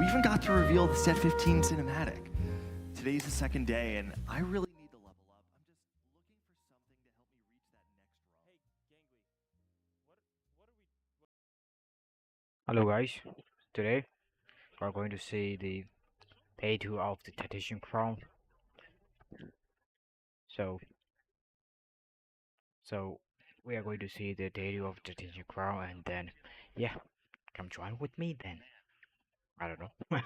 we even got to reveal the Set 15 cinematic. Today's the second day, and I really need to level up. I'm just looking for something to help me reach that next rung. Hello guys, today we're going to see the day 2 of the Tactician crown. So we are going to see the day 2 of the Tactician crown, and then yeah, come join with me then. I don't know. And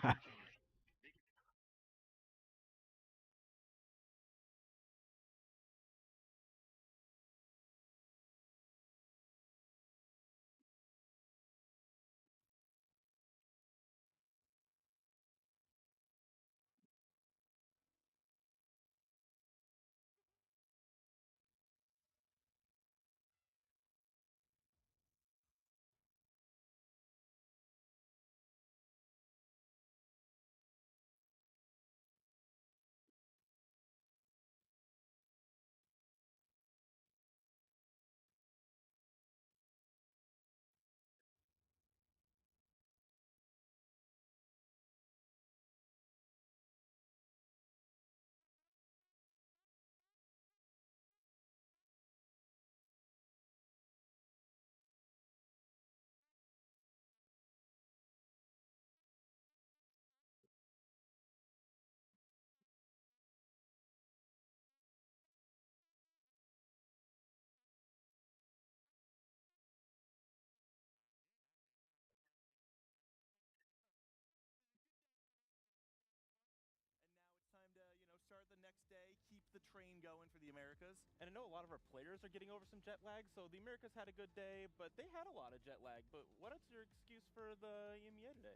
now it's time to, start the next day, keep the train going for the Americas. And I know a lot of our players are getting over some jet lag, so the Americas had a good day, but they had a lot of jet lag. But what is your excuse for the EMEA today?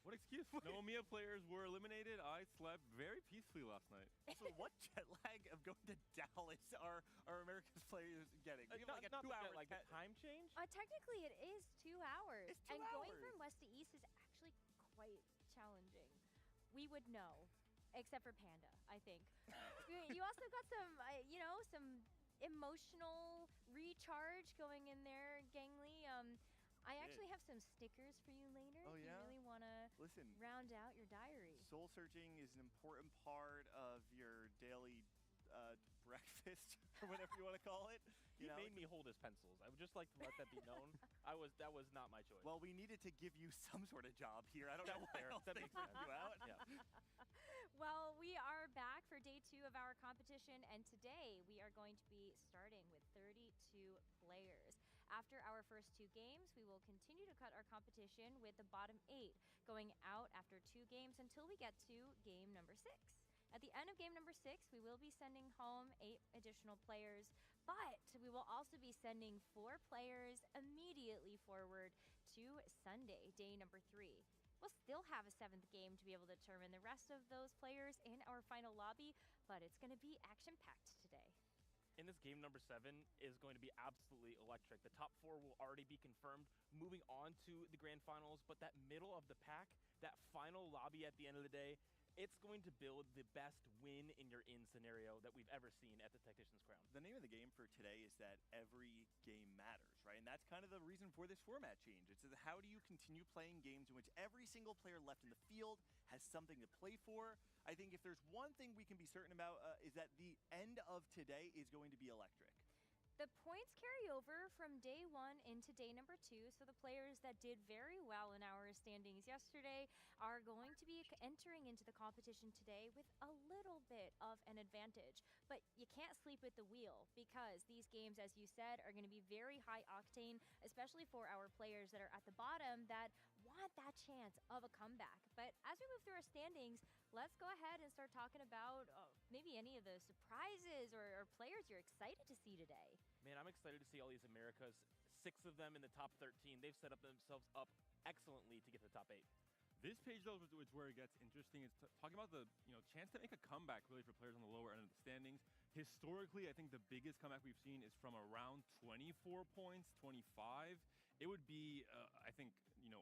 What excuse? No EMEA players were eliminated. I slept very peacefully last night. So what jet lag of going to Dallas are America's players getting? We have like a not 2 the hour jet lag, the time change? Technically, it is 2 hours. It's 2 and going hours. from west to east is actually quite challenging. We would know, except for Panda, I think. You also got some, some emotional recharge going in there, Gangly. I actually have some stickers for you later. Oh, yeah? If you really want to Listen, round out your diary. soul searching is an important part of your daily breakfast, or whatever you want to call it. He made me hold his pencils. I would just like to let that be known. That was not my choice. Well, we needed to give you some sort of job here. I don't know why else That they makes freaked sense. you out. Yeah. Well, we are back for day 2 of our competition, and today we are going to be starting with 32 players. After our first 2 games, we will continue to cut our competition with the bottom 8, going out after 2 games until we get to game number 6. At the end of game number 6, we will be sending home 8 additional players, but we will also be sending 4 players immediately forward to Sunday, day number 3. We'll still have a 7th game to be able to determine the rest of those players in our final lobby, but it's going to be action-packed today. In this game, number 7 is going to be absolutely electric. The top 4 will already be confirmed, moving on to the grand finals, but that middle of the pack, that final lobby at the end of the day, it's going to build the best win in your in scenario that we've ever seen at the Tactician's Crown. The name of the game for today is that every game matters, right? And that's kind of the reason for this format change. It's how do you continue playing games in which every single player left in the field has something to play for? I think if there's one thing we can be certain about is that the end of today is going to be electric. The points carry over from day 1 into day number 2, so the players that did very well in our standings yesterday are going to be entering into the competition today with a little bit of an advantage. But you can't sleep at the wheel, because these games, as you said, are going to be very high octane, especially for our players that are at the bottom that want that chance of a comeback. But as we move through our standings, let's go ahead and start talking about maybe any of the surprises or players you're excited to see today. Man, I'm excited to see all these Americas. 6 of them in the top 13. They've set up themselves up excellently to get to the top 8. This page, though, is where it gets interesting. It's talking about the chance to make a comeback, really, for players on the lower end of the standings. Historically, I think the biggest comeback we've seen is from around 24 points, 25. It would be, I think,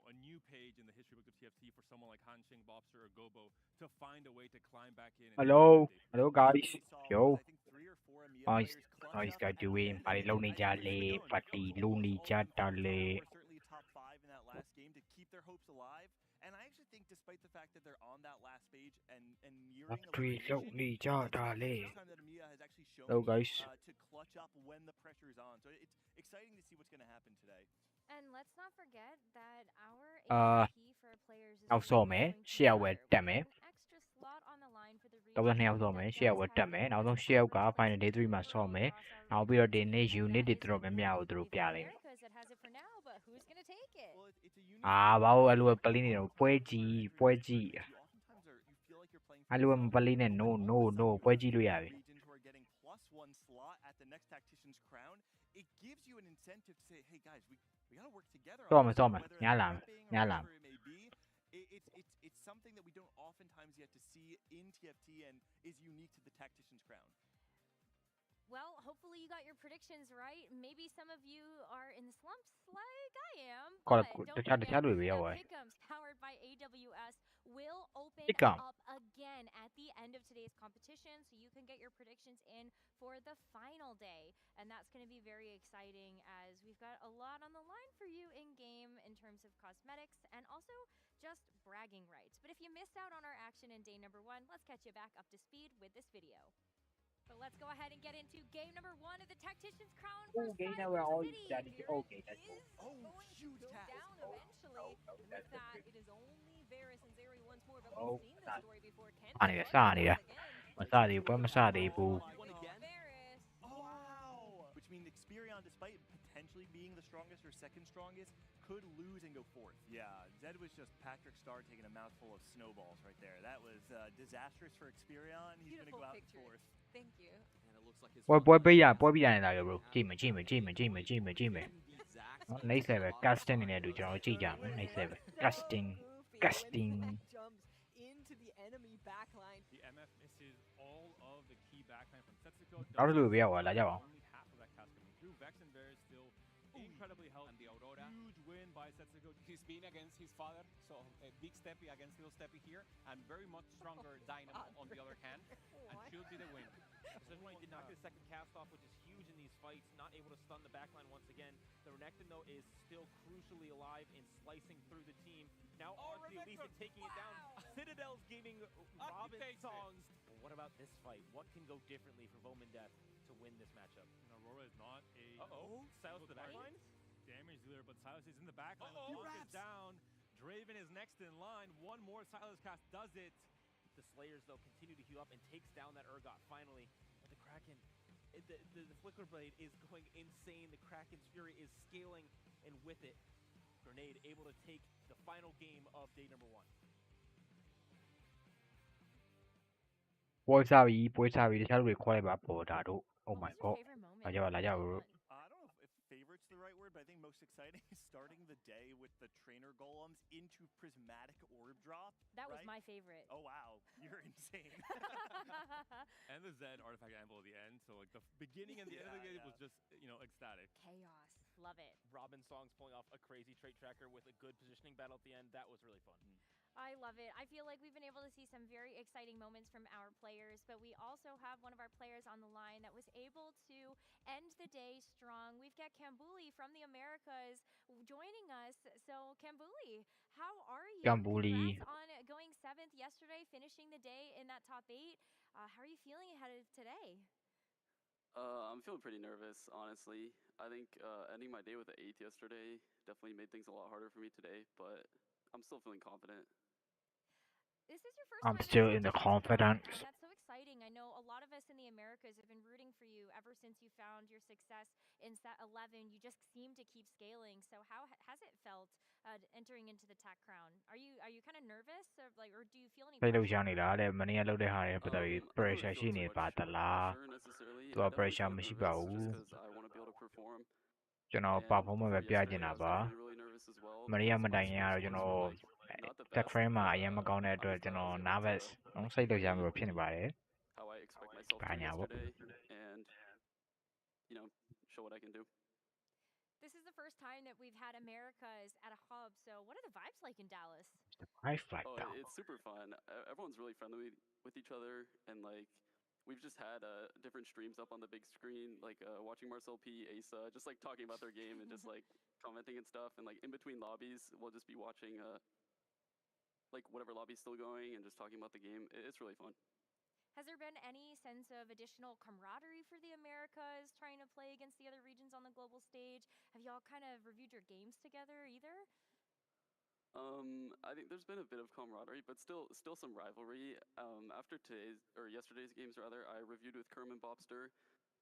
a new page in the history book of TFT for someone like Hansheng, Bobster, or Gobo to find a way to climb back in. Hello guys. Yo. I think 3 or 4 EMEA Nice, players clutched nice up guy at the doing. end. Pare lo ni I think jale, they're gonna pati go lo ni all in jatale. for certainly top 5 in that last game to keep their hopes alive. And I actually think, despite the fact getting Three eliminations. so need It's not the darling. first time that EMEA has actually shown Hello guys. to clutch up when the pressure's on. So it's exciting to see what's going to happen today. And let's not forget that our Uh, APP for our players is နောက် really စော့မယ် going to share ဝယ် matter. တက် We မယ် have an extra slot on the line for the 32 region ယောက်စော့မယ် that share does ဝယ် have တက်မယ် the နောက်ဆုံး most 8 ယောက်က average final day 3 points မှာဆော့မယ် overall across our နောက်ပြီးတော့ region.ဒီနေ့ And unit that တွေ is တော်တော်များများကိုသူတို့ only ပြ the လိမ့်မယ် Americas that has it for now, but who's going to take it? Well, it's a unique အာဘာလို့အဲ့လိုပဲပလင်းနေတော့ပွဲကြည့်ပွဲကြည့် you oftentimes are you feel like you're playing အဲ့လိုပဲမပလင်းနဲ့ no no no ပွဲကြည့်လို့ရပြီ regions who are getting +1 slot at the next tactician's crown. It gives you an incentive to say, hey guys, we got to work together on စော့မယ် this, စော့မယ် whether ညား it's လာမယ် prepping ညား or လာမယ် whatever it may be. It's something that we don't oftentimes get to see in TFT and is unique to the tactician's crown. Well, hopefully you got your predictions right. Maybe some of you are in the slumps like I am. ကော But တ don't ခြား forget တွေပဲရောက်သွား that Pick'ems powered by AWS will open Pick'em. up again at the end of today's competition, so you can get your predictions in for the final day. And that's going to be very exciting as we've got a lot on the line for you in game in terms of cosmetics and also just bragging rights. But if you missed out on our action in day number 1, let's catch you back up to speed with this video. But let's go ahead and get into game number 1 of the Tactician's Crown for game Cyber number all City. that is Here okay, it that's is Oh, going to huge go task. down eventually. And with that, it is only Varus and Zeri once more. But Oh, we've seen this that- story before. Can စနေတယ်စနေတယ် မစသေးဘူးပွဲမစသေးဘူး One again? Varus. Wow! Which means Experion, despite potentially being the strongest or second strongest, could lose and go fourth. Yeah, Zed was just Patrick Star taking a mouthful of snowballs right there. That was disastrous for Experion. He's going to go out fourth. Thank you. And it looks like his ပွဲပေးရ final ပွဲ is ပြရနေတာရော bro ကြည့်မယ်ကြည့်မယ်ကြည့်မယ်ကြည့်မယ်ကြည့်မယ်ကြည့်မယ် the exact နော် same next level spot casting အနေ on နဲ့တူ the ကျွန်တော် left ကြည့်ကြ side. မယ် next level casting casting jumps into the enemy backline. The MF misses all of the key backline from Setsuko. နောက်တစ်လူပဲရောက်သွားလာကြပါဦး Only half of that cast coming through. Vex and Bear is still incredibly healthy. And the Aurora. Huge win by Setsuko. He's been against his father, so a big steppy against little steppy here, and very much stronger Dynamo on the other hand, and should be the win. Especially when he did not get a second cast off, which is huge in these fights. Not able to stun the backline once again. The Renekton, though, is still crucially alive in slicing through the team. Now on to Elise and taking it down. Citadel's gaining Robin takes it. songs. But what about this fight? What can go differently for Vomandeth to win this matchup? And Aurora is not a Silas to the backline? damage dealer, but Silas is in the backline. Uh-oh. The block is down. Draven is next in line. One more Silas cast does it. The Slayers, though, continue to heal up and takes down that Urgot finally. But the Kraken, the Flicker Blade is going insane. The Kraken's Fury is scaling, and with it, Grenade able to take the final game of day number 1. ပွဲစားပြီးပွဲစားပြီးတခြားလူတွေခေါ်လိုက်ပါပေါ်တာတို့ oh What my was your god favorite moment လာကြပါလာကြပါ bro I don't know if favorite's the right word, but I think most exciting is starting the day with the trainer golems into prismatic orb drop. That was right? my favorite. Oh wow, you're insane. And the Zed artifact anvil at the end. So like the beginning and the end of the Yeah, game yeah. was just, ecstatic. Chaos. Love it. Robin Song's pulling off a crazy trait tracker with a good positioning battle at the end. That was really fun. I love it. I feel like we've been able to see some very exciting moments from our players, but we also have one of our players on the line that was able to end the day strong. We've got Kambuli from the Americas joining us. So, Kambuli, how are you? Kambuli. Congrats on going 7th yesterday, finishing the day in that top 8. How are you feeling ahead of today? I'm feeling pretty nervous, honestly. I think ending my day with the 8th yesterday definitely made things a lot harder for me today, but I'm still feeling confident. This is your 1st I'm time still at in the Tactician's confidence. Crown. That's so exciting. I know a lot of us in the Americas have been rooting for you ever since you found your success in set 11. You just seem to keep scaling. So how has it felt entering into the TAC crown? Are you kind of nervous or do you feel any စိတ်လှုပ် pressure? ရှားနေတာတဲ့မနေ့ကလှုပ်တဲ့ဟာတွေပတ်သက်ပြီး I don't really pressure feel ရှိ too နေ much ပါသလား pressure necessarily. Tua I definitely pressure feel မရှိ nervous ပါ just ဘူး because I want to be able to perform. ကျွန်တော် And performance ပဲ for ပြချင် yesterday, တာ I was ပါ definitely really nervous as well မနေ့က because မ my တိုင်ခင်ကတော့ score ကျွန် scores တော် were like not the tech best, frame မှာ but အရင်မကောင်းတဲ့အတွက် at ကျွန် least I တော် was able nervous to နော်စိတ်လှုပ်ရှားမှုဖြစ်နေပါတယ် how I expect myself to ဘာညာပေါ့ yesterday and show what I can do. This is the first time that we've had Americas at a hub. So what are the vibes like in Dallas? I flag Oh, down it's super fun. Everyone's really friendly with each other, and we've just had different streams up on the big screen, watching Marcel P, Asa, just talking about their game and just commenting and stuff. And in between lobbies, we'll just be watching whatever lobby's still going and just talking about the game. It's really fun. Has there been any sense of additional camaraderie for the Americas trying to play against the other regions on the global stage? Have y'all kind of reviewed your games together either? I think there's been a bit of camaraderie, but still some rivalry. After yesterday's games rather, I reviewed with Kerm and Bobster,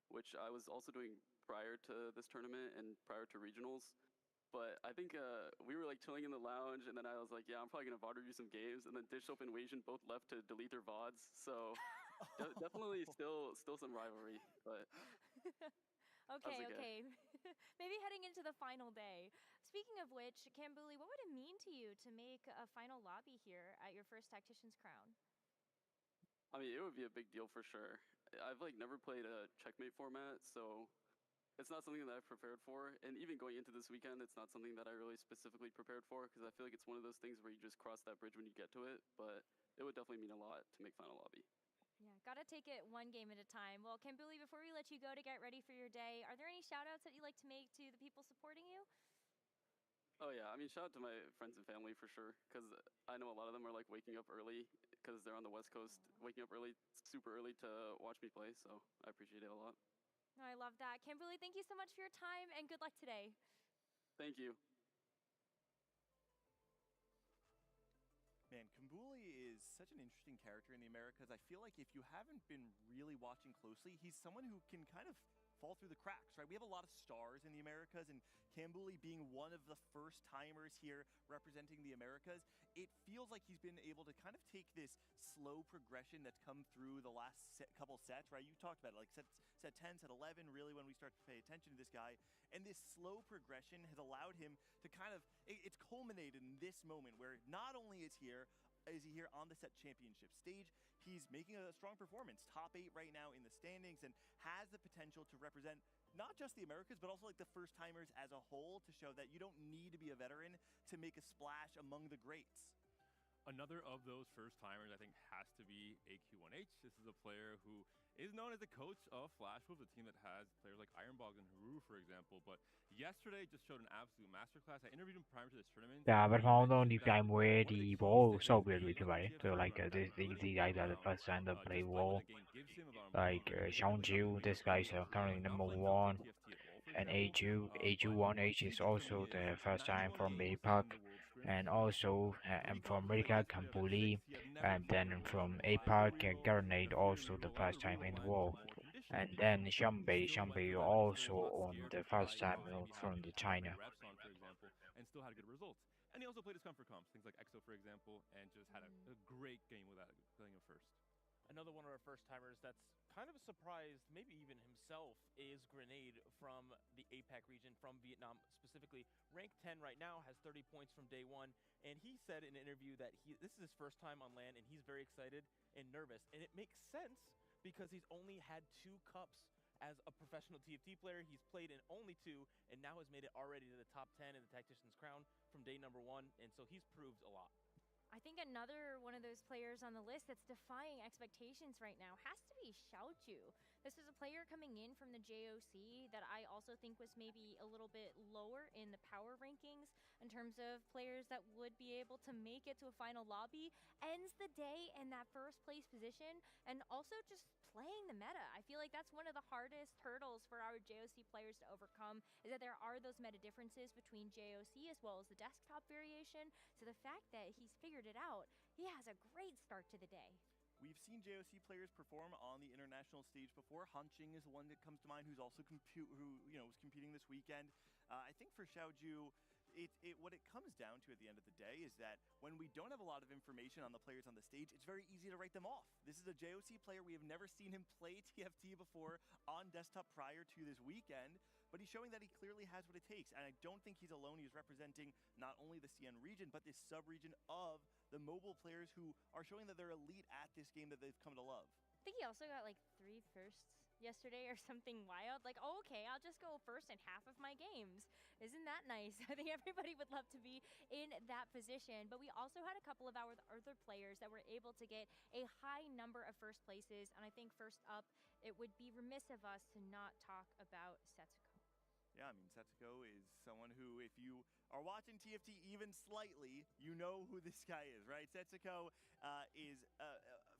which I was also doing prior to this tournament and prior to regionals. But I think we were like chilling in the lounge, and then I was like, yeah, I'm probably gonna VOD review some games, and then Dish Soap and Wasian both left to delete their VODs. So definitely still some rivalry, but. Okay. Maybe heading into the final day. Speaking of which, Kambuli, what would it mean to you to make a final lobby here at your first Tactician's Crown? I mean, it would be a big deal for sure. I've like never played a checkmate format, so it's not something that I've prepared for. And even going into this weekend, it's not something that I really specifically prepared for because I feel like it's one of those things where you just cross that bridge when you get to it. But it would definitely mean a lot to make final lobby. Yeah, gotta take it one game at a time. Well, Kambuli, before we let you go to get ready for your day, are there any shout-outs that you'd like to make to the people supporting you? Oh yeah, I mean, shout out to my friends and family for sure, because I know a lot of them are like waking up early because they're on the West Coast, waking up early, super early to watch me play. So I appreciate it a lot. No, I love that. Kambuli, thank you so much for your time and good luck today. Thank you. Man, Kambuli is such an interesting character in the Americas. I feel like if you haven't been really watching closely, he's someone who can kind of fall through the cracks, right? We have a lot of stars in the Americas, and Kambuli being one of the first timers here representing the Americas, it feels like he's been able to kind of take this slow progression that's come through the last couple sets, right? You talked about it, like set 10, set 11, really when we start to pay attention to this guy. And this slow progression has allowed him to kind of, it's culminated in this moment where not only is he here on the set championship stage, he's making a strong performance, top 8 right now in the standings, and has the potential to represent not just the Americas, but also like the first timers as a whole, to show that you don't need to be a veteran to make a splash among the greats. Another of those first timers, I think, has to be AQ1H. This is a player who is known as the coach of Flash Wolves, a team that has players like Ironbogs and Haru, for example. But yesterday just showed an absolute masterclass. I interviewed him prior to this tournament. Ja, but hold on, you guys were the wall so weirdly divided. So like these guys are the first time to play wall. Like Xiangju, this guy's currently number 1, and A2-1H is also the first time from APAC, and also and from America, Kambuli, and then from APAC, Garnet also the first time in the wall. And then Xianbei also on the first time from the China. Reps on, for example, and still had good results. And he also played his comfort comps, things like EXO, for example, and just had a great game with that, playing him first. Another one of our first timers that's kind of surprised, maybe even himself, is Grenade from the APAC region, from Vietnam specifically. Rank 10 right now, has 30 points from day 1, and he said in an interview that this is his first time on LAN, and he's very excited and nervous. And it makes sense because he's only had 2 cups as a professional TFT player. He's played in only 2, and now has made it already to the top 10 in the Tactician's Crown from day number 1, and so he's proved a lot. I think another one of those players on the list that's defying expectations right now has to be Xiaoju. This is a player coming in from the JOC that I also think was maybe a little bit lower in the power rankings in terms of players that would be able to make it to a final lobby, ends the day in that first place position, and also just playing the meta. I feel like that's one of the hardest hurdles for our JOC players to overcome, is that there are those meta differences between JOC as well as the desktop variation. So the fact that he's figured it out, he has a great start to the day. We've seen JOC players perform on the international stage before. Hanqing is one that comes to mind, who's also was competing this weekend. I think for Xiaoju, what it comes down to at the end of the day is that when we don't have a lot of information on the players on the stage, it's very easy to write them off. This is a JOC player. We have never seen him play TFT before on desktop prior to this weekend, but he's showing that he clearly has what it takes. And I don't think he's alone. He's representing not only the CN region, but this sub-region of the mobile players who are showing that they're elite at this game that they've come to love. I think he also got like 3 firsts yesterday or something wild. Like, oh, okay, I'll just go first in half of my games. Isn't that nice? I think everybody would love to be in that position. But we also had a couple of our other players that were able to get a high number of first places. And I think first up, it would be remiss of us to not talk about Setsuko. Yeah, I mean, Setsuko is someone who, if you are watching TFT even slightly, you know who this guy is, right? Setsuko is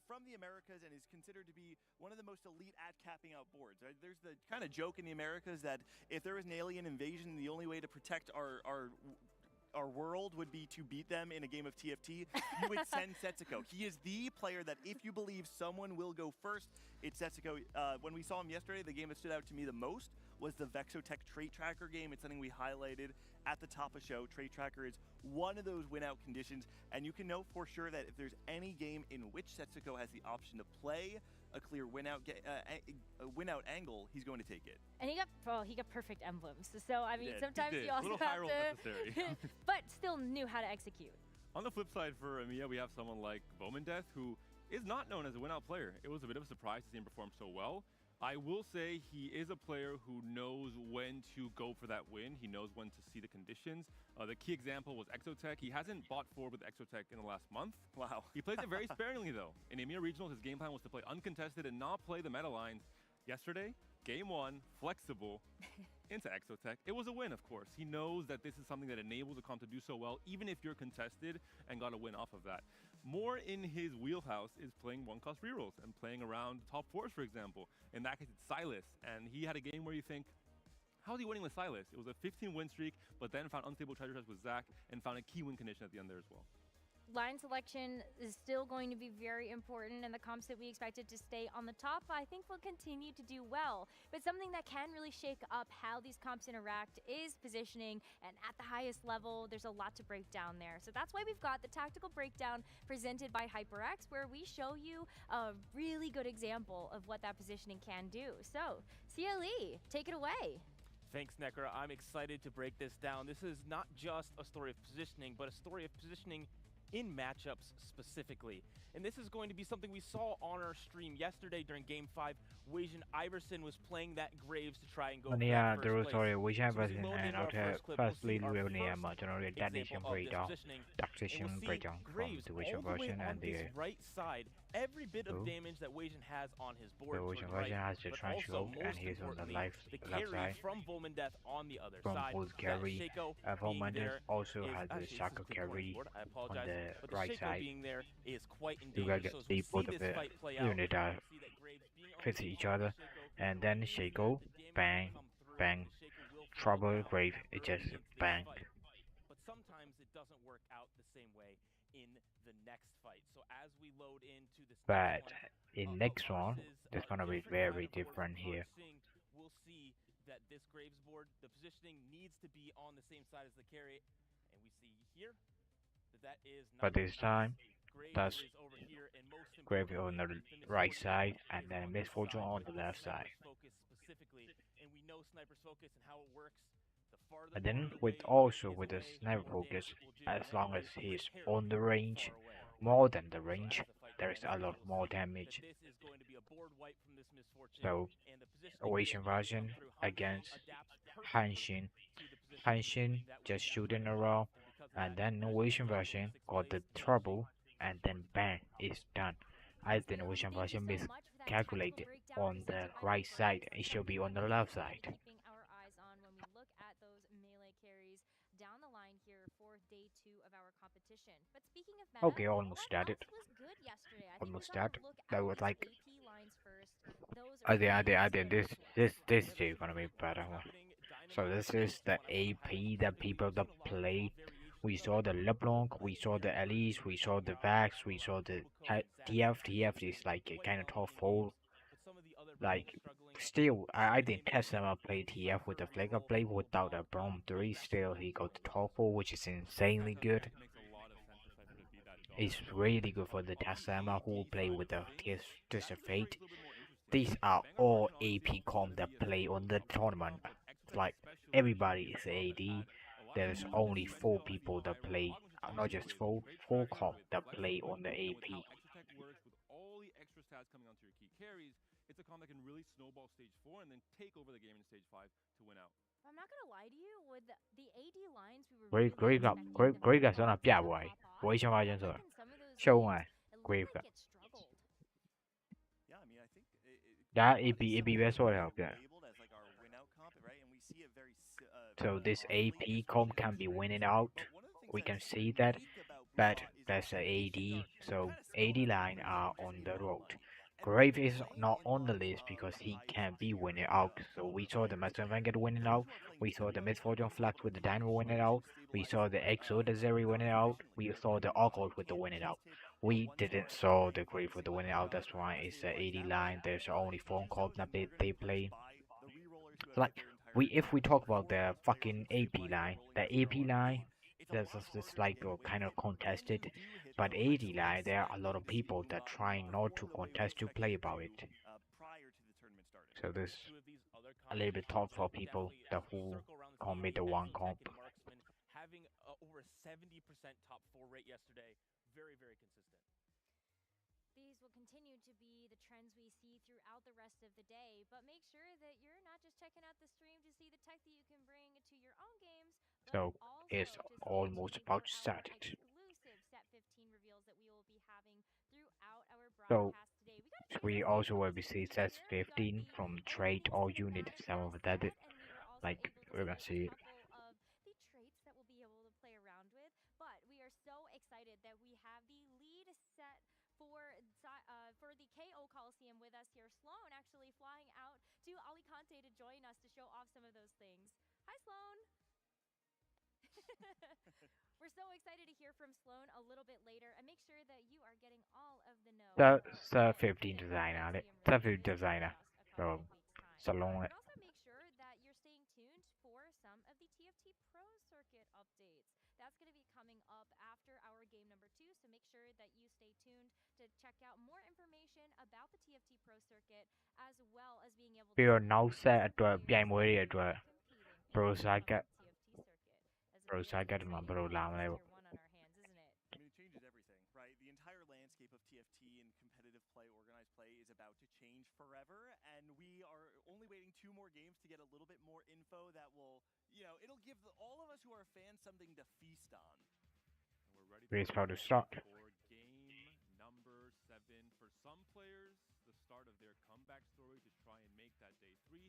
from the Americas and is considered to be one of the most elite at capping out boards. Right? There's the kind of joke in the Americas that if there was an alien invasion, the only way to protect our world would be to beat them in a game of TFT, you would send Setsuko. He is the player that if you believe someone will go first, it's Setsuko. When we saw him yesterday, the game that stood out to me the most was the Vexotech Trait Tracker game. It's something we highlighted at the top of show. Trait Tracker is one of those win-out conditions, and you can know for sure that if there's any game in which Setsuko has the option to play a clear win-out angle, he's going to take it. And he got perfect emblems. So I mean, sometimes did. you also Little have high roll to, necessary. but still knew how to execute. On the flip side for EMEA, we have someone like Bowman Death, who is not known as a win-out player. It was a bit of a surprise to see him perform so well. I will say he is a player who knows when to go for that win. He knows when to see the conditions. The key example was Exotech. He hasn't bought forward with Exotech in the last month. Wow. He plays it very sparingly, though. In EMEA Regionals, his game plan was to play uncontested and not play the meta lines. Yesterday, game one, flexible, into Exotech. It was a win, of course. He knows that this is something that enables a comp to do so well, even if you're contested, and got a win off of that. More in his wheelhouse is playing one-cost rerolls and playing around top fours, for example. In that case, it's Silas, and he had a game where you think, how is he winning with Silas? It was a 15-win streak, but then found unstable treasure chests with Zach and found a key win condition at the end there as well. Line selection is still going to be very important, and the comps that we expected to stay on the top, I think will continue to do well. But something that can really shake up how these comps interact is positioning, and at the highest level, there's a lot to break down there. So that's why we've got the tactical breakdown presented by HyperX, where we show you a really good example of what that positioning can do. So, CLE, take it away. Thanks, Necker. I'm excited to break this down. This is not just a story of positioning, but a story of positioning in matchups specifically. And this is going to be something we saw on our stream yesterday during Game 5. Weijin Iverson was playing that Graves to try and go for that first place. Weijin So as we Iverson load and into our after first clip, we'll firstly see our real name first generally example Tactician of this breakdown, positioning. Tactician And we'll see breakdown from Graves the all Weijin the way version on and the this right side. Every bit of damage that Weijin has on his board to Weijin the right, version has the but trench also, rope and most he's on the importantly, left the side. carry from Bowman Death on the other From side. both That carry, Shaco Bowman being Death there also is has the actually, this Shaco is good carry point, I on apologize, the but the right Shaco side. being there is quite You guys endangered. get So as see we both see of this the fight play out, unit are we see that Graves being on face the each top of other, Shaco, and then will Shaco, mean that the damage bang, will come through, bang, and Shaco will fall trouble, down Grave, it early just into this bang. fight. But sometimes it doesn't work out the same way in the next fight. So as we load into this But next one, in of next one, Ars's, it's gonna be different kind very of board different from here. Arsing, we'll see that this Graves board, the positioning needs to be on the same side as the carry, and we see here that is not But this time, Graves that's is over here, and most Grave importantly, on the the right Misfortune side, is and then on this Misfortune side. on the But left Sniper's side. Focus specifically, and we know Sniper's Focus and how it works. The farther And then far with away also is with the away, sniper more focus, damage it will do, as and long that as is he's very on the range, far away. more than the So range, as the fight there is a progresses, lot we'll more see that damage. this is going to be a board wipe from this Misfortune, So, and the positioning Awation will come version through. Hanshi against adapts perfectly Hanshin. to the positioning Hanshin that just Weijin has shooting played. around, And because of and that, then there's no Awation trouble version takes got the place. trouble, and then bang, it's done. I think CLE, Awation thank you version so much for that tactical miscalculated breakdown on the presented by right HyperX. side. It It's should be something on the that left we're gonna be side. keeping our eyes on when we look at those melee carries down the line here for day 2 of our competition. But speaking of meta, Okay, almost what started. else was good yesterday? I think Almost we got started. to look That at was these like, AP lines first. Those are I think this Yeah, two that's gonna be exactly better what's one. happening. So Dynamo this and is the this one, I wanna AP highlight that specifically, people we've that seen a lot of play. variations We of saw it. the LeBlanc, we saw the Elise, we saw the Vax, we saw the TF. TF is like a kind of top 4. Like, still, I didn't test him out play TF with the Flicker play without a Brom 3. Still, he got the top 4, which is insanely good. Makes a lot of sense for Cypher to be that dominant. It's really good for the Tasama who play with the TS Fate. These are all AP comp that play on the tournament. Like, everybody is AD. There's only 4 people that play, not just 4 comp that play on the AP. Exotech works with all the extra stats coming onto your key carries. It's a comp that can really snowball stage 4 and then take over the game in stage 5 to win out. I'm not gonna lie to you, with the AD lines, we were really expecting them to pop off, Grave 但 I think in some of those 秀 games, 外 it looked Grave like it struggled. Yeah, I mean, I think that honestly, AP some best of would them help, are yeah. labeled as like our win-out comp, right? And we see it very So this early, AP especially comp in can be trends. winning out. But one of the things We that can is see that. unique about but that's a AD, so AD line are on the road. Grave is not on the list because he can't be winning out. So we saw the Master Vanguard winning out. We saw the Misfortune Flux with the Dynamo winning out. We saw the Exo the Zeri winning out. We saw the Occult with the winning out. We didn't saw the Grave with the winning out. That's why it's the AD line. There's only phone calls that they play. Like if we talk about the fucking AP line, the AP line, there's just like kind of contested, but AD line, there are a lot of people that trying not to contest to play about it. So there's a little bit tough for people that who commit the one comp. Having over a 70% top 4 rate yesterday, very, very consistent. These will continue to be the trends we see throughout the rest of the day, but make sure that you're not just checking out the stream to see the tech that you can bring to your own games, but So also it's to stay almost tuned about for to our start it. exclusive Set 15 reveals that we will be having throughout our So broadcast today. We got a we few also will be see seeing sets 15 from trade or unit, some of that, like we're gonna see. of the traits that we'll be able to play around with, but we are so excited that we have the lead set for the KO Coliseum with us here. Sloan actually flying out to Alicante to join us to show off some of those things. Hi, Sloan. We're so excited to hear from Sloan a little bit later, and make sure that you are getting all of the know. That's the 15 designer. That's the designer. So Salon. And also make sure that you're staying tuned for some of the TFT Pro Circuit updates. That's going to be coming up after our game number 2, so make sure that you stay tuned to check out more information about the TFT Pro Circuit, as well as being able to ပြီးတော့နောက်ဆက်အတွက်ပြိုင်ပွဲတွေအတွက် Pro Circuit Pro Circuit မှာဘယ်လိုလာမလဲပေါ့ I mean, it changes everything, right? The entire landscape of TFT and competitive play, organized play, is about to change forever, and we are only waiting 2 more games to get a little bit more info that will, it'll give all of us who are fans something to feast on. And we're ready It's about to start. for game number 7. For some players, the start of their comeback story to try and make that day 3.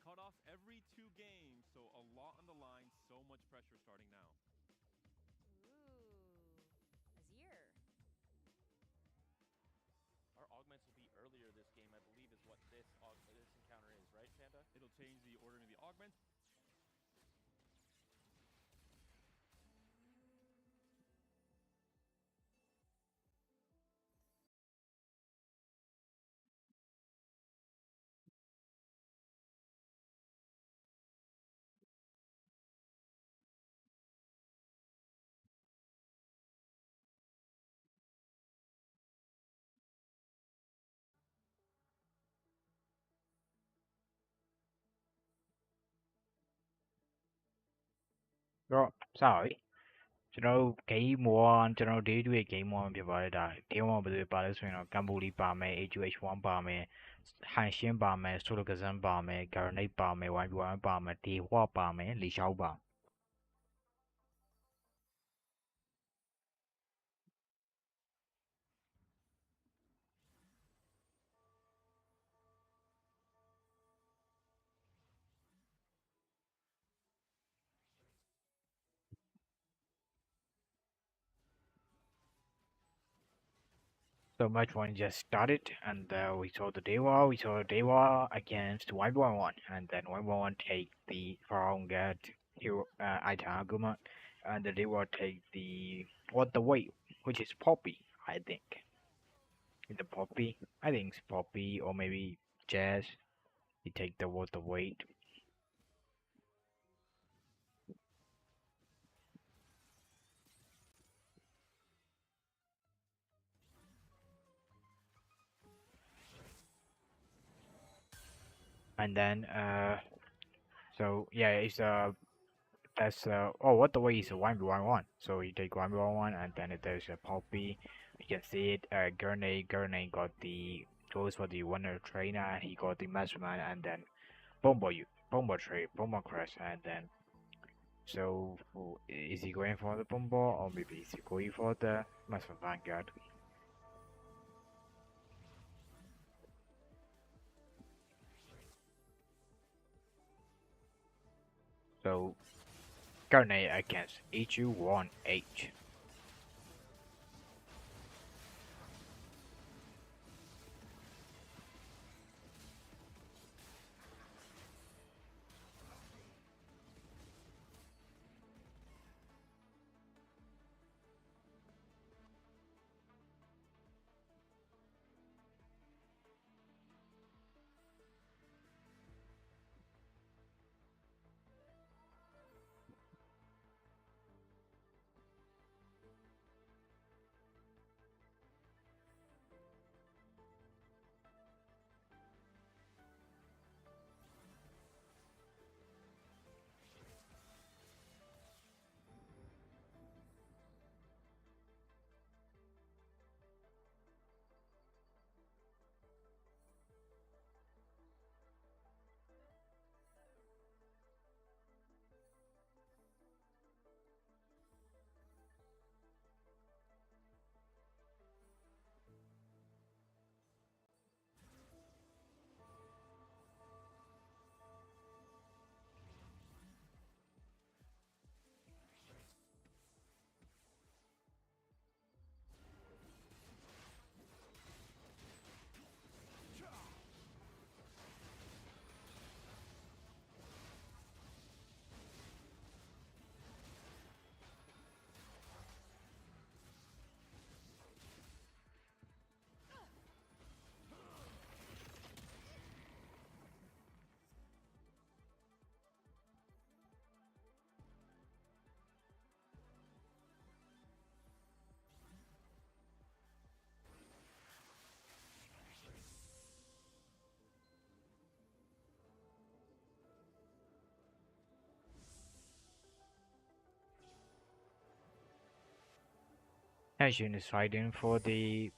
Cut off every 2 games, so a lot on the line, so much pressure starting now. Azir. Our augments will be earlier this game, I believe, is what this encounter is, right, Panda? It'll change the ordering of the augments. Rồi, sao rồi? ကျွန်တော်တို့ game 1ကျွန်တော် day 2 game 1ဖြစ်ပါတယ်ဒါ game 1ဘယ်လိုပါလဲဆိုရင်တော့ Cambodia ပါမယ် AQH1 ပါမယ် Hanshin ပါမယ် Solo Kazan ပါမယ် Garnet ပါမယ် YB1 ပါမယ် Dehua ပါမယ် Li Xiao ပါ So match 1 just started, and we saw the Dewa against YB1, and then YB1 take the Farongate item argument, and the Dewa take the weight, which is Poppy, I think. The Poppy, I think it's Poppy or maybe Jazz. He take the weight. And then so yeah, it's that's what the way is a 1v1, so you take 1v1 and then there's a Poppy. You can see it. Gurney got the goes for the winner trainer. He got the mastermind, and then Bomber crash, and then so is he going for the Bomber or maybe is he going for the Master Vanguard? So Garnet against HU1H. Hanshin is fighting for the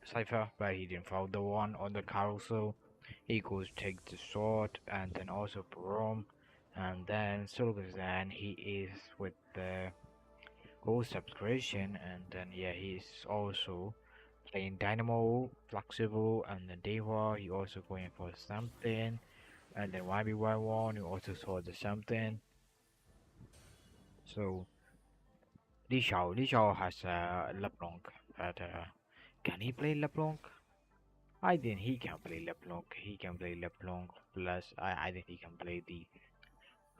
cipher, but he didn't follow the one on the carousel. He goes take the sword and then also Brom, and then Sulgazan he is with the gold subscription, and then yeah he's also playing Dynamo, Flexible, and then Deva. He also going for something, and then YB1 he also saw the something. So Li Xiao has LeBlanc, but can he play LeBlanc? I think he can play LeBlanc. He can play LeBlanc plus I think he can play the.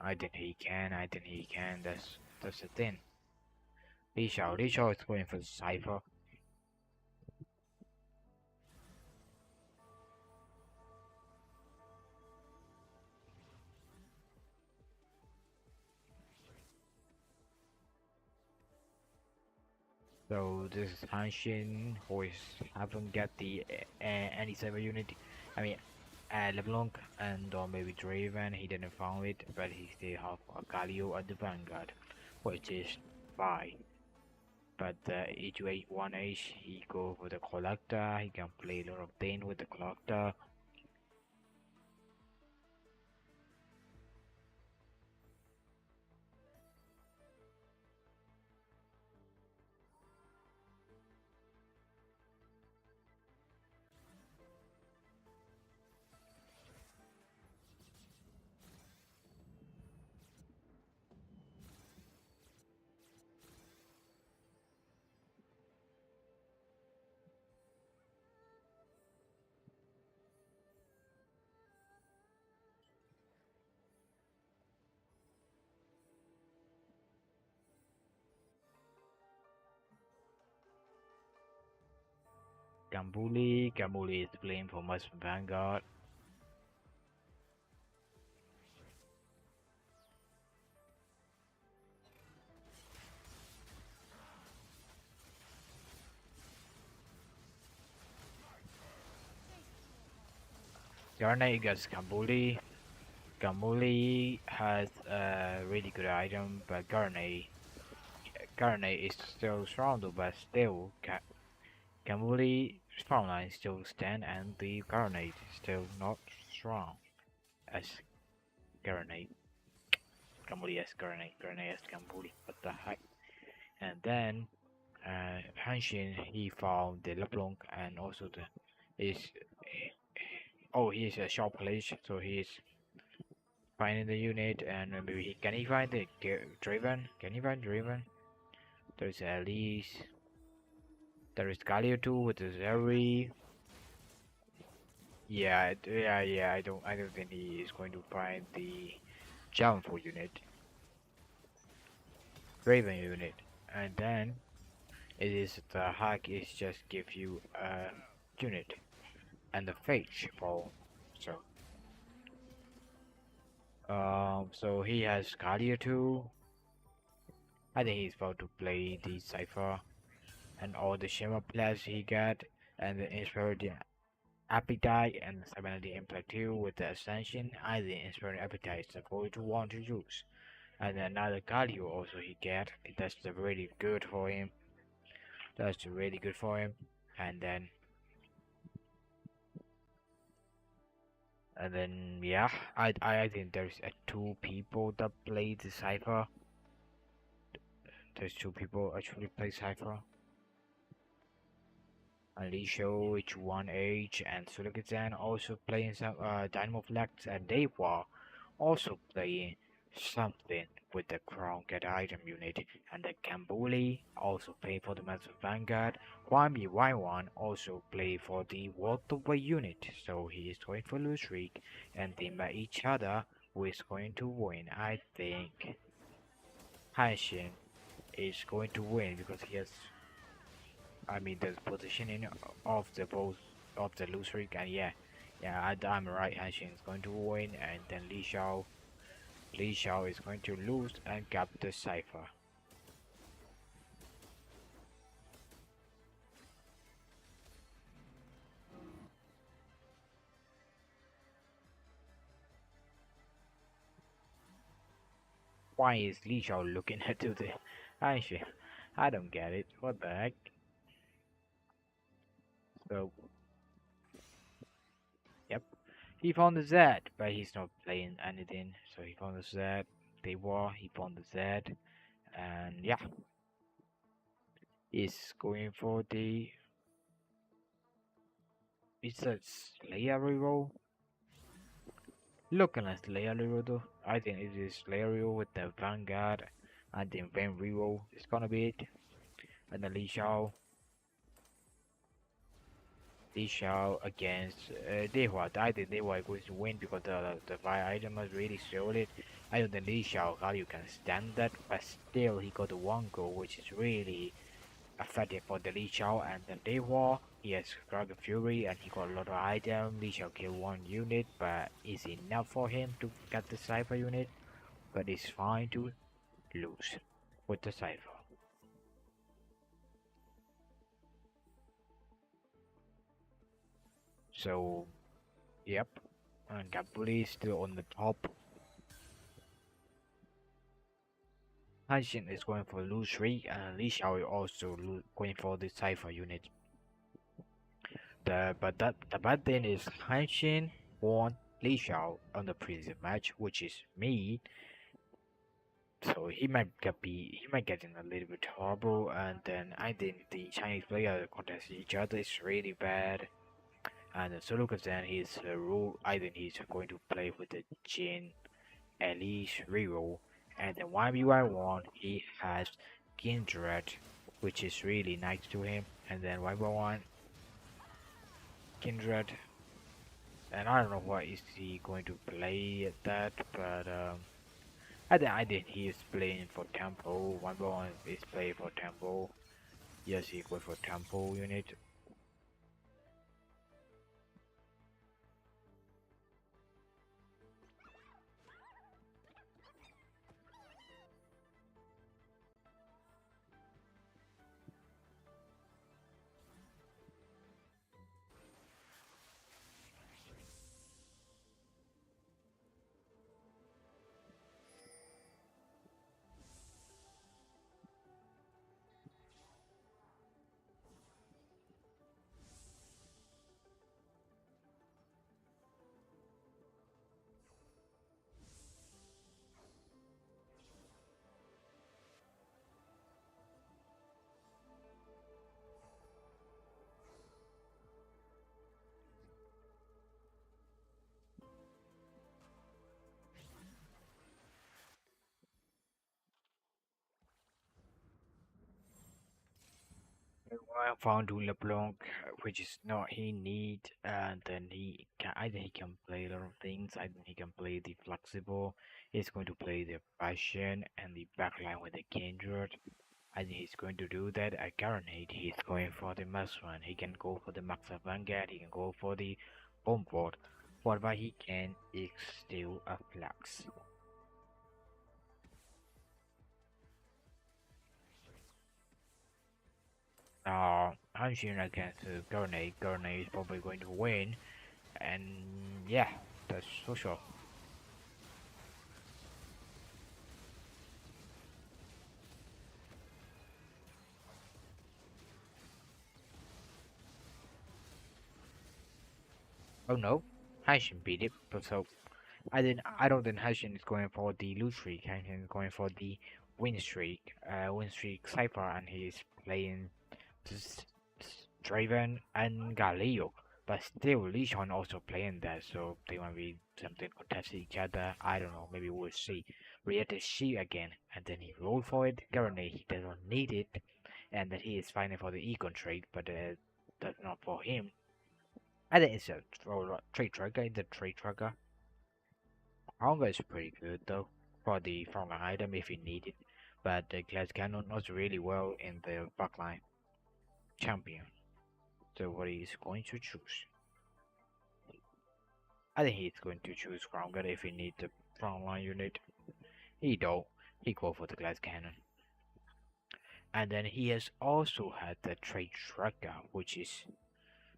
I think he can. I think he can. That's the thing. Li Xiao is going for the cipher. So this is Hanshin who is haven't get the any cyber unit. I mean LeBlanc and or maybe Draven. He didn't found it, but he still have a Galio at the Vanguard, which is fine. But each way 1H he go for the collector. He can play a lot of things with the collector. Gambuli is playing for Muslim Vanguard. Garnet against Gambuli. Gambuli has a really good item, but Garnet is still strong though, but still Gambuli front line still stand and the Garnet is still not strong as Garnet. Gambuli as Garnet as Gambuli. What the heck? And then Hanshin he found the LeBlanc and also the is he's a sharp place, so he's finding the unit and maybe can he find the Draven? Can he find Draven? There's Elise. There is Galio too with the Zeri. Yeah. I don't think he is going to find the Jumbo unit, Raven unit, and then it is the hack is just give you a unit and the Phage ball. So he has Galio too. I think he's about to play the Cypher and all the Shimmer players he got and the Inspired Appetite and the Stability Impact 2 with the Ascension. I think Inspired Appetite is going to want to use. And another Galio also he get. That's really good for him. That's really good for him. And then yeah, I think there's two people that play the Cypher. There's two people actually play Cypher. Alicia, H1H, and Sulgazan also playing some Dynamo Flex, and they were also playing something with the Crown Get item unit, and the Gambuli also play for the Master Vanguard. Kwame Y1 also play for the Waterway unit, so he is going for lose streak, and they met each other who is going to win. I think Hanshin is going to win because he has the positioning of the both of the lose streak, and I'm right. Hanshin is going to win, and then Li Xiao is going to lose and get the cipher. Why is Li Xiao looking at the Hanshin? I don't get it. What the heck? So, yep. He found the Z, but he's not playing anything. So he found the Z. They were. He found the Z, and yeah, he's going for the. It's a Slayer reroll. Looking at Slayer reroll though. I think it is Slayer reroll with the Vanguard and the Vayne reroll. It's gonna be it. And the Lee Shao. Lee Shao against Dehua. I think Dehua is going to win because the fire item was really solid. I don't think Lee Shao how you can stand that, but still he got the one goal, which is really effective for the Lee Shao. And then Dehua, he has Dragon Fury and he got a lot of items. Lee Shao killed one unit, but it's enough for him to get the Cypher unit. But it's fine to lose with the Cypher. So, yep, and Gabuli is still on the top. Hanshin is going for lose 3, and Li Xiao is also going for the Cypher unit. The bad thing is Hanshin won Li Xiao on the previous match, which is me. So he might get in a little bit trouble, and then I think the Chinese player contest each other is really bad. And so Lucas his rule, I think he's going to play with the Jin Elise reroll. And the 1v1 he has Kindred, which is really nice to him. And then 1v1 Kindred. And I don't know what is he going to play at that, but I think he is playing for Temple. 1v1 is playing for Temple. Yes, he goes for Temple unit. I found LeBlanc, which is not he need, and then I think he can play a lot of things. I think he can play the flexible. He's going to play the passion and the backline with the Kindred. I think he's going to do that. I guarantee he's going for the max one. He can go for the max of Vanguard. He can go for the bombard. Whatever he can is still a flex. I'm sure against Gurney. Gurney is probably going to win, and yeah, that's for sure. Oh no, Hanshin beat it, but so I don't think Hanshin is going for the lose streak. Hanshin is going for the win streak. Win streak Cypher, and he's playing Draven and Galileo. But still, Lee Sean also playing that, so they might be something contest each other. I don't know, maybe we'll see. Reacted she again, and then he rolled for it. Currently, he doesn't need it, and then he is fighting for the Econ trade, but that's not for him. I think it's a trade trigger, it's a trade trigger. Hunger is pretty good though, for the frontline item if you need it, but the glass cannon was really well in the backline champion. So what he's going to choose? I think he's going to choose Crown Guard if he needs the frontline unit. He don't. He go for the glass cannon. And then he has also had the trade tracker, which is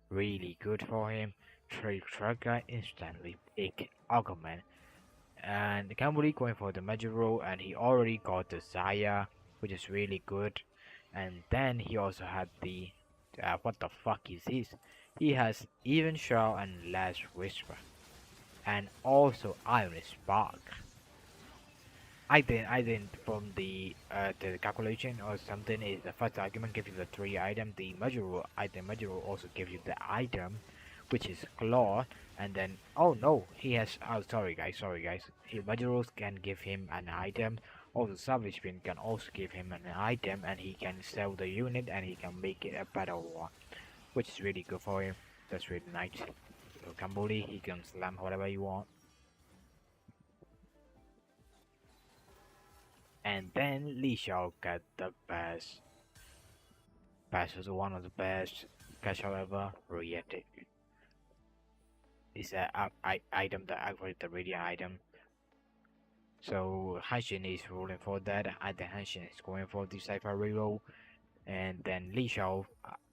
really good for him. Trade tracker instantly pick Argument. And Gambly going for the magic roll, and he already got the Zaya, which is really good. And then he also had the what the fuck is this? He has even shell and last whisper, and also iron spark. I think from the calculation or something is the first argument gives you the 3 item. The module also gives you the item, which is claw, and then oh no, he has sorry guys. His modules can give him an item. Also, Savage Spin can also give him an item, and he can sell the unit, and he can make it a battle war, which is really good for him. That's really nice. So Kambuli, he can slam whatever you want. And then Li Xiao got the best. Best is one of the best cash out ever reacted. It's an item that actually the radiant item. So Hanshin is ruling for that, and then Hanshin is going for the Cypher reroll. And then Li Xiao,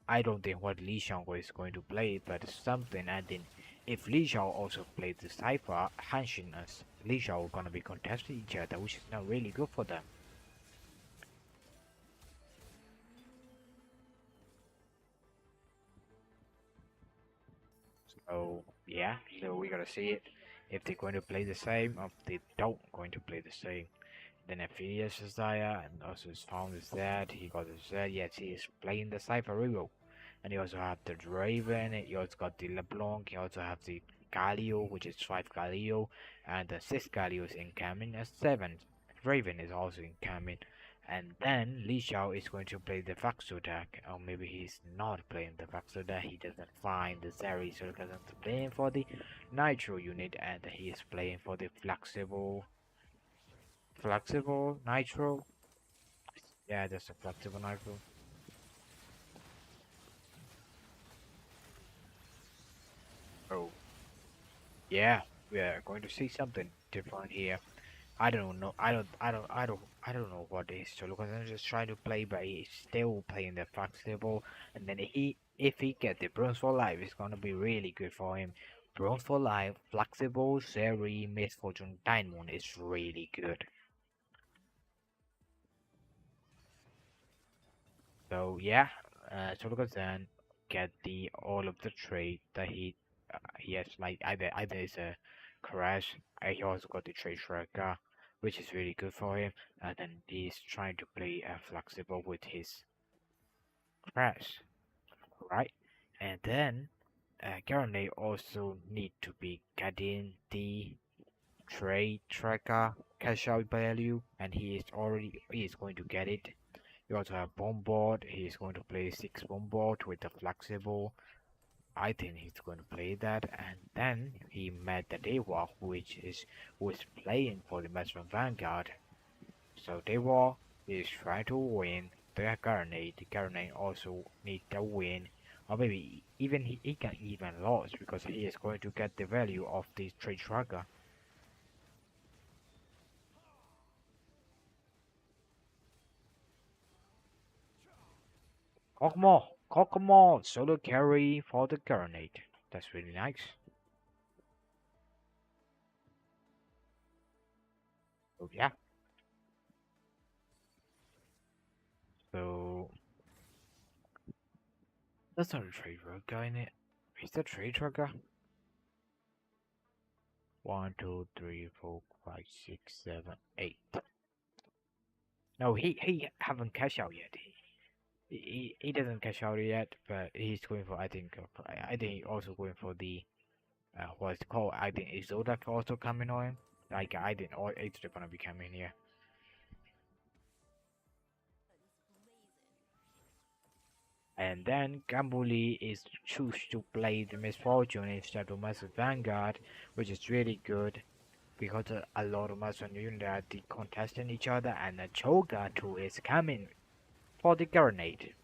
I don't think what Li Xiao is going to play, but something. And then if Li Xiao also plays the Cypher, Hanshin and Li Xiao are gonna be contesting each other, which is not really good for them. So yeah, so we gotta see it. If they're going to play the same, or if they don't going to play the same. Then Aphelios is there, and also his found is that he got his yes, he is playing the Cypher reroll. And you also have the Draven, you also got the LeBlanc, you also have the Galio, which is 5 Galio, and the 6 Galio is incoming, and 7 Draven is also incoming. And then Li Xiao is going to play the Vaxo deck, or maybe he's not playing the Vaxo deck, he doesn't find the Zeri, so he doesn't playing for the Nitro unit, and he is playing for the flexible Nitro. Yeah, that's a flexible Nitro. Oh, yeah, we are going to see something different here. I don't know. I don't know what it is. So because I'm just trying to play, but he's still playing the flexible. And then if he get the bronze for life, it's gonna be really good for him. Bronze for life, flexible, Sherry, Misfortune, Diamond is really good. So yeah, Solokazen get the all of the trade that he has, like either is a crash. He also got the trade tracker, which is really good for him. And then he's trying to play flexible with his crash, right? And then Garnet also need to be getting the trade tracker cash out value, and he is going to get it. You also have Bombard. He's going to play 6 Bombard with the flexible. I think he's going to play that. And then he met the Daywalk, who is playing for the Master Vanguard. So Daywalk is trying to win the Garnet. The Garnet also needs to win. Or maybe even he can even lose because he is going to get the value of this trade tracker. Kokomo, solo carry for the Garnet. That's really nice. So yeah. So that's not a trade tracker in it. Is that trade tracker? 1, 2, 3, 4, 5, 6, 7, 8. No, he haven't cashed out yet. He doesn't cash out yet, but he's going for I think he's also going for the what's it called? I think is Zodak also coming on? Like I think all 8 are gonna be coming here. And then Gambuli is choose to play the Misfortune instead of Master Vanguard, which is really good because a lot of Master units are contesting each other, and the Choga too is coming for the Grenade.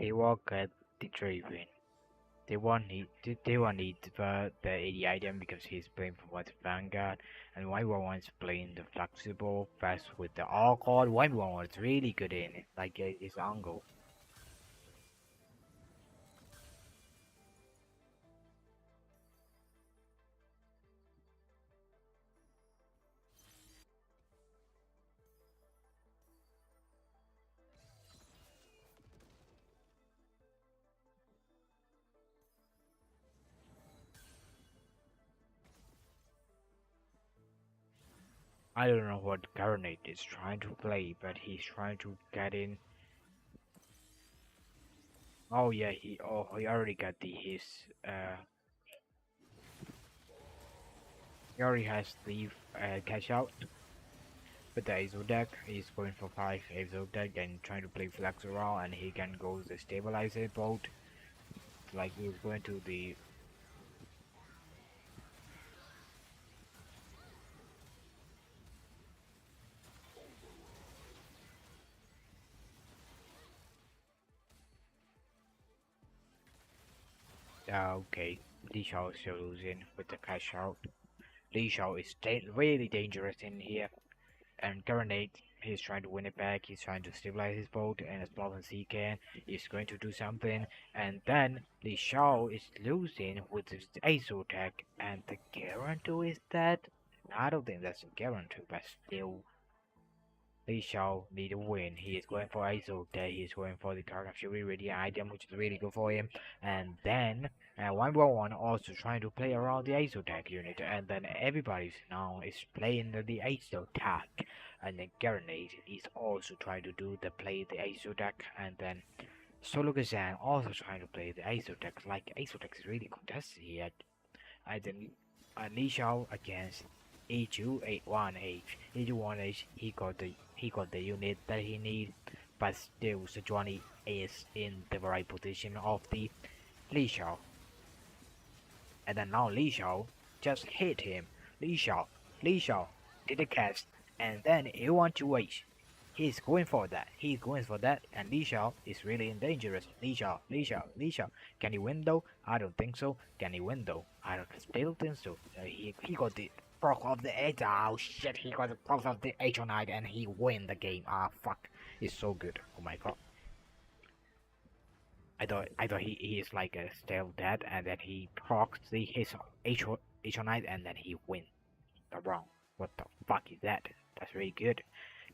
they will get the Draven. They won't need the AD item because he's playing for what Vanguard, and Y11 is playing the flexible fast with the all card. Y11 is really good in it, like his angle. I don't know what Garnet is trying to play, but he's trying to get in. Oh yeah, he already got he already has the cash out. But the Azo deck, he's going for 5 Azo deck and trying to play flex around, and he can go the stabilizer bolt. Like he's going to the okay. Li Xiao is still losing with the cash out. Li Xiao is really dangerous in here. And Grenade, he's trying to win it back, he's trying to stabilize his boat, and as long as he can, he's going to do something. And then Li Xiao is losing with his Azo attack, and the guarantee is that? I don't think that's a guarantee, but still, Li Xiao need a win. He is going for Azo attack, he is going for the Card of Fury ready item, which is really good for him. And then, 111 also trying to play around the Azo attack unit, and then everybody's now is playing the Azo attack. And then Garnet is also trying to play the Azo deck, and then Solo Kazan also trying to play the Azo deck. Like Azo deck is really contested here. And then Li Xiao against E281H. E281H he got the unit that he need, but still Sejuani is in the right position of the Li Xiao. And then now Li Xiao just hit him. Li Xiao did a cast, and then he want to wait. He's going for that. And Li Xiao is really dangerous. Li Xiao. Can he win though? I don't think so. Can he win though? I don't still think so. He got the proc of the edge. Oh shit! He got the proc of the H on and he win the game. Ah fuck! It's so good. Oh my god. I thought he is like still dead, and then he procs his H on and then he win the round. What the fuck is that? That's really good.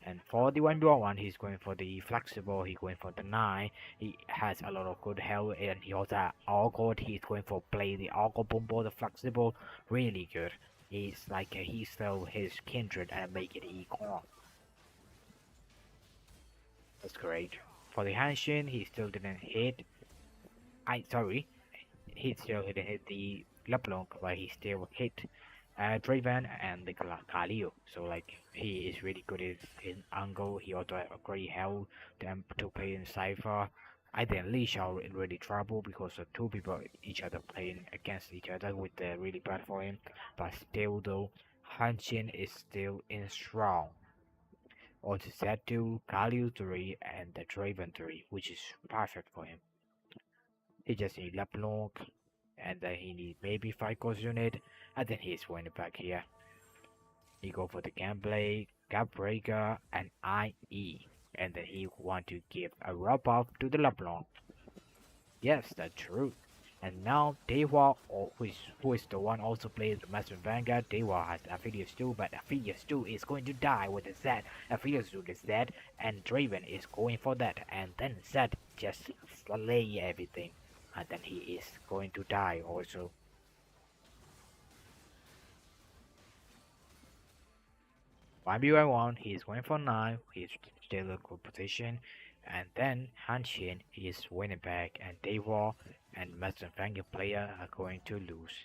And for the 1v1, he's going for the flexible, he's going for the 9. He has a lot of good health, and he also has Algod. He's going for play the Algod Bumbo, the flexible, really good. He's like he sell his kindred and make it equal. That's great. For the Hanshin, he still didn't hit. He still didn't hit the Leblon, but he still hit Draven and the Galio. So like he is really good in angle. He also already held them to play in Cypher. I think Li Xiao in really trouble because of two people each other playing against each other with really bad for him. But still though, Hanshin is still in strong. Also Zetu, Galio 3 and the Draven 3, which is perfect for him. He just needs LeBlanc, and then he needs maybe 5 ghost unit, and then he's winning back here. He go for the Gunblade, Gutbreaker, and IE, and then he want to give a rub off to the LeBlanc. Yes, that's true. And now Dewa, who is the one also plays the Master Vanguard, Dewa has Aphelios 2, but Aphelios 2 is going to die with the Z. Aphelios 2 is dead, and Draven is going for that, and then Z just slay everything. And then he is going to die also. One by one, he is going for 9. He's still in a good position. And then Hanshin is winning back, and Dewa and Master Vanguard player are going to lose.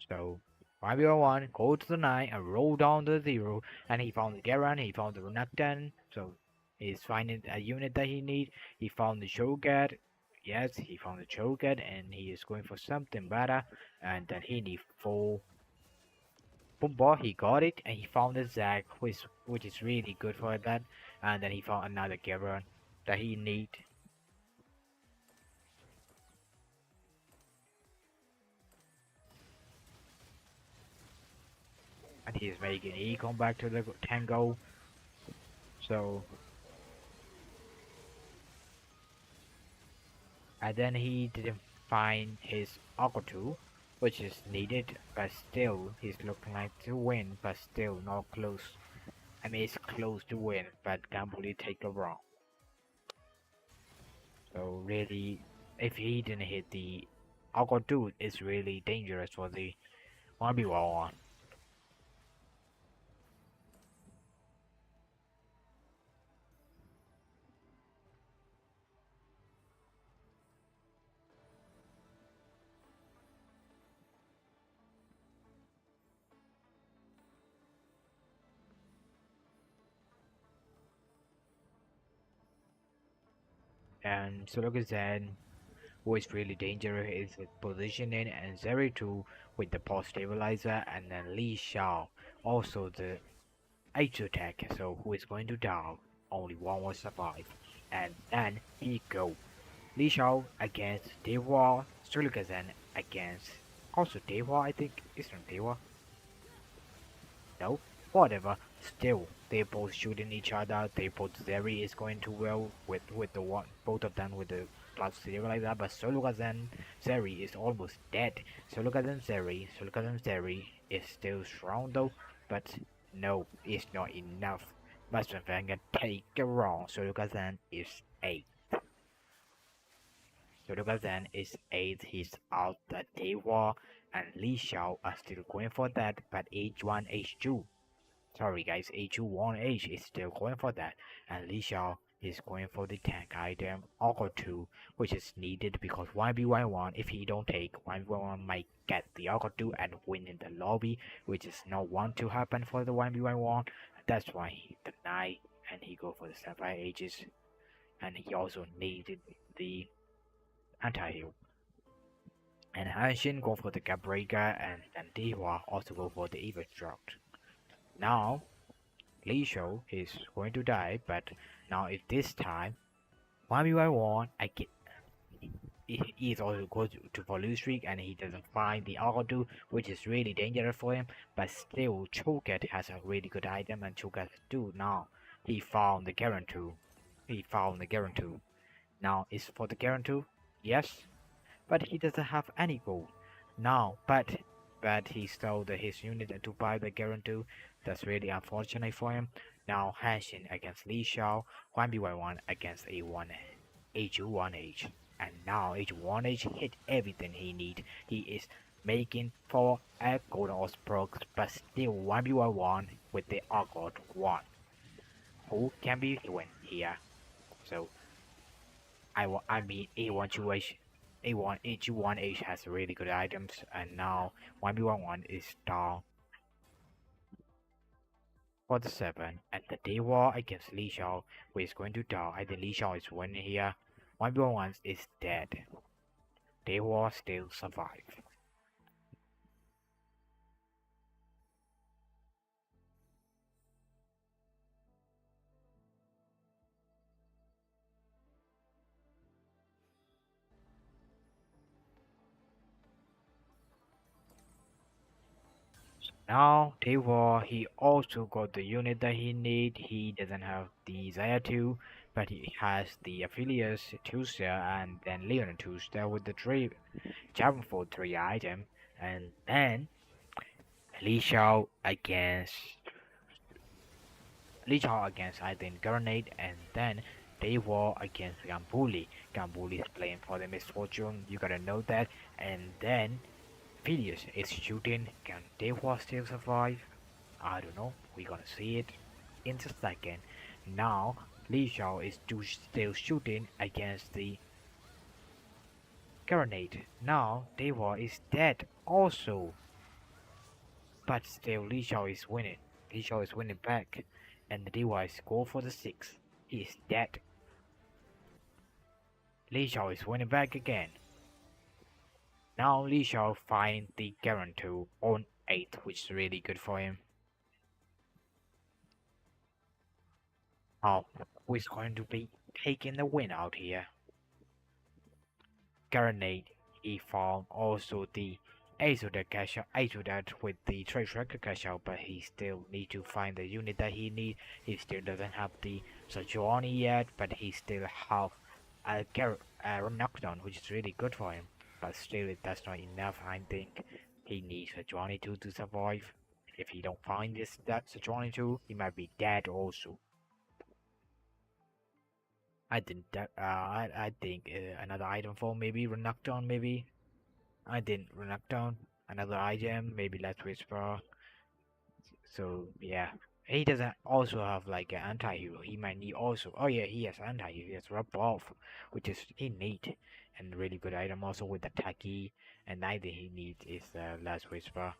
So 1v1, go to the 9 and roll down the 0, and he found the Garan, he found the Runaktan, so he's finding a unit that he need. He found the Shogun. Yes, he found the Shogun, and he is going for something better. And then he need 4 Bumba. He got it, and he found the Zac, who is which is really good for that. And then he found another Garon that he need. And he's making Econ back to the Tango. So, and then he didn't find his Aqua which is needed, but still he's looking like to win, but still not close. I mean, it's close to win, but can't really take a wrong. So really, if he didn't hit the Aqua it's really dangerous for the 1v1. And so look at that, who is really dangerous is with positioning, and Zeri 2 with the pulse stabilizer, and then Li Xiao also the H attack, so who is going to die? Only one will survive. And then he go. Li Xiao against Dewa, Sulikazan against also Dewa, I think. Isn't Dewa? No? Whatever. Still, they both shooting each other. They both Zeri is going too well with the one both of them with the plus stabilizer, but Solukazan Zeri is almost dead. Solukazan Zeri is still strong though, but no, it's not enough. Mustang can take it wrong. Solukazan is 8. Solukazan is 8. He's out the Dewa, and Li Xiao are still going for that, but H1, H2. Sorry guys, H1H is still going for that, and Li Xiao is going for the tank item Aqua 2, which is needed because 1v1, if he don't take, 1v1 might get the Aqua 2 and win in the lobby, which is not want to happen for the 1v1. That's why he denied and he go for the Sapphire Ages, and he also needed the anti-heal. And Hanshin go for the Gap Breaker, and then Dihua also go for the Evostruct. Now, Li Xiao is going to die, but now if this time 1v1, he is also going to for lose streak, and he doesn't find the Aldo, which is really dangerous for him, but still Cho'Gath has a really good item, and Cho'Gath too. Now he found the Guarantee. Now is for the Guarantee? Yes, but he doesn't have any gold. Now, but he stole his unit to buy the Guarantee. That's really unfortunate for him. Now Hanshin against Li Xiao, 1v1 against H1H. And now H1H hit everything he need. He is making for a golden Osprey, but still 1v1 with the Argot 1. Who can be win here? So I mean A1H H1H has really good items, and now 1v1 is down for the 7, and the Dewa against Li Xiao, who is going to die. I think Li Xiao is winning here. 1v1 is dead. Dewa still survive. Now, Dewa, he also got the unit that he need. He doesn't have the Zaya 2, but he has the Aphelios 2-star and then Leon 2-star with the 3 Javelin 3 item. And then Li Xiao against I think Grenade, and then Dewa against Gambuli. Gambuli is playing for the Misfortune, you gotta know that. And then Phileas is shooting. Can Dewa still survive? I don't know. We're gonna see it in a second. Now, Li Xiao is still shooting against the Grenade. Now, Dewa is dead also. But still, Li Xiao is winning. Li Xiao is winning back. And the Dewa is go for the 6. He is dead. Li Xiao is winning back again. Now Li Xiao find the Guarantee on 8, which is really good for him. Oh, who is going to be taking the win out here? Grenade. He found also the Azodat cash out, Azodat with the trade tracker cash out, but he still need to find the unit that he need. He still doesn't have the Sejuani yet, but he still have a knockdown, which is really good for him. But still, that's not enough. I think he needs Sejuani 2 to survive. If he don't find that Sejuani 2, he might be dead also. I think that I think another item for maybe Renekton maybe. I didn't Renekton. Another item maybe Let's Whisper. So yeah, he doesn't also have like an anti-hero. He might need also. Oh yeah, he has anti-hero. He has rub off, which is he need and really good item also with the Taki. And neither he needs is Let's Whisper.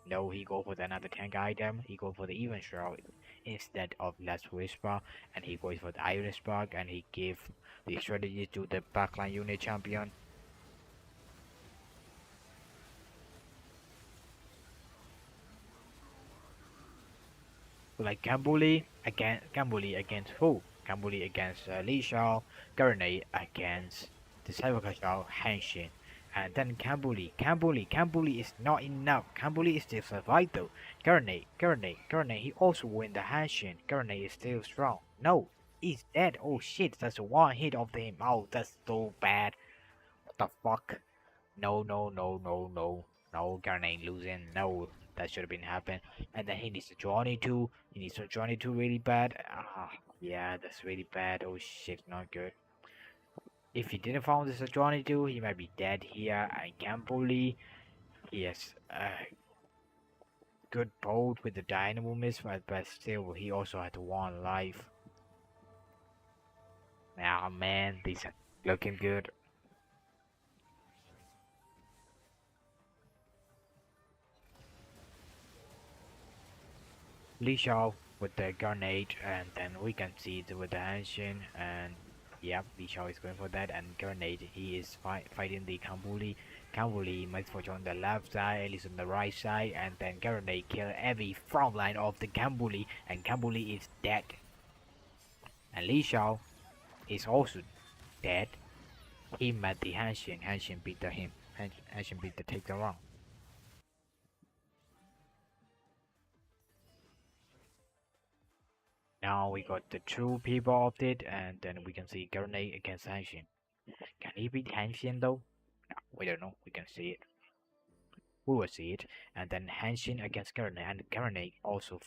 No, he go for another tank item. He go for the Even Shroud instead of Let's Whisper, and he goes for the Iron Spark, and he give the strategy to the backline unit champion. Like Gambuli against who? Gambuli against Li Shao, Gurney against the Cyber Shao, Henshin. And then Gambuli is not enough. Gambuli is still survive though. Gurney, he also win the Henshin. Gurney is still strong. No, he's dead. Oh shit, that's one hit of him. Oh, that's so bad. What the fuck? No, Gurney losing. No, that should have been happened. And then he needs to Johnny too. He needs to Johnny too really bad. Ah, yeah, that's really bad. Oh shit, not good. If he didn't found this Johnny too, he might be dead here. I can't believe he has a good bolt with the Dynamo Miss, but still, he also had one life. Ah man, these are looking good. Li Shao with the grenade, and then we can see it with the Hanshin, and yeah, Li Shao is going for that, and grenade, he is fighting the Kambuli. Kambuli might fortune on the left side, Alice on the right side, and then grenade kill every front line of the Kambuli, and Kambuli is dead. And Li Shao is also dead. He met the Hanshin, Hanshin beat him, Hanshin beat the takedown. Now we got the two people of it, and then we can see Grenade against Hanshin. Can he beat Hanshin though? No, we don't know. We can see it. We will see it. And then Hanshin against Grenade, and Grenade also.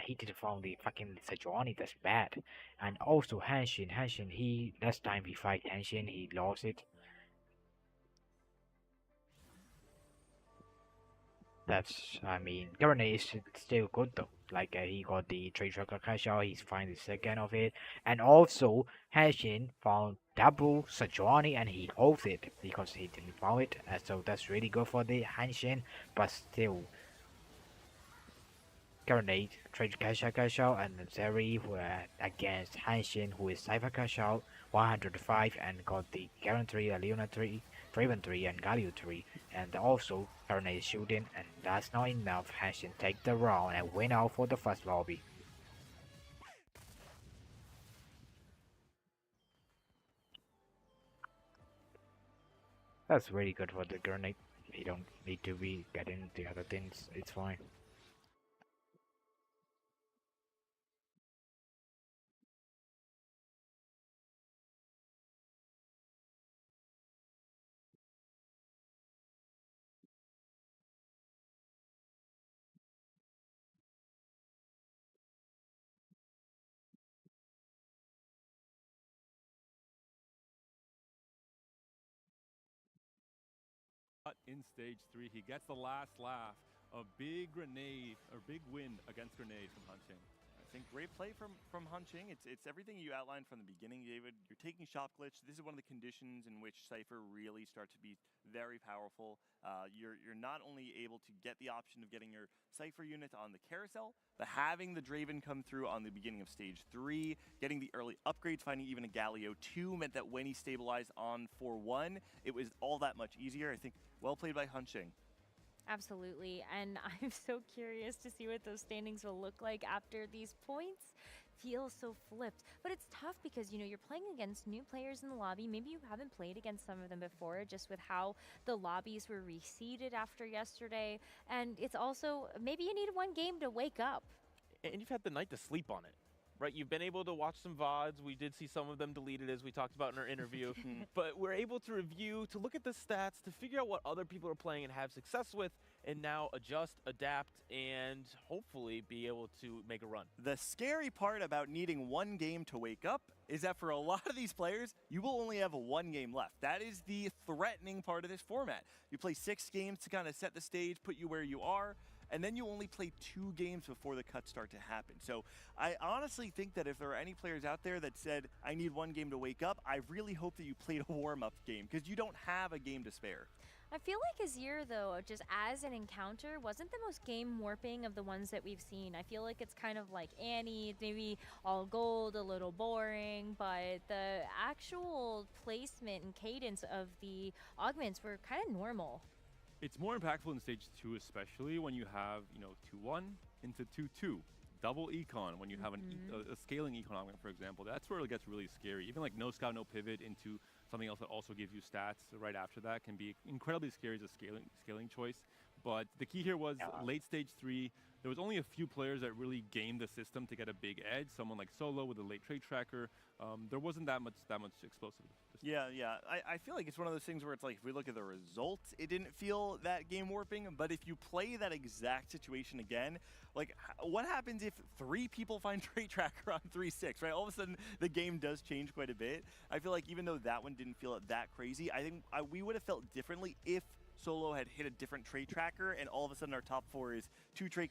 He didn't found the fucking Sejuani. That's bad. And also Hanshin, he last time he fight Hanshin, he lost it. I mean, Gurney is still good though. Like, he got the trade tracker cash out, he's fine the second of it. And also, Hashin found double Sejuani and he holds it because he didn't found it. So that's really good for the Hanshin, but still. Grenade, trade cash out, and Zeri against Hanshin, who is Cypher cash out, 105, and got the guarantee Leona 3, Draven 3, and Galio 3, and also Grenade shooting, and that's not enough. Hanshin take the round and win out for the first lobby. That's really good for the Grenade. You don't need to be getting the other things, it's fine. In stage 3, he gets the last laugh. A big grenade, or big win against grenade from Hunching. I think great play from Hunching. It's everything you outlined from the beginning, David. You're taking shop glitch. This is one of the conditions in which Cypher really starts to be very powerful. You're not only able to get the option of getting your Cypher unit on the carousel, but having the Draven come through on the beginning of stage 3, getting the early upgrades, finding even a Galio 2 meant that when he stabilized on 4-1, it was all that much easier. I think well played by Hunching. Absolutely, and I'm so curious to see what those standings will look like after these points. feels so flipped. But it's tough because, you're playing against new players in the lobby. Maybe you haven't played against some of them before, just with how the lobbies were reseeded after yesterday. And it's also, maybe you need one game to wake up. And you've had the night to sleep on it, right? You've been able to watch some VODs. We did see some of them deleted, as we talked about in our interview. But we're able to review, to look at the stats, to figure out what other people are playing and have success with, and now adjust, adapt, and hopefully be able to make a run. The scary part about needing one game to wake up is that for a lot of these players, you will only have one game left. That is the threatening part of this format. You play 6 games to kind of set the stage, put you where you are, and then you only play 2 games before the cuts start to happen. So I honestly think that if there are any players out there that said, I need one game to wake up, I really hope that you played a warm-up game, because you don't have a game to spare. I feel like Azir, though, just as an encounter, wasn't the most game warping of the ones that we've seen. I feel like it's kind of like Annie, maybe all gold, a little boring, but the actual placement and cadence of the augments were kind of normal. It's more impactful in stage 2, especially when you have, 2-1 into 2-2. Double econ, when you have a scaling econ augment, for example, that's where it gets really scary. Even like no scout, no pivot into something else that also gives you stats right after that can be incredibly scary as a scaling choice. But the key here was late stage 3. There was only a few players that really gamed the system to get a big edge. Someone like Solo with a late trade tracker. There wasn't that much explosiveness. Yeah. I feel like it's one of those things where it's like, if we look at the results, it didn't feel that game warping. But if you play that exact situation again, like what happens if 3 people find trade tracker on 3-6, right? All of a sudden, the game does change quite a bit. I feel like even though that one didn't feel that crazy, I think we would have felt differently if Solo had hit a different trait tracker, and all of a sudden our top 4 is 2 trait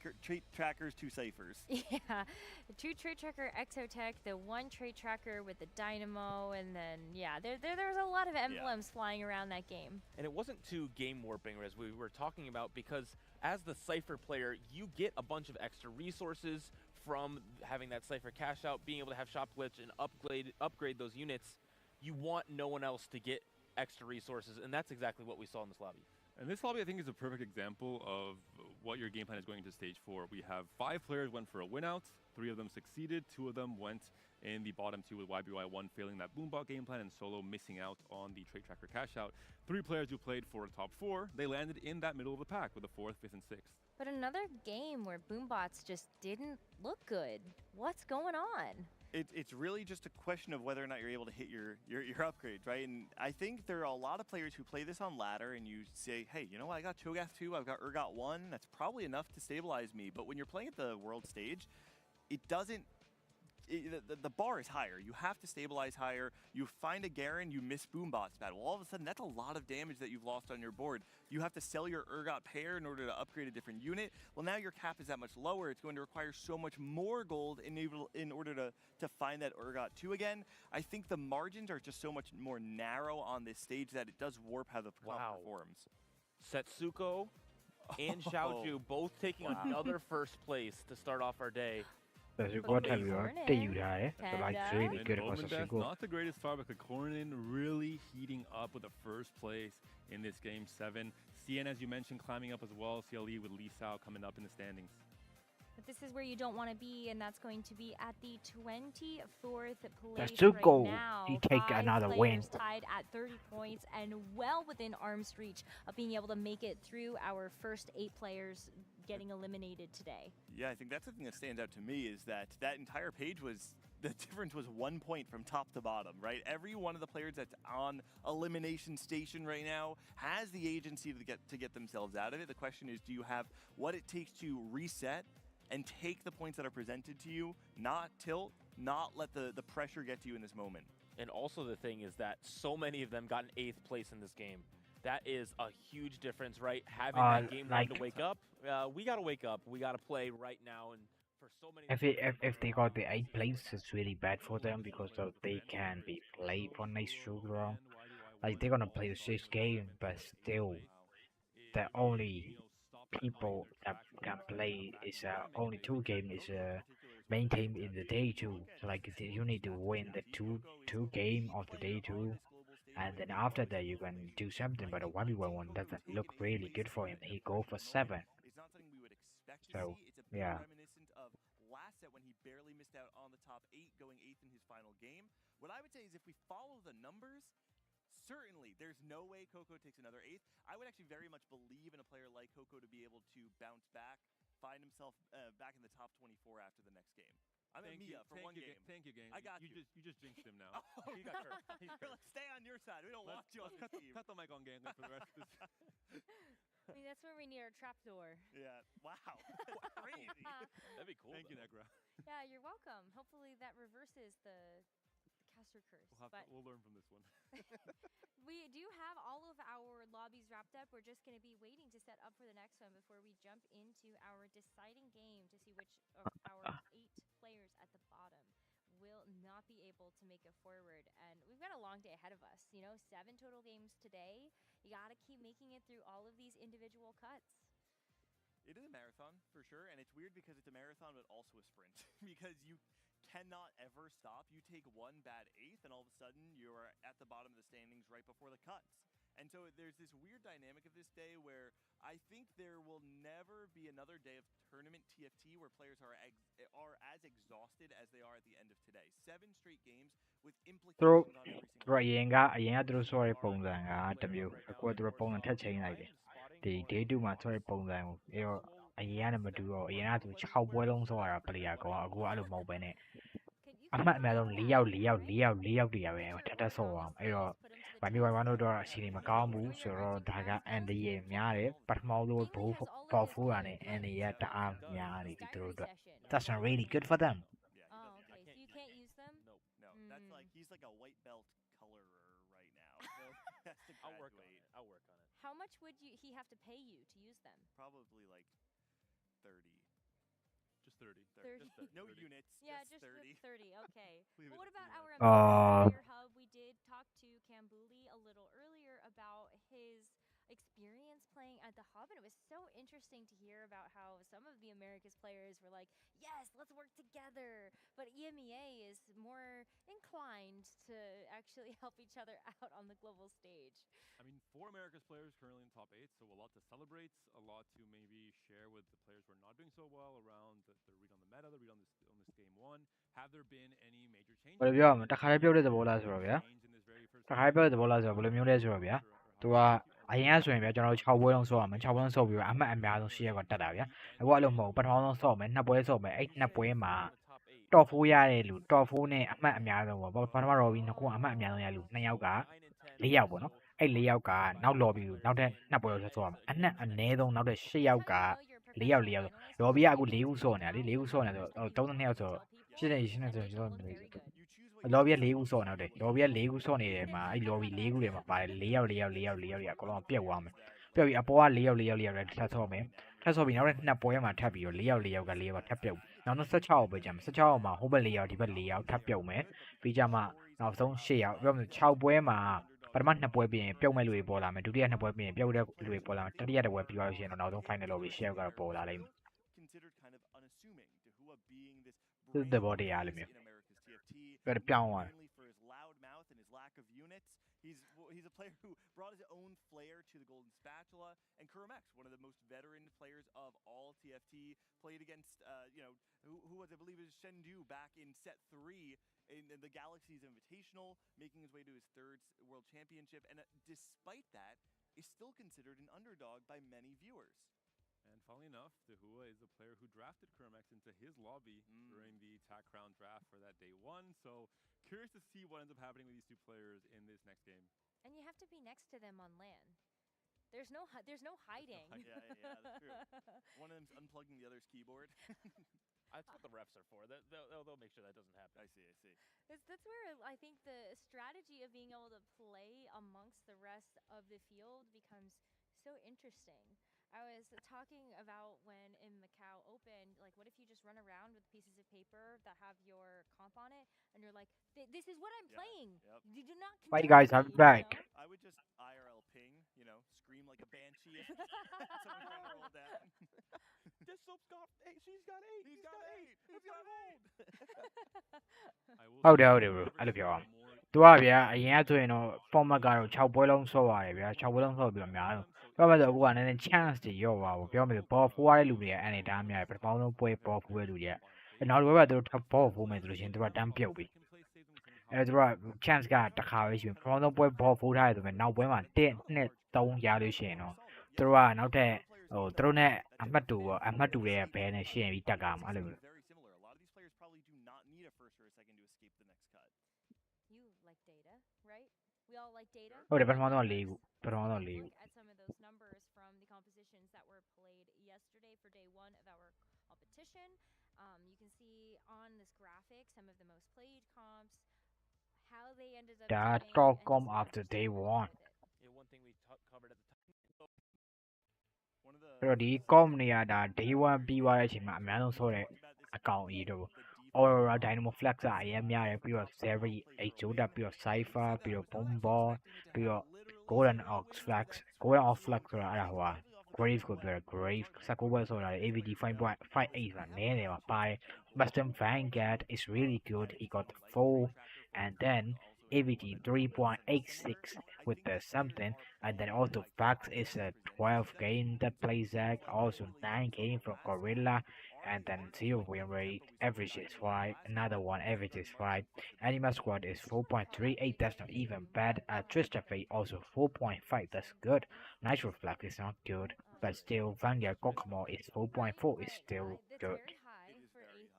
trackers, 2 ciphers. Yeah, the 2 trait tracker Exotech, the 1 trait tracker with the Dynamo, and then, there's a lot of emblems flying around that game. And it wasn't too game warping, as we were talking about, because as the Cypher player, you get a bunch of extra resources from having that Cypher cash out, being able to have Shop Glitch and upgrade those units. You want no one else to get extra resources, and that's exactly what we saw in this lobby. And this lobby, I think, is a perfect example of what your game plan is going into stage 4. We have 5 players went for a win out, 3 of them succeeded, 2 of them went in the bottom 2 with YBY1 failing that boombot game plan and Solo missing out on the trade tracker cash out. 3 players who played for the top 4, they landed in that middle of the pack with a 4th, 5th, and 6th. But another game where boombots just didn't look good. What's going on? It's really just a question of whether or not you're able to hit your upgrades, right? And I think there are a lot of players who play this on ladder and you say, hey, you know what, I got Cho'Gath 2, I've got Urgot 1, that's probably enough to stabilize me. But when you're playing at the world stage, it doesn't, the bar is higher. You have to stabilize higher. You find a Garen, you miss Boombot's battle. All of a sudden, that's a lot of damage that you've lost on your board. You have to sell your Urgot pair in order to upgrade a different unit. Well, now your cap is that much lower. It's going to require so much more gold in order to find that Urgot 2 again. I think the margins are just so much more narrow on this stage that it does warp how the comp performs. Setsuko and Xiaoju both taking another first place to start off our day. There's a good deal there. So like really good for Setsuko. Not the greatest start, but Cornin really heating up with the first place in this game 7. CN, as you mentioned, climbing up as well. CLE with Lee Sao coming up in the standings. But this is where you don't want to be, and that's going to be at the 24th place Setsuko, right now. he take 5 another players win. tied at 30 points and well within arm's reach of being able to make it through our first 8 players getting eliminated today. Yeah, I think that's the thing that stands out to me is that entire page was, the difference was 1 point from top to bottom, right? Every one of the players that's on elimination station right now has the agency to get themselves out of it. The question is, do you have what it takes to reset and take the points that are presented to you, not tilt, not let the pressure get to you in this moment? And also the thing is that so many of them got an 8th place in this game. That is a huge difference, right? Having that game to wake up. We got to wake up. We got to play right now. And for so many... If they got the 8th place, it's really bad for them because they can be played for next round. Like, they're gonna play the 6th game, but still, the only people that can play is only 2 games is main team in the day 2. So like you need to win the two game of the day 2. And then after that, you can do something, but a 1v1 doesn't look really good for him. He go for 7. It's not something we would expect to So, see. It's a bit yeah. reminiscent of last set when when he barely missed out on the top 8, going 8th in his final game. What I would say is if we follow the numbers, certainly there's no way Coco takes another 8th. I would actually very much believe in a player like Coco to be able to bounce back, find himself back in the top 24 after the next game. I'm at Mia for one game. Thank you, gang. I got you. You just jinxed him now. Oh, He got hurt. He's hurt. Stay on your side. We don't want you on the team. Cut the mic on, gang, for the rest of this. I mean, that's where we need our trapdoor. Yeah. Wow. Crazy. That'd be cool. Thank you, Negra. Yeah, you're welcome. Hopefully that reverses the caster curse. We'll learn from this one. We do have all of our lobbies wrapped up. We're just going to be waiting to set up for the next one before we jump into our deciding game to see which of our 8 players at the bottom will not be able to make it forward. And we've got a long day ahead of us. 7 total games today. You got to keep making it through all of these individual cuts. It is a marathon, for sure, and it's weird because it's a marathon but also a sprint, because you cannot ever stop. You take one bad 8th, and all of a sudden you're at the bottom of the standings right before the cuts. And so there's this weird dynamic of this day where I think there will never be another day of tournament TFT where players are as exhausted as they are at the end of today. 7 straight games with implications on every single အရင်ကသူတို့ဆော့တဲ့ပုံစံကတစ်မျိုးအခုကသူတို့ပုံစံထက်ချိန်လိုက်တယ်ဒီ day 2မှာဆော့တဲ့ပုံစံကိုအဲ့တော့အရင်ကလည်းမတူတော့အရင်ကသူ6ပွဲလုံးဆော့ရတာပလေယာကောင်အခုကအဲ့လိုမဟုတ်ဘဲနဲ့အမှတ်အများဆုံး4ယောက်တည်းရပဲထက်ဆော့အောင်အဲ့တော့ဘာမျိုးဘာလို့တော့အစီအစဉ်မကောင်းဘူးဆိုတော့ဒါကအန်ဒီရဲ့များတယ်ပထမဆုံးဘောပေါ်ဖူးရနဲ့အန်ဒီရဲ့တအားများနေပြီသူတို့အတွက် That's not really good for them. Oh, okay. So you can't use them? No. That's like he's like a white belt colorer right now. So he has to I'll work on graduate. it. I'll work on it. How much would he have to pay you to use them? Probably like 30. Just 30. 30. No units. Yeah, just 30. 30. Okay. Leave But it what at about zero. our player hub? We did talk to Kambuli a little earlier about his experience playing at the hub, and it was so interesting to hear about how some of the Americas players were like, yes, let's work together, but EMEA is more inclined to actually help each other out on the global stage. I mean, 4 America's players currently in top 8, so a lot to celebrate, a lot to maybe share with the players who are not doing so well around the read on the meta, the read on this game 1. Have there been any major changes? ဘယ်လိုပြောရမလဲတခါတည်းပြောတဲ့သဘောလားဆိုတော့ဗျာ Change in this very first တခါတည်းပြောတဲ့သဘောလားဆိုတော့ဘယ်လိုမျိုးလဲဆိုတော့ဗျာသူကအရင်ကဆိုရင်ဗျာကျွန်တော်တို့6ပွဲလုံးဆော့ရမယ်6ပွဲလုံးဆော့ပြီးတော့အမှတ်အများဆုံး10ယောက်ကတက်တာဗျာအခုအဲ့လိုမဟုတ်ပထမဆုံးဆော့မယ်2ပွဲဆော့မယ်အဲ့2ပွဲမှာ top 4ရတဲ့လူ top 4နဲ့အမှတ်အများဆုံးပေါ့ပထမတော့ပြီးနှစ်ခုအမှတ်အများဆုံးရလူ2ယောက်က4ယောက်ပေါ့နော်အဲ့4ယောက်ကနောက် lobby ကိုနောက်ထပ်2ပွဲလောက်ဆော့ရမယ်အနည်းဆုံးနောက်ထပ်10ယောက်က4ယောက် lobby ကအခု4ခုဆော့နေတာလေ4ခုဆော့နေဆို32ယောက်ဆော့ရှင်းနေဆိုကျွန်တော်မသိဘူးlobby က4ခုဆော့နေတယ် lobby က4ခုဆော့နေတယ်မှာအဲ့ lobby 4ခုတွေမှာပါတယ်4ယောက်အကုန်လုံးပြက်သွားမယ်ပြက်ပြီးအပေါ်က4ယောက်လည်းထပ်ဆော့မယ်ထပ်ဆော့ပြီးနောက်ထပ်2ပွဲမှာထပ်ပြီးတော့4ယောက်က4ယောက်ထပ်ပြုတ်နောက်16ယောက်ပဲကြာမယ်16ယောက်မှာဟိုဘက်4ယောက်ဒီဘက်4ယောက်ထပ်ပြုတ်မယ်ပြီးကြမှာနောက်ဆုံး8ယောက်ပြောမယ်6ပွဲမှာပထမ2ပွဲပြီးရင်ပြုတ်မဲ့လူတွေပေါ်လာမယ်ဒုတိယ2ပွဲပြီးရင်ပြုတ်တဲ့လူတွေပေါ်လာမယ်တတိယတစ်ပွဲပြီးသွားလို့ရှိရင်တော့နောက်ဆုံး final lobby 8ယောက်ကတော့ပေါ်လာလိမ့်မယ် Considered kind of unassuming to Hua being this the body element. in America's TFT. Got a piano one. Mainly for his loud mouth and his lack of units. He's a player who brought his own flair to the Golden Spatula, and Kurumex, one of the most veteran players of all TFT, played against who was I believe is Shendu back in set 3 in the Galaxy's Invitational, making his way to his 3rd World Championship, and despite that, is still considered an underdog by many viewers. And funnily enough, Dehua is the player who drafted Kermex into his lobby during the TAC Crown draft for that day 1. So curious to see what ends up happening with these 2 players in this next game. And you have to be next to them on LAN. There's no hiding. Yeah, that's true. One of them's unplugging the other's keyboard. That's what the refs are for. They'll make sure that doesn't happen. I see. That's where I think the strategy of being able to play amongst the rest of the field becomes so interesting. I was talking about when in Macau Open, like what if you just run around with pieces of paper that have your comp on it, and you're like, this is what I'm playing. Yep. You do not. Bye guys, I'm back. I would just IRL ping, scream like a banshee. Someone trying to roll down. This soap's got 8. She's got 8. He's got 8. He's got 8. ဟုတ်တယ် bro အဲ့လိုပြောအောင်သူကဗျာအရင်ကဆိုရင်တော့ format ကတော့6ပွဲလုံးဆော့ရတယ်ဗျာ6ပွဲလုံးဆော့ပြီးတော့များတော့ပြောမယ်ဆိုအခုကနည်းနည်း chance တွေရော့သွားဘူးပြောမယ်ဆို ball 4ရတဲ့လူတွေကအနေဒါများပထမဆုံးပွဲ ball 4ရတဲ့လူတွေက နောက်တစ်ပွဲကသူတို့ထပ်ပေါ်ဖို့မယ်ဆိုလို့ရှိရင်သူတို့ကတန်းပြုတ်ပြီသူတို့က chance ကတစ်ခါပဲရှိပြီပထမဆုံးပွဲပေါ်ဖိုးထားရဆိုပေမဲ့နောက်ပွဲမှာ1 2 3ရလို့ရှိရင်တော့သူတို့ကနောက်ထပ်သူတို့နဲ့အမှတ်တူပေါ့အမှတ်တူတဲ့ဘဲနဲ့ရှင်ပြီးတက်ကမှာအဲ့လိုမျိုး You like data, right? We all like data. ဟုတ်တယ်ပထမဆုံးက4ခုပထမဆုံး4ခု Look at some of those numbers from the competitions that were played yesterday for day 1 of our competition. You can see on this graphic some of the most played comps, how they ended up That doing, talk and come just after just day running one. with it. Yeah, one thing we covered at the time. အဲ့တော့ဒီ com တွေကဒါ day 1ပြီးသွားတဲ့အချိန်မှာအများဆုံးဆော့တဲ့အကောင်အကြီးတို့ Aurora Dynamo Flex ကအရင်များတယ်ပြီးတော့ Zeri Joda ပြီးတော့ Cypher ပြီးတော့ Bomball ပြီးတော့ Golden Ox Flex ဆိုတာအဲ့ဒါဟိုဟာ Grave ကိုပြောတယ် Grave 19ပွဲဆော့တာလေ AVD 5.58ဆိုတာနည်းတယ်မှာပါတယ် Western Vanguard is really good he got 4 and then AVD 3.86 with the something and then also Fax is a 12 game that plays that also 9 game from Gorilla and then 0 win rate average is 5 another one average is 5 Anima squad is 4.38 that's not even bad Twister Fate also 4.5 that's good Nitro Flag is not good but still Vanguard Kokomo is 4.4 is still good That's very high for eight.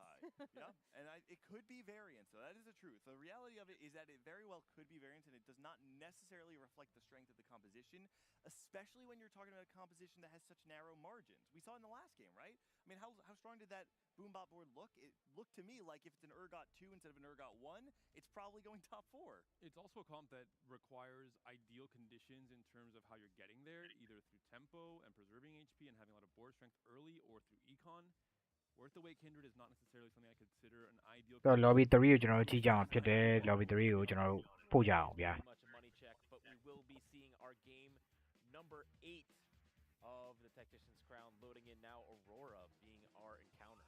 Yeah, and it could be variance, so that is the truth. The reality of it is that it very well could be variance, and it does not necessarily reflect the strength of the composition, especially when you're talking about a composition that has such narrow margins. We saw in the last game, right? I mean, how strong did that Boombot board look? It looked to me like if it's an Urgot 2 instead of an Urgot 1, it's probably going top 4. It's also a comp that requires ideal conditions in terms of how you're getting there, either through tempo and preserving HP and having a lot of board strength early or through econ. Worth the Wake Kindred is not necessarily something I consider an ideal ဆိုတော့ lobby 3ကိုကျွန်တော်တို့ကြည့်ကြအောင်ဖြစ်တယ် lobby 3ကိုကျွန်တော်တို့ပို့ကြအောင်ဗျာ Much a money check, but we will be seeing our game number 8 of the Tactician's Crown loading in now. Aurora being our encounter.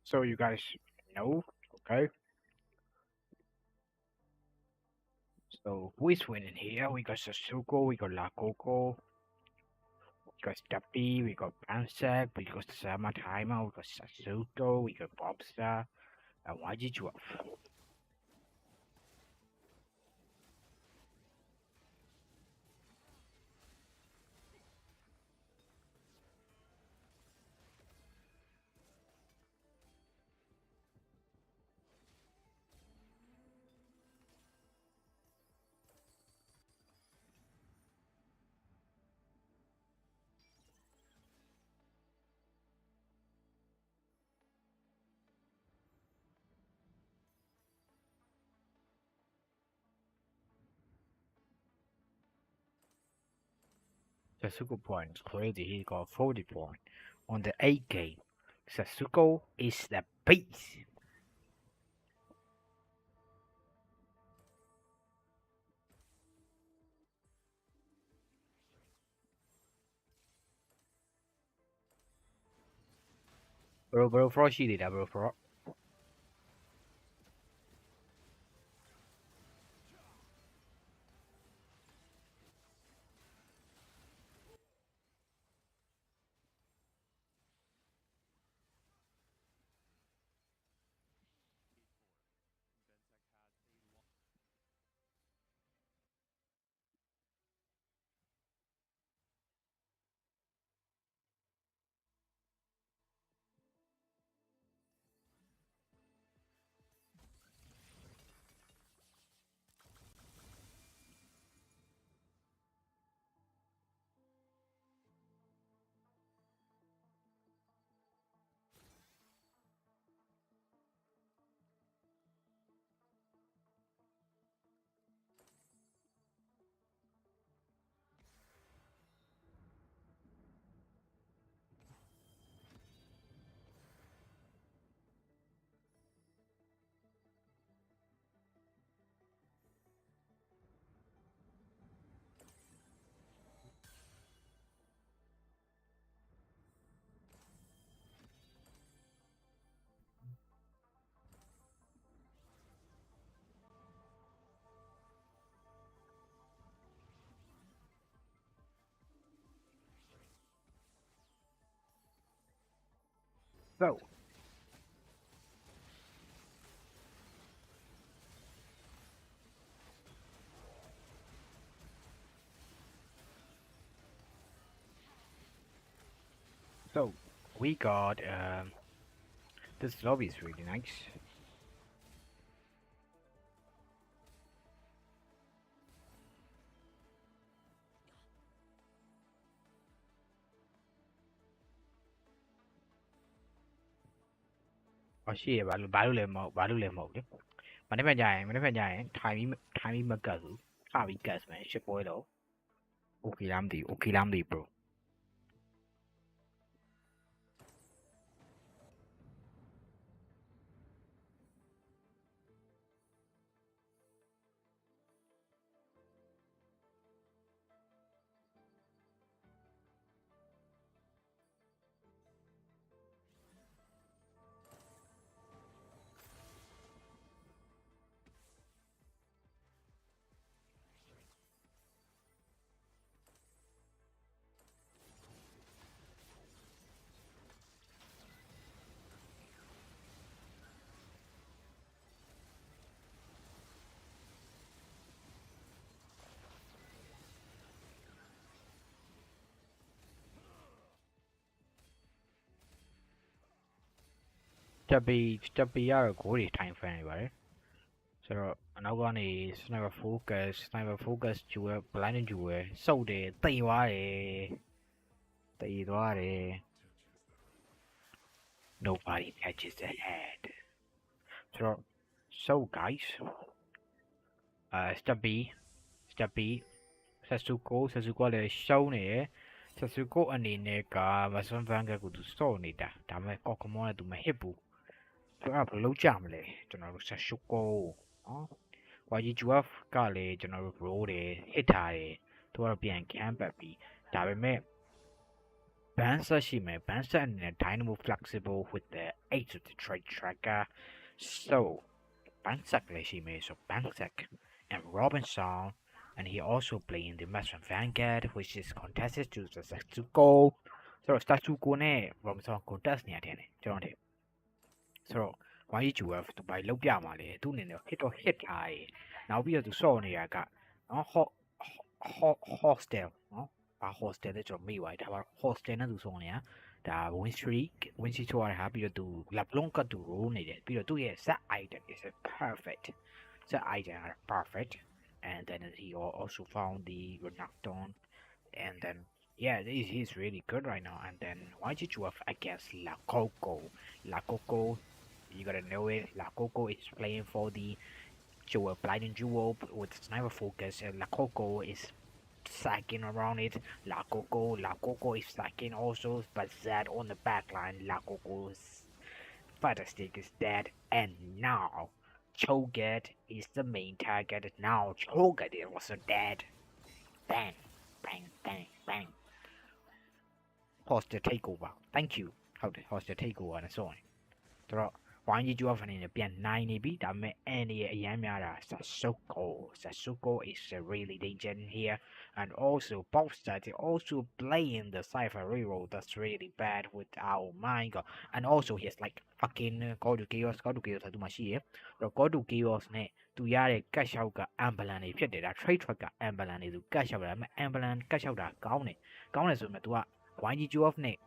So you guys know, okay? So who is winning here? We got Sasuko, we got La Coco, we got Steppy, we got Pansek, we got Sama Timer, we got Sasuko, we got Bobstar, and why did you off? Sasuko points crazy, he got 40 points. On the 8 game, Sasuko is the beast. Bro, Frosty did that, bro. So, we got this lobby is really nice. Oh shit, baru le mode đấy. Mà nếu mà dài, time mà cỡ, sao bị cỡ mà shit boy đâu. Ok làm đi bro. Chắc bị ở cố đi time frame vậy. So nó có này sniper focus chùa blind chùa sâu để tây quá để nobody catches ahead. So guys, Stubby, Sasuko là show này, Sasuko anh này cả mà sân vang cái của tụi số này đã, đã mà có cái món tụi mà hiệp vụ, tụi áp lâu chạm lại, cho nó Sasuko, YGF ကလည်းကျွန်တော်တို့ roll တယ် hit ထားတယ်သူကတော့ပြန် camp ပတ်ပြီးဒါပေမဲ့ ban set ရှိမယ် ban set အနေနဲ့ dynamo flexible with the 8 of the trade tracker so ban set လည်းရှိမယ် so ban set and Robinson and he also playing the Western Vanguard which is contested to the Satsuko so Satsuko နဲ့ Robinson contest နေရတယ်ကျွန်တော်ထင် so YGF သူပိုင်လောက်ပြမှာလေသူအနေနဲ့ hit တော့ hit ထားတယ်နောက်ပြီးတော့သူစော့နေတာကနော် hostel နော်ဘာ hostel လဲကျွန်တော်မေ့ပါတယ်ဒါပါ hostel နဲ့သူစော့နေတာဒါ win streak ဆိုရတာပြီးတော့သူ Laplon ကသူ roll နေတယ်ပြီးတော့သူ့ရဲ့ set item is perfect set item are perfect and then he also found the Renekton and then yeah he's really good right now and then YGF against La Coco you gotta know it La Coco is playing for the Jewel Blinding Jewel with sniper focus and La Coco is sacking around it. La Coco is sacking also, but Zed on the back line. La Coco's fighter stick is dead, and now Cho'Gath is the main target. Now Cho'Gath is also dead. Bang, bang, bang, bang. Hostile takeover. Thank you. Hostile takeover and so on. So, YGF အနေနဲ့ပြန်နိုင်နေပြီဒါပေမဲ့အန်ဒီရဲ့အရန်များတာ Sasuko is really dangerous here and also Bobstar is also playing the Cypher reroll that's really bad with our my god and also he's like fucking go to chaos သူမှရှိရတော့ go to chaos နဲ့သူရတဲ့ကတ်လျှောက်က ambulance တွေဖြစ်တယ်ဒါ trade truck က ambulance တွေသူကတ်လျှောက်တာဒါပေမဲ့ ambulance ကတ်လျှောက်တာကောင်းတယ်ဆိုပေမဲ့ तू က YGF နဲ့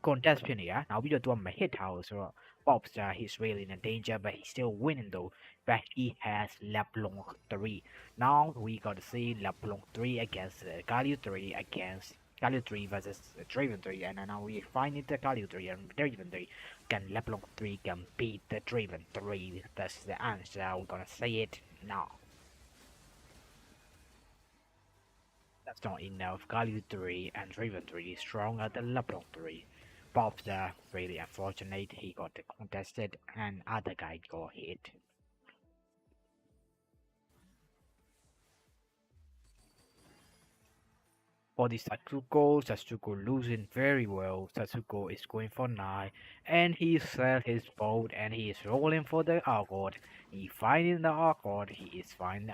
contest ဖြစ်နေတာနောက်ပြီးတော့ तू ကမ hit ထားဘူးဆိုတော့Popstar, he's really in danger, but he's still winning though. But he has Laplon 3. Now we got to see Laplon 3 against Galio 3 against Galio 3 versus Draven 3. And now we find it the Galio 3 and Draven 3. Can Laplon 3 can beat the Draven 3? That's the answer. We're gonna say it now. That's not enough. Galio 3 and Draven 3 is stronger than Laplon 3. Popstar really unfortunate he got contested and other guy got hit. For the Satsuko losing very well. Satsuko is going for 9 and he sells his boat and he is rolling for the Argod. He finding the Argod. He found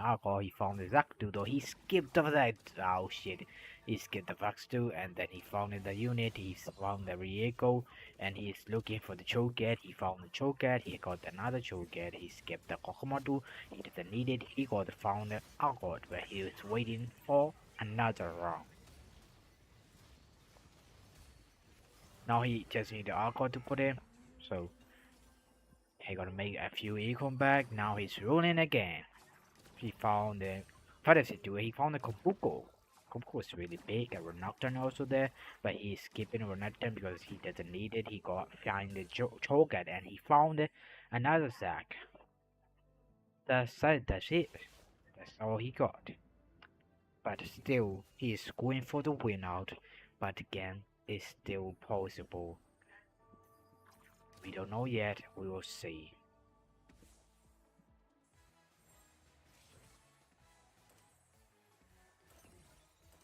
the Zaktu though. He skipped over that. Oh shit. He skipped the Vax too and then he found in the unit. He found the Rieko and he's looking for the Cho'Gath. He found the Cho'Gath. He got another Cho'Gath. He skipped the Kokomodu. He doesn't need it. He found the Argod where he was waiting for another round. Now he just need the Argod to put in. So he gotta make a few econ back. Now he's rolling again. He found the he found the Kombuko. Kombuko is really big. A Renekton also there, but he's skipping Renekton because he doesn't need it. He got find the Cho'Gath and he found another sack. That's it. That's all he got. But still, he is going for the win out. But again, it's still possible. We don't know yet. We will see.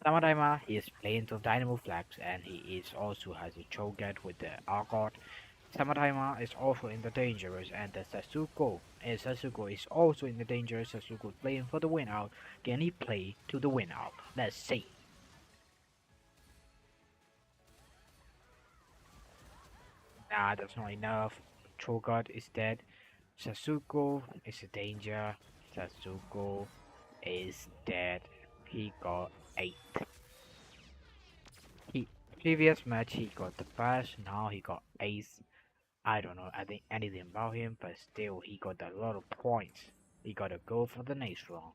Samadima, he is playing to Dynamo Flax and he is also has a Cho'Gath with the Argod. Samadima is also in the dangerous and the Sasuko is also in the dangerous. Sasuko is playing for the win out. Can he play to the win out? Let's see. Nah, that's not enough. Cho'Gath is dead. Sasuko is a danger. Sasuko is dead. He got 8. Previous match he got the first, now he got 8. I don't know anything about him, but still he got a lot of points. He gotta go for the next round.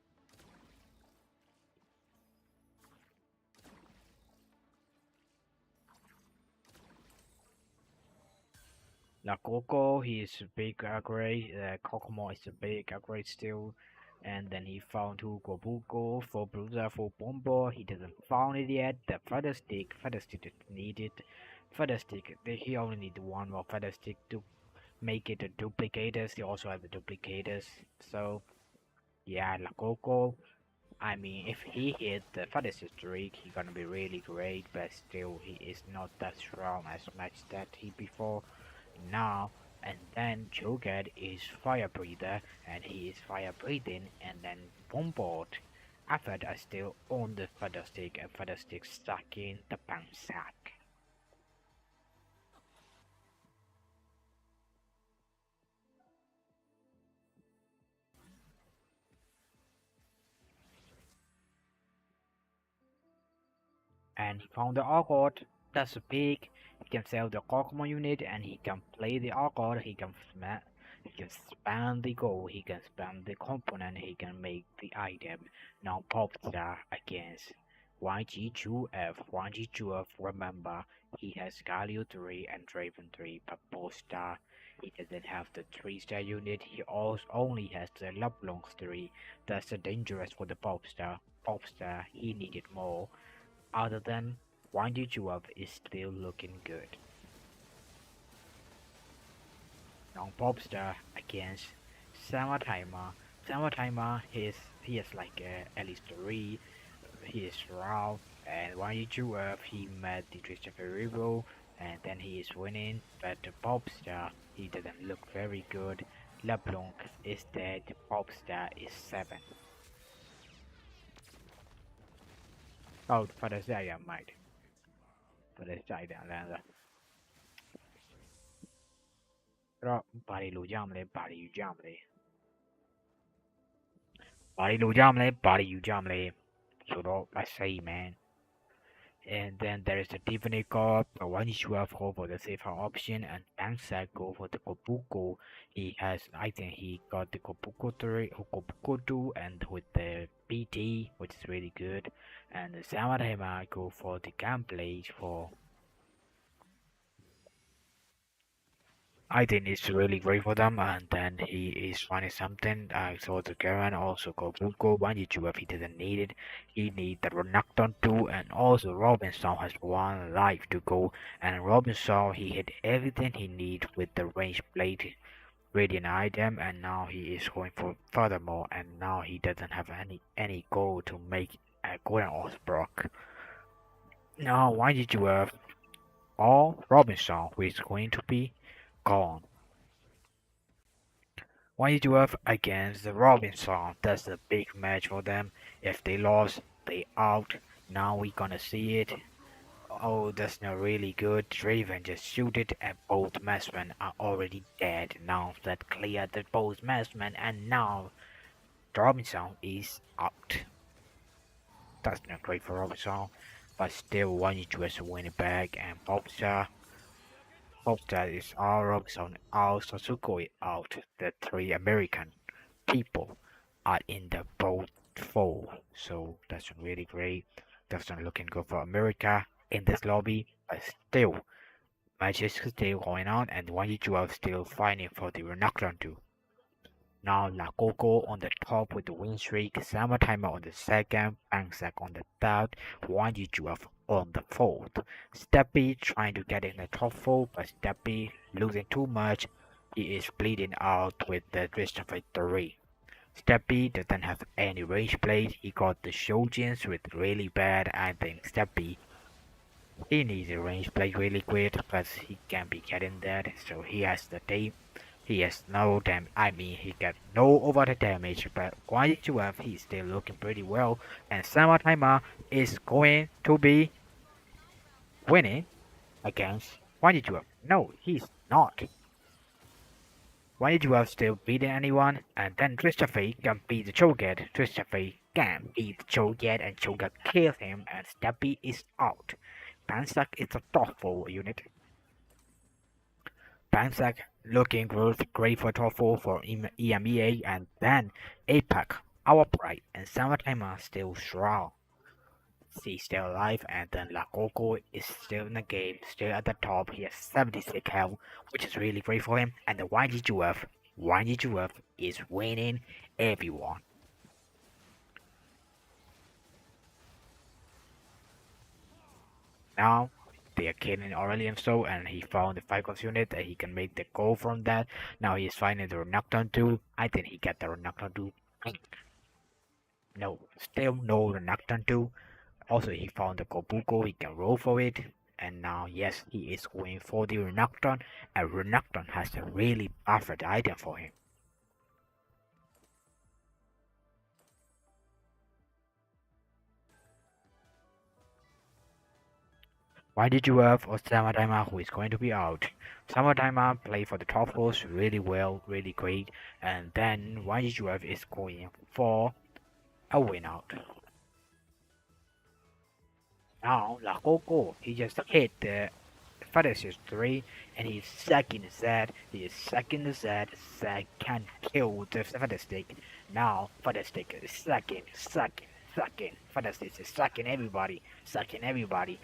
La Coco, he is a big upgrade. Kokomo is a big upgrade still. And then he found two Gobuko, 4 Bruiser, 4 Bomber. He doesn't found it yet. The feather stick is needed. Feather stick, he only need one more feather stick to make it a duplicators. He also have the duplicators. So Yeah, Lakoko. I mean, if he hit the furthest streak, he gonna be really great, but still, he is not that strong as much that he before now. And then Cho'Gath is fire breather, and he is fire breathing, and then bombard. After that, I still own the feather stick, and feather stick stuck in the bounce sack. And he found the Argot. That's big. He can sell the Kokoma unit and he can play the Argot. He can spam the gold. He can spam the component. He can make the item. Now Popstar against YG2F. YG2F, remember, he has Galio 3 and Draven 3, but Popstar, he doesn't have the 3-star unit. He also only has the Lublong 3. That's dangerous for the Popstar. Popstar, he needed more. Other than Windy Jewel is still looking good. Now Popstar against Samatimer. Samatimer he is like at least 3. He is raw and Windy Jewel he met the Christopher Rivo and then he is winning, but the Popstar he doesn't look very good. LeBlanc is dead, Popstar is 7. Oh, for the Zaya might. For the Zaya land. အဲ့တော့ဘာတွေလိုကြမလဲဘာတွေယူကြမလဲဆိုတော့ let's say man. And then there is the Tiffany card, the one issue of go for the safer option, and Banksack go for the Kobuko. He has, I think he got the Kobuko 3, Kobuko 2, and with the PT, which is really good. And the Samadhema go for the gameplay for. I think it's really great for them, and then he is finding something. I saw the Garen also go Buko, one issue if he doesn't need it. He needs the Renekton 2, and also Robinson has 1 life to go. And Robinson, he hit everything he needs with the range blade radiant item, and now he is going for furthermore, and now he doesn't have any goal to make a golden Osbrock. Now, why did you have all Robinson, who is going to be gone? Why did you have against the Robinson? That's a big match for them. If they lost, they out. Now we gonna see it. Oh, that's not really good. Draven just shoot it and both Messmen are already dead. Now that cleared the both Messmen and now Robinson is out. That's not great for Robinson, but still wanted to just win it back and Popstar is all Robinson, all Sasukoi out. The 3 American people are in the boat 4, so that's really great. That's not looking good for America in this lobby, but still, matches still going on, and YG12 still fighting for the Renekton 2. Now Lakoko on the top with the win streak, Samatimer on the second, Bangsak on the third, YG12 on the fourth. Steppy trying to get in the top 4, but Steppy losing too much. He is bleeding out with the Christopher 3. Steppy doesn't have any range blade. He got the Shoujins with really bad. I think Steppy he needs a range blade really quick because he can't be getting that. So he has the tape. He has no damage. I mean, he got no over the damage, but YG2F he's still looking pretty well. And Samatimer is going to be winning against YG2F. No, he's not. YG2F still beating anyone, and then Christopher can beat the Cho'Gath. Christopher can beat Cho'Gath, and Cho'Gath kills him, and Steppy is out. Bansak is a thoughtful unit. Bansak looking great for top 4 for EMEA, and then APAC, our pride, and Samatimer still strong. He's still alive, and then Lakoko is still in the game, still at the top. He has 76 health, which is really great for him. And the YG2F is winning everyone. Now they are killing Aurelian Soul, and he found the Falcons unit that he can make the goal from that. Now he is finding the Renekton 2. I think he got the Renekton 2. No, still no Renekton too. Also, he found the Kobuko, he can roll for it. And now, yes, he is going for the Renekton, and Renekton has a really perfect item for him. Why did you have Osama who is going to be out? Osama played for the top floors really well, really great, and then why did you have is going for a win out? Now, La Coco, he just hit the Fetishes 3 and he's second Z. He is second Z. Z can kill the Fetistic. Now, Fetistic is second. Fetistic is second everybody. Second everybody.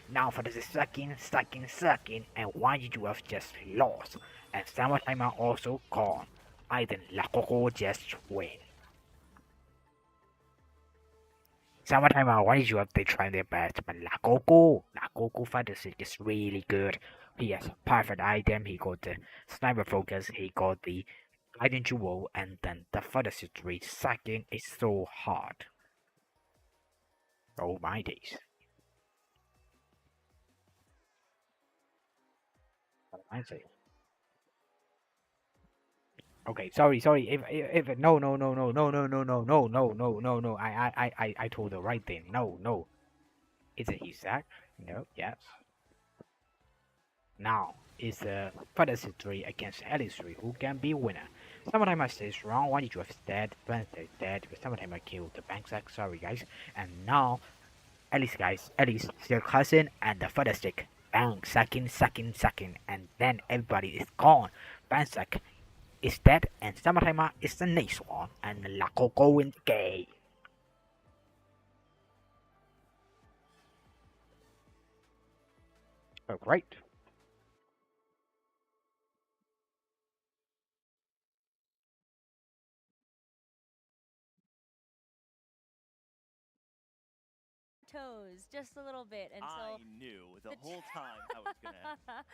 Now, Fetistic is second. And why did you have just lost? And Summertime also gone. I then La Coco just win. Summertime why did you have to try their best? But La Coco Fantasy is really good. He has a perfect item. He got the sniper focus. He got the guiding jewel, and then the Fantasy 3 second is so hard. Oh my days. What am I saying? Okay, sorry. If no. I told the right thing. No. Is it his sack? No. Yes. Now is the Fantasy 3 against Alice 3 who can be winner. Sometimes I say it's wrong, why did you have dead, Wednesday dead, but sometimes I killed the bank sack, sorry guys. And now Alice guys, Alice still cousin and the Fantastic bang second, and then everybody is gone. Bansack is dead and Summertime is the next one and La Coco wins gay. Oh great. Toes, just a little bit, and so I knew the whole time how it's gonna end.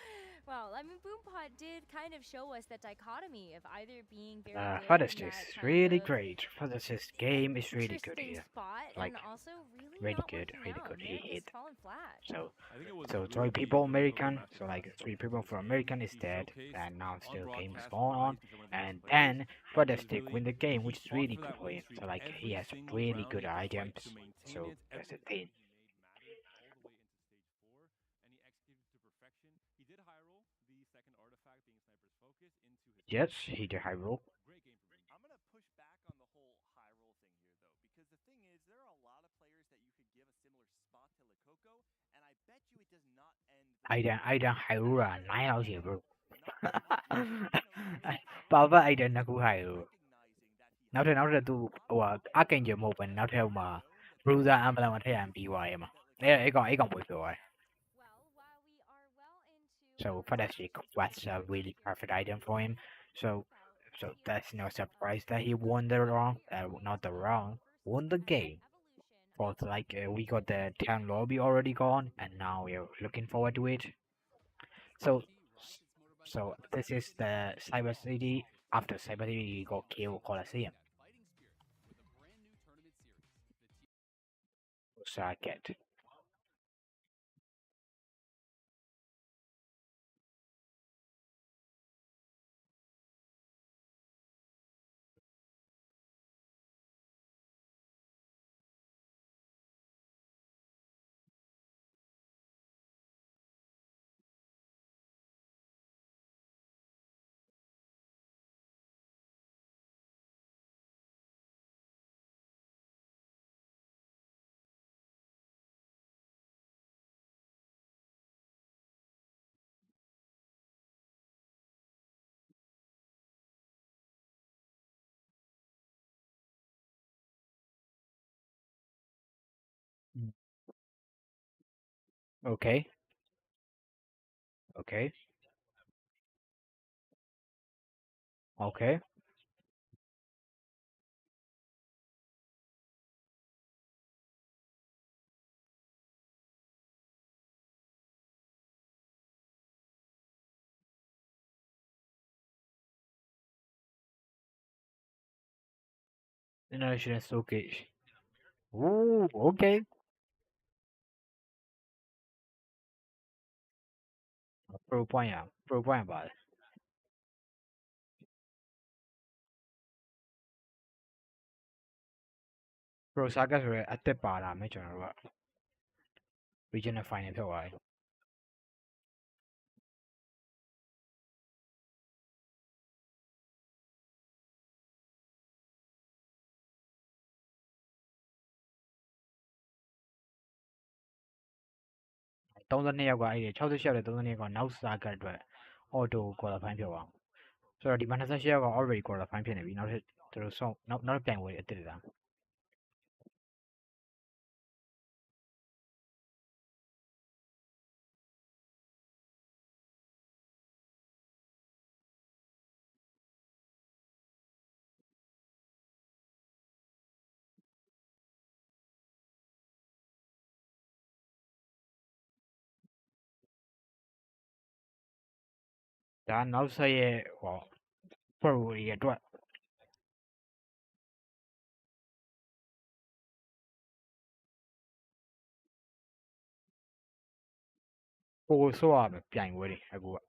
well, I mean, Boompot did kind of show us that dichotomy of either being very good Fantasy in is that really kind of great. Fantasy's game is really good interesting here. spot, Like, and also really, really not good, working out. He Merrick hit. has fallen flat. So I think it was So really three key people to really build a American, master so like class three of people this from game. American is He dead, showcased and now on still game is broadcast going on, live before and the players, then and Fantastic really win the game, which is he fought really for good that for win him. streak So like he every has single really round. good He had to fight items, to maintain so it. that's the Every thing. decision he made mattered all the way into stage 4, and he executed to perfection. He did high roll the second artifact, being sniper's focus, into his Yes, he did high roll. great game from Minion. I'm gonna push back on the whole high roll thing here though, because the thing is there are a lot of players that you could give a similar spot to Lakoko, and I bet you it does not end the Aidan high roll à, nãy nào gì bro. Bảo Bảo với Aidan nó cũng high roll. recognizing that he Nói ra tôi, Archangel một mình nói theo mà Bruiser Ambulance mà thấy làm BY mà. Ấy còn buổi rồi. Well, while we are well into So Fantastic was a really perfect item for him. So that's no surprise that he won the round, not the round, won the game. But like we got the town lobby already gone, and now we're looking forward to it. So this is the Cyber City. After Cyber City, we got Kill Coliseum. Circuit. Okay. Okay. Okay. International showcase. Ooh, okay. Pro point อ่ะ Pro point ပါတယ် Pro Saga ဆိုရဲအသက်ပါလာမယ်ကျွန်တော်တို့က Regional Final ဖြစ်သွားတယ်32ယောက်ကအဲ့ဒီ68ယောက်နဲ့32ယောက်ကနောက် Saga အတွက် Auto Qualify ဖြစ်သွားဆိုတော့ဒီမှာ28ယောက်က already Qualify ဖြစ်နေပြီနောက်ထပ်သူတို့ဆုံးနောက်ပြိုင်ပွဲအစ်စ်တွေလာဒါနောက်ဆက်ရဲ့ဟော Pro တွေအတွက်ပိုဆိုးရမယ်ပြိုင်ပွဲတွေအခုက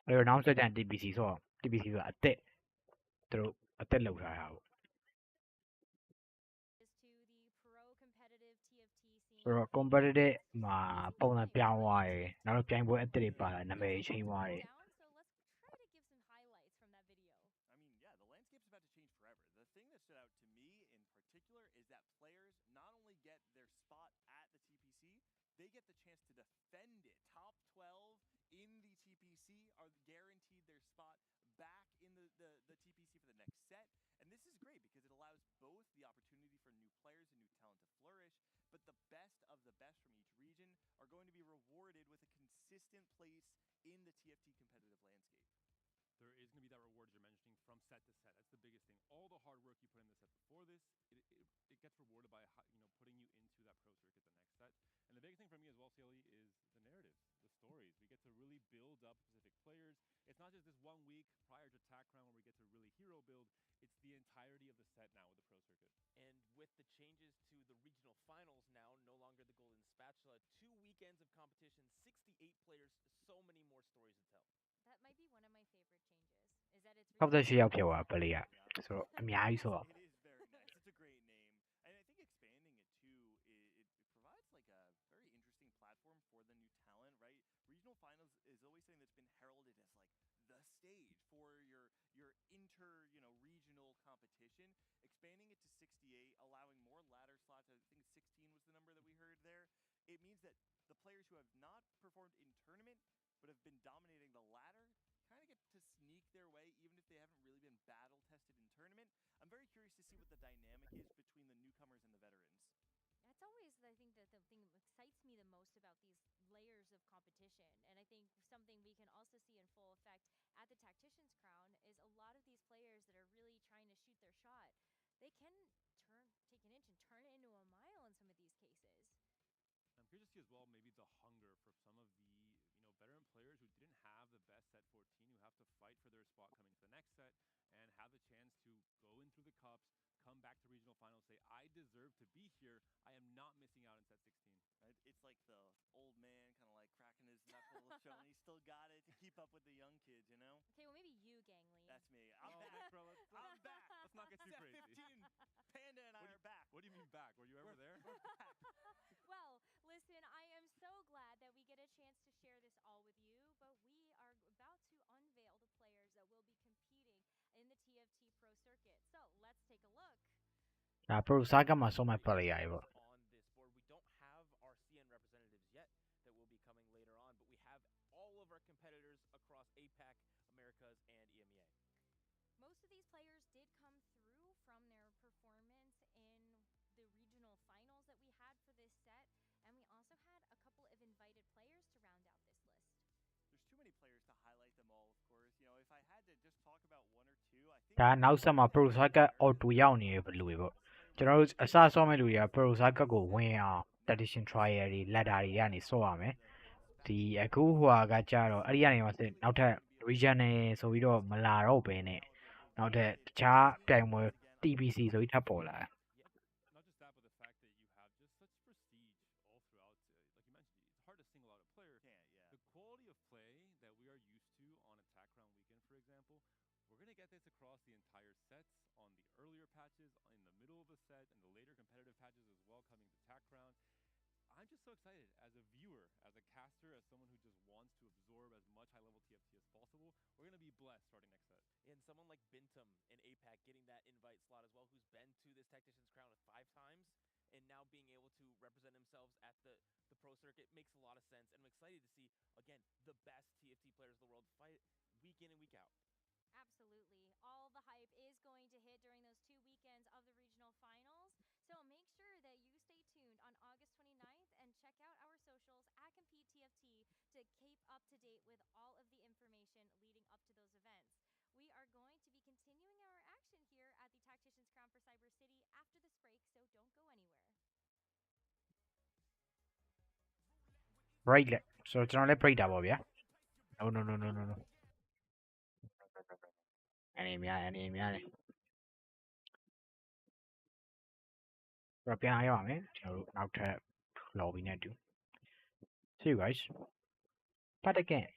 အဲ့တော့နောက်ဆက်ကျန် TPC ဆိုတော့ TPC ဆိုတာအသက်သူတို့အသက်လောက်ထားတာပေါ့ ဆိုတော့ competitive မှာပုံစံပြောင်းသွားတယ်နောက်တော့ပြိုင်ပွဲအစ်စ်တွေပါလာနာမည်ချင်းသွားတယ် I mean, yeah, the landscape's about to change forever. The thing that stood out to me in particular is that players not only get their spot at the TPC, they get the chance to defend it. Top 12 in the TPC are guaranteed their spot back in the TPC for the next set. And this is great because it allows both the opportunity for new players and new talent to flourish, but the best of the best from each region are going to be rewarded with a consistent place in the TFT competitive landscape. There is going to be that reward you're mentioning from set to set. That's the biggest thing. All the hard work you put in the set before this, it gets rewarded by putting you into that pro circuit the next set. And the biggest thing for me as well, CLE, is the narratives, the stories. We get to really build up specific players. It's not just this 1 week prior to TAC Crown where we get to really hero build. It's the entirety of the set now with the pro circuit. And with the changes to the regional finals now, no longer the Golden Spatula, 2 weekends of competition, 68 players, so many more stories to tell. That might be one of my favorite changes. Is that it's 68ယောက်ဖြစ်သွားပလေးကဆိုတော့အများကြီးဆိုတော့ It is very nice. It's a great name. And I think expanding it too, it provides like a very interesting platform for the new talent, right? Regional finals is always something that's been heralded as like the stage for your regional competition. Expanding it to 68, allowing more ladder slots. I think 16 was the number that we heard there. It means that the players who have not performed in tournament but have been dominating the ladder kind of get to sneak their way even if they haven't really been battle tested in tournament. I'm very curious to see what the dynamic is between the newcomers and the veterans. That's always, I think, the thing that excites me the most about these layers of competition. And I think something we can also see in full effect at the Tactician's Crown is a lot of these players that are really trying to shoot their shot. They can take an inch and turn it into a mile in some of these cases. I'm curious to see as well maybe the hunger for some of the veteran players who didn't have the best set 14, who have to fight for their spot coming to the next set and have the chance to go in through the cups, come back to regional finals, say, I deserve to be here. I am not missing out in set 16. Right? It's like the old man kind of like cracking his knuckles, showing he still got it to keep up with the young kids, you know? Okay, well, maybe you, Gangly. That's me. I'm back. Nice, bro. I'm back. Let's not get too Set crazy. 15, Panda and I are back. What do you mean back? Were you ever there? Well, listen, I am so glad that we get a chance to share this all with you, but we are about to unveil the players that will be competing in the TFT Pro Circuit. So let's take a look. ဒါ Pro Saga မှာဆုံးမဲ့ပလေးရပေါ့ On this board, we don't have our CN representatives yet that will be coming later on, but we have all of our competitors across APAC, Americas, and EMEA. Most of these players did come through from their performance in the regional finals that we had for this set, and we also had a couple of invited players to round out this list. players to highlight them all, of course. You know, if I had to just talk about one or two, I think ဒါနောက်ဆက်မှာ Pro Soccer Auto ရောက်နေရဘလူတွေပေါ့ကျွန်တော်တို့အစဆော့မဲ့လူတွေက Pro Soccer ကိုဝင်အောင် Tactician Trial တွေ ladder တွေကနေဆော့ရမယ်ဒီအခုဟိုကကြတော့အဲ့ဒီကနေမှနောက်ထပ် regional ဆိုပြီးတော့မလာတော့ဘဲနဲ့နောက်ထပ်တခြားပြိုင်ပွဲ TBC ဆိုပြီးထပ်ပေါ်လာတယ် Not just that, but the fact that you have just such prestige all throughout. Like you mentioned, it's hard to single out a player. The quality of play that we are used to on Attack Round Weekend, for example, we're going to get this across the entire sets on the earlier patches, in the middle of the set, and the later competitive patches as well coming to Attack Round. I'm just so excited as a viewer, as a caster, as someone who just wants to absorb as much high-level TFT as possible. We're going to be blessed starting next set. And someone like Bintum in APAC getting that invite slot as well, who's been to this Tactician's Crown 5 times, and now being able to represent themselves at the pro circuit makes a lot of sense. And I'm excited to see, again, the best TFT players in the world fight week in and week out. Absolutely. All the hype is going to hit during those 2 weekends of the regional finals. So make sure that you stay tuned on August 29th and check out our socials at Compete TFT to keep up to date with all of the information leading up to those events. We are going to be continuing our action here at the Tactician's Crown for Cyber City after this break, so don't go anywhere. break လက်ဆိုတော့ကျွန်တော်လည်း break တာပေါ့ဗျာ no အနေများတယ်တော့ပြန်လာရပါမယ်ကျွန်တော်တို့နောက်ထပ် lobby နဲ့တူ see you guys but again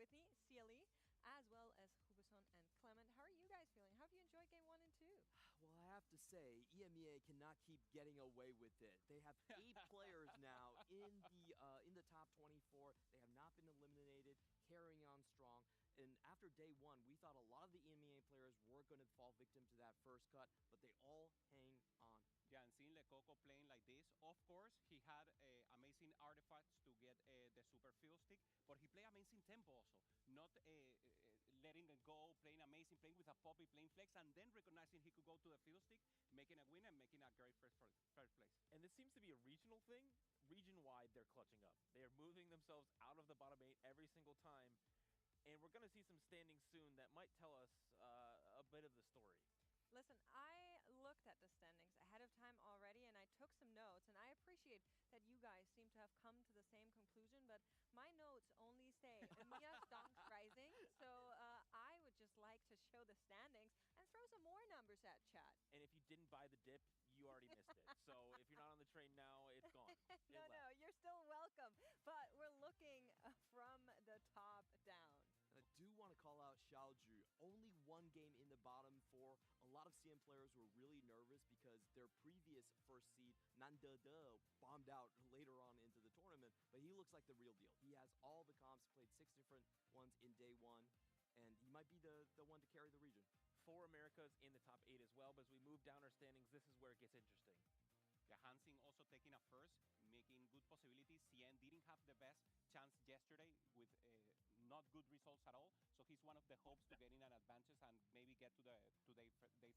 Sydney, CLE, as well as Hubuson and Clement. How are you guys feeling? How have you enjoyed game 1 and 2? Well, I have to say, EMEA cannot keep getting away with it. They have 8 players now in the top 24. They have not been eliminated, carrying on strong. And after day 1, we thought a lot of the EMEA players were going to fall victim to that first cut, but they all hang on. Yeah, and seeing Lekoko playing like this, of course, he had amazing artifacts to get the super field stick, but he played amazing tempo also. Not letting it go, playing amazing, playing with a poppy, playing flex, and then recognizing he could go to the field stick, making a win and making a great first place. And this seems to be a regional thing. Region-wide, they're clutching up. They are moving themselves out of the bottom 8 every single time. And we're going to see some standings soon that might tell us a bit of the story. Listen, I looked at the standings ahead of time already, and I took some notes, and I appreciate that you guys seem to have come to the same conclusion, but my notes only say EMEA stonks rising, so I would just like to show the standings and throw some more numbers at chat. And if you didn't buy the dip, you already missed it. So if you're not on the train now, it's gone. No, you're still welcome, but we're looking from the top down. I do want to call out Xiaoju. Only one game in the bottom 4. A lot of CM players were really nervous because their previous first seed, Nandede, bombed out later on into the tournament, but he looks like the real deal. He has all the comps, played 6 different ones in day 1, and he might be the one to carry the region. 4 Americas in the top 8 as well, but as we move down our standings, this is where it gets interesting. Yeah, Hansing also taking a first, making good possibilities. CN didn't have the best chance yesterday with not good results at all, so he's one of the hopes to getting an advantage and maybe get to day 3.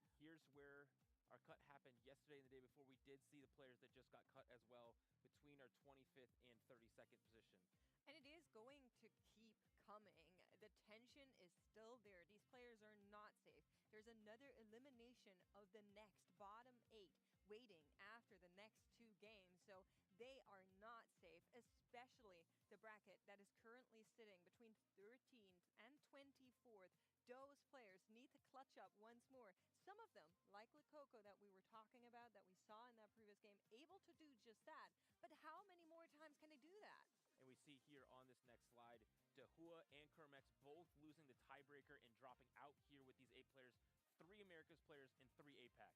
And here's where our cut happened yesterday and the day before. We did see the players that just got cut as well between our 25th and 32nd position. And it is going to keep coming. The tension is still there. These players are not safe. There's another elimination of the next bottom 8 waiting after the next 2 games. So they are not safe, especially the bracket that is currently sitting between 13th and 24th. Those players need to clutch up once more. Some of them, like Lekoko that we were talking about, that we saw in that previous game, able to do just that. But how many more times can they do that? And we see here on this next slide, Dahua and Kermex both losing the tiebreaker and dropping out here with these 8 players, 3 Americas players and 3 APAC.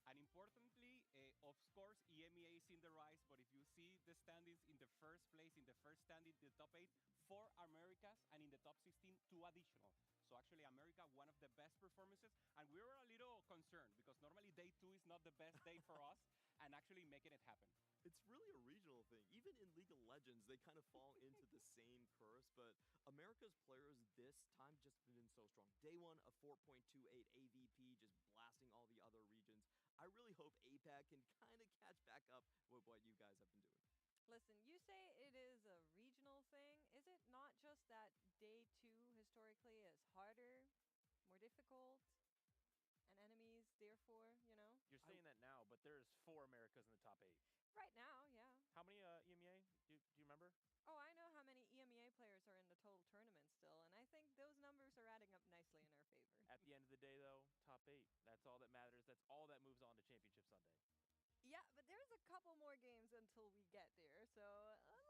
And importantly, of course, EMEA is in the rise, but if you see the standings in the first place, in the first standing, the top 8, 4 Americas, and in the top 16, 2 additional. So actually, America, one of the best performances, and we were a little concerned because normally day 2 is not the best day for us, and actually making it happen. It's really a regional thing. Even in League of Legends, they kind of fall into the same curse, but America's players this time just been so strong. Day 1, a 4.28 AVP, just blasting all the other regions. I really hope APAC can kind of catch back up with what you guys have been doing. Listen, you say it is a regional thing. Is it not just that day 2 historically is harder, more difficult, and enemies, therefore, you know? You're saying that now, but there's 4 Americas in the top 8. Right now, yeah. How many EMEA? Do you remember? Oh, I know how many EMEA players are in the total tournament still, and I think those numbers are adding up nicely in our favor. At the end of the day, though, top 8. That's all that matters. That's all that moves on to Championship Sunday. Yeah, but there's a couple more games until we get there, so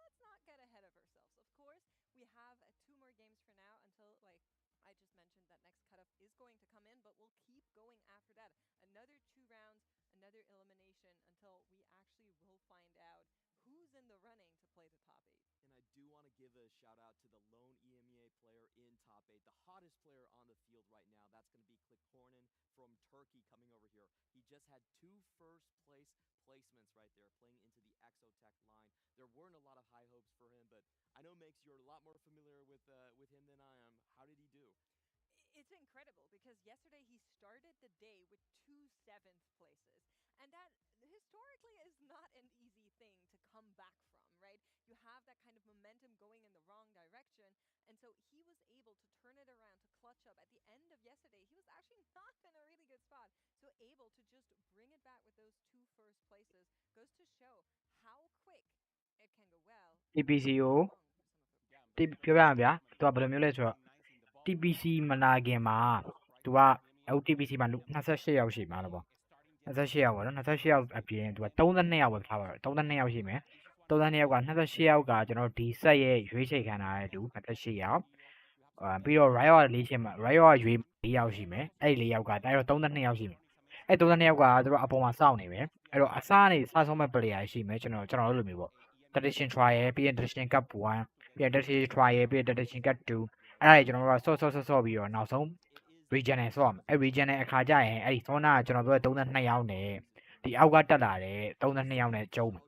let's not get ahead of ourselves. Of course, we have 2 more games for now until, like I just mentioned, that next cutoff is going to come in, but we'll keep going after that. Another 2 rounds, another elimination until we actually will find out who's in the running to play the top 8. And I do want to give a shout out to the lone EMEA player in top 8, the hottest player on the field right now. That's going to be Click Hornin from Turkey coming over here. He just had 2 first place placements right there, playing into the Exotech line. There weren't a lot of high hopes for him, but I know, Makes, you're a lot more familiar with him than I am. How did he do? It's incredible because yesterday he started the day with 2 7th places. And that historically is not an easy thing to come back from, right? You have that kind of momentum going in the wrong direction. And so he was able to turn it around, to clutch up. At the end of yesterday, he was actually not in a really good spot. So able to just bring it back with those 2 first places goes to show how quick it can go well. TPC ကိုပြောပြရဗျာသူကဘယ်လိုမျိုးလဲဆိုတော့ TPC မလာခင်မှာသူကအခု TPC မှာ28ယောက်ရှိမှာလို့ပေါ့28ယောက်ပေါ့နော်28ယောက်အပြင်သူက32ယောက်ပဲထားပါတော့32ယောက်ရှိမယ် 32ယောက်က28ယောက်ကကျွန်တော်ဒီဆက်ရဲ့ရွေးချယ်ခံထားတဲ့လူ28ယောက်ပြီးတော့ Riot ကလေးချင်းမှာ Riot ကရွေး4ယောက်ရှိမယ်အဲ့4ယောက်ကဒါတော့32ယောက်ရှိမယ်အဲ့32ယောက်ကသူတို့အပေါ်မှာစောင့်နေမယ်အဲ့တော့အစားနေစဆုံးမဲ့ player ရှိမယ်ကျွန်တော်တို့လိုမျိုးပေါ့ Tactician trial ပြီးရင် Tactician cup 1ပြီးရင် Tactician trial ပြီးရင် Tactician cup 2အဲ့ဒါတွေကျွန်တော်တို့ဆော့ပြီးတော့နောက်ဆုံး regional ဆော့ရမယ်အဲ့ regional အခါကျရင်အဲ့ဒီ zona ကကျွန်တော်ပြော32ယောက်နဲ့ဒီအောက်ကတက်လာတဲ့32ယောက်နဲ့ကျုံးမယ်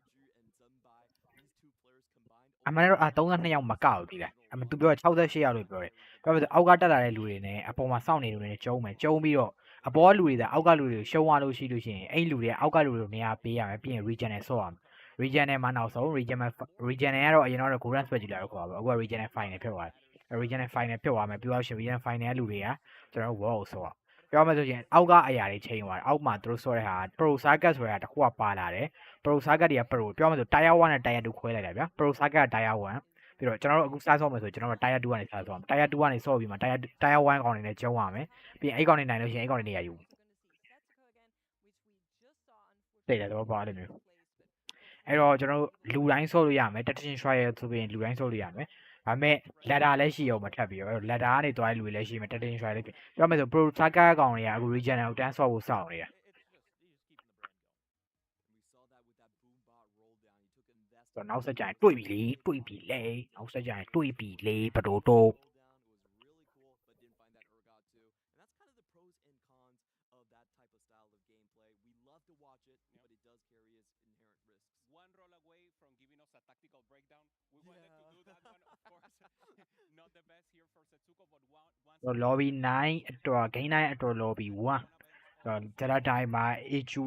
အမှန်တော့32ယောက်မကောက်ဘူးဒီလားအမှန်သူပြော68ယောက်လို့ပြောတယ်ပြောပြီးတော့အောက်ကတက်လာတဲ့လူတွေနဲ့အပေါ်မှာစောင့်နေလူတွေနဲ့ကျုံးမယ်ကျုံးပြီးတော့အပေါ်ကလူတွေသာအောက်ကလူတွေကိုရှုံးသွားလို့ရှိလို့ရှိရင်အဲ့လူတွေအောက်ကလူတွေကိုနေရာပေးရမယ်ပြီးရင် regional ဆော့ရမယ် regional မှာနောက်ဆုံး regional ကတော့အရင်တော့ golden spectacular လို့ခေါ်ပါဘူးအခုက regional final ဖြစ်သွားတယ် regional final ဖြစ်သွားမယ်ပြီးတော့ရှင် regional final လူတွေကကျွန်တော်တို့ world ကိုဆော့ပြောမယ်ဆိုရင်အောက်ကအရာတွေချိန်သွားတယ်အောက်မှာသူတို့ဆော့တဲ့ဟာ pro circuit ဆိုတာတစ်ခုကပါလာတယ် pro circuit တွေက pro ပြောမယ်ဆို tier 1နဲ့ tier 2ခွဲလိုက်တာဗျာ pro circuit က tier 1ပြီးတော့ကျွန်တော်တို့အခုစားဆော့မယ်ဆိုကျွန်တော်တို့ tier 2ကနေစားဆော့မယ် tier 2ကနေဆော့ပြီးမှ tier 1ကောင်တွေနဲ့ကျုံးရမယ်ပြီးရင်အဲ့ကောင်တွေနိုင်လို့ရှိရင်အဲ့ကောင်တွေနေရာယူတိတ်တယ်တော့ပါတယ်မျိုးအဲ့တော့ကျွန်တော်တို့လူတိုင်းဆော့လို့ရမယ် Tactician trial ဆိုပြီးရင်လူတိုင်းဆော့လို့ရမယ်ဒါပေမဲ့ ladder လည်းရှိအောင်မထပ်ပြီးတော့အဲ့တော့ ladder ကနေသွားတဲ့လူတွေလည်းရှိမယ် Tactician trial လည်းပြောမယ်ဆို pro circuit ကောင်တွေကအခု regional ကိုတန်းဆော့ဖို့စောင့်နေတာနောက်ဆက်ကြရင်တွေ့ပြီလေနောက်ဆက်ကြရင်တွေ့ပြီလေဘတော်တော့ One roll away from giving us a tactical breakdown. We wanted to do that one, of course. Not the best here for Setsuko, but once lobby 9အတွက် gain 9အတွက် lobby 1ကျွန်တော်တိုင်းမှာ HU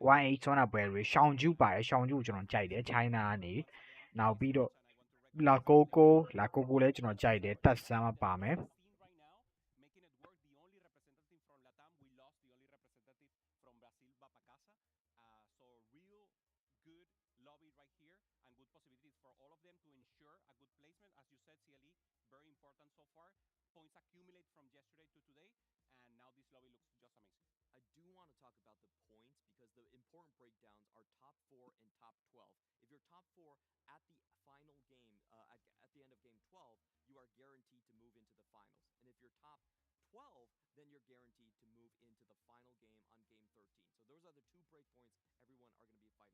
1H ဆိုတာပဲလေရှောင်းကျူးပါတယ်ရှောင်းကျူးကျွန်တော်ကြိုက်တယ် China ကနေနောက်ပြီးတော့ La Coco လည်းကျွန်တော်ကြိုက်တယ်တက်ဆမ်းမပါမယ်very important so far. Points accumulate from yesterday to today, and now this lobby looks just amazing. I do want to talk about the points because the important breakdowns are top 4 and top 12. If you're top 4 at the final game, at the end of game 12, you are guaranteed to move into the finals. And if you're top 12, then you're guaranteed to move into the final game on game 13. So those are the 2 breakpoints everyone are going to be fighting for.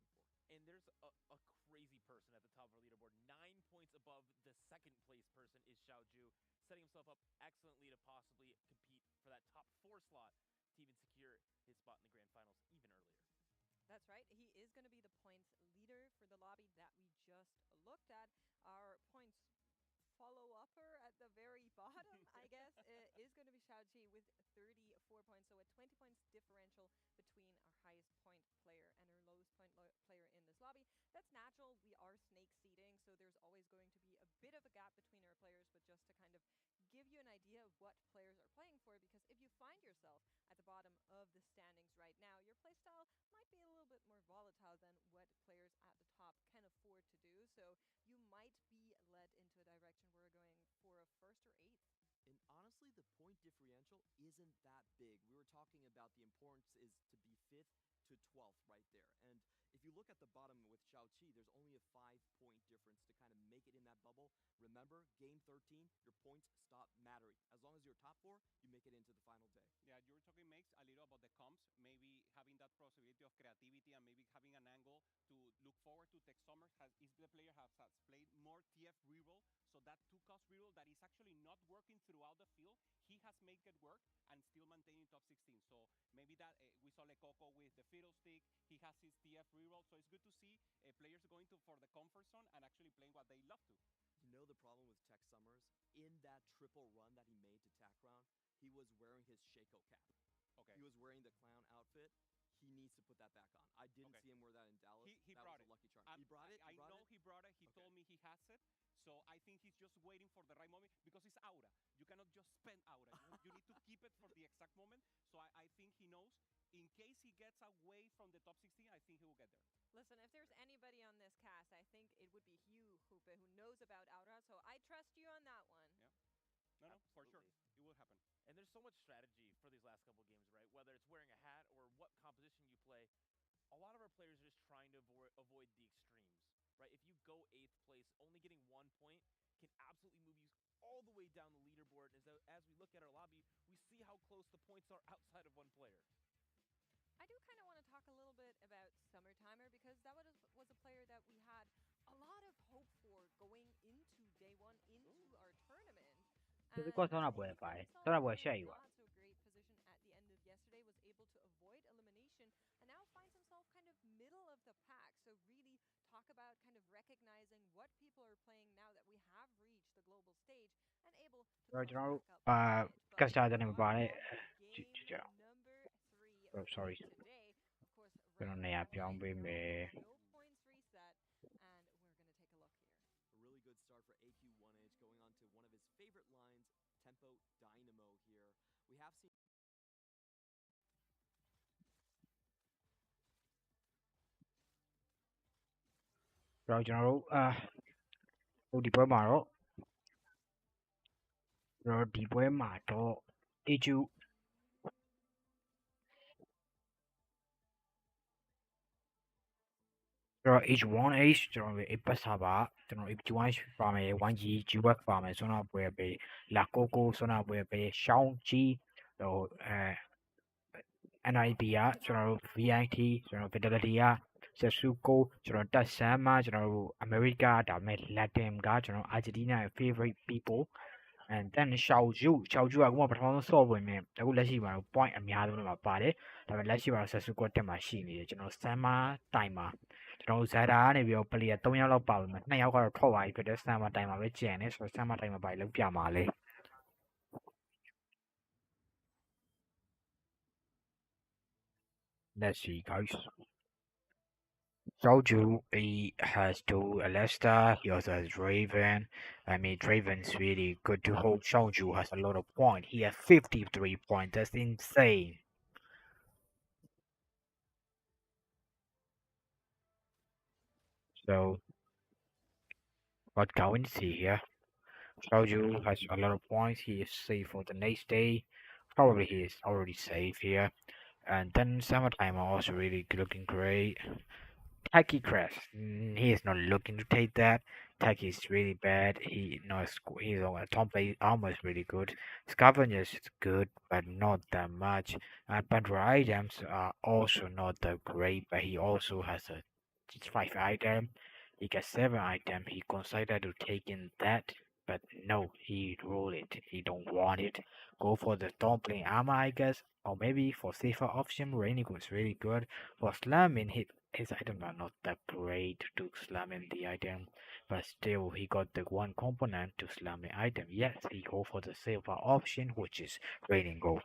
And there's a crazy person at the top of our leaderboard. 9 points above the second place person is Xiaoju, setting himself up excellently to possibly compete for that top 4 slot to even secure his spot in the grand finals even earlier. That's right. He is going to be the points leader for the lobby that we just looked at. Our points follow-upper at the very bottom, I guess, is going to be Xiaoji with 34 points. So a 20 points differential between our highest point player and our lowest point player in this lobby. That's natural. We are snake seeding, so there's always going to be a bit of a gap between our players, but just to kind of give you an idea of what players are playing for, because if you find yourself at the bottom of the standings right now, your playstyle might be a little bit more volatile than what players at the top can afford to do. So you might be led into a direction where we're going for a first or 8th. And honestly, the point differential isn't that big. We were talking about the importance is to be 5th to 12th right there. And if you look at the bottom with Xiaoqi, there's only a 5-point difference to kind of make it in that bubble. Remember, game 13, your points stop mattering. As long as you're top 4, you make it into the final day. Yeah, you were talking, Makes, a little about the comps, maybe having that possibility of creativity and maybe having an angle to look forward to Tech Summers. If the player has played more TF reroll, so that 2-cost reroll that is actually not working throughout the field, he has made it work and still maintaining top 16. So maybe that we saw Lecoco with the fiddlestick, he has his TF reroll, so it's good to see players going for the comfort zone and actually playing what they love to. You know the problem with Tech Summers? In that triple run that he made to TAC Ground, he was wearing his Shaco cap. Okay. He was wearing the clown outfit. He needs to put that back on. I didn't see him wear that in Dallas. He that brought was it. a lucky charm. He brought it? I know he brought it. He told me he has it. So I think he's just waiting for the right moment because it's aura. You cannot just spend aura. You need to keep it for the exact moment. So I think he knows. In case he gets away from the top 16, I think he will get there. Listen, if there's anybody on this cast, I think it would be Hugh Hoope, who knows about aura. So I trust you on that one. Yeah. No, for sure. It will happen. And there's so much strategy for these last couple games, right? Whether it's wearing a hat or what composition you play, a lot of our players are just trying to avoid the extremes, right? If you go 8th place, only getting 1 point can absolutely move you all the way down the leaderboard. As we look at our lobby, we see how close the points are outside of one player. I do kind of want to talk a little bit about Summertimer because that was a player that we had a lot of hope for going into day one, into our tournament. 这 And 个算 he 不会 found 白， himself 算不会 in 下 a 一晚。 not so great position at the end of yesterday, was able to avoid elimination, and now finds himself kind of middle of the pack. So really talk about kind of recognizing what people are playing now that we have reached the global stage and able to Rồi closeကျွန်တော် back တို့ up the fight. But cast တဲ့နေ we ပါ are တဲ့ on game number 3 Oh, sorry. for today. Of course, ကျွန်တော် round နေရာ one, ပြောင်းပေးမယ် no points reset, and we're going to take a look here. A really good start for AQ1H going on to one of his favorite lines, Tempo Dynamo here. We have seen rồiကျွန်တော်တို့ဟိုဒီပွဲမှာတော့ကျွန်တော်ဒီပွဲမှာတော့ AQ ကျွန်တော် H1H ကျွန်တော် APAC ပါကျွန်တော် H1H ပါမယ် 1G GWAC ပါမယ်ဆွမ်းနာပွဲပဲလာကိုကိုဆွမ်းနာပွဲပဲရှောင်းကြီးဟိုNIP ကကျွန်တော်တို့ VIT ကျွန်တော် Fidelity က Sasuko ကျွန်တော်တက်ဆမ်းမှာကျွန်တော်တို့ America ဒါပေမဲ့ Latin ကကျွန်တော် Argentina favorite people and then ရှောက်ကျူကအခုမှပထမဆုံး soft ဝင်မြင်အခုလက်ရှိမှာတော့ point အများဆုံးတွေမှာပါတယ်ဒါပေမဲ့လက်ရှိမှာတော့ Sasuko တက်မှာရှိနေတယ်ကျွန်တော်ဆမ်းမှာတိုင်မှာကျွန်တော် Zada ကနေပြီးတော့ player 3ယောက်လောက်ပါပါမယ်2ယောက်ကတော့ထွက်သွားပြီဖြစ်တဲ့ဆမ်းမှာတိုင်မှာပဲကျန်နေဆိုတော့ဆမ်းမှာတိုင်မှာပါလောက်ပြမှာလေ Let's see, guys. Soju, he has two Alesta, he also has Draven. I mean, Draven's really good to hold. Soju has a lot of points. He has 53 points. That's insane. So, what can we see here? Soju has a lot of points. He is safe for the next day. Probably he is already safe here. And then Summertime are also really looking great. Taki Crest, he is not looking to take that. Taki is really bad. He's on top play almost really good. Scavengers is good, but not that much. And Pandora items are also not that great, but he also has a 5 item. He got 7 item. He considered to taking that, but no, he ruled it. He don't want it. Go for the don't play armor, I guess, or maybe for safer option. Rainy is really good for slamming. His items are not that great to slam in the item, but still he got the one component to slam the item. Yes, he go for the safer option, which is raining gold.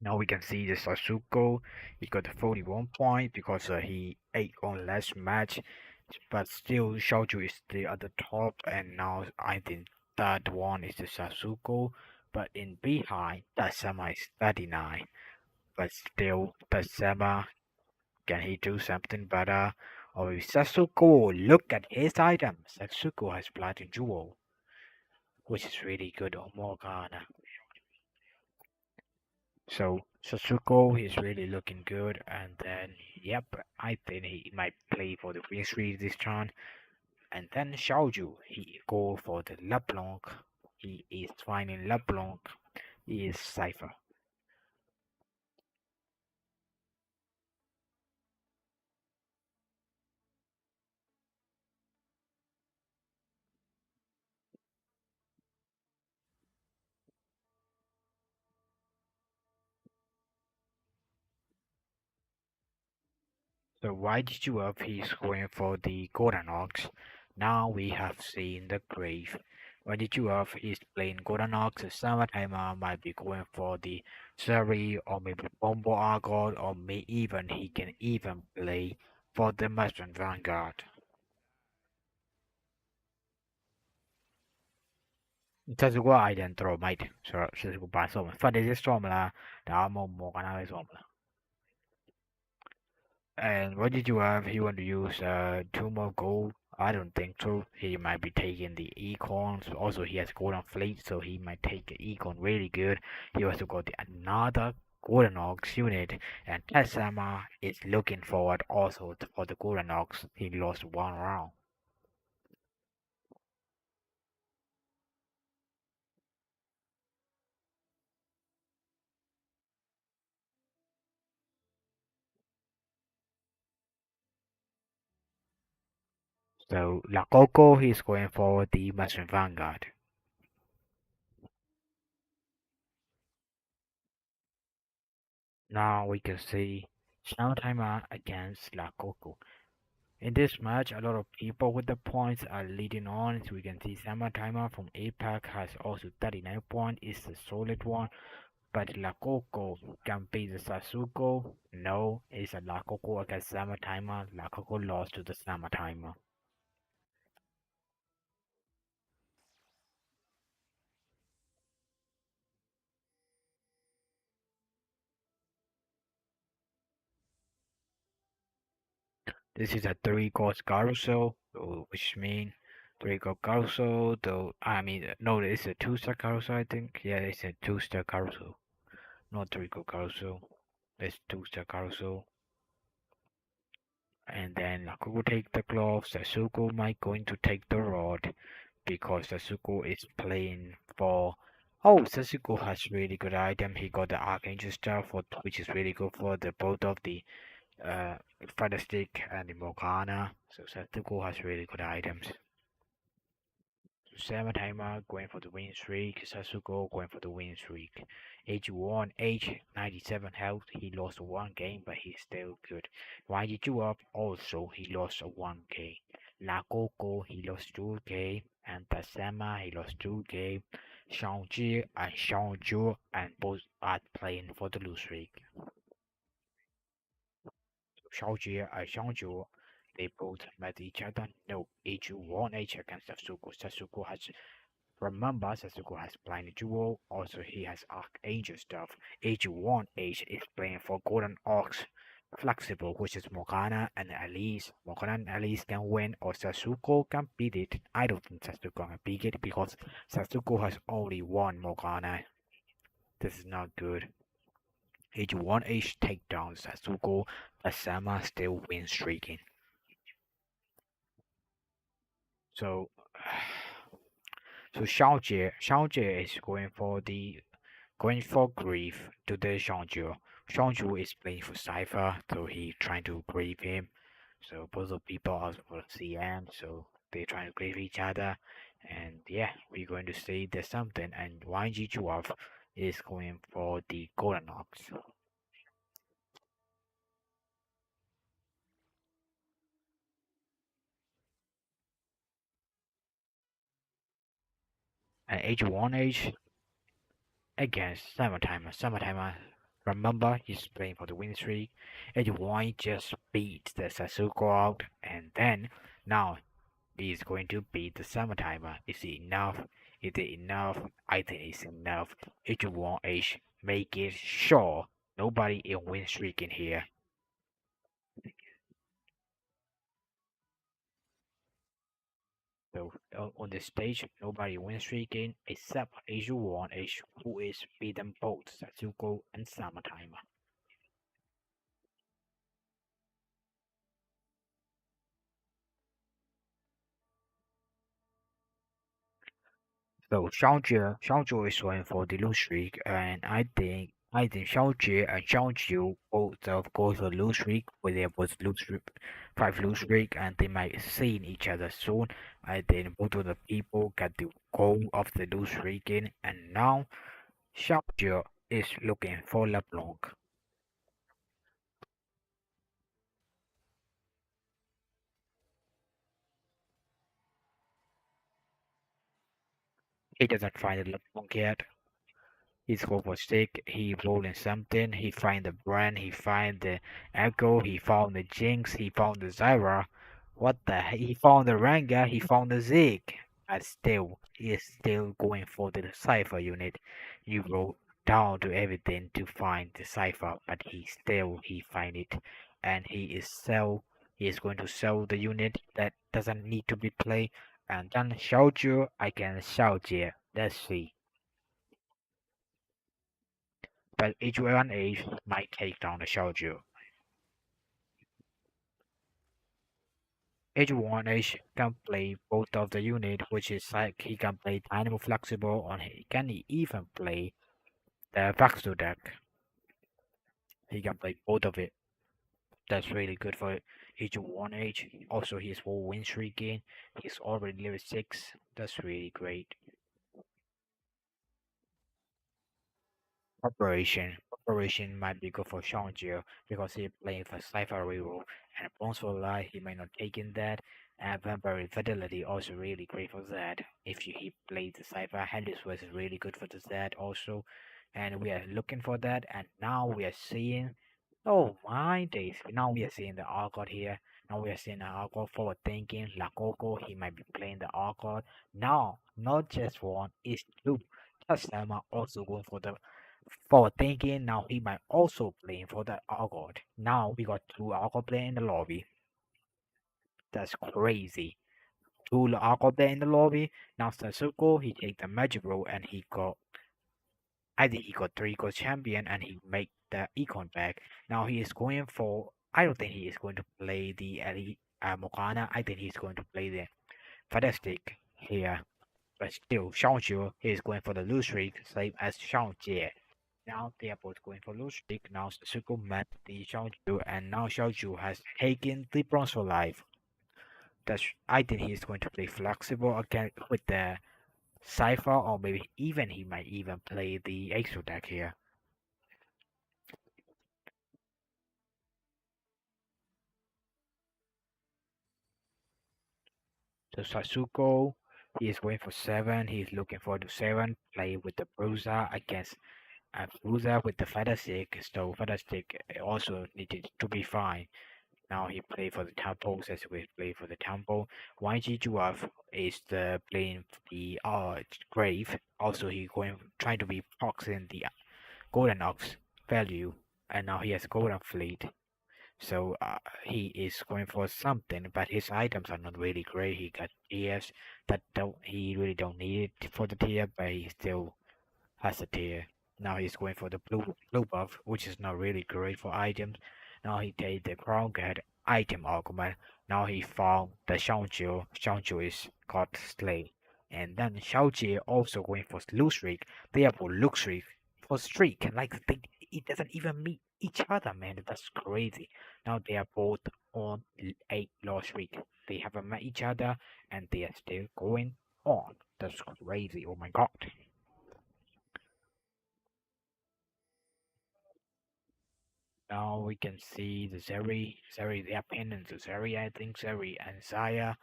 Now we can see the Sasuko. He got the 41 point because he ate on last match, but still Shouju is still at the top, and now I think that one is the Sasuko. But in behind, Dasama is 39. But still, Dasama, can he do something better? Or Sasuko, look at his item. Sasuko has Platinum Jewel, which is really good on Morgana. So Sasuko is really looking good, and then yep, I think he might play for the win streak this turn. And then Xiaoju, he go for the LeBlanc. He is finding LeBlanc. He is Cypher. So why did you up? He's going for the Golden Ox. Now we have seen the grave. Why did you up? He's playing Golden Ox. Summertimer might be going for the Surrey or maybe Bombo Argot, or he can even play for the Mushroom Vanguard. Sasuke I didn't throw mate. So Sasuke pass over. For this storm la, the more can I And what did you have? He want to use 2 more gold. I don't think so. He might be taking the econs. Also, he has golden fleet, so he might take the econ really good. He also got another golden ox unit, and Tessama is looking forward also for the golden ox. He lost one round. So Lakoko he's going for the Western Vanguard. Now we can see Showtime against Lakoko. In this match, a lot of people with the points are leading on. So we can see Timer from APAC has also 39 points. It's a solid one. But Lakoko can beat the Sasuko. No, it's a Lakoko against Timer. Lakoko lost to the Timer. This is a 3 cost carousel, which means 3 cost carousel. Though I mean, no, it's a 2-star carousel. I think. Yeah, it's a 2-star carousel, not 3 cost carousel. It's 2-star carousel. And then Naku will take the glove. Sasuke might going to take the rod because Sasuke is playing for. Oh, Sasuke has really good item. He got the Archangel Star for which is really good for the both of the uh Fighter Stick and the Morgana. So Sasuke has really good items. Timer going for the win streak. Sasuke going for the win streak. H1, H 97 health. He lost one game, but he's still good. YG2 up also he lost one game. La Coco he lost 2 game, and Tasema he lost 2 game. Shangji and Shangju and both are playing for the lose streak. Shaoji and Shangju they both met each other. No, H1 H against Sasuke. Sasuke has Remember, Sasuke has blind jewel. Also, he has archangel stuff. H1H is playing for golden ox. Flexible, which is Morgana and Elise. Morgana and Elise can win, or Sasuke can beat it. I don't think Sasuke can beat it because Sasuke has only one Morgana. This is not good. H1H takedown Sasuke, but Sama still win streaking. So, so Xiaojie is going for grief to the Shangju. Shangju is playing for Cypher, so he trying to grieve him. So both of people are for CM, so they're trying to grieve each other. And yeah, we're going to see there's something. And YG12 is going for the Golden Ox. And H1H against Summertimer. Summertimer, remember, he's playing for the win streak. H1 just beat the Sasuke out, and then now he's going to beat the Summertimer. Is it enough? Is it enough? I think it's enough. H1H make it sure nobody in win streak in here. So on the stage, nobody win streaking except H1H, who is beating both Sasuke and Summertimer. So Xiaojie is going for the lose streak, and I think Xiaojie and Xiaojiu both of course a lose streak, where they both lose 5 lose streak, and they might see each other soon. I think both of the people get the goal of the lose streaking, and now Xiaojie is looking for LeBlanc. He doesn't find the LeBlanc yet. He's go for stick, he rolling something, he find the brand, he find the echo, he found the jinx, he found the Zyra. What the heck? He found the Ranga, he found the Zig. But still, he is still going for the Cypher unit. You go down to everything to find the Cypher, but he find it. And he is so he is going to sell the unit that doesn't need to be played. And then Xiaoju against Xiaojie. Let's see. But H1H might take down the Xiaoju. H1H can play both of the unit, which is like he can play Dynamo Flexible and he can even play the Vaxo deck. He can play both of it. That's really good for H1H. Also, his full win streak in. He's already level 6. That's really great. Operation might be good for Shangju because he's playing for Cypher reroll and Bones for Life. He might not take in that. And Vampire Fidelity also really great for that. If he plays the Cypher, Handis was really good for the Z also. And we are looking for that. And now we are seeing, oh my days! Now we are seeing the Argot here. Now we are seeing the Argot forward thinking. Lakoko, he might be playing the Argot. Now, not just one, it's two. Tasama also going for the forward thinking. Now he might also playing for the Argot. Now we got two Argot playing in the lobby. That's crazy. Two Argot playing in the lobby. Now Sasuko, he take the magic roll and he got, I think he got 3 gold champion and he make the econ back. Now he is going for, I don't think he is going to play the Morgana. I think he's going to play the Fantastic here. But still, Xiaoju is going for the lose streak, same as Xiaojie. Now they are both going for lose streak. Now Suko met the Xiaoju, and now Xiaoju has taken the bronze for life. That's, I think he's going to play flexible again with the Cypher, or maybe even he might even play the Exo deck here. So Sasuko, he is going for 7. He's looking for the 7. Play with the Bruiser against Bruiser with the Feather Stick. So Feather Stick also needed to be fine. Now he play for the temple, as we play for the temple. YG Juaf is the playing the grave. Also he going trying to be proxying the golden ox value, and now he has golden fleet. So he is going for something, but his items are not really great. He got TFs that don't he really don't need it for the tier, but he still has a tier. Now he's going for the blue buff, which is not really great for items. Now he take the crown guard item augment. Now he found the Xiangju. Xiangju is got slay. And then Xiaojie also going for loot streak. They are for loot streak. For streak. Like it doesn't even meet each other, man. That's crazy. Now they are both on 8 loss streak. They haven't met each other and they are still going on. That's crazy. Oh my god. Now we can see the Zeri, the opponents of Zeri, I think Zeri and Zaya,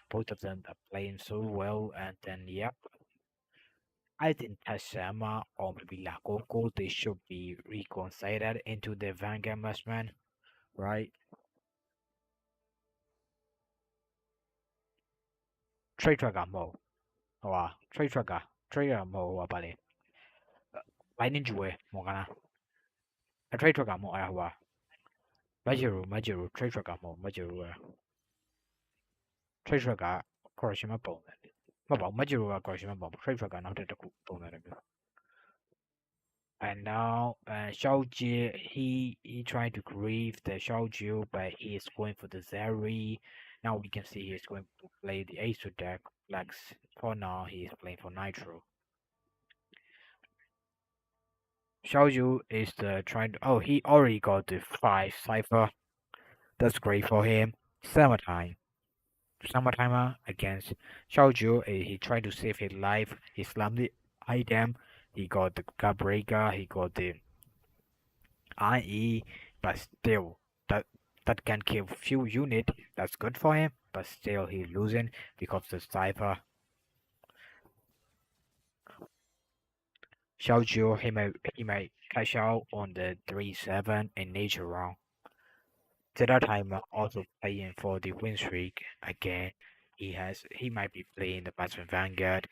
both of them are playing so well, and then yep, I think Tashama or maybe Lakoko, they should be reconsidered into the Vanguard Marksman, right? Trade Tracker Mo, 好吧？Trade Tracker Mo 好吧，把你来年住嘅，冇㗎啦。Trade Tracker Mo 哎好吧，Majiru Trade Tracker Mo Majiru 啊，Trade Tracker 佢係什麼部呢？Mabang Majiru 啊，佢係什麼部？Trade Tracker 嗱，得個部呢嚟嘅。And now Xiaojie, he tried to grieve the Xiaoju, but he is going for the Zeri. Now we can see he's going to play the Acer deck. Like for now, he is playing for Nitro. Xiaoju is the trying to, oh, he already got the 5 Cypher. That's great for him. Summertimer against Xiaoju. He tried to save his life. He slammed the item. He got the Guardbreaker. He got the IE, but still, that can kill few unit. That's good for him, but still he's losing because the Cypher. Xiaoju, he might cash out on the 3-7 in nature round. Zeta Timer also playing for the win streak again. He might be playing the Batsman Vanguard,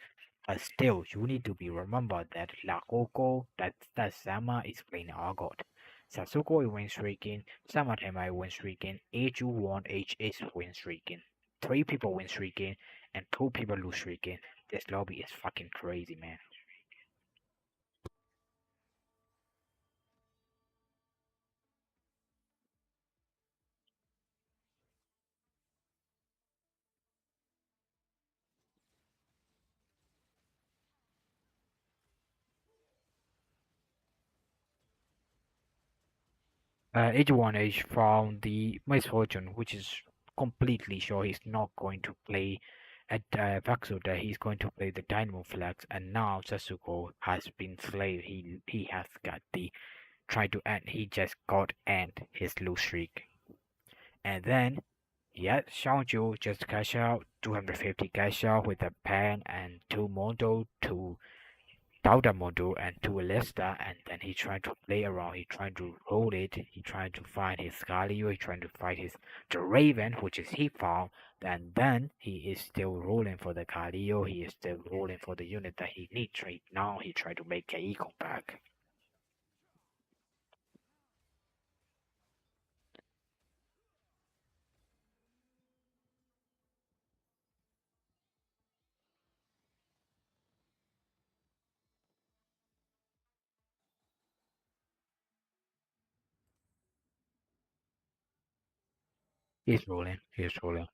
but still you need to be remembered that La Coco, that Sama is playing Argot. Sasuke is win streaking, Samatama win streaking, H1H is win streaking. 3 people win streaking, and 2 people lose streaking. This lobby is fucking crazy, man. H1H found the misfortune, which is completely sure he's not going to play at Vaxoda. He's going to play the Dynamo Flex, and now Sasuke has been slayed. He has got the try to end. He just got end his lose streak, and then yeah, Xiaoju just cash out 250 cash out with a pen and 2 model, 2 Dauda model and 2 Alesta, and then he tried to play around, he tried to roll it, he tried to find his Galio, he tried to find the Raven, which is he found, and then he is still rolling for the Galio, he is still rolling for the unit that he needs right now, he tried to make a eco back. He's rolling, he's rolling.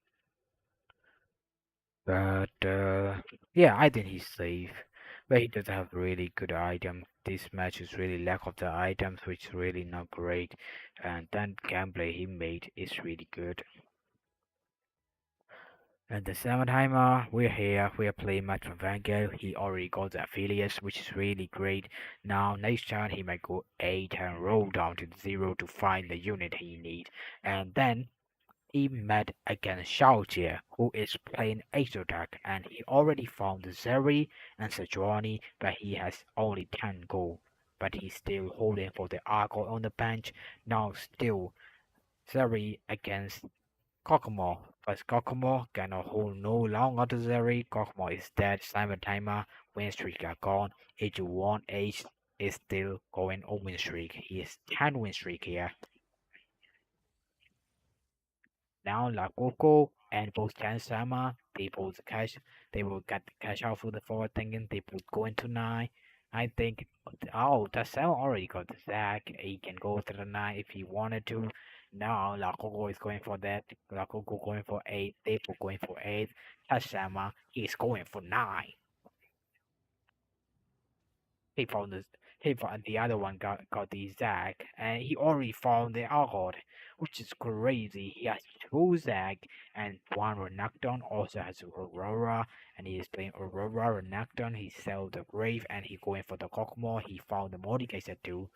But yeah, I think he's safe. But he doesn't have really good items. This match is really lack of the items, which is really not great. And then gameplay he made is really good. And the seventh timer, we're here, we're playing match from Vanguard. He already got the affiliates, which is really great. Now next turn he might go 8 and roll down to 0 to find the unit he needs. And then he met against Xiaojie, who is playing Exotac, and he already found Zeri and Sejuani, but he has only 10 gold. But he's still holding for the Argo on the bench. Now still Zeri against Kokomo, but Kokomo cannot hold no longer to Zeri. Kokomo is dead, Simon Timer, win streak are gone, H1H is still going on win streak. He is 10 win streak here. Now La Coco and both Sama, they both cash, they will get the cash out for the forward thinking, they both go into 9. I think, oh, Tasama already got the Zack, he can go to the 9 if he wanted to. Now La Coco is going for that, La Coco going for 8, they both going for 8, Tasama is going for 9. He found this. He found the other one got the Zack, and he already found the Algod, which is crazy. He has 2 Zack and 1 Renekton. Also has Aurora, and he is playing Aurora Renekton. He sold the Grave, and he going for the Kokomo. He found the Mordekaiser too,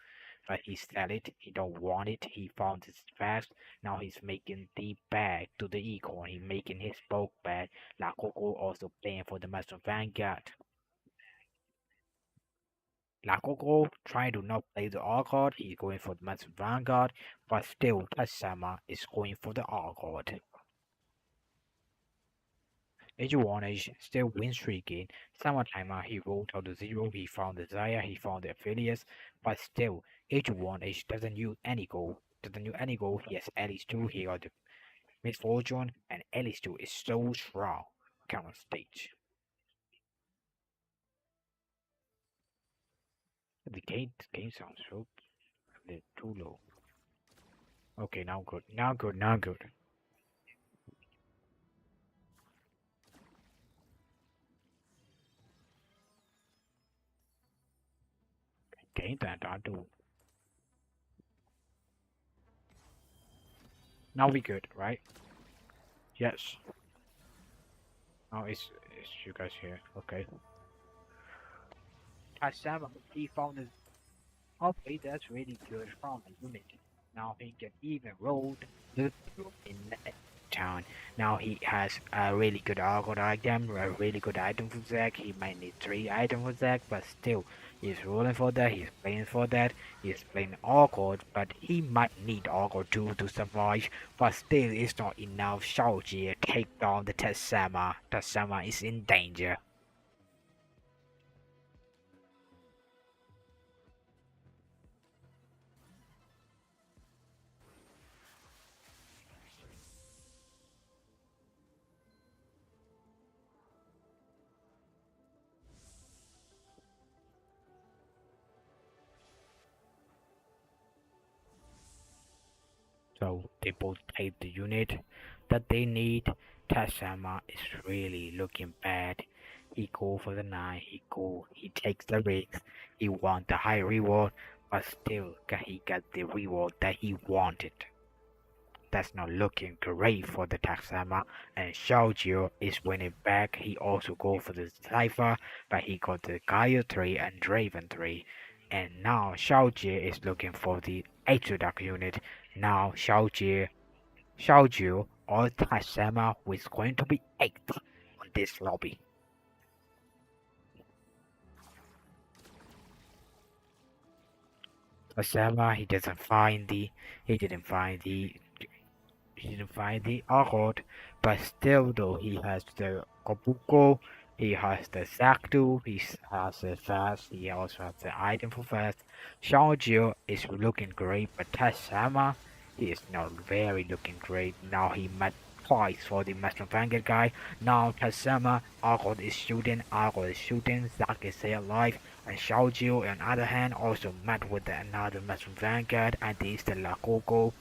but he sell it. He don't want it. He found it fast. Now he's making the bag to the Econ. He making his bulk bag. La Coco also playing for the Master Vanguard. La Coco trying to not play the R card, he's going for the Master Vanguard, but still Tatsama is going for the R card. H1 is still win streaking. Summertimer he rolled out the 0, he found the Zaya, he found the affiliates, but still H1H doesn't use any goal. He has Alice 2, he got the misfortune, and Alice 2 is so strong counter stage. The game sounds so too low. Okay, now good. Now good. Game that I do. Now we good, right? Yes. Now it's you guys here. Okay. Tasama, he found his. Okay, that's really good from the unit. Now he can even roll the in town. Now he has a really good alcohol item, a really good item for Zack. He might need 3 items for Zack, but still, he's rolling for that, he's playing for that, he's playing awkward, but he might need awkward too to survive, but still it's not enough. Shaoji take down the Tasama. Tasama is in danger. So they both take the unit that they need. Tasama is really looking bad. He go for the 9, he takes the risk, he want the high reward, but still he got the reward that he wanted. That's not looking great for the Taxama, and Xiaojiu is winning back. He also go for the Cypher, but he got the Gaia 3 and Draven 3. And now Xiaoji is looking for the Exoduck unit. Now Xiaojiu or Taxama is going to be 8th on this lobby. Taxama, he didn't find the Argod, but still though he has the Kobuko, he has the Saktu, he has the Fast, he also has the item for Fast. Xiaojiu is looking great, but Tasama, he is not very looking great. Now he met twice for the Master Vanguard guy. Now Tasama, Argod is shooting, Zack is still alive, and Xiaojiu on the other hand also met with another Master Vanguard, and this is the Lakoko.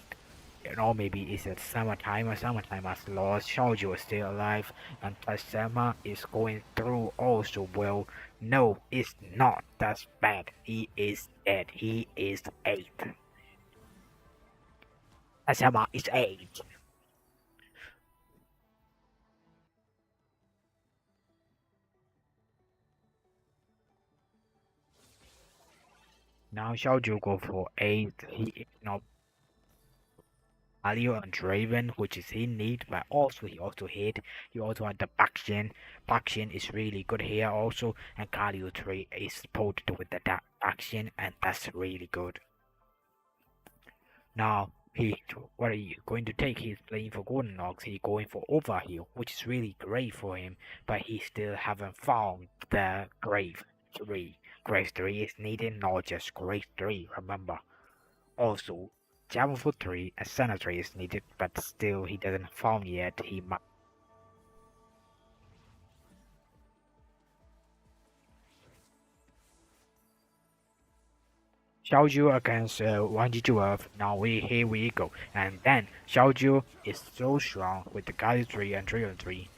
Maybe it's a summertime has lost, Shoujo is still alive, and Tasama is going through also well. No, it's not. That's bad. He is dead. He is 8. Tasama is 8. Now Shoujo go for 8. He not Alio and Draven, which is he need, but also he also hit. He also had the Bakshin. Bakshin is really good here also, and Galio 3 is supported with the Bakshin, and that's really good. Now what are you going to take? He's playing for Golden Ox. He's going for Overheal, which is really great for him, but he still haven't found the Grave 3. Grave 3 is needed, not just Grave 3, remember. Also, Java for 3 and Sanitary is needed, but still he doesn't found yet. He might. Xiaoju against Wang Jizhuo. Now here we go. And then Xiaoju is so strong with the Guide 3 and Draven 3.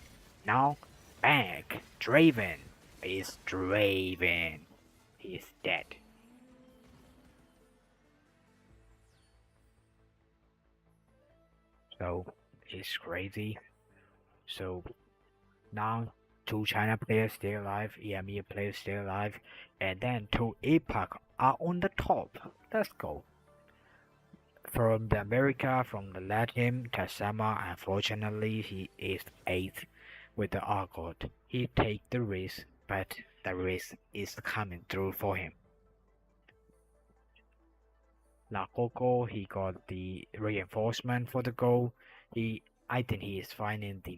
Now back. Draven is Draven. He is dead. So it's crazy. So now 2 China players still alive, EMEA players still alive, and then 2 APAC are on the top. Let's go. From the America, from the Latin, Tasama, unfortunately he is 8th with the Argot. He take the risk, but the risk is coming through for him. La Coco, he got the reinforcement for the goal. I think he is finding the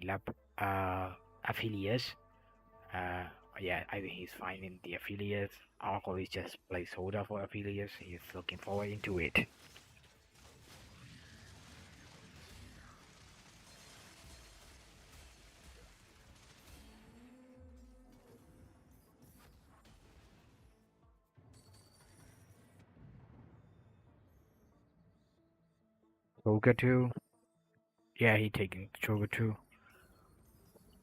affiliates. Yeah, I think he's finding the affiliates. Argo is just placeholder for affiliates. He's looking forward into it. Choga 2. Yeah, he taking Choga 2.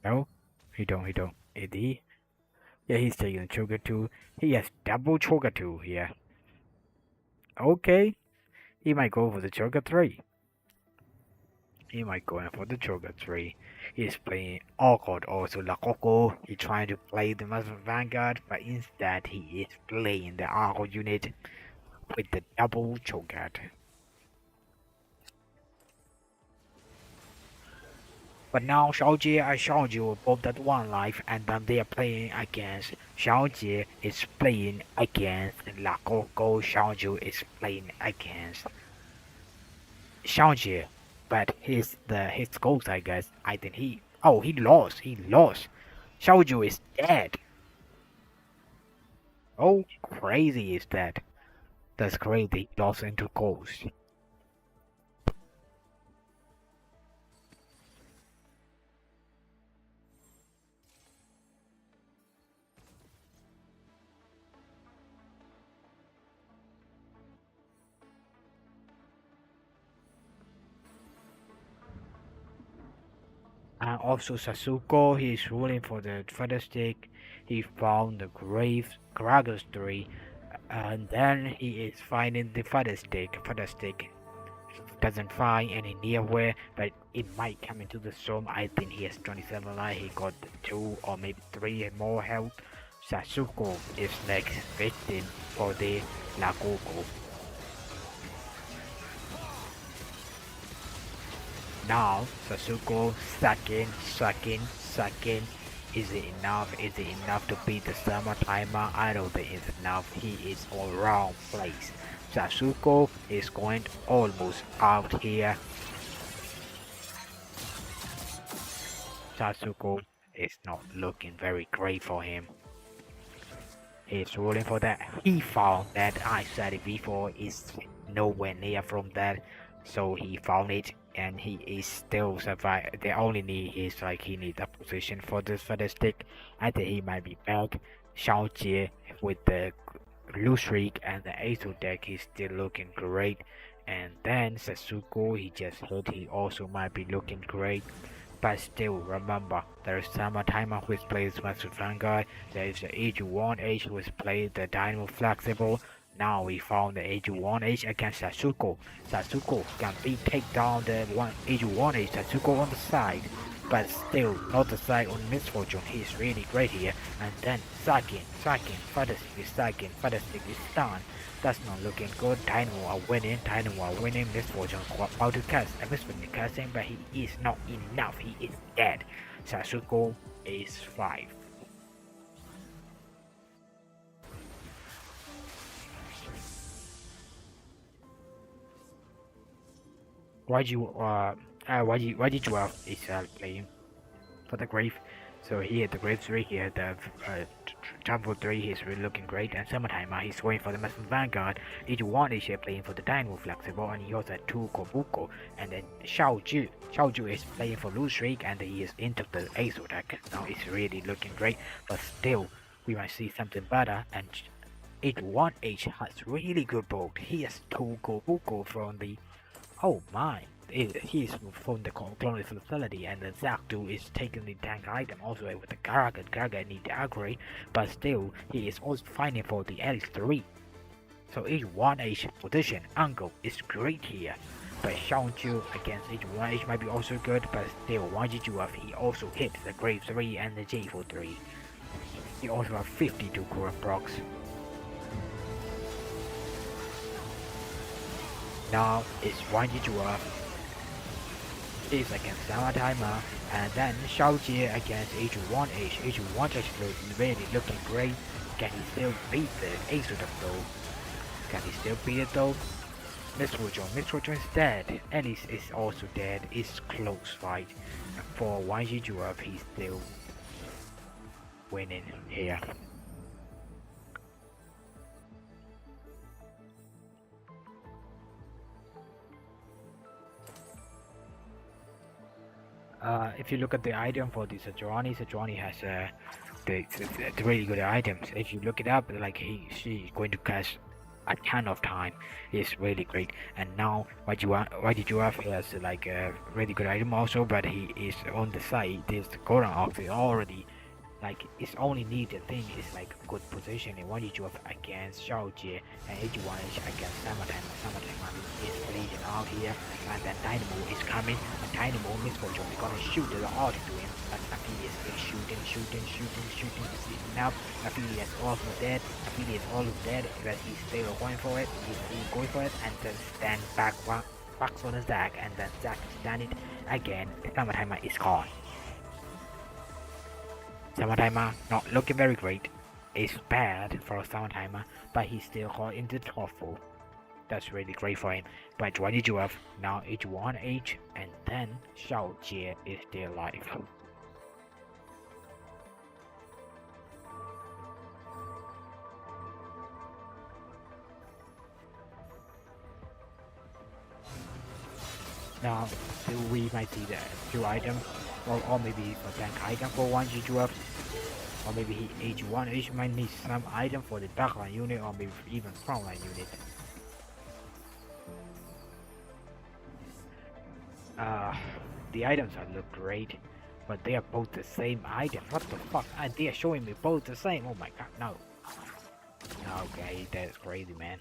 No, he don't. Is he? Yeah, he's taking Choga 2. He has double Choga 2 here. Okay, he might go for the Choga 3. He might go in for the Choga 3. He's playing awkward also Lakoko. He's trying to play the Muslim Vanguard, but instead he is playing the Argo unit with the double Chogat. But now Xiaojie and Xiaojie were both at 1 life, and then they are playing against Xiaojie is playing against Lakoko. Xiaojie is playing against Xiaojie, but his goals, I guess. I think he lost. Xiaojie is dead. Oh, crazy is that. That's crazy. He lost into goals. And also Sasuko, he's ruling for the feather stick. He found the grave Gragas 3, and then he is finding the feather stick. Feather stick doesn't find any nearwhere, but it might come into the storm. I think he has 27 life. He got 2 or maybe 3 more health. Sasuko is next victim for the Lagogo. Now Sasuko sucking. Is it enough? Is it enough to beat the summer timer? I don't think it's enough. He is all wrong place. Sasuko is going almost out here. Sasuko is not looking very great for him. He's ruling for that. He found that I said it before is nowhere near from that. So he found it and he is still survive. The only need is like he needs a position for this feather stick. I think he might be back. Shao Jie with the blue streak and the Aether deck is still looking great. And then Sasuko he just hit, he also might be looking great. But still, remember, there is Summer Timer who plays Master Vanguard, there is the AG1H who plays the Dynamo Flexible. Now we found the AG1H against Sasuko. Sasuko can take down the AG1H Sasuko on the side. But still, not the side on Misfortune, he's really great here. And then Sakin, Feather Stick is done. That's not looking good. Dynamo are winning. Misfortune about to cast. Misfortune casting, but he is not enough. He is dead. Sasuko is 5. Why did you have is playing for the grave? So he had the grave 3, he had the Temple 3, he's really looking great, and Summertime he's going for the Master Vanguard. AG1 is here playing for the Dynamo Flexible, and he also had 2 Kobuko, and then Xiaoju is playing for Blue Streak, and he is into the Ace deck. Now it's really looking great, but still we might see something better, and AG1H has really good board. He has 2 Kobuko from the oh my. He's from the colonial facility, and the Zakdu is taking the tank item also with the Garga need to upgrade, but still he is also fighting for the L3. So H1H position angle is great here, but Xiaoju against H1H might be also good, but still YGGF he also hit the Grave 3 and the J43. He also has 52 current procs. Now it's YGGF is against Summer Timer, and then Shao Jie against H1H. H1H is really looking great. Can he still beat the Ace though? Can he still beat it though? Misfortune is dead. Alice is also dead. It's close fight. For YGGF he's still winning here. If you look at the item for the Sejuani has the really good items. If you look it up, like she's going to cast a ton of time. It's really great. And now why did you have has like a really good item also, but he is on the side. This Golden Ox is already like it's only needed thing is like good positioning. What did you have against Shao Jie and H1H against Summertime is bleeding out here, and then Dynamo is coming, and Dynamo Misfortune is gonna shoot the ult to him, but Affiliate is shooting, is enough. Affiliate is also dead, but he's still going for it, he's going for it, and then stand back on the Zack, and then Zack stand it again, Summertime is gone. Summertimer not looking very great. It's bad for Summertimer, but he still got into the top 4. That's really great for him. But YGGF now H1H, and then Shao Jie is still alive. Now we might see the 2 items, or maybe a tank item for YGGF, or maybe H1H might need some item for the backline unit, or maybe even frontline unit. The items look great, But they are both the same item. What the fuck? They are showing me both the same. Oh my god, no. Okay, that's crazy, man.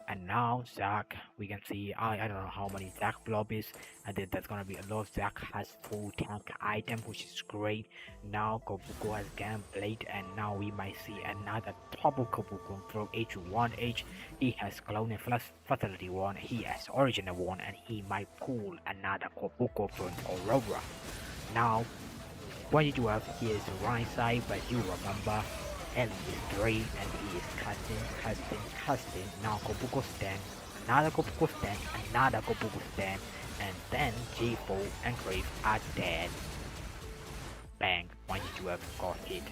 And now Zac, we can see I don't know how many Zac lobbies. I think that's gonna be a lot. Zac has full tank item, which is great. Now Kobuko has Gunblade, and now we might see another double Kobuko from H1H. He has clone facility one, he has original one, and he might pull another Kobuko from Aurora. Now what you do have here is the right side, but you remember Ellie is 3 and he is casting. Now Kobuko stand, another Kobuko stand, another Kobuko stand, and then G4 and Grave are dead. Bang, 1G2F got hit.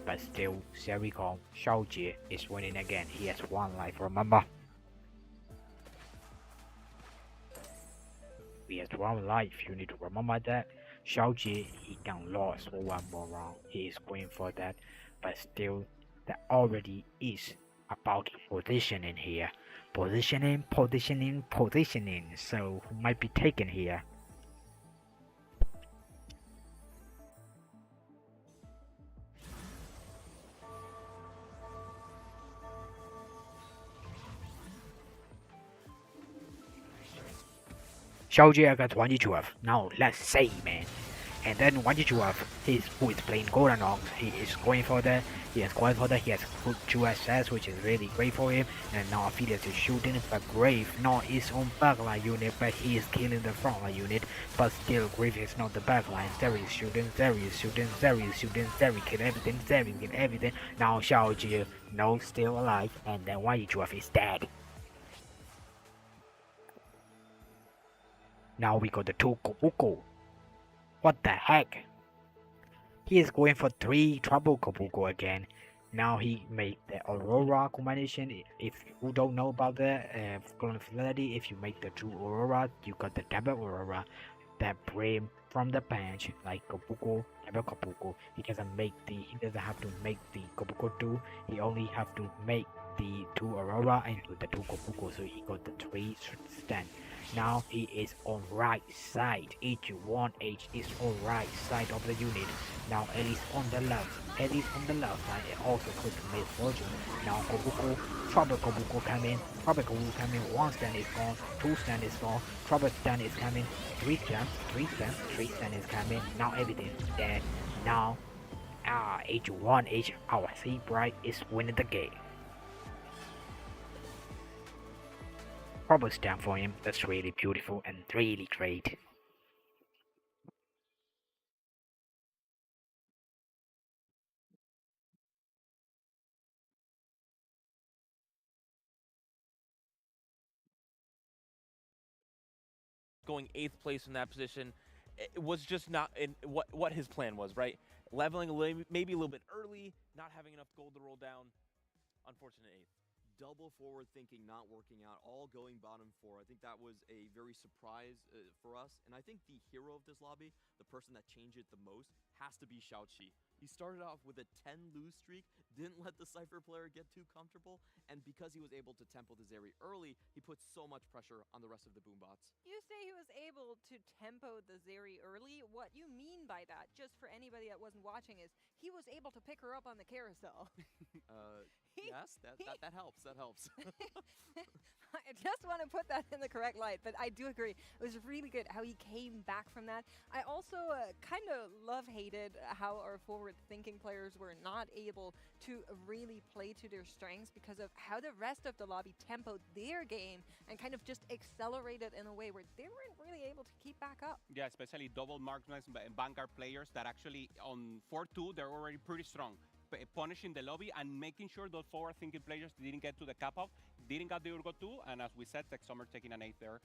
But still, Sericon Xiaojie is winning again. He has 1 life, remember? He has 1 life, you need to remember that. Xiaojie, he can lose for 1 more round. He is going for that. But still, there already is about positioning here. Positioning. So, who might be taken here? Xiaojie against 1G2F. Now, let's say, man. And then 1G2F, who is playing Golden Ox, he is going for that. He has 2 SS, which is really great for him. And now Aphelios is shooting, but Grave not his own backline unit, but he is killing the frontline unit. But still, Grave is not the backline. Zeri is shooting, Zeri killing everything. Now Xiaojie, no, still alive, and then 1G2F is dead. Now we got the 2 Kobuko. What the heck? He is going for 3 trouble Kobuko again. Now he made the Aurora combination. If you don't know about the clone facility, if you make the 2 Aurora, you got the double Aurora that bring from the bench like Kobuko, double Kobuko. He doesn't have to make the Kobuko 2. He only have to make the 2 Aurora and the 2 Kobuko, so he got the 3 stand. Now he is on right side. H1H is on right side of the unit. Now Ellie's on the left. Ellie's on the left side. It also could make fortune. Now Kobuko, trouble Kobuko coming. Trouble Kobuko coming. 1 stand is gone. 2 stand is gone. Trouble stand is coming. 3 stand is coming. Now everything is dead. Now H1H, our C Bright is winning the game. Trouble stand for him. That's really beautiful and really great. Going 8th place in that position, it was just not in what his plan was, right? Leveling maybe a little bit early, not having enough gold to roll down. Unfortunate 8th. Double forward thinking not working out, all going bottom 4. I think that was a very surprise for us. And I think the hero of this lobby, the person that changed it the most, has to be Xiaoqi. He started off with a 10 lose streak, didn't let the Cypher player get too comfortable, and because he was able to tempo the Zeri early, he put so much pressure on the rest of the boombots. You say he was able to tempo the Zeri early? What you mean by that, just for anybody that wasn't watching, is he was able to pick her up on the carousel. Yes, that helps. That helps. I just want to put that in the correct light, but I do agree. It was really good how he came back from that. I also kind of love-hated how our forward-thinking players were not able to really play to their strengths because of how the rest of the lobby tempoed their game and kind of just accelerated in a way where they weren't really able to keep back up. Yeah, especially double marksmen and Vanguard players that actually on 4-2, they're already pretty strong. Punishing the lobby and making sure those forward-thinking players didn't get to the cap-off, didn't get the Urgot 2, and as we said, Tech Summer taking an 8 there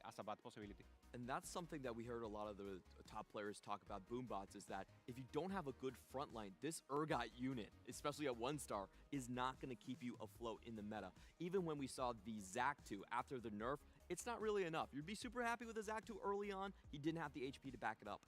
as a bad possibility. And that's something that we heard a lot of the top players talk about boombots, is that if you don't have a good front line, this Urgot unit, especially at 1-star, is not going to keep you afloat in the meta. Even when we saw the Zac 2 after the nerf, it's not really enough. You'd be super happy with the Zac 2 early on, he didn't have the HP to back it up.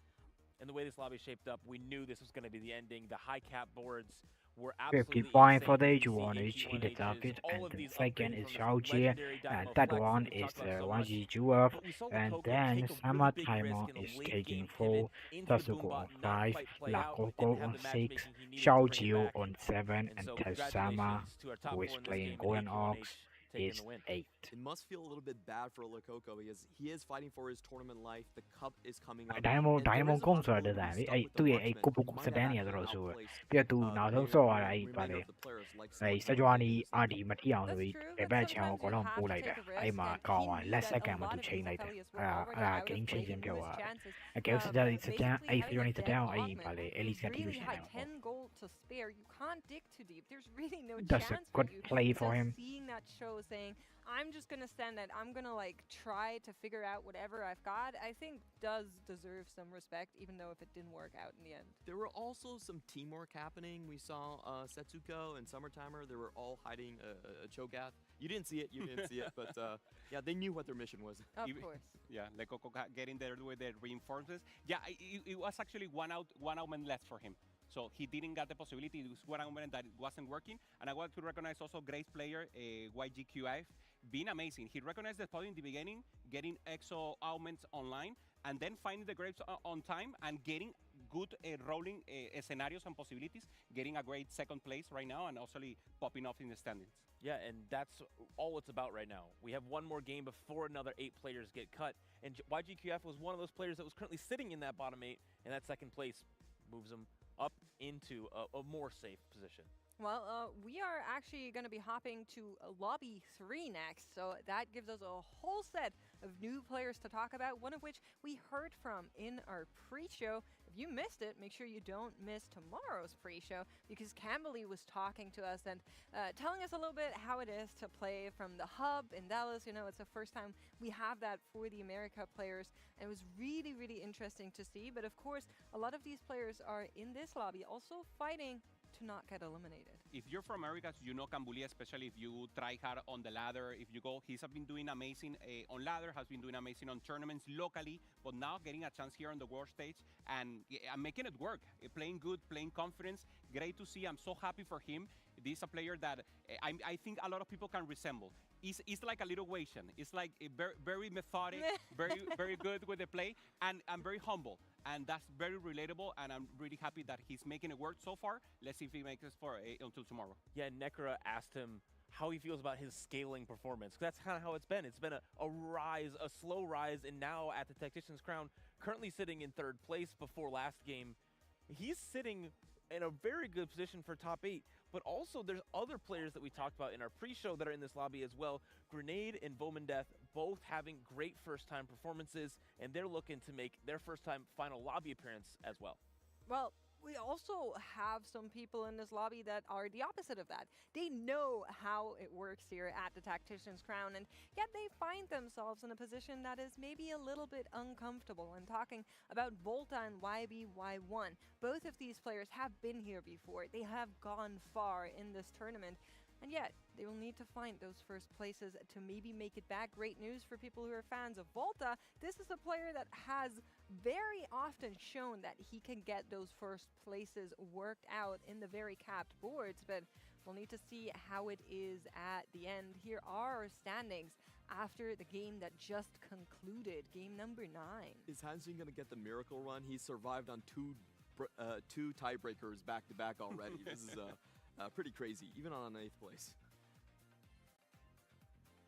And the way this lobby shaped up, we knew this was going to be the ending. The high cap boards were 50 absolutely points for insane. the We H1 see is in AP1 the H's, target, all and of the these second upgrades is from the Shaojie, legendary and Dynamo that Flex that one we've is talked about so 1G much. Juef, But we saw and Lakoko then take a really Summer big Timer risk in a is late taking game pivot 4, into the Sasuke on Boombot, not 5, quite play La out. It Coco didn't have on the 6, matchmaking he needed to bring it Xiaojiu back. on 7, And and so Tessama, congratulations to our top who is four in this playing game, and Golden AP1H Ox, taking is the win. 8. It must feel a little bit bad for Lakoko because he is fighting for his tournament life. The cup is coming up. Diamond and there Diamond is a con rồi possibility được he's rồi stuck ấy with the tôi ấy marksman, cúp who cúp might sẽ have đen nhà actually rồi rồi outplaced bây giờ tôi the nào giống remainder, số là ấy bà remainder này of the players like ấy Summer sẽ Timer cho in đi this à game. đi mà điအောင်ဆို That's ပြီး true, ဒီ but ဘက်ချန်ကို sometimes ကော you လုံး have ပို့ to လိုက်တယ် take a အဲ့ risk, မှာ and ကော he င်းသွား knew လက် that စက္ a ကန့်မှာ lot သူ of ချိန် these လိုက်တယ် Aphelios အဲ့ were ဒါ already အဲ့ဒါ out of game play. changing He ပြော missed သွား chances. အကယ်စကြ စကြအဲ့ Basically, 3 having စ a ကြ dead အဲ့ Augment, ပါလေ you အဲ့ဒီစကတိ really ရှင် had တယ်ပေါ့ 10 gold to spare. You can't dig too deep. There's really no That's a chance good for you. play And for so him. seeing that show saying, I'm just going to stand it, I'm going to like try to figure out whatever I've got, I think does deserve some respect, even though if it didn't work out in the end. There were also some teamwork happening. We saw Setsuko and Summertimer. They were all hiding a Cho'Gath. You didn't see it. You didn't see it. But yeah, they knew what their mission was. Of Even- course. Yeah, Lekoko getting there with the reinforcements. Yeah, it was actually one augment left for him. So he didn't get the possibility. It was one augment that wasn't working. And I want to recognize also great player, YGQF, being amazing. He recognized the spot in the beginning, getting exo augments online, and then finding the grapes on time and getting good rolling scenarios and possibilities, getting a great second place right now and also popping off in the standings. Yeah, and that's all it's about right now. We have one more game before another 8 players get cut, and YGQF was one of those players that was currently sitting in that bottom 8, and that second place moves him up into a more safe position. Well, we are actually going to be hopping to Lobby 3 next, so that gives us a whole set of new players to talk about, one of which we heard from in our pre-show. If you missed it, make sure you don't miss tomorrow's pre-show, because Camberley was talking to us and telling us a little bit how it is to play from the hub in Dallas. You know, it's the first time we have that for the America players, and it was really, really interesting to see. But of course, a lot of these players are in this lobby also fighting to not get eliminated. If you're from Americas, you know Cambulia, especially if you try hard on the ladder. If you go, he's been doing amazing on ladder, has been doing amazing on tournaments locally, but now getting a chance here on the world stage and making it work, playing good, playing confidence. Great to see. I'm so happy for him. This is a player that I think a lot of people can resemble. It's like a little Asian. It's like very, very methodic, very good with the play, and very humble. And that's very relatable, and I'm really happy that he's making it work so far. Let's see if he makes it for until tomorrow. Yeah, Nekra asked him how he feels about his scaling performance. That's kind of how it's been. It's been a rise, a slow rise, and now at the Tactician's Crown, currently sitting in 3rd place before last game. He's sitting in a very good position for top 8, but also there's other players that we talked about in our pre-show that are in this lobby as well. Grenade and Bomandeth both having great first-time performances, and they're looking to make their first-time final lobby appearance as well. Well, we also have some people in this lobby that are the opposite of that. They know how it works here at the Tactician's Crown, and yet they find themselves in a position that is maybe a little bit uncomfortable. And talking about Volta and YBY1, both of these players have been here before. They have gone far in this tournament, and yet they will need to find those first places to maybe make it back. Great news for people who are fans of Volta. This is a player that has very often shown that he can get those first places worked out in the very capped boards, but we'll need to see how it is at the end. Here are our standings after the game that just concluded, game number 9. Is Hanshin going to get the miracle run? He survived on two tiebreakers back to back already. This is pretty crazy, even on an 8th place.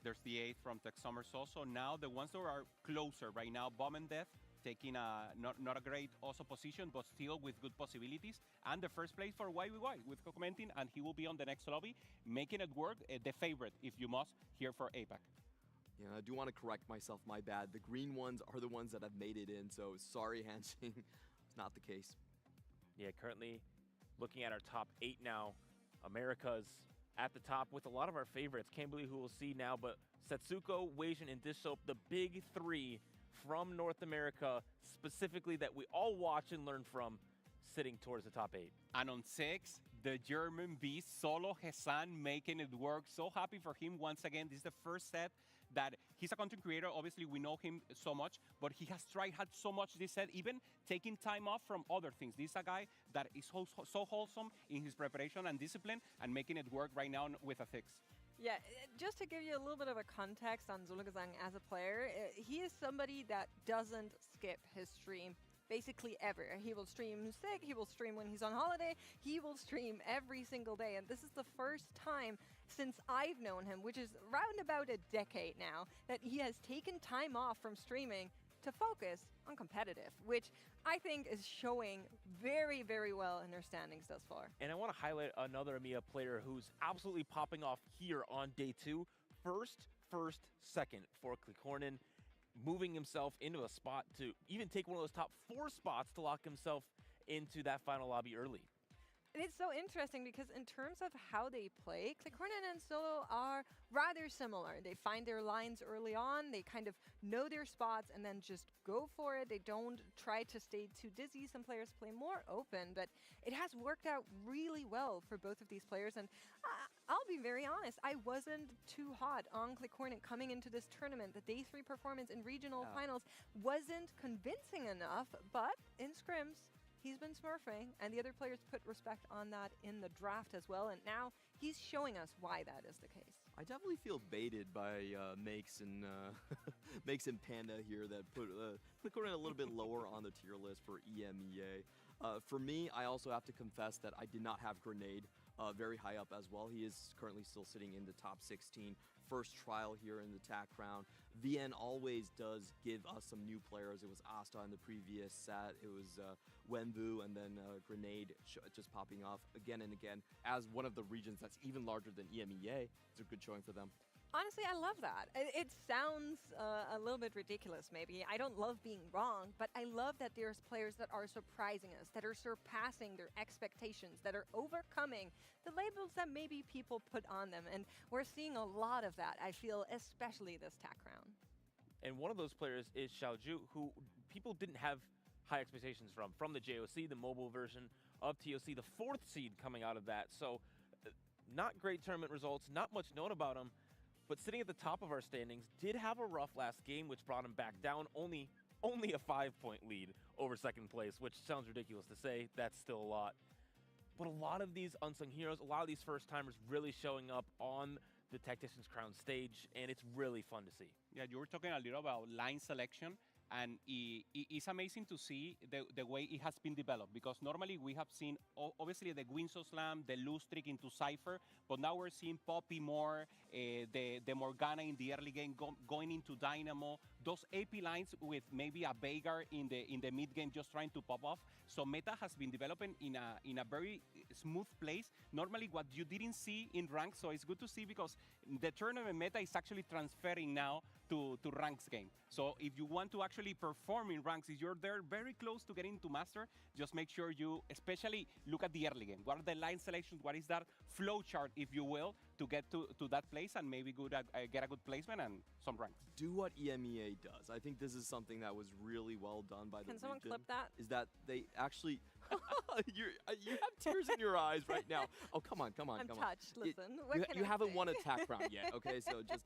There's the 8th from Tech Summers also. Now the ones that are closer right now, Bomb and Death, taking not a great also position, but still with good possibilities. And the first place for YBY with Cocomentin, and he will be on the next lobby, making it work. The favorite, if you must, here for APAC. Yeah, I do want to correct myself, my bad. The green ones are the ones that have made it in, so sorry, Hanshin. It's not the case. Yeah, currently looking at our top 8 now, America's at the top with a lot of our favorites. Can't believe who we'll see now, but Setsuko, Weijin, and Dishsoap, the big 3 from North America, specifically that we all watch and learn from, sitting towards the top 8. And on 6, the German beast, Solo Hesan, making it work. So happy for him once again. This is the first set that he's a content creator. Obviously, we know him so much, but he has had so much this set, even taking time off from other things. This is a guy that is so wholesome in his preparation and discipline and making it work right now with a fix. Yeah, just to give you a little bit of a context on Zulukazang as a player, he is somebody that doesn't skip his stream basically ever. He will stream sick, he will stream when he's on holiday, he will stream every single day. And this is the first time since I've known him, which is round about a decade now, that he has taken time off from streaming to focus on competitive, which I think is showing very, very well in their standings thus far. And I want to highlight another EMEA player who's absolutely popping off here on day 2. First, second for Klikornen, moving himself into a spot to even take one of those top 4 spots to lock himself into that final lobby early. And it's so interesting because in terms of how they play, Klikornen and Solo are rather similar. They find their lines early on, they kind of know their spots and then just go for it. They don't try to stay too dizzy. Some players play more open, but it has worked out really well for both of these players. And I'll be very honest, I wasn't too hot on Klikornen coming into this tournament. The day 3 performance in regional finals wasn't convincing enough, but in scrims, he's been smurfing, and the other players put respect on that in the draft as well, and now he's showing us why that is the case. I definitely feel baited by Makes and Makes and Panda here that put Klikornen a little bit lower on the tier list for EMEA. For me, I also have to confess that I did not have Grenade very high up as well. He is currently still sitting in the top 16. First trial here in the TAC crown. VN always does give us some new players. It was Asta in the previous set. It was Wenbu, and then Grenade just popping off again and again as one of the regions that's even larger than EMEA. It's a good showing for them. Honestly, I love that. It sounds a little bit ridiculous, maybe. I don't love being wrong, but I love that there's players that are surprising us, that are surpassing their expectations, that are overcoming the labels that maybe people put on them. And we're seeing a lot of that, I feel, especially this TAC round. And one of those players is Xiaoju, who people didn't have high expectations from the JOC, the mobile version of TOC, the 4th seed coming out of that. So not great tournament results, not much known about him. But sitting at the top of our standings, did have a rough last game, which brought him back down. Only a 5-point lead over second place, which sounds ridiculous to say. That's still a lot. But a lot of these unsung heroes, a lot of these first-timers really showing up on the Tacticians Crown stage, and it's really fun to see. Yeah, you were talking a little about line selection, and it's amazing to see the way it has been developed, because normally we have seen, obviously, the Winso Slam, the loose trick into Cypher, but now we're seeing Poppy more, the Morgana in the early game going into Dynamo, those AP lines with maybe a Veigar in the mid game just trying to pop off. So meta has been developing in a very smooth place. Normally what you didn't see in ranks, so it's good to see because the tournament meta is actually transferring now to ranks game. So if you want to actually perform in ranks, if you're there very close to getting to master, just make sure you especially look at the early game. What are the line selections? What is that flow chart, if you will, to get to that place and maybe get a good placement and some ranks? Do what EMEA does. I think this is something that was really well done by the Can someone region, clip that? Is that they actually... you have tears in your eyes right now. Oh, come on. I'm touched. Listen, what can you I haven't say? won a TAC round yet, okay? So just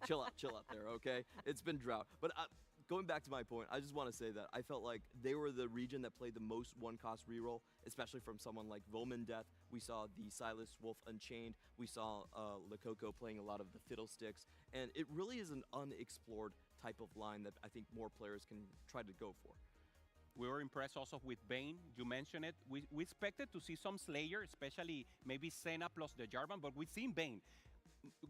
chill out there, okay? It's been drought. But going back to my point, I just want to say that I felt like they were the region that played the most one-cost reroll, especially from someone like Volman Death. We saw the Silas Wolf Unchained. We saw Lakoko playing a lot of the Fiddlesticks. And it really is an unexplored type of line that I think more players can try to go for. We were impressed also with Bane. You mentioned it. We expected to see some Slayer, especially maybe Senna plus the Jarvan, but we've seen Bane.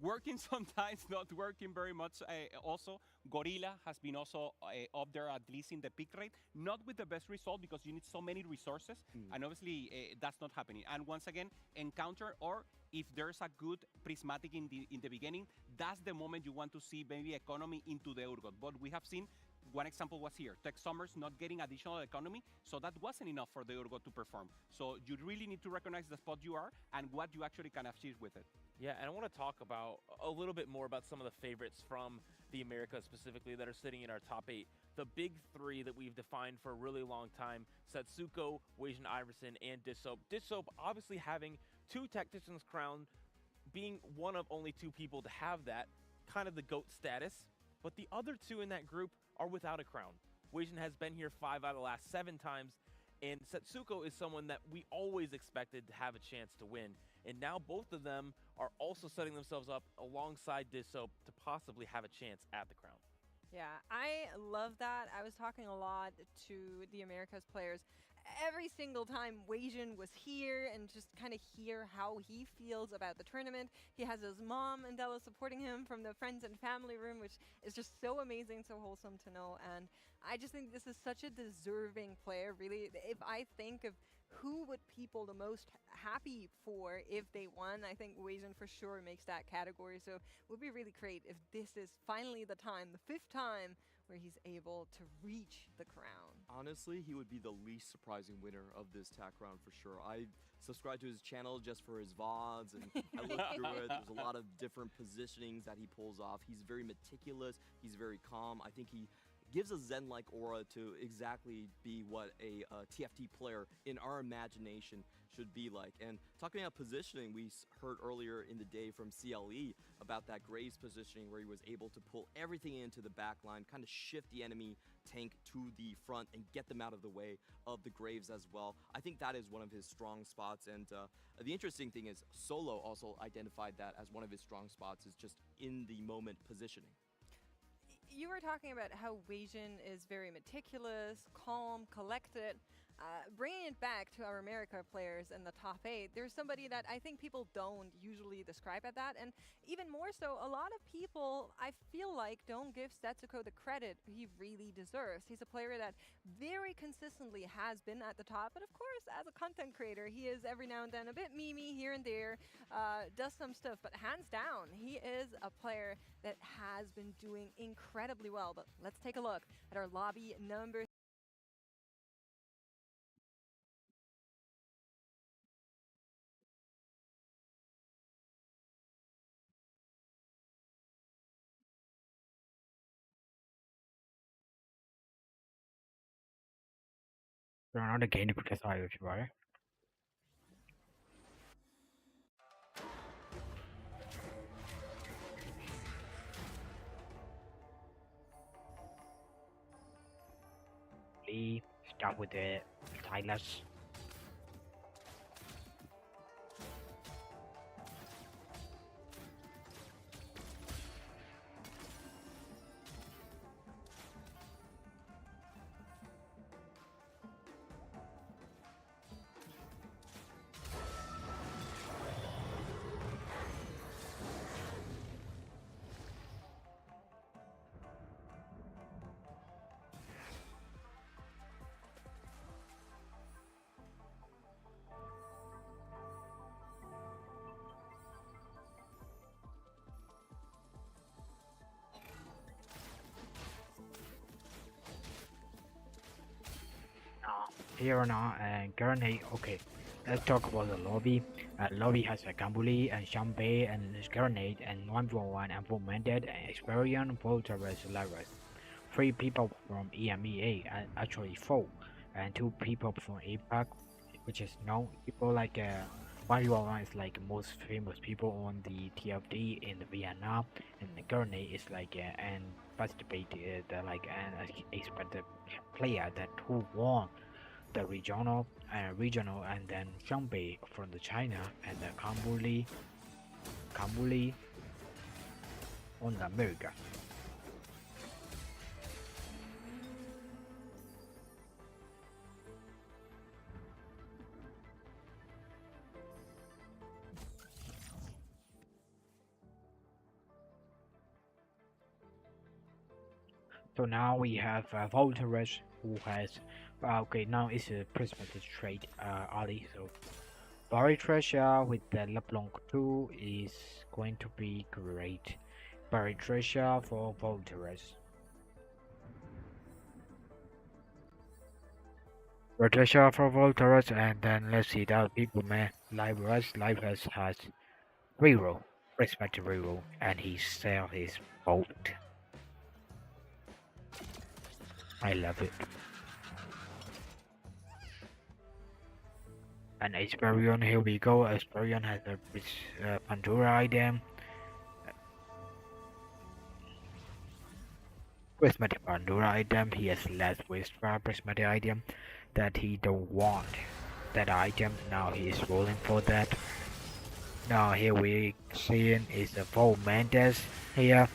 Working sometimes, not working very much. Also, Gorilla has been also up there, at least in the pick rate. Not with the best result because you need so many resources, and obviously that's not happening. And once again, Encounter, or if there's a good Prismatic in the beginning, that's the moment you want to see maybe economy into the Urgot. But we have seen, one example was here, Tech Summers not getting additional economy, so that wasn't enough for the Urgot to perform. So you really need to recognize the spot you are and what you actually can achieve with it. Yeah, and I want to talk about a little bit more about some of the favorites from the Americas specifically that are sitting in our top 8. The big 3 that we've defined for a really long time, Satsuko, Weijin Iverson, and Dissoap. Dissoap obviously having 2 Tacticians crown, being one of only 2 people to have that, kind of the GOAT status, but the other two in that group are without a crown. Weijin has been here 5 out of the last 7 times, and Setsuko is someone that we always expected to have a chance to win. And now both of them are also setting themselves up alongside Disso to possibly have a chance at the crown. Yeah, I love that. I was talking a lot to the Americas players every single time Weijin was here and just kind of hear how he feels about the tournament. He has his mom and Della supporting him from the friends and family room, which is just so amazing, so wholesome to know. And I just think this is such a deserving player, really. If I think of who would people the most happy for if they won, I think Weijin for sure makes that category. So it would be really great if this is finally the time, the 5th time, where he's able to reach the crown. Honestly, he would be the least surprising winner of this TAC round for sure. I subscribe to his channel just for his VODs, and I look through it. There's a lot of different positionings that he pulls off. He's very meticulous. He's very calm. I think he gives a Zen-like aura to exactly be what a TFT player in our imagination should be like. And talking about positioning, we heard earlier in the day from CLE about that Graves positioning where he was able to pull everything into the back line, kind of shift the enemy tank to the front and get them out of the way of the Graves as well. I think that is one of his strong spots, and the interesting thing is Solo also identified that as one of his strong spots, is just in the moment positioning. You were talking about how Weijin is very meticulous, calm, collected. Bringing it back to our America players in the top 8, there's somebody that I think people don't usually describe at that, and even more so, a lot of people, I feel like, don't give Setsuko the credit he really deserves. He's a player that very consistently has been at the top, but of course, as a content creator, he is every now and then a bit memey here and there, does some stuff, but hands down, he is a player that has been doing incredibly well. But let's take a look at our lobby number. You're not again because I was right. Please start with the Silas. Here now and currently, okay, let's talk about the lobby. Lobby has a Gambuli and Shambe and Grenade and 1v1 implemented and Experian, Voltaris, Laris. 3 people from EMEA and actually 4, and 2 people from APAC, which is known people like 1v1 is like most famous people on the TFT in Vietnam, and the Grenade is like an participated like an expected player that who won the regional and then Shangbei from the China and the Kambuli on the America. So now we have Voltaris who has okay, now it's a prismatic trade Ali, so Barry Treasure with the LeBlanc 2 is going to be great. Barry Treasure for Voltaris. Barry Treasure for Voltaris, and then let's see that people man Live has reroll, prismatic reroll, and he sell his bolt. I love it. And Experion, here we go. Experion has a Pandora item. prismatic Pandora item. He has less waste for a prismatic item that he don't want that item. Now he is rolling for that. Now here we seeing is a Vol Mendes here.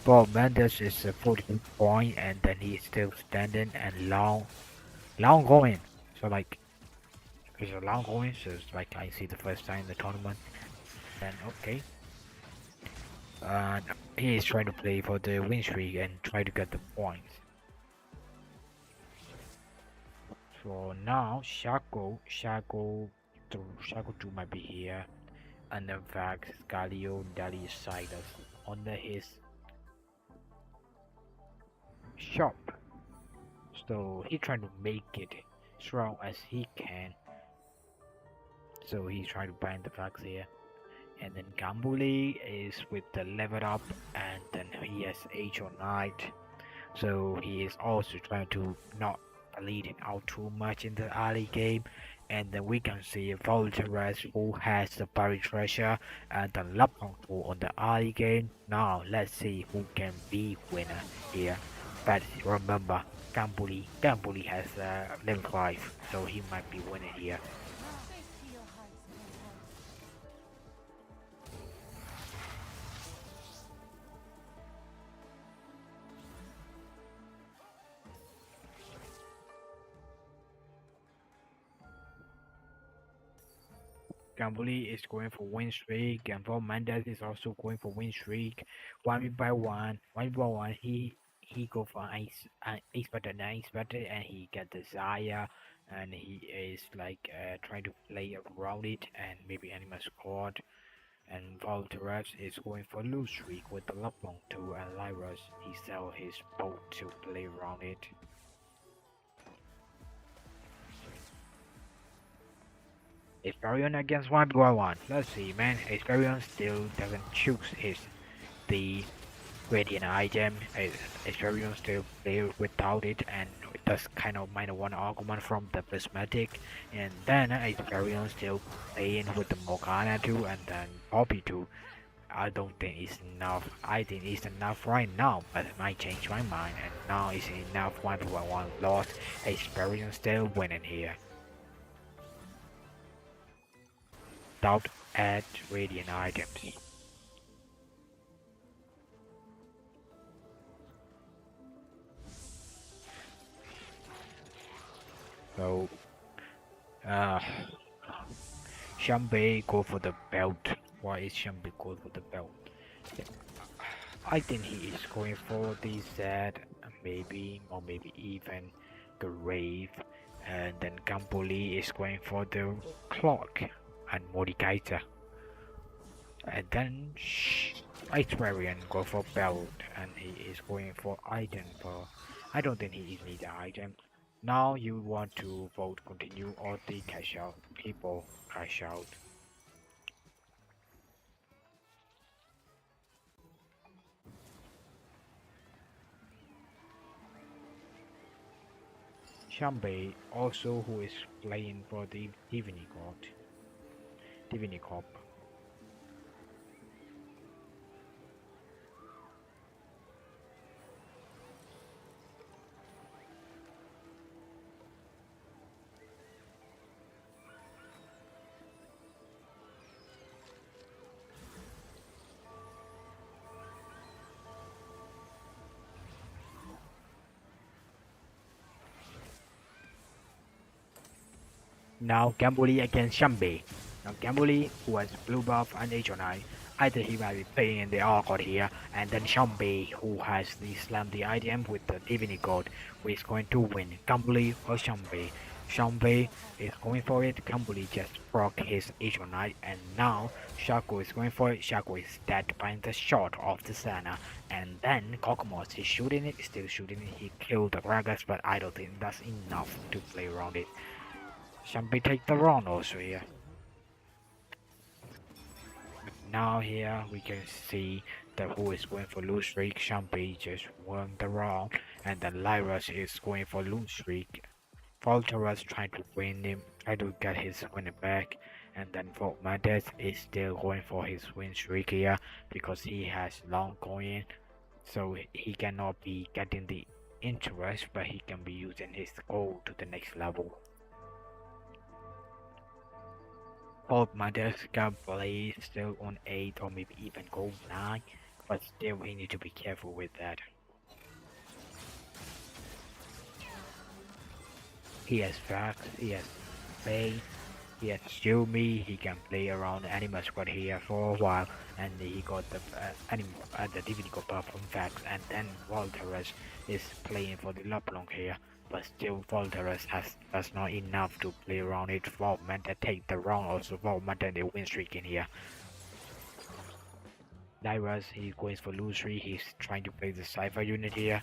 Vol Mendes is a 42 point and then he's still standing and long going. So like it's a long going, so it's like I see the first time in the tournament. Then okay. And he is trying to play for the win streak and try to get the points. So now Shaco 2 might be here. And in fact Galio Dali Silas under his shop. So he trying to make it strong as he can. So he's trying to bind the facts here. And then Gambuli is with the level up and then he has Age or Night. So he is also trying to not bleed out too much in the early game. And then we can see Volteres who has the Buried Treasure and the Lapong on the early game. Now let's see who can be winner here. But remember, Gambuli has level 5, so he might be winning here. Gambuli is going for win streak, and Vol Mendes is also going for win streak. 1v1, he go for ice button, and he get the Zaya, and he is like trying to play around it, and maybe Anima squad. And Volterev is going for lose streak with the Lapong 2 and Lyras. He sell his boat to play around it. Experion against 1v1. Let's see, man. Experion still doesn't choose the gradient item. Experion still play without it, and that's kind of -1 argument from the prismatic. And then Experion still playing with the Morgana too, and then Poppy too. I don't think it's enough. I think it's enough right now, but I might change my mind. And now it's enough. 1v1 lost. Experion still winning here. Without add radiant items. So Shambe go for the belt. Why is Shambe go for the belt? I think he is going for the Z, maybe, or maybe even Grave. And then Gamboli is going for the clock and Mordekaita. And then Icebarian go for belt, and he is going for item for. I don't think he needs an item. Now you want to vote continue or the cash out. People cash out. Shambe also who is playing for the Divini Corp. Now Gamboli against Shambe. Now Gamboli, who has blue buff and HOI, either he might be playing in the Arcot here, and then Shambe, who has the slam the item with the Divinity God, who is going to win. Gamboli or Shambe. Shambe is going for it. Gamboli just broke his HOI, and now Shaco is going for it. Shaco is dead by the shot of the Sana, and then Kokomos is shooting it, still shooting it. He killed the Gragas, but I don't think that's enough to play around it. Shambi take the round also here. Now here we can see that who is going for lose streak. Shambi just won the round, and then Lyras is going for lose streak. Volteras trying to win him, try to get his winning back, and then Voltmandes is still going for his win streak here because he has long going. so he cannot be getting the interest, but he can be using his gold to the next level. Both Matters can play still on 8 or maybe even gold 9, but still we need to be careful with that. He has Fax, he has Bane, he has Shumi, he can play around the Animal Squad here for a while, and he got the the DVD got buff from Fax, and then Volterus is playing for the LeBlanc here, but still Volterus has not enough to play around it. For Manta take the round, also for Manta the win streak in here. Dyrus, he going for Lucy, he's trying to play the Cypher unit here,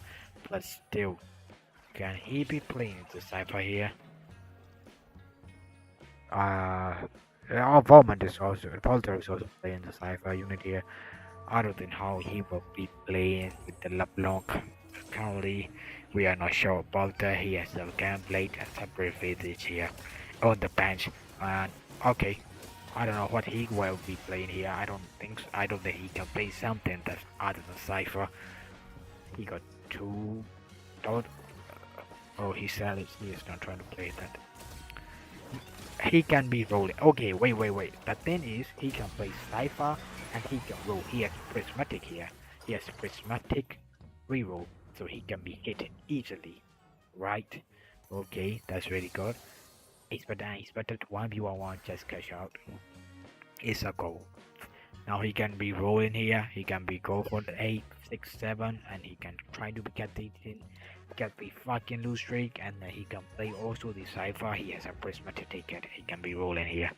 but still, can he be playing the Cypher here? Volman is also, Volter is also playing the Cypher unit here. I don't think how he will be playing with the LeBlanc. Currently, we are not sure about that. He has a gameplay and separate phases here on the bench. And okay, I don't know what he will be playing here. I don't think he can play something that's other than Cypher. He got 2. Oh, he said it. He is not trying to play that. He can be rolling. Okay, wait. The thing is, he can play Cypher and he can roll. He has Prismatic here. He has Prismatic reroll, so he can be hit easily. Right? Okay, that's really good. It's better to 1v1 just cash out. It's a goal. Now he can be rolling here. He can be go for the 8, 6, 7, and he can try to get the fucking lose streak, and then he can play also the Cypher. He has a prismatic ticket. He can be rolling here.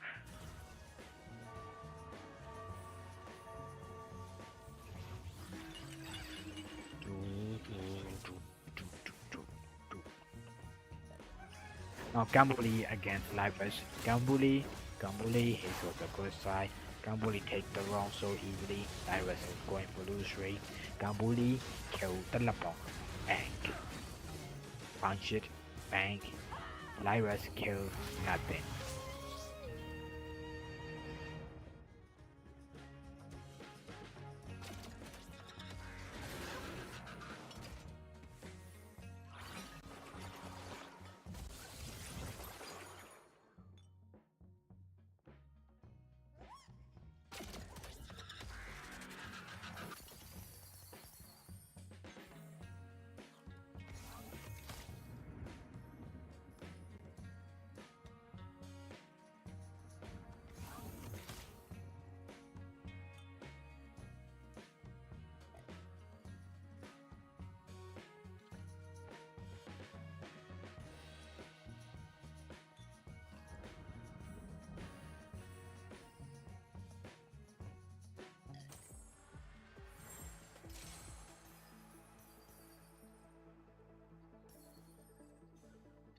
Now Gambuli against Livers. Gambuli, he's on the good side. Gambuli take the round so easily. Livers is going for lose streak. Gambuli kill the LeBlanc. Bang. Punch it. Bang. Livers kill nothing.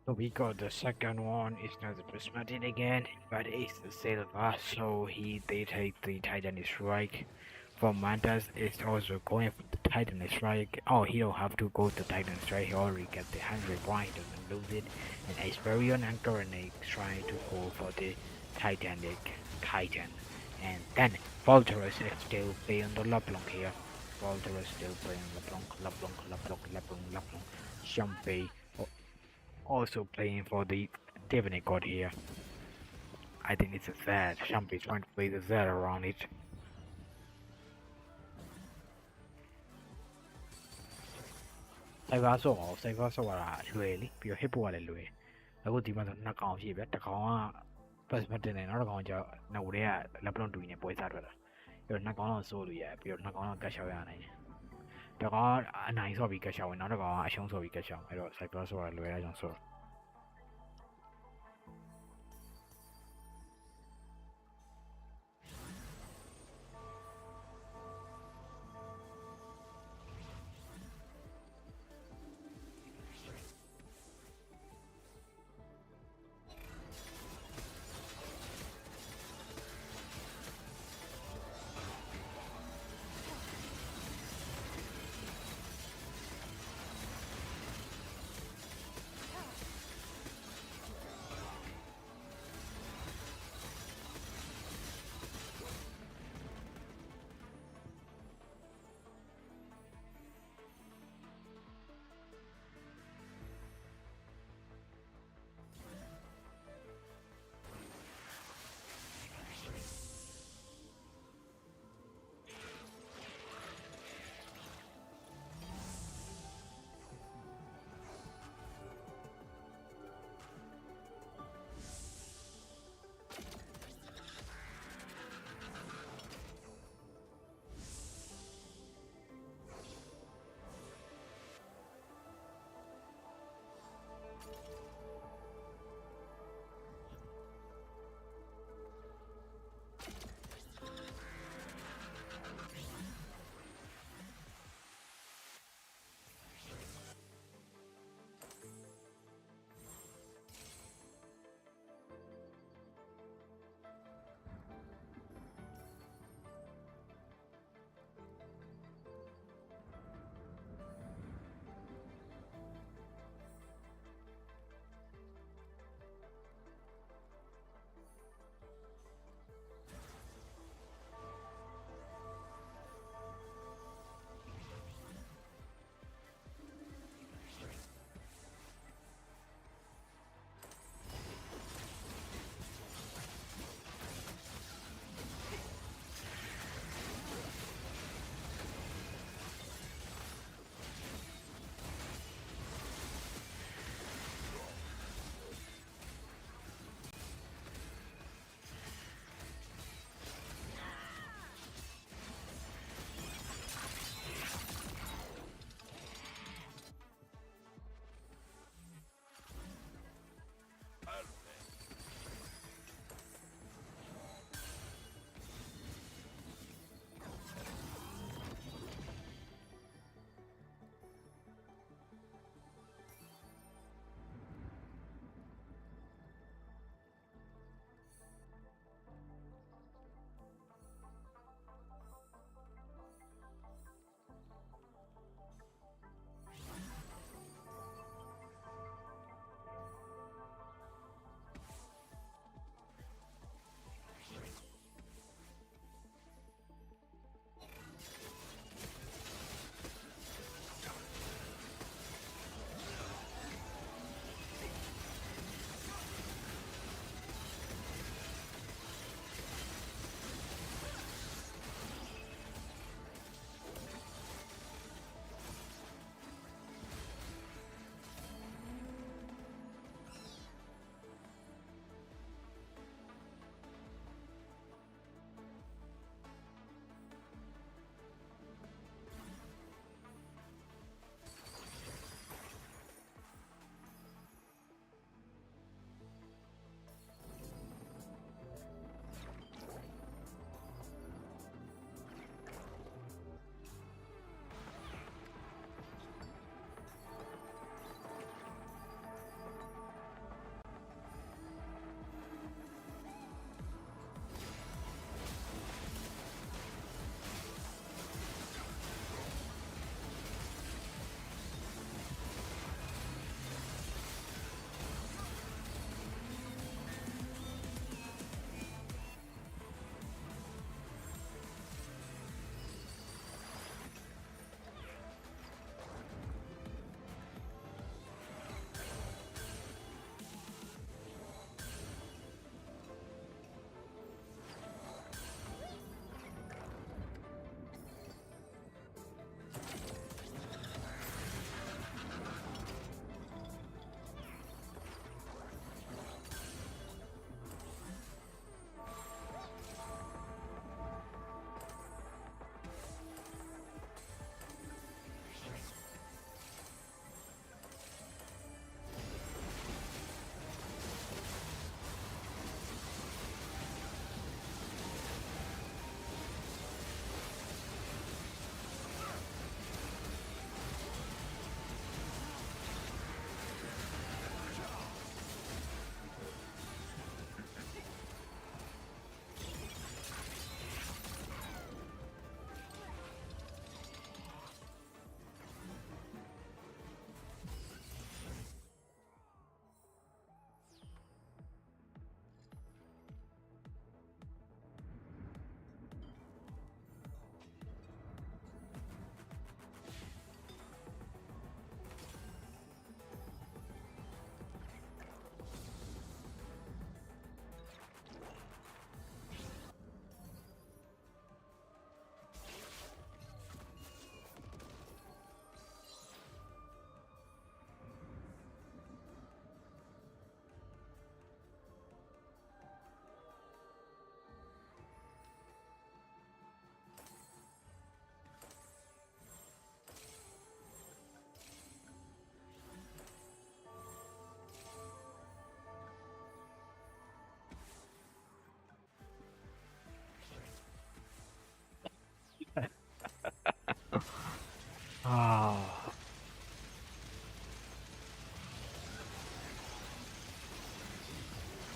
So we got the second one. It's not the prismatic again, but it's the silver. So they take the Titan strike. For Mantas, it's also going for the Titan strike. Oh, he don't have to go to Titan strike. He already got the 100 point, he doesn't lose it. And Asperion and Gurnik trying to go for the Titanic Titan. And then Volterus is still playing the LeBlanc here. Volterus still playing LeBlanc. Jumpy also playing for the Tiffany God here. I think it's a Z. Jumpy trying to play the Z around it. Cypher ဆော့အောင် Cypher ဆော့ရတာလွယ်လေပြီးတော့ hit ဖို့ကလည်းလွယ်အခုဒီမှာဆိုနှစ်ကောင်ရှိပြီတစ်ကောင်က plus မတင်နေနောက်တစ်ကောင်ကျနောက်တည်းက level 2နေပွဲစားထွက်တာပြီးတော့နှစ်ကောင်တော့စိုးလို့ရပြီးတော့နှစ်ကောင်တော့ကတ်ရှောက်ရနိုင်တယ်တစ်ကောင်ကအနိုင်ဆော့ပြီးကတ်ရှောက်ဝင်နောက်တစ်ကောင်ကအရှုံးဆော့ပြီးကတ်ရှောက်အဲ့တော့ Cypher ဆော့ရလွယ်ရအောင်ဆော့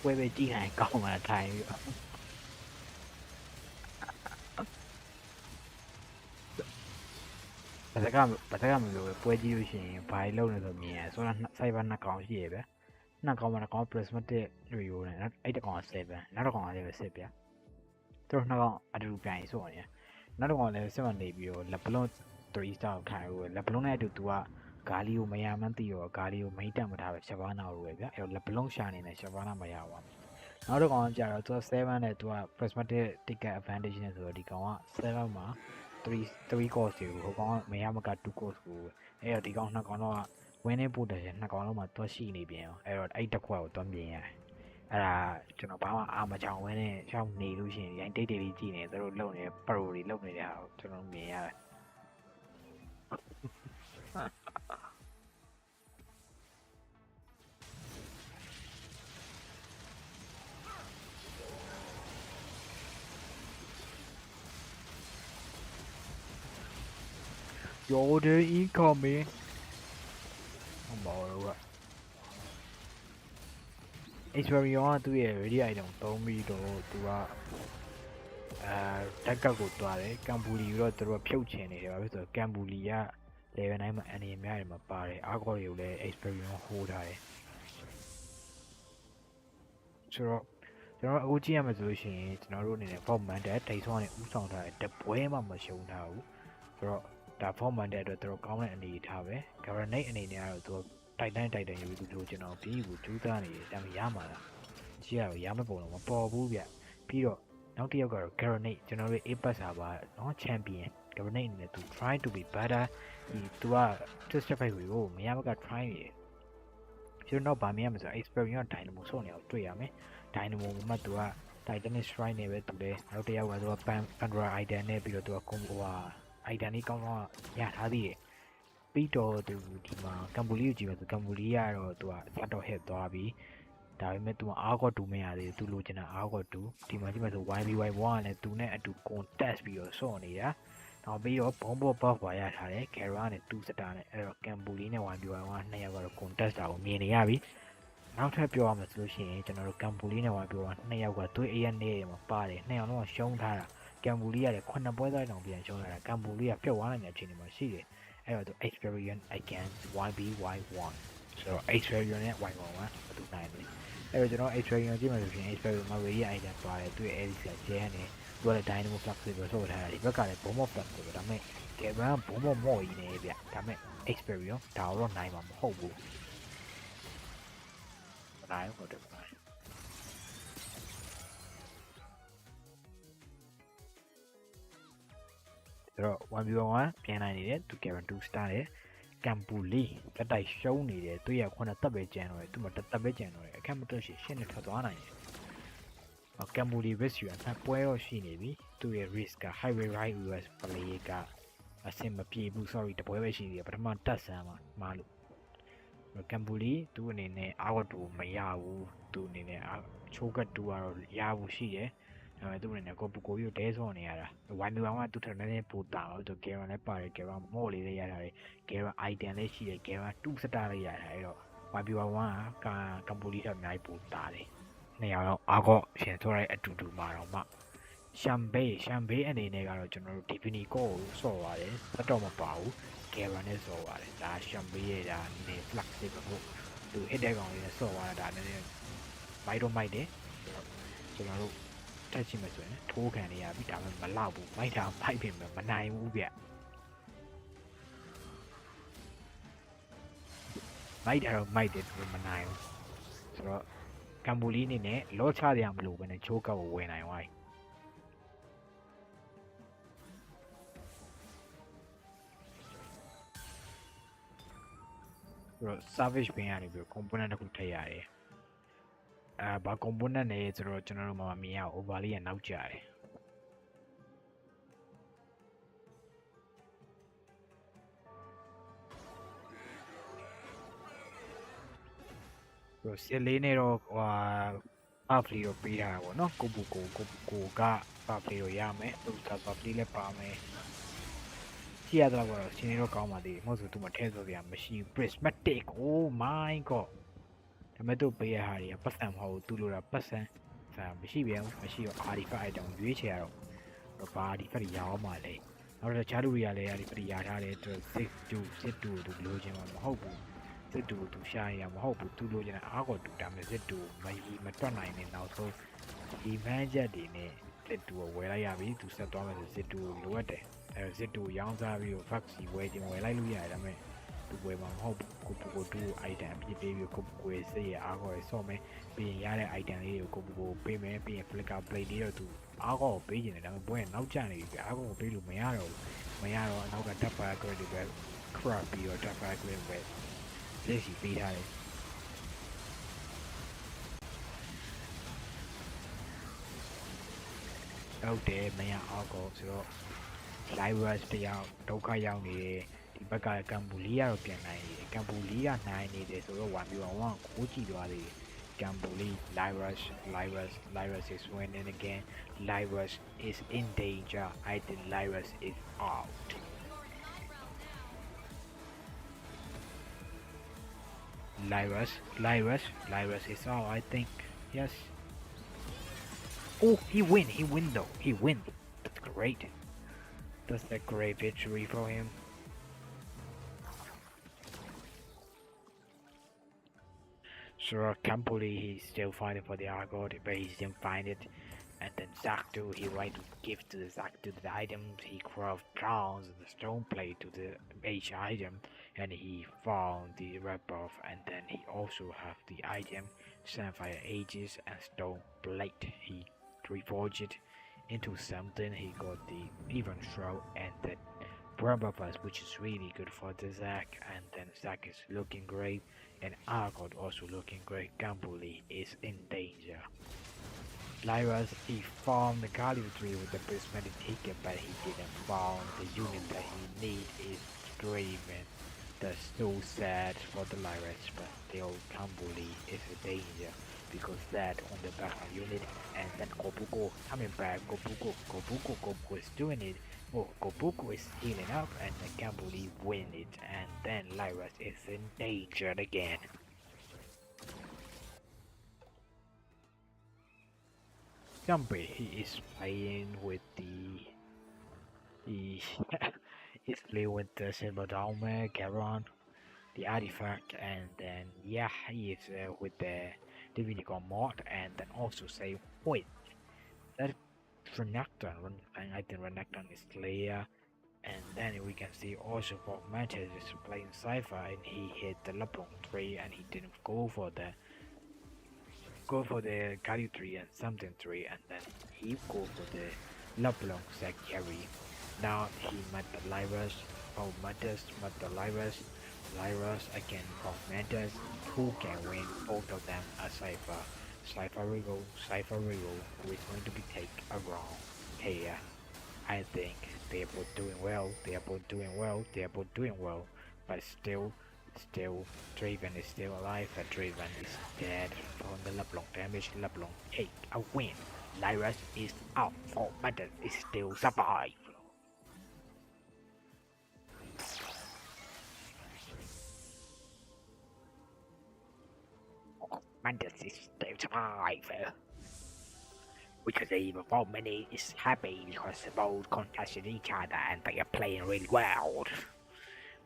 ပွဲပဲကြည့်နိုင်ကောင်းမှထိုင်ပြီးတော့ဘာသာကမလို့ပွဲကြည့်လို့ရှိရင်ဘာလုံးလဲဆိုမြင်ရဆိုတော့ cyber 2ကောင်ရှိရဗျ2ကောင်မှ2ကောင် prismatic တွေကိုနဲ့အဲ့တကောင်7နောက်တစ်ကောင်လည်းပဲ7ဗျသူတို့2ကောင်အတူတူပြန်ဆိုနေနောက်တစ်ကောင်လည်း7မှနေပြီးတော့ level 3 star ကိုခံရလို့ level နဲ့အတူသူကဂါလီကိုမရမှန်းသိတော့ဂါလီကိုမိတ်တက်မထားပဲရှဘာနာလိုပဲဗျအဲ့တော့ level ရှာနေတယ်ရှဘာနာမရပါဘူးနောက်တစ်ကောင်ကျတော့သူက7နဲ့သူက prismatic ticket advantage နဲ့ဆိုတော့ဒီကောင်က7မှာ3 course ကိုဟိုကောင်ကမရမက2 course ကိုအဲ့တော့ဒီကောင်2ကောင်တော့ winning position 2ကောင်လုံးမှာသွားရှိနေပြန်အောင်အဲ့တော့အဲ့တစ်ခွက်ကိုသွားမြင်ရတယ်အဲ့ဒါကျွန်တော်ဘာမှအာမချောင်ဝင်းနဲ့ရှောင်းနေလို့ရှိရင်ရိုင်းတိတ်တိတ်လေးကြည့်နေသူတို့လုံနေ pro တွေလုံနေတဲ့ဟာကိုကျွန်တော်မြင်ရတယ်Jordan incoming ဘာလို့လဲ Experience ကသူ့ရဲ့ ready item သုံးပြီးတော့သူကတက်ကတ်ကိုတွားတယ်ကမ်ဘူလီကိုတော့သူတို့ဖြုတ်ချင်နေတယ်ဘာဖြစ်ဆိုကမ်ဘူလီက level 9မှာအနေများတယ်မှာပါတယ်အားကောတွေကိုလည်း experience ဟိုးထားတယ်ဆိုတော့ကျွန်တော်အခုကြည့်ရမှာဆိုလို့ရှိရင်ကျွန်တော်တို့အနေနဲ့ format တဲ့ထိတ်ဆုံးကနေဥဆောင်ထားတဲ့တပွဲမှမရှုံးထားဘူးဆိုတော့ဒါ format တဲ့အတွက်သူတို့ကောင်းတဲ့အနေထားပဲ granite အနေနဲ့ကတော့သူတိုက်တိုင်းယူပြီးလို့ကျွန်တော်ပြီးဘူးကျူးသားနေတယ်ဒါမှရမှာလားကြည့်ရတော့ရမယ့်ပုံတော့မပေါ်ဘူးဗျပြီးတော့နောက်တစ်ယောက်ကတော့ granite ကျွန်တော်တို့ APAC စာပါနော် champion granite အနေနဲ့သူ try to be better ဒီသူက twist fight ကိုမရမက try နေတယ်ကျွန်တော်ဗာမရမှာဆို experience dynamo ဆော့နေအောင်တွေ့ရမယ် dynamo မှာသူက titanic strike နဲ့ပဲတူတယ်နောက်တစ်ယောက်ကသူက pandora item နဲ့ပြီးတော့သူက combo ဟာ item လေးကောင်းကောင်းရထားသေးတယ်ပြီးတော့သူဒီမှာကမ်ဘူလီကိုကြည့်မယ်ဆိုကမ်ဘူလီကတော့သူကစတော့ hit သွားပြီဒါပေမဲ့သူကအားကောတူမရသေးဘူးသူလိုချင်တာအားကောတူဒီမှာကြည့်မယ်ဆို 1v1 နဲ့သူနဲ့အတူ contest ပြီးတော့ဆော့နေတာနောက်ပြီးတော့ဘုံဘော buff ပါရထားတယ် Kara နဲ့2 star နဲ့အဲ့တော့ကမ်ဘူလီနဲ့ 1v1 နှစ်ယောက်ကတော့ contest တာကိုမြင်နေရပြီနောက်ထပ်ပြောရမှာဆိုလို့ရှိရင်ကျွန်တော်တို့ကမ်ဘူလီနဲ့ 1v1 နှစ်ယောက်ကသွေးအရက်နေမှာပါတယ်နှစ်ယောက်လုံးကရှုံးထားတာကမ်ဘူလီကလည်း9ပွဲသားတောင်ပြန်ရှုံးလာတာကမ်ဘူလီကပြုတ်သွားနိုင်တဲ့အခြေအနေမှာရှိတယ်အဲ့တော့ experience against 1v1 ဆိုတော့ experience နဲ့ 1v1 ဘယ်သူနိုင်လဲအဲ့တော့ကျွန်တော် experience ကြည့်မှဆိုရင် experience မှာ ready item ပါတယ်သူ့ရဲ့ edit ကကျဲနေသူကလည်း dynamo flexible ဆိုထားတာဒီဘက်ကလည်း bomb flexible ဒါပေမဲ့ Kevin bomb မော့ကြီးနေဗျဒါပေမဲ့ experience ဒါတော့နိုင်မှာမဟုတ်ဘူးနိုင်ဟုတ်တယ်ဆိုတော့ 1v1 ပြန်နိုင်နေတယ်သူ Kevin 2 star တယ်ကမ်ပူလီတက်တိုက်ရှုံးနေတယ်သူရခုနတက်ပဲကျန်တော့တယ်သူမတက်ပဲကျန်တော့တယ်အခက်မတက်ရှင်းနဲ့ထွက်သွားနိုင်တယ်ကမ်ပူလီ risk ရအပွဲတော့ရှိနေပြီသူရဲ့ risk က highway right US play ကအဆင်မပြေဘူး sorry တပွဲပဲရှိသေးတယ်ပထမတက်ဆန်းမှာလို့ကမ်ပူလီသူအနေနဲ့အာဝတ်တူမရဘူးသူအနေနဲ့ချိုးကတ်တူကတော့ရဖို့ရှိတယ်ဒါပေမဲ့သူအနေနဲ့ကိုပူကိုရုဒဲဆော့နေရတာ1v1 ကသူထက်နည်းနည်းပိုတာတော့သူကယ်ရန်လည်းပါတယ်ကယ်ရန်မော့လေးလည်းရထားတယ်ကယ်ရန် item လည်းရှိတယ်ကယ်ရန်2 star လည်းရထားတယ်အဲ့တော့ 1v1 ကကမ်ပူလီထက်အများကြီးပိုတာတယ်နှစ်ယောက်တော့အာကောရှင်ဆိုတဲ့အတူတူမှာတော့မှရှမ်ဘေးအနေနဲ့ကတော့ကျွန်တော်တို့ဒီဖီနီကိုဆော့ပါတယ်စတော့မပါဘူးကယ်ရန်နဲ့ဆော့ပါတယ်ဒါရှမ်ဘေးရဲ့ဒါနည်း flexible ဖို့သူ hit တဲ့ကောင်လေးနဲ့ဆော့သွားတာဒါနည်းနည်းမိုက်တော့မိုက်တယ်ကျွန်တော်တို့တက်ချင်မှဆိုရင်ထိုးခံနေရပြီဒါပေမဲ့မလောက်ဘူးမိုက်တာမိုက်ပြင်မနိုင်ဘူးဗျမိုက်တာတော့မိုက်တယ်သူမနိုင်ဘူးဆိုတော့ကမ်ဘူလီအနေနဲ့လောချရမလို့ပဲနဲ့ချိုးကောက်ကိုဝင်နိုင်သွားပြီဆိုတော့ service ပင်ရနေပြီး component တစ်ခုထည့်ရတယ်ဘာ component နဲ့ဆိုတော့ကျွန်တော်တို့မမြင်ရ overlay ရနောက်ကျတယ်ဆိုတော့7လေးနဲ့တော့buff လေးတော့ပေးထားတာပေါ့နော်ကိုပူကိုက buff လေးတော့ရမယ်သူက buff လေးလည်းပါမယ်ကြည့်ရတော့ကတော့ရှင်းနေတော့ကောင်းပါသေးတယ်မဟုတ်ဆိုသူမထဲဆိုပြမရှိ prismatic oh my god ဒါပေမဲ့သူပေးရဟာတွေကပတ်စံမဟုတ်သူလိုတာပတ်စံစာမရှိပြန်ဘူးမရှိတော့ artifact item ရွေးချယ်ရတော့ဘာ artifact ရအောင်ပါလဲနောက်တော့ချားလူတွေကလည်း artifact ရထားတဲ့အတွက်စစ်တူသူလိုချင်မှာမဟုတ်ဘူးစစ်တူသူရှာရမှာမဟုတ်ဘူးသူလိုချင်တဲ့အားကိုတူတာမဲ့စစ်တူမတွက်နိုင်တဲ့နောက်ဆုံးဒီမှန်းချက်တွေနဲ့စစ်တူကိုဝယ်လိုက်ရပြီသူဆက်သွားမယ်ဆိုစစ်တူကိုလိုအပ်တယ်အဲစစ်တူရောင်းစားပြီးတော့ fax ဝယ်ခြင်းဝယ်လိုက်လို့ရတယ်ဒါပေမဲ့သူဝယ်မှာမဟုတ်ဘူးကိုပူကိုတူ item အပြည့်ပေးပြီးကိုပူကိုစစ်ရအားကိုဆော့မယ်ပြီးရင်ရတဲ့ item လေးတွေကိုကိုပူကိုပေးမယ်ပြီးရင် flicker plate လေးတော့သူအားကိုပေးခြင်းတယ်ဒါပေမဲ့ဘွဲနောက်ကျနေပြီအားကိုပေးလို့မရတော့အနောက်က double grade တွေပဲ crap ပြီးတော့ double grade ပဲလက်ရှိပေးထားတယ်ဟုတ်တယ်မရအောင်ကိုဆိုတော့ live rush တယောက်ဒုက္ခရောက်နေတယ်ဒီဘက်ကကမ်ဘူလီကတော့ပြန်နိုင်တယ်ကမ်ဘူလီကနိုင်နေတယ်ဆိုတော့ 1v1 ကိုကြည့်သွားတယ်ကမ်ဘူလီ live rush is winning again live rush is in danger I think live rush is out live rush is out I think yes oh he win though he win that's great that's a great victory for him so Campoli he's still fighting for the Argot but he didn't find it and then Zaktu he tried to give to the Zaktu the items he craft crowns the stone plate to the H item and he found the red buff and then he also have the item Sapphire Aegis and stone plate he reforged it into something he got the even shroud and the brown buffers which is really good for the Zac and then Zac is looking great and Argot also looking great Gambuli is in danger Lyras he found the Guardian tree with the prismatic ticket but he didn't found the unit that he need is Draven that's so sad for the Lyras but still Gambuli is in danger because that on the back unit and then Kobuko coming back Kobuko is doing it oh Kobuko is healing up and the Gambuli win it and then Lyras is in danger again Gambi he is playing with he's playing with the Silver Dome Garon the artifact and then yeah he is with the Divinico mod and then also say wait that Renekton I think Renekton is clear and then we can see also for Mantis is playing Cypher and he hit the Leblon tree and he didn't go for the Kali tree and something tree and then he go for the Leblon Sack carry now he met the Lyras oh Mantis met the Lyras again of Mantis who can win both of them as Cypher Rigo who is going to be take a wrong here I think they are both doing well but still Draven is still alive and Draven is dead from the Leblon damage Leblon take a win Lyras is out for Mantis is still survive Mantis is still survive because even for many is happy because both contested each other and they are playing really well.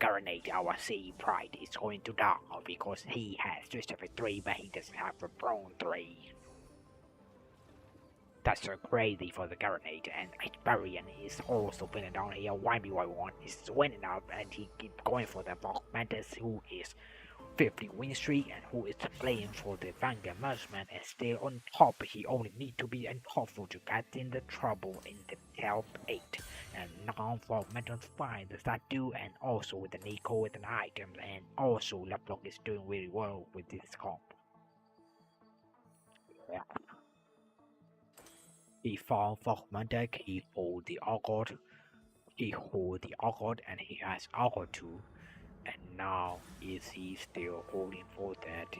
Garanate our sea pride is going to die because he has just a 3 but he doesn't have a bronze 3. That's so crazy for the Garanate and Hyperion is also winning down here 1v1 is winning up and he keeps going for the Fog Mantis who is 50 win streak and who is playing for the Vanguard Marksman and still on top. He only need to be on top to get in the trouble in the top 8 and now for Metal find the statue and also with the Nico with an item and also Leblanc is doing really well with this comp. Yeah. He found Fogman deck, he hold the Argot and he has Argot too. And now is he still holding for that?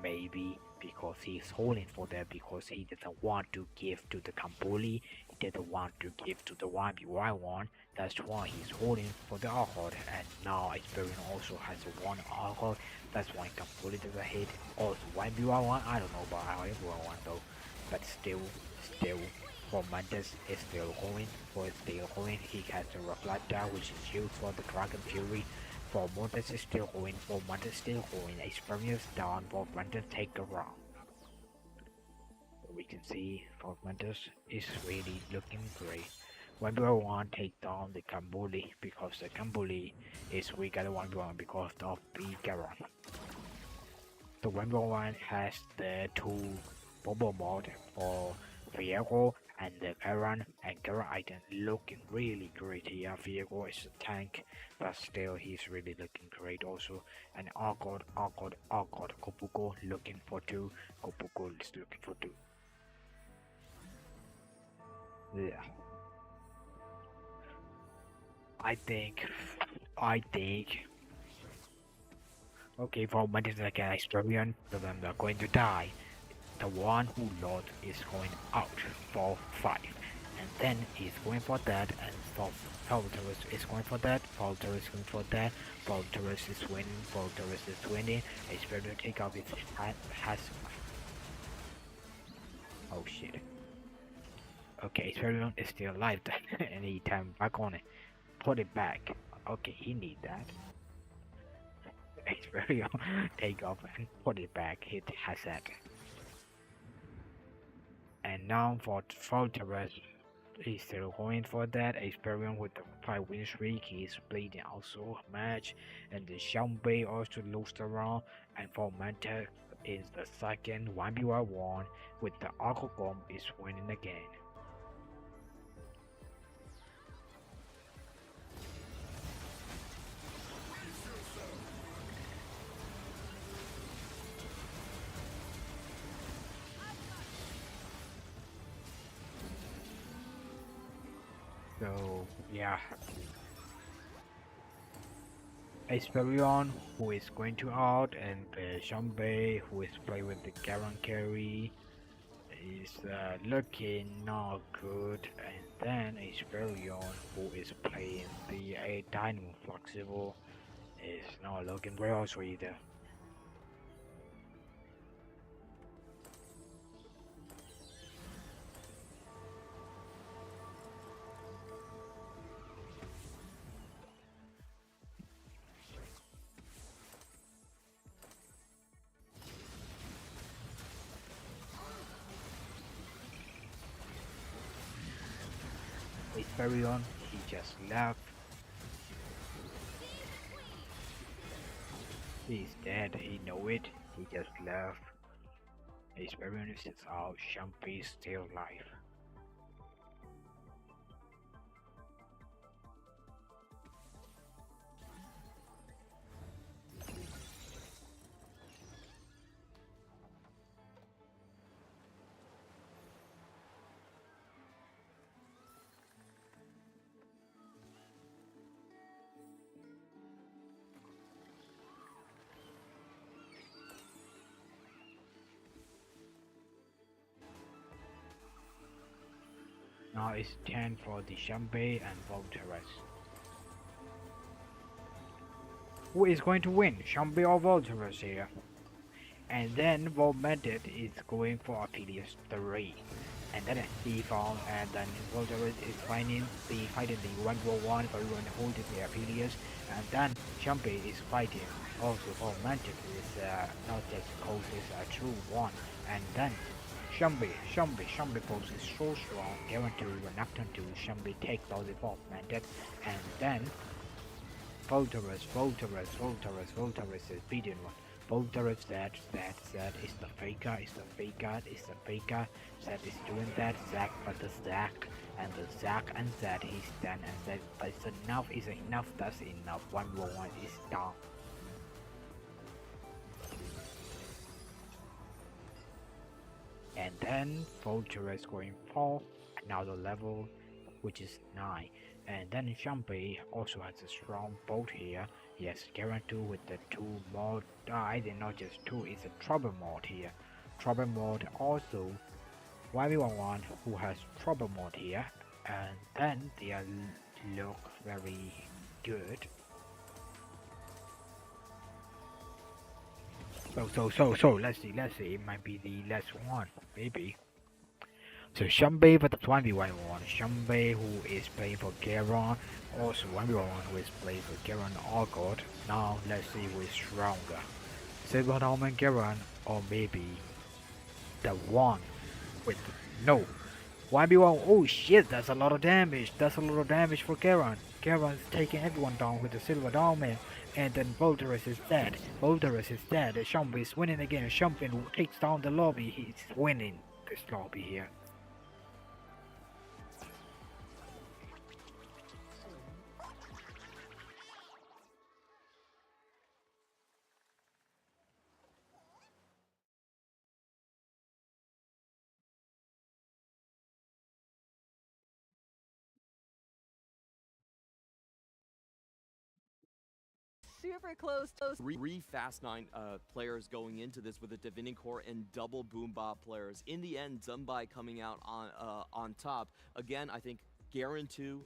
Maybe because he's holding for that because he doesn't want to give to the Kambuli, he doesn't want to give to the 1v1. That's why he's holding for the Arcot, and now Experian also has one Arcot. That's why Kambuli doesn't hit. Also 1v1, I don't know about 1v1 though, but still, for Mantis is still going, he has the Reflector which is used for the Dragon Fury. For Mantis is still going, Experience down, for Mantis take a round. We can see for Mantis is really looking great. 1v1 take down the Kambuli because the Kambuli is weak at 1v1 because of the Garon. The 1v1 has the two Bobo mod for Viego and the Garon, and Garon item looking really great here. Viego is a tank, but still he's really looking great also. And Arcot, Kopuko looking for 2, Kopuko is looking for 2. Yeah. I think okay, for Mantis like an Experian, so then they're going to die. The one who lost is going out for 5, and then he's going for that, and Falterus is going for that, Falterus going for that, Falterus is winning, Experian take off his has oh shit. Okay, Experian is still alive then, and he time back on it. Put it back. Okay, he need that. Experian take off and put it back. It has that. And now for Fortress, he's still going for that. Experian with the 5 win streak, he's bleeding also match. And the Xiaobei also lost the round. And for Manta is the second 1v1 with the Aquagom is winning again. So yeah, Experion who is going to out, and Xiaobei who is playing with the Garon carry is looking not good, and then Experion who is playing the Dynamo Flexible is not looking very also either. Experion, he just left. He's dead, he know it, he just left. Experion is out, Xiaobei is still alive. Now it's 10 for the Xiaobei and Volteres. Who is going to win, Xiaobei or Volteres here? And then Volmedit is going for Aphelios 3. And then he found, and then Volteres is fighting the 1v1, everyone holding the Aphelios. And then Xiaobei is fighting. Also Volmedit is not just closes a true one. And then Xiaobei pose is so strong, guarantee Renekton to Xiaobei take down the boss mandate, and then Volteres is beating one. Volteres that is the faker, that is doing that, Zack but the Zack, and that he's done, and that is enough, that's enough, 1v1 is down. And then Volteres going for another level, which is 9. And then Xiaobei also has a strong bolt here. Yes, guarantee with the 2 mod. I did not just 2, it's a trouble mod here. trouble mode also 1v1 who has trouble mode here, and then they look very good. So let's see, it might be the last one, maybe. So Shumbei for the 1v1, Shumbei who is playing for Garon, also 1v1 who is playing for Garon Orgod. Now let's see who is stronger, Silver Diamond Garon or maybe the one with no 1v1. Oh shit, that's a lot of damage. That's a lot of damage for Garon. Garon's taking everyone down with the Silver Diamond, and then Volterus is dead. Shumbei is winning again. Shumbei takes down the lobby. He's winning this lobby here. Super close. Three Fast 9 players going into this with a Divinity Core and double Boombot players. In the end, Zumbai coming out on top. Again, I think Garen 2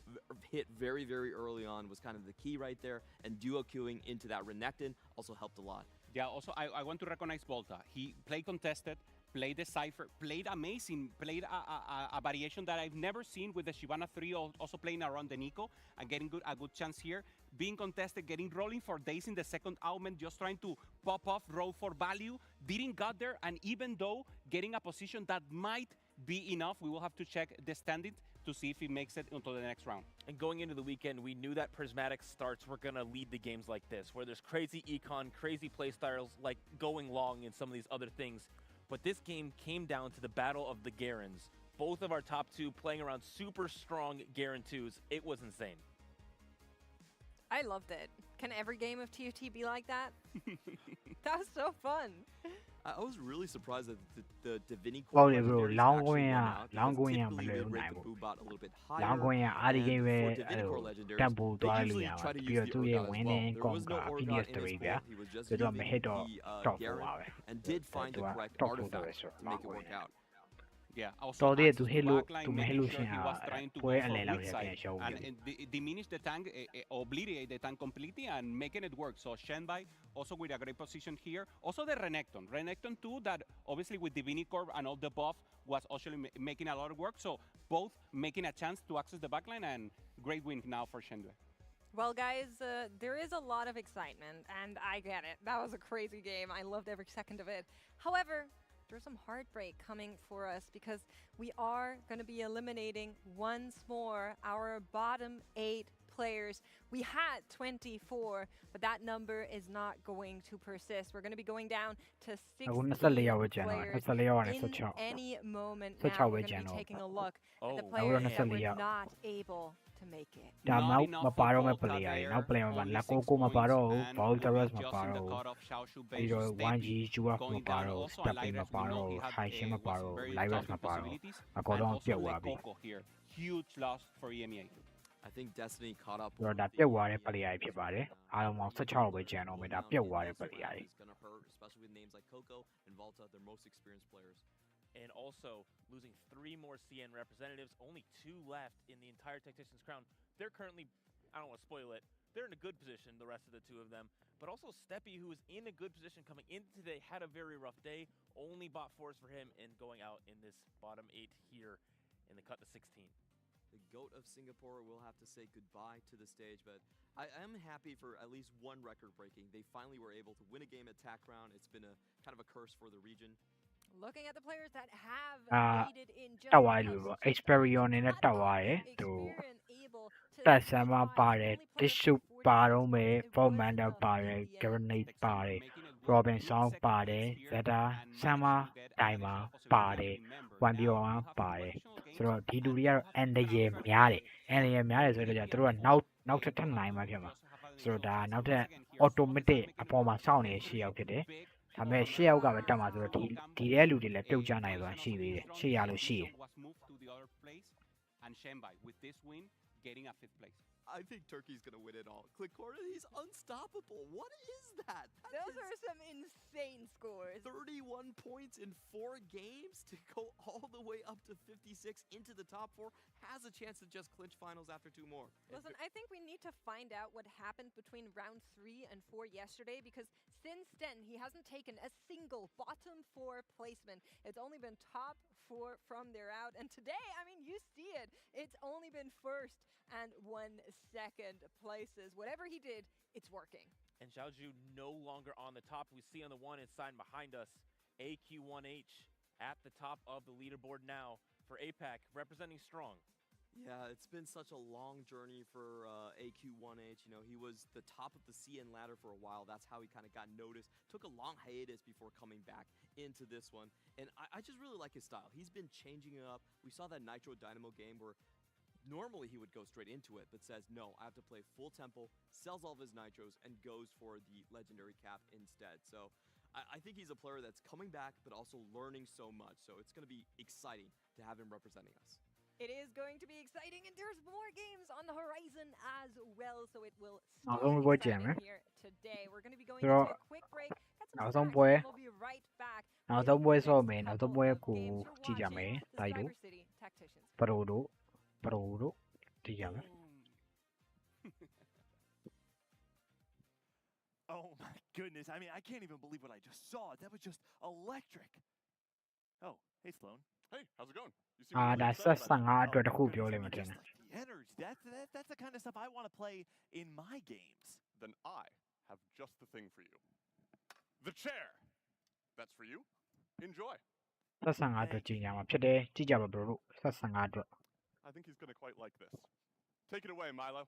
hit very, very early on, was kind of the key right there, and duo queuing into that Renekton also helped a lot. Yeah, also I want to recognize Volta. He played contested, played the Cypher, played amazing, played a variation that I've never seen with the Shyvana 3, also playing around the Nico and getting a good chance here. Being contested, getting rolling for days in the second augment, just trying to pop off, roll for value. Didn't got there, and even though getting a position that might be enough, we will have to check the standings to see if he makes it until the next round. And going into the weekend, we knew that Prismatic starts were going to lead the games like this, where there's crazy econ, crazy playstyles, like going long and some of these other things. But this game came down to the battle of the Garens. Both of our top two playing around super strong Garen 2s. It was insane. I loved it. Can every game of TFT be like that? That was so fun. I was really surprised that the Divinity Core legendaries actually won out, because typically we rate the Boobot a little bit higher, and for Divinity Core legendaries, they usually try to use the Orga as well. There was no Orga in his pool, he was just using the Garen, and did find the correct artifact to make it work out. Yeah, also Today access to to Hello backline, to making Hello sure he was trying to go puede for leer la weak side show and diminish the tank, obliterate the tank completely and making it work. So Shenbai also with a great position here. Also the Renekton. Renekton too, that obviously with Divinity Corp and all the buff was actually making a lot of work. So both making a chance to access the backline, and great win now for Shenbai. Well, guys, there is a lot of excitement, and I get it. That was a crazy game. I loved every second of it. However, there's some heartbreak coming for us because we are going to be eliminating once more our bottom 8 players. We had 24, but that number is not going to persist. We're going to be going down to 16 players in any moment now. We're going to be taking a look at the players that were not able to make it. Now maparo me play now play man la coco maparo Volterus maparo iro 1G juak maparo stepping maparo Haishim maparo Lyras maparo akodon ပြတ်သွားပြီ Huge loss for EMEA. I think Destiny caught up. တော့ဒါပြတ်သွားတဲ့ player ဖြစ်ပါတယ်အားလုံးပေါင်း16ပဲကျန်တော့မယ်ဒါပြတ်သွားတဲ့ player တွေ It's gonna hurt, especially with names like Coco and Volta, their most experienced players. And also losing 3 more CN representatives, only 2 left in the entire Tacticians crown. They're currently, I don't want to spoil it, they're in a good position, the rest of the 2 of them. But also Steppy, who is in a good position coming into today, had a very rough day. Only bought 4s for him and going out in this bottom 8 here in the cut to 16. The GOAT of Singapore will have to say goodbye to the stage, but I am happy for at least one record breaking. They finally were able to win a game at TAC Crown. It's been a kind of a curse for the region. Looking at the players that have made it in just တက်သွားပြီပေါ့ Experion နဲ့တက်သွားတယ်သူ တက်ဆမ်းမပါတယ် Tissue ပါတော့မယ် Formander ပါတယ် Grenade ပါတယ် Robinson ပါတယ် Zeta ဆမ်းမတိုင်မှာပါတယ် 1v1 ပါတယ်ဆိုတော့ဒီလူတွေကတော့ Andyer များတယ် Andyer များတယ်ဆိုတော့သူတို့ကနောက်ထပ်ထပ်နိုင်မှာဖြစ်မှာဆိုတော့ဒါနောက်ထပ် automatic အပေါ်မှာစောင့်နေတဲ့ရှေ့ရောက်ဖြစ်တယ်ဒါပေမဲ့ရှေ့ရောက်ကပဲတက်မှာဆိုတော့ဒီတဲ့လူတွေလည်းပြုတ်ကျနိုင်သွားရှိသေးတယ်ရှေ့ရလို့ရှိတယ် I think Turkey's gonna win it all. Clickcorner, he's unstoppable. What is that? Those are some insane scores. 31 points in 4 games to go all the way up to 56 into the top 4. Has a chance to just clinch finals after 2 more. Listen, I think we need to find out what happened between round 3 and 4 yesterday, because since then he hasn't taken a single bottom 4 placement. It's only been top 4 from there out. And today, I mean, you see it. It's only been first and 1 second places. Whatever he did, it's working. And Xiaoju no longer on the top. We see on the one side behind us, AQ1H at the top of the leaderboard now for APAC, representing strong. Yeah, it's been such a long journey for AQ1H. You know, he was the top of the CN ladder for a while. That's how he kind of got noticed. Took a long hiatus before coming back into this one. And I just really like his style. He's been changing it up. We saw that Nitro Dynamo game where normally he would go straight into it, but says, no, I have to play full tempo, sells all of his Nitros, and goes for the legendary cap instead. So I think he's a player that's coming back, but also learning so much. So it's going to be exciting to have him representing us. It is going to be exciting, and there's more games on the horizon as well, so it will Nào stay xong vui exciting chém ấy. here today. We're going to be going Rồi. into a quick break. Get some Nào snacks, xong and vui. then we'll be right back Nào with xong vui the so next mẹ, nào couple xong vui of của games. You're chị giả watching mẹ, the tay đủ, Cyber City Tacticians. pro đủ, chị giả mẹ. Oh my goodness. I mean, I can't even believe what I just saw. That was just electric. Oh, hey Sloan. Hey, how's it going? You seem À, really đã excited sắp about it. sang hai Oh, rồi đã khu goodness, biểu I lên mean, mà trên just này. like the energy. That's the kind of stuff I want to play in my games. Then I have just the thing for you. The chair. That's for you. Enjoy. ဆက်ဆံ5အတွက်ကြီးညာမှာဖြစ်တယ်ကြည့်ကြပါ bro တို့ဆက်ဆံ5အတွက် I think he's going to quite like this. Take it away, Milo.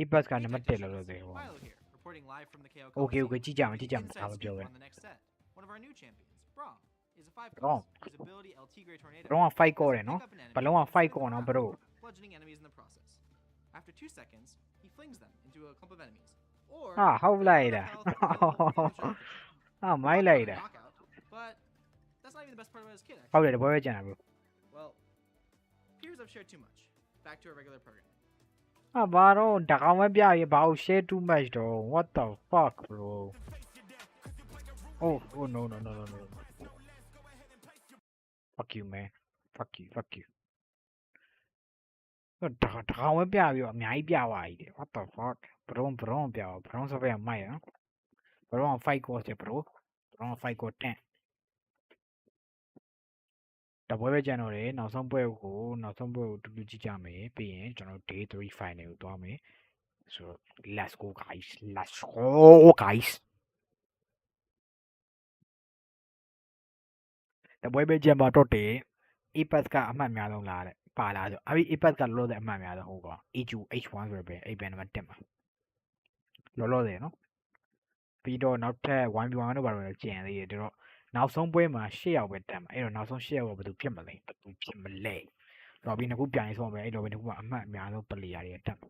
e-pass ကနံပါတ်1လို့လို့သေးဟို Milo here, reporting live from the KO Okay, Coliseum.ကြည့်ကြမှာ Give ကြည့်ကြ you မှာ inside ဒါပဲ scoop ပြောပဲ on the next set. One of our new champions, Braum, is a 5 Braum. cost. His ability LT Great Tornado. ဘလုံးဝ fight ကောတယ် lets him နော် pick up an enemy ဘလုံးဝ and fight spin ကော them နော် around, bro bludgeoning enemies in the process. After 2 seconds, he flings them into a clump of enemies. Or ဟာဟုတ်လိုက် they တာ have enough health to heal themselves. ဟာမိုင်းလိုက်တာ Knockout, but that's not even the best part about his kit, ဟုတ် actually. တယ်တပွဲပဲကျန်တာ bro Well, appears I've shared too much. Back to our regular programming. ဟာဘာတော့တကောင်ပဲပြရဘာလို့ share too much တော့ what the fuck bro oh no no no no no fuck you man fuck you တကောင်ပဲပြပြီးတော့အများကြီးပြသွားပြီ what the fuck ဘရုံပြဘရုံစပယ်မိုက်နော်ဘရုံ fight course တယ် bro ဘရုံ fight course 10တပွဲပဲကျန်တော့တယ်နောက်ဆုံးပွဲကိုတူတူကြည့်ကြမယ်ပြီးရင်ကျွန်တော် day 3 final ကိုသွားမယ်ဆိုတော့ let's go guysတပွဲပဲကျန်ပါတော့တယ် APAC ကအမှတ်များဆုံးလားတဲ့ပါလားဆိုအဲ့ဒီ APAC ကလောလောဆယ်အမှတ်များဆုံးဟုတ်ကွာ H1 ဆိုရပဲအဲ့ဘယ်နံပါတ်1မှာလောလောဆယ်နော်ပြီးတော့နောက်ထပ် 1v1 တို့ဘာလို့လဲကျန်သေးတယ်ဒါတော့နောက်ဆုံးပွဲမှာ8ယောက်ပဲတက်မှာအဲ့တော့နောက်ဆုံး8ယောက်ကဘယ်သူဖြစ်မလဲတော့ပြီးနှစ်ခုပြိုင်ဆုံးပဲအဲ့တော့ဘယ်နှစ်ခုကအမှတ်အများဆုံး player တွေတက်မှာ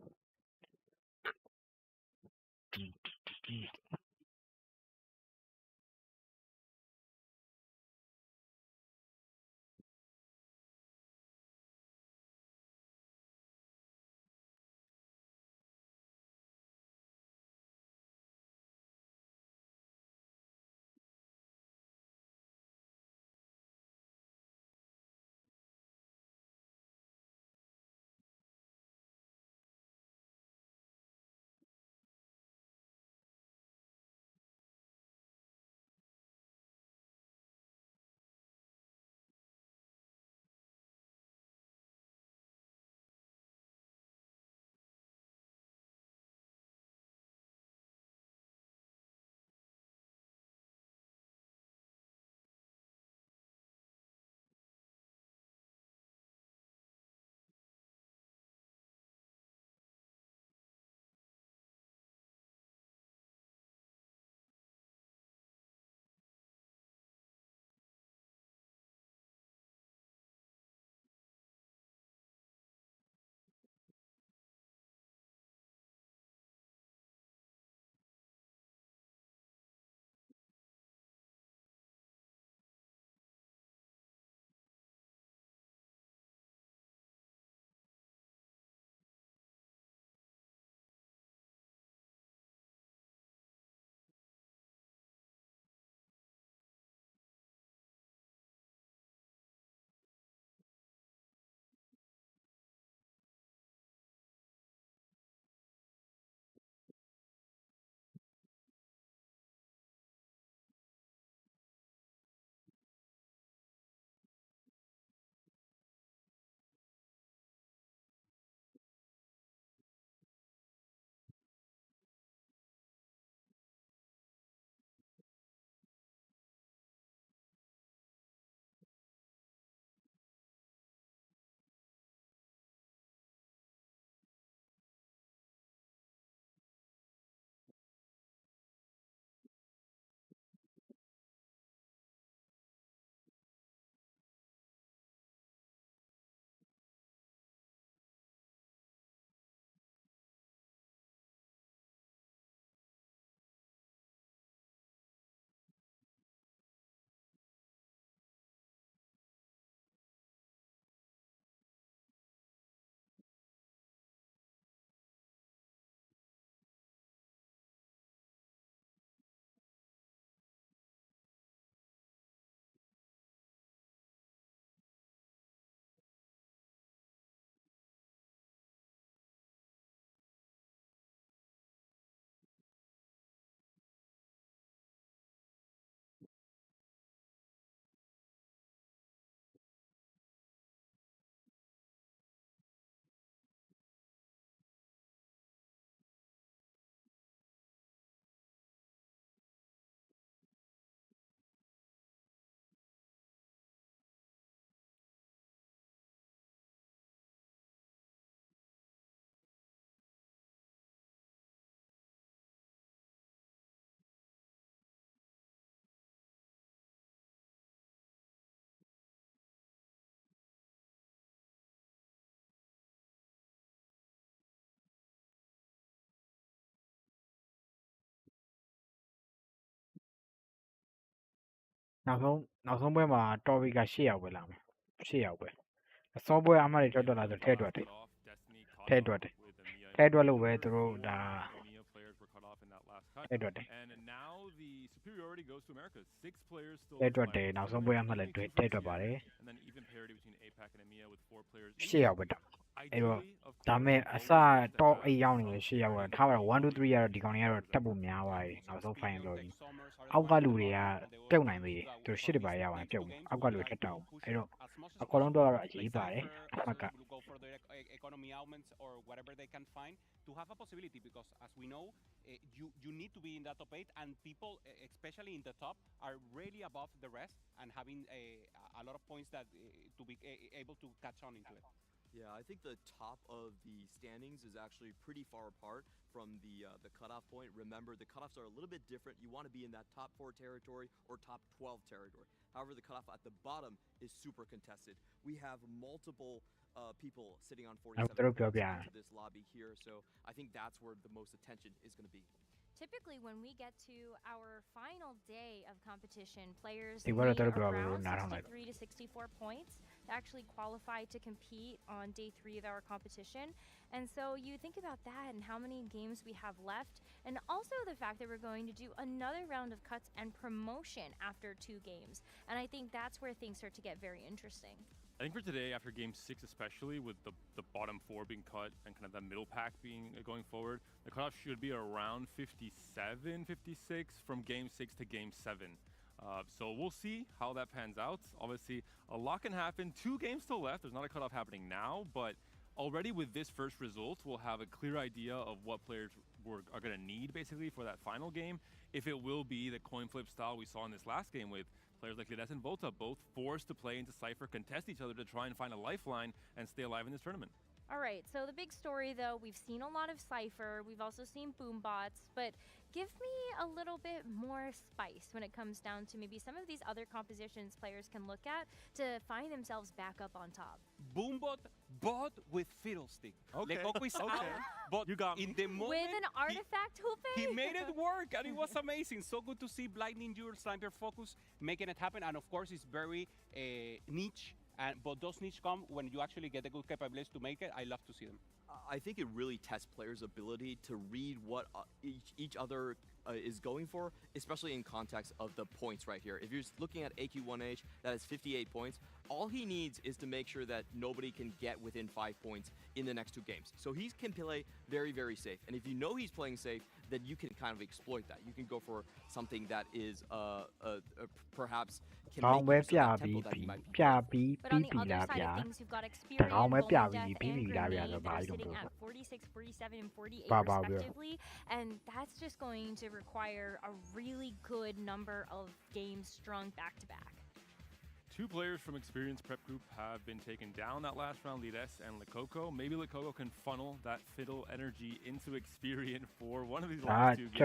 နောက်ဆုံးပွဲမှာ Toby က8ရောက်ပဲလာမယ်8ရောက်ပဲအစောပွဲအမှတ်တွေတက်လာဆိုထဲထွက်တယ်ထဲထွက်တယ်ထဲထွက်လို့ပဲသူတို့ဒါထဲထွက်တယ် And now the superiority goes to America. 6 players still ထဲထွက်တယ်နောက်ဆုံးပွဲအမှတ်လည်းထဲထွက်ပါတယ် and then even parity between APAC and EMEA with 4 players. 8ရောက်ပဲတက်အဲ့တော့ဒါမဲ့အစ top 8ရောက်နေလို့8ရောက်ပဲထားပါတော့1 2 3ကတော့ဒီကောင်တွေကတော့တက်ဖို့များပါတယ်နောက်ဆုံး final တော့အောက်ကလူတွေကပြုတ်နိုင်သေးတယ်သူတို့8တွေပါရအောင်ပြုတ်အောက်ကလူတွေထက်တောက်အဲ့တော့အကောင်လုံးတော့အရေးပါတယ်အမှတ်က will go for their economy augments or whatever they can find to have a possibility because as we know you need to be in that top 8 and people especially in the top are really above the rest and having a lot of points that to be able to catch on into it. Yeah, I think the top of the standings is actually pretty far apart from the cutoff point. Remember, the cutoffs are a little bit different. You want to be in that top 4 territory or top 12 territory. However, the cutoff at the bottom is super contested. We have multiple people sitting on 47 points into this lobby here, so I think that's where the most attention is going to be. Typically, when we get to our final day of competition, players They need were at the around around 63 to 64 points to actually qualify to compete on day 3 of our competition. And so you think about that and how many games we have left, and also the fact that we're going to do another round of cuts and promotion after 2 games. And I think that's where things start to get very interesting. I think for today, after game 6 especially, with the bottom 4 being cut and kind of that middle pack being going forward, the cutoff should be around 57, 56 from game 6 to game 7. So we'll see how that pans out. Obviously, a lot can happen. 2 games still left. There's not a cutoff happening now, but already with this first result, we'll have a clear idea of what players are going to need basically for that final game. If it will be the coin flip style we saw in this last game with players like Lides and Volta both forced to play into Cypher, contest each other to try and find a lifeline and stay alive in this tournament. All right, so the big story though, we've seen a lot of Cypher, we've also seen Boombots, but give me a little bit more spice when it comes down to maybe some of these other compositions players can look at to find themselves back up on top. Boombot bot with fiddlestick. Okay. Lekoko is out, but You got me. in the moment With an artifact Hoope? he made it work and it was amazing. So good to see Lightning Duel Sniper Focus making it happen, and of course it's very niche. But those niche come when you actually get the good capabilities to make it. I love to see them. I think it really tests players' ability to read what each other is going for, especially in context of the points right here. If you're looking at AQ1H, that is 58 points. All he needs is to make sure that nobody can get within 5 points in the next 2 games. So he can play very, very safe. And if you know he's playing safe, then you can kind of exploit that. You can go for something that is perhaps can make use of that tempo that he might be. But on the other side of things, you've got Experian, Golden Death, and Grenade that are sitting at 46, 47, and 48 respectively. And that's just going to require a really good number of games strung back-to-back. 2 players from Experience Prep Group have been taken down that last round, Lides and Lekoko. Maybe Lekoko can funnel that fiddle energy into Experience for one of these last 2 games.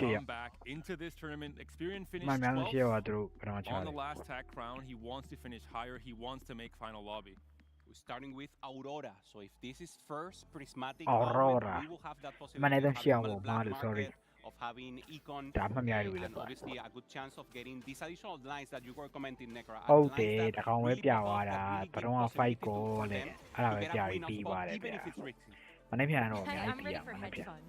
Come back into this tournament. Experience finished 12th on the last tag crown. He wants to finish higher. He wants to make final lobby. We're starting with Aurora. So if this is first prismatic Aurora. we will have that possibility of having a black market, of having Econ, and obviously a good chance of getting these additional lines that you were commenting, Necra. Lines that really pop up, that really give possibility for them to get a win on spot, even if it's risky. မနေ့ပြန်တော့အ Hey, များ I'm ကြီး ready ပြ for မနေ့ hedge ပြန် fund.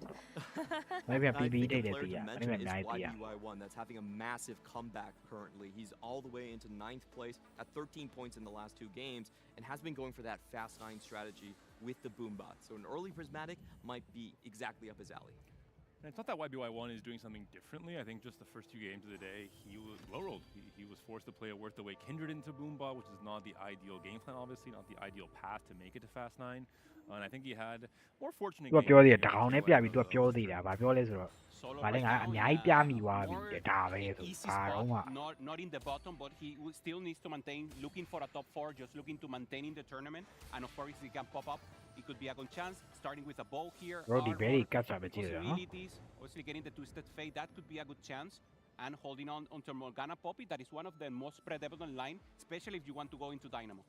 မနေ့ပြန် And I PB think တိတ် a တယ် player ပြ to မနေ့ mention ပြန်အ is များကြီးပြ YBY1 that's having a massive comeback currently. He's all the way into 9th place at 13 points in the last 2 games and has been going for that fast 9 strategy with the Boombot. So an early prismatic might be exactly up his alley. And it's not that YBY1 is doing something differently. I think just the first 2 games of the day, he was low-rolled. He was forced to play a Worth the Wait Kindred into Boombot, which is not the ideal game plan, obviously, not the ideal path to make it to Fast 9. And I think he had more fortunate သူက games ပြောသေးတယ် here တကောင်နဲ့ to ပြပြီး သူက whatever ပြောသေးတာဗာပြောလဲဆိုတော့ Solo ဗာလဲ right ငါ now အ in များကြီး a ပြမိသွားပြီ more တဲ့ဒါပဲဆို easy ဘာတော့မှ spot, not in the bottom, but he still needs to maintain, looking for a top 4, just looking to maintain in the tournament. And of course, if he can pop up, it could be a good chance. Starting with a bow here, Roddy armor, very ကတ်စားပဲကြည့်ရနော် possibilities. Obviously, getting the Twisted Fate, that could be a good chance. And holding on onto Morgana Poppy, that is one of the most predeveloped line, especially if you want to go into Dynamo.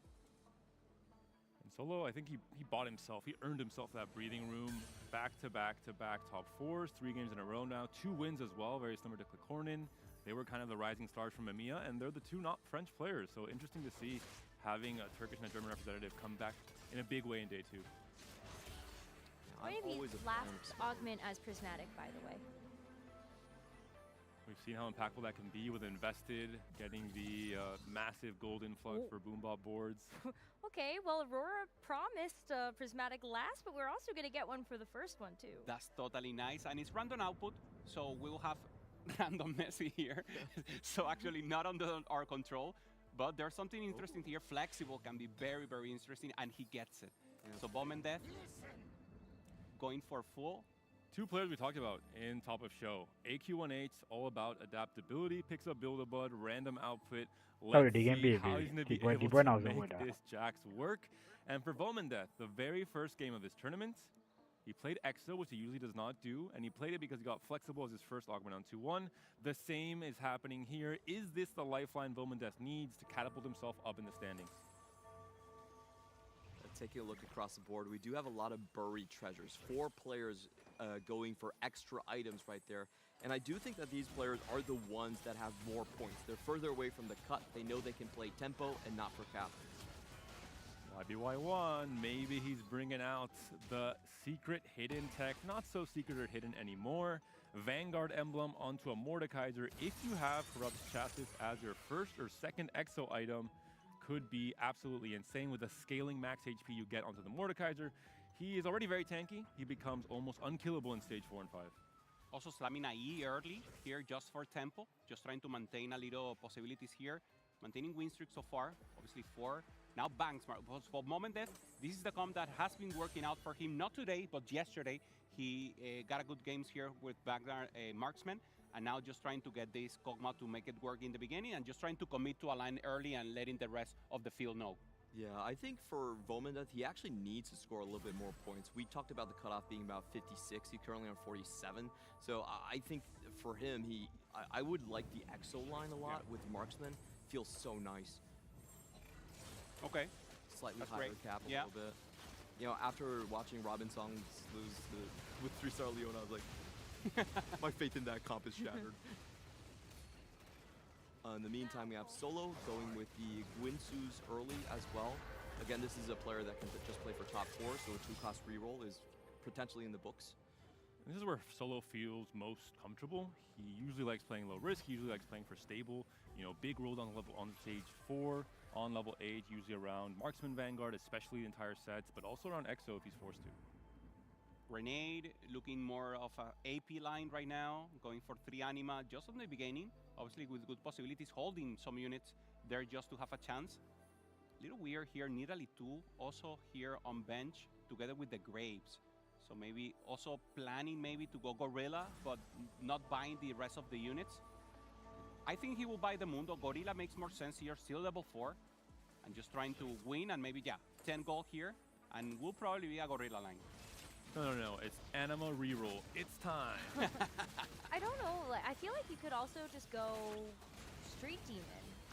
And Solo, I think he bought himself, he earned himself that breathing room. Back to back to back top 4s, 3 games in a row now. 2 wins as well, very similar to Klikornin. They were kind of the rising stars from EMEA, and they're the two not French players. So interesting to see having a Turkish and a German representative come back in a big way in day 2. Maybe last augment as prismatic, by the way. We've seen how impactful that can be with Invested, getting the massive gold influx for Boombob boards. Okay, well, Aurora promised prismatic last, but we're also going to get one for the first one, too. That's totally nice, and it's random output, so we'll have randomness here. So actually not under our control, but there's something interesting here. Flexible can be very, very interesting, and he gets it. Yeah. So Bomb and Death going for full. 2 players we talked about in top of show. AQ18, all about adaptability, picks up Build-A-Bud, random output. Let's see how he's going to be able to make this Jax work. And for Volmandeth, the very first game of this tournament, he played EXO, which he usually does not do, and he played it because he got flexible as his first augment on 2-1. The same is happening here. Is this the lifeline Volmandeth needs to catapult himself up in the standings? Taking a look across the board, we do have a lot of buried treasures. 4 players going for extra items right there. And I do think that these players are the ones that have more points. They're further away from the cut. They know they can play tempo and not for cap. YBY1, maybe he's bringing out the secret hidden tech. Not so secret or hidden anymore. Vanguard emblem onto a Mordekaiser. If you have Corrupt Chassis as your first or second EXO item, could be absolutely insane with the scaling max HP you get onto the Mordekaiser. He is already very tanky. He becomes almost unkillable in stage 4 and 5. Also slamming a E early here just for tempo, just trying to maintain a little possibilities here. Maintaining win streak so far, obviously 4. Now bangs for Moment Death. This is the comp that has been working out for him, not today, but yesterday. He got a good games here with Vanguard Marksman. And now just trying to get this Kog'Maw to make it work in the beginning and just trying to commit to a line early and letting the rest of the field know. Yeah, I think for Volmandeth, he actually needs to score a little bit more points. We talked about the cutoff being about 56. He's currently on 47. So I think for him, I would like the EXO line a lot with Marksman. Feels so nice. Okay. Slightly higher cap a little bit. You know, after watching Robin Songs lose with 3-star Leona, I was like, my faith in that comp is shattered. In the meantime, we have Solo going with the Gwinsus early as well. Again, this is a player that can just play for top 4, so a 2-cost reroll is potentially in the books. This is where Solo feels most comfortable. He usually likes playing low risk. He usually likes playing for stable, you know, big rolls on stage 4, on level 8, usually around Marksman Vanguard, especially the entire sets, but also around EXO if he's forced to. Grenade looking more of an AP line right now, going for 3 anima just on the beginning, obviously with good possibilities, holding some units there just to have a chance. Little weird here, nearly 2 also here on bench together with the Graves. So maybe also planning maybe to go Gorilla, but not buying the rest of the units. I think he will buy the Mundo. Gorilla makes more sense here, still level 4. And just trying to win and maybe, 10 gold here. And will probably be a Gorilla line. No, it's Anima reroll. It's time. I don't know. I feel like you could also just go Street Demon.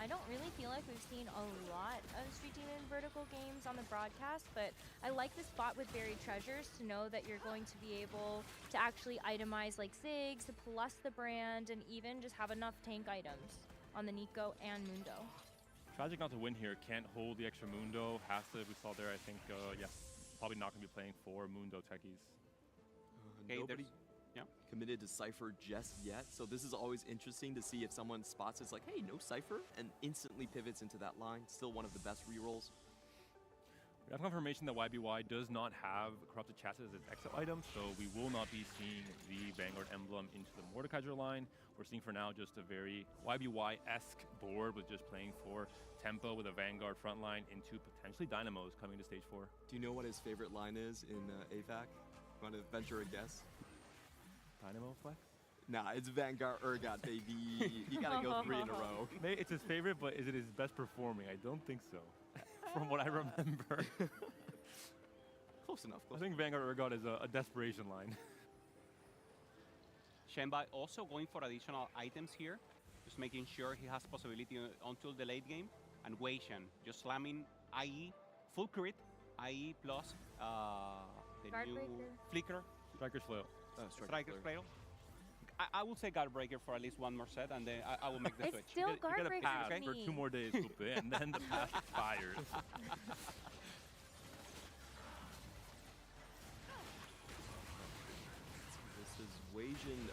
I don't really feel like we've seen a lot of Street Demon vertical games on the broadcast, but I like the spot with Buried Treasures to know that you're going to be able to actually itemize like Ziggs, plus the brand, and even just have enough tank items on the Nico and Mundo. Tragic not to win here. Can't hold the extra Mundo. Hasta, we saw there, I think, probably not going to be playing for Mundo techies. Nobody committed to Cypher just yet, so this is always interesting to see if someone spots it's like, hey, no Cypher, and instantly pivots into that line. Still one of the best rerolls. We have confirmation that YBY does not have Corrupted Chassis as its exit item, so we will not be seeing the Vanguard emblem into the Mordekaiser line. We're seeing for now just a very YBY-esque board with just playing for tempo with a Vanguard front line into potentially Dynamos coming to stage 4. Do you know what his favorite line is in APAC? Want to venture a guess? Dynamo Flex? Nah, it's Vanguard Urgot, baby. You gotta go 3 in a row. Maybe it's his favorite, but is it his best performing? I don't think so. From what I remember. Close enough. I think Vanguard Urgot is a desperation line. Shenbai also going for additional items here, just making sure he has possibility until the late game. And Weishan just slamming IE, full crit, IE plus the new Flicker. Striker's Flail. Striker's Flail. I will say Guardbreaker for at least one more set, and then I will make the It's switch. still You gotta Guardbreaker pass for for me. 2 more days, Lupe, and then the pass expires. This is Wajan.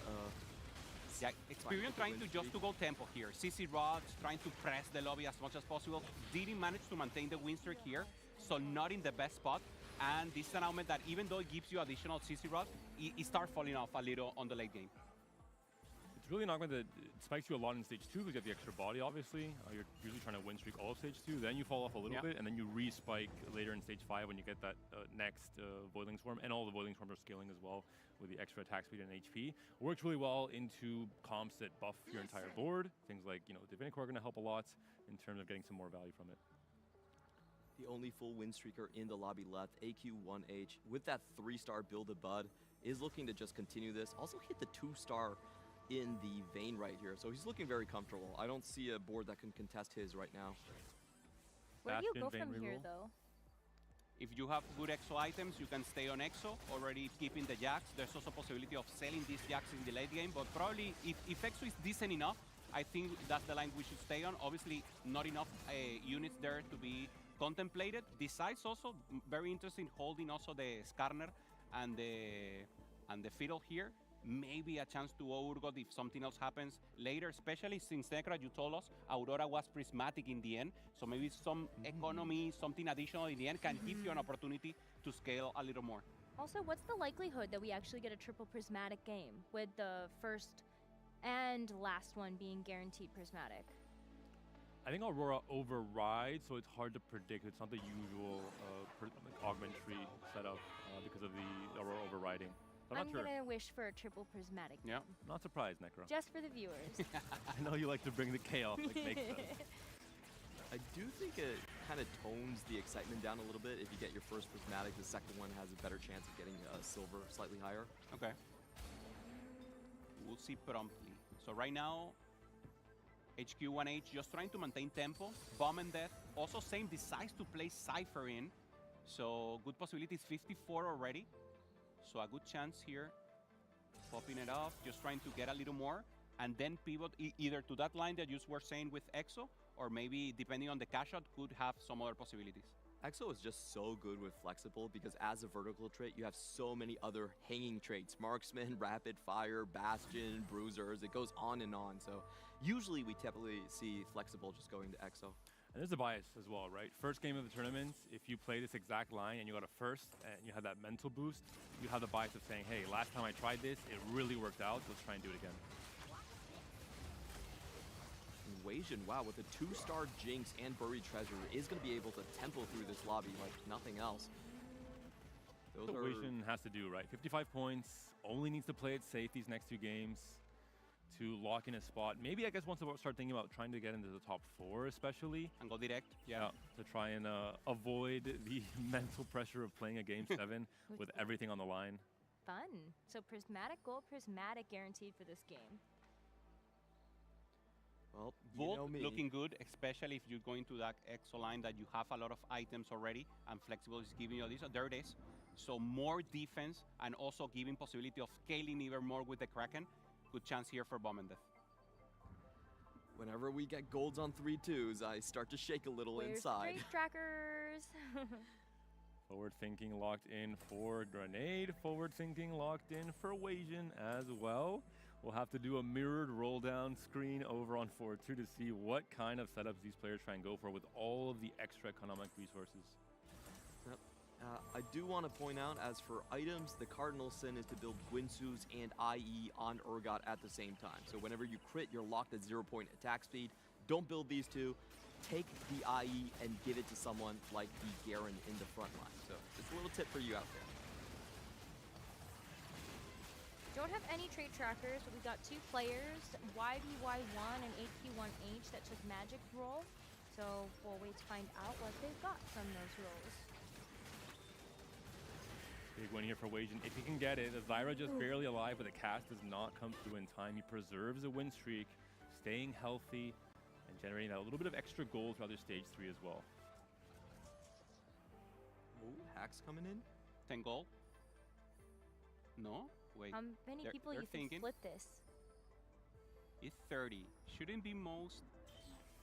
Yeah, Experience trying to just to go tempo here. CC rods, trying to press the lobby as much as possible. Didn't manage to maintain the win streak here, so not in the best spot. And this is an element that even though it gives you additional CC rod, it starts falling off a little on the late game. It's really not going to, it spikes you a lot in stage 2 because you have the extra body, obviously. You're usually trying to win streak all of stage 2, then you fall off a little bit, and then you re-spike later in stage 5 when you get that next Voidling Swarm, and all the Voidling Swarms are scaling as well with the extra attack speed and HP. Works really well into comps that buff your entire board. Things like, Divinicore are going to help a lot in terms of getting some more value from it. The only full win streaker in the lobby left, AQ1H, with that 3-star build a Bud, is looking to just continue this. Also hit the 2-star in the vein right here, so he's looking very comfortable. I don't see a board that can contest his right now. Where do you Bastion, go vein from here, reroll. though? If you have good EXO items, you can stay on EXO, already keeping the Jax. There's also possibility of selling these Jax in the late game, but probably if EXO is decent enough, I think that's the line we should stay on. Obviously, not enough units there to be contemplated. Besides also, very interesting holding also the Skarner and the Fiddle here. Maybe a chance to Urgot if something else happens later, especially since Necra, you told us, Aurora was prismatic in the end, so maybe some economy, something additional in the end can give you an opportunity to scale a little more. Also, what's the likelihood that we actually get a triple prismatic game with the first and last one being guaranteed prismatic? I think Aurora overrides, so it's hard to predict. It's not the usual augment tree setup because of the Aurora overriding. I'm not sure. gonna wish for a triple prismatic. Yeah, not surprised, Necro. Just for the viewers. I know you like to bring the chaos like Make does. I do think it kind of tones the excitement down a little bit. If you get your first prismatic, the second one has a better chance of getting silver slightly higher. Okay. We'll see promptly. So right now, HQ1H just trying to maintain tempo. Bomb and Death. Also same decides to play Cypher in. So good possibilities, 54 already. So a good chance here. Popping it off, just trying to get a little more. And then pivot either to that line that you were saying with EXO, or maybe depending on the cash out, could have some other possibilities. EXO is just so good with flexible because as a vertical trait, you have so many other hanging traits. Marksman, Rapid Fire, Bastion, Bruisers, it goes on and on. So usually we typically see flexible just going to EXO. And there's a bias as well, right? First game of the tournament, if you play this exact line and you got a first and you have that mental boost, you have the bias of saying, hey, last time I tried this, it really worked out, so let's try and do it again. Wajan, wow, with a 2-star Jinx and Buried Treasure, is going to be able to tempo through this lobby like nothing else. That's what Wajan has to do, right? 55 points, only needs to play it safe these next 2 games to lock in a spot. Maybe, I guess, once they start thinking about trying to get into the top 4 especially. And go direct, to try and avoid the mental pressure of playing a game 7 with everything on the line. Fun. So prismatic gold, prismatic guaranteed for this game. Well, Both looking good, especially if you're going to that EXO line that you have a lot of items already, and flexible is giving you this. There it is. So more defense, and also giving possibility of scaling even more with the Kraken. Good chance here for Bomb and Death. Whenever we get golds on 3-2s, I start to shake a little inside. Where's the trackers? Forward thinking locked in for Grenade. Forward thinking locked in for Wajan as well. We'll have to do a mirrored roll down screen over on forward 2 to see what kind of setups these players try and go for with all of the extra economic resources. Yep. I do want to point out, as for items, the cardinal sin is to build Gwinsus and IE on Urgot at the same time. So whenever you crit, you're locked at 0-point attack speed. Don't build these 2. Take the IE and give it to someone like the Garen in the front line. So just a little tip for you out there. Don't have any trait trackers, but we got 2 players, YBY1 and AP1H, that took magic roll. So we'll wait to find out what they've got from those rolls. Big win here for Wajan. If he can get it, Zyra just barely alive, but the cast does not come through in time. He preserves a win streak, staying healthy, and generating that little bit of extra gold throughout their stage 3 as well. Oh, hacks coming in? 10 gold? No? Wait. How many people you can split this? It's 30. Shouldn't be most.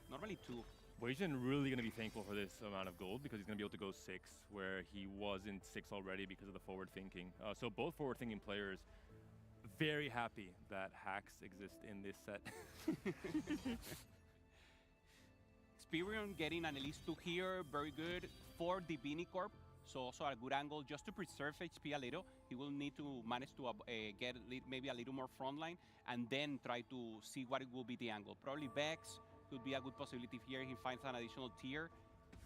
Normally 2. Weixin really going to be thankful for this amount of gold because he's going to be able to go 6 where he wasn't 6 already because of the forward thinking. So both forward thinking players very happy that hacks exist in this set. Experience getting an Elise 2 here, very good for the Vini Corp. So also a good angle just to preserve HP a little. He will need to manage to get maybe a little more frontline and then try to see what it will be the angle. Probably Vex could be a good possibility here. He finds an additional tier,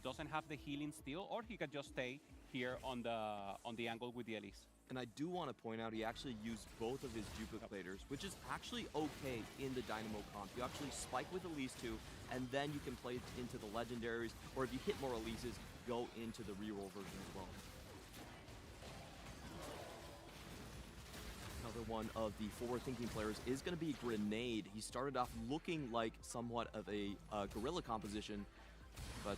doesn't have the healing still, or he could just stay here on the angle with the Elise. And I do want to point out he actually used both of his duplicators, which is actually okay in the Dynamo comp. You actually spike with Elise 2, and then you can play into the legendaries, or if you hit more Elises, go into the reroll version as well. Another one of the forward-thinking players is going to be Grenade. He started off looking like somewhat of a guerrilla composition, but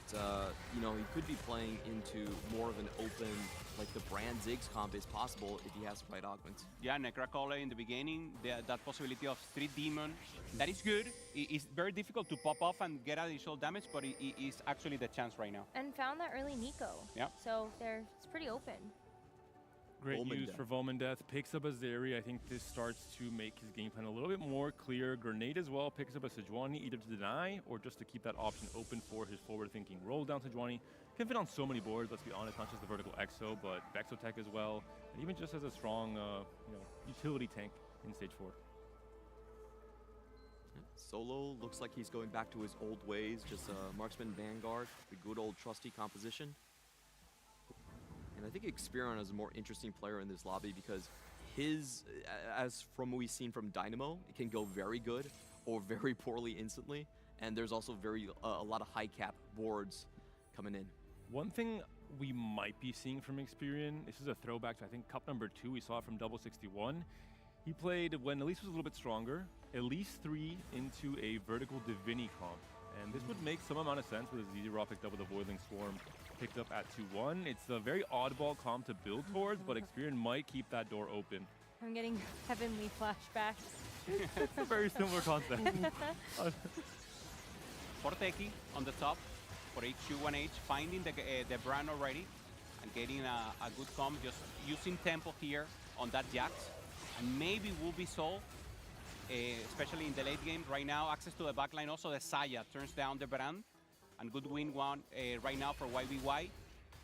you know, he could be playing into more of an open, like the Brand Ziggs comp is possible if he has the right augments. Yeah, Necracaller in the beginning, that possibility of Street Demon, that is good. It's very difficult to pop off and get additional damage, but it is actually the chance right now. And found that early Nico. Yeah. So it's pretty open. Great use for Volmandeth. Picks up a Zeri. I think this starts to make his game plan a little bit more clear. Grenade as well picks up a Sejuani, either to deny or just to keep that option open for his forward-thinking roll down Sejuani. Can fit on so many boards, let's be honest, not just the vertical Exo, but Vexotech as well, and even just as a strong utility tank in stage 4. Solo looks like he's going back to his old ways, just Marksman Vanguard, the good old trusty composition. And I think Experion is a more interesting player in this lobby because his, as from what we've seen from Dynamo, it can go very good or very poorly instantly. And there's also a lot of high cap boards coming in. One thing we might be seeing from Experion, this is a throwback to I think cup number 2, we saw it from Double 61. He played when Elise was a little bit stronger, Elise 3 into a vertical Divini comp. And this would make some amount of sense with his Zero picked up with a Voidling Swarm picked up at 2-1. It's a very oddball comp to build towards, but Experion might keep that door open. I'm getting heavenly flashbacks. It's a very similar concept. Forteki on the top for H2-1H, finding the brand already and getting a good comp, just using tempo here on that Jax. And maybe will be sold, especially in the late game. Right now, access to the backline, also the Saya turns down the brand. And good win one right now for YBY,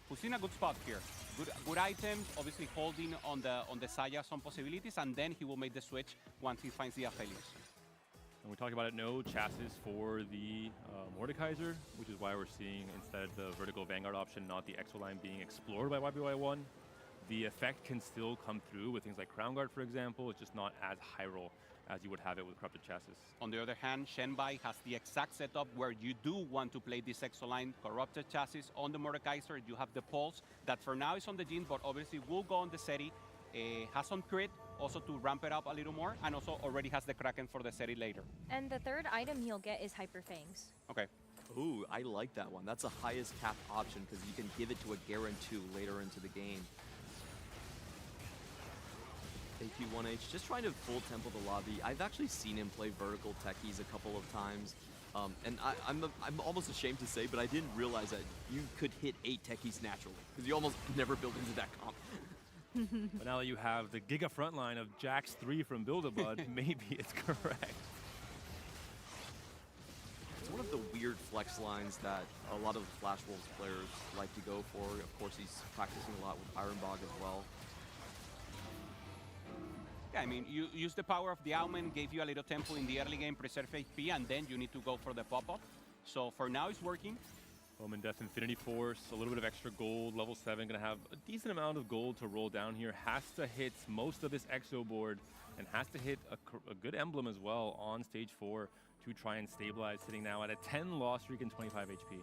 who's in a good spot here. Good items, obviously holding on the Saya some possibilities, and then he will make the switch once he finds the Aphelios. And we talked about it, no chassis for the Mordekaiser, which is why we're seeing instead the vertical Vanguard option, not the Exo line being explored by YBY1. The effect can still come through with things like Crown Guard, for example. It's just not as high roll as you would have it with Corrupted Chassis. On the other hand, Shenbai has the exact setup where you do want to play this Exo line, Corrupted Chassis on the Mordekaiser. You have the Pulse that for now is on the Jhin, but obviously will go on the Seri. Has some crit also to ramp it up a little more, and also already has the Kraken for the Seri later. And the third item he'll get is Hyper Fangs. Okay. Ooh, I like that one. That's the highest cap option because you can give it to a Garen 2 later into the game. AP1H, just trying to full tempo the lobby. I've actually seen him play vertical techies a couple of times. And I'm almost ashamed to say, but I didn't realize that you could hit 8 techies naturally because you almost never build into that comp. But now that you have the Giga frontline of Jax 3 from Build-A-Bud, maybe it's correct. It's one of the weird flex lines that a lot of Flash Wolves players like to go for. Of course, he's practicing a lot with Ironbog as well. Yeah, I mean, you use the power of the Augment, gave you a little tempo in the early game, preserve HP, and then you need to go for the pop-up. So for now, it's working. Volmandeth Infinity Force, a little bit of extra gold, level 7, gonna have a decent amount of gold to roll down here. Has to hit most of this Exo board, and has to hit a good emblem as well on stage 4 to try and stabilize, sitting now at a 10 loss streak and 25 HP.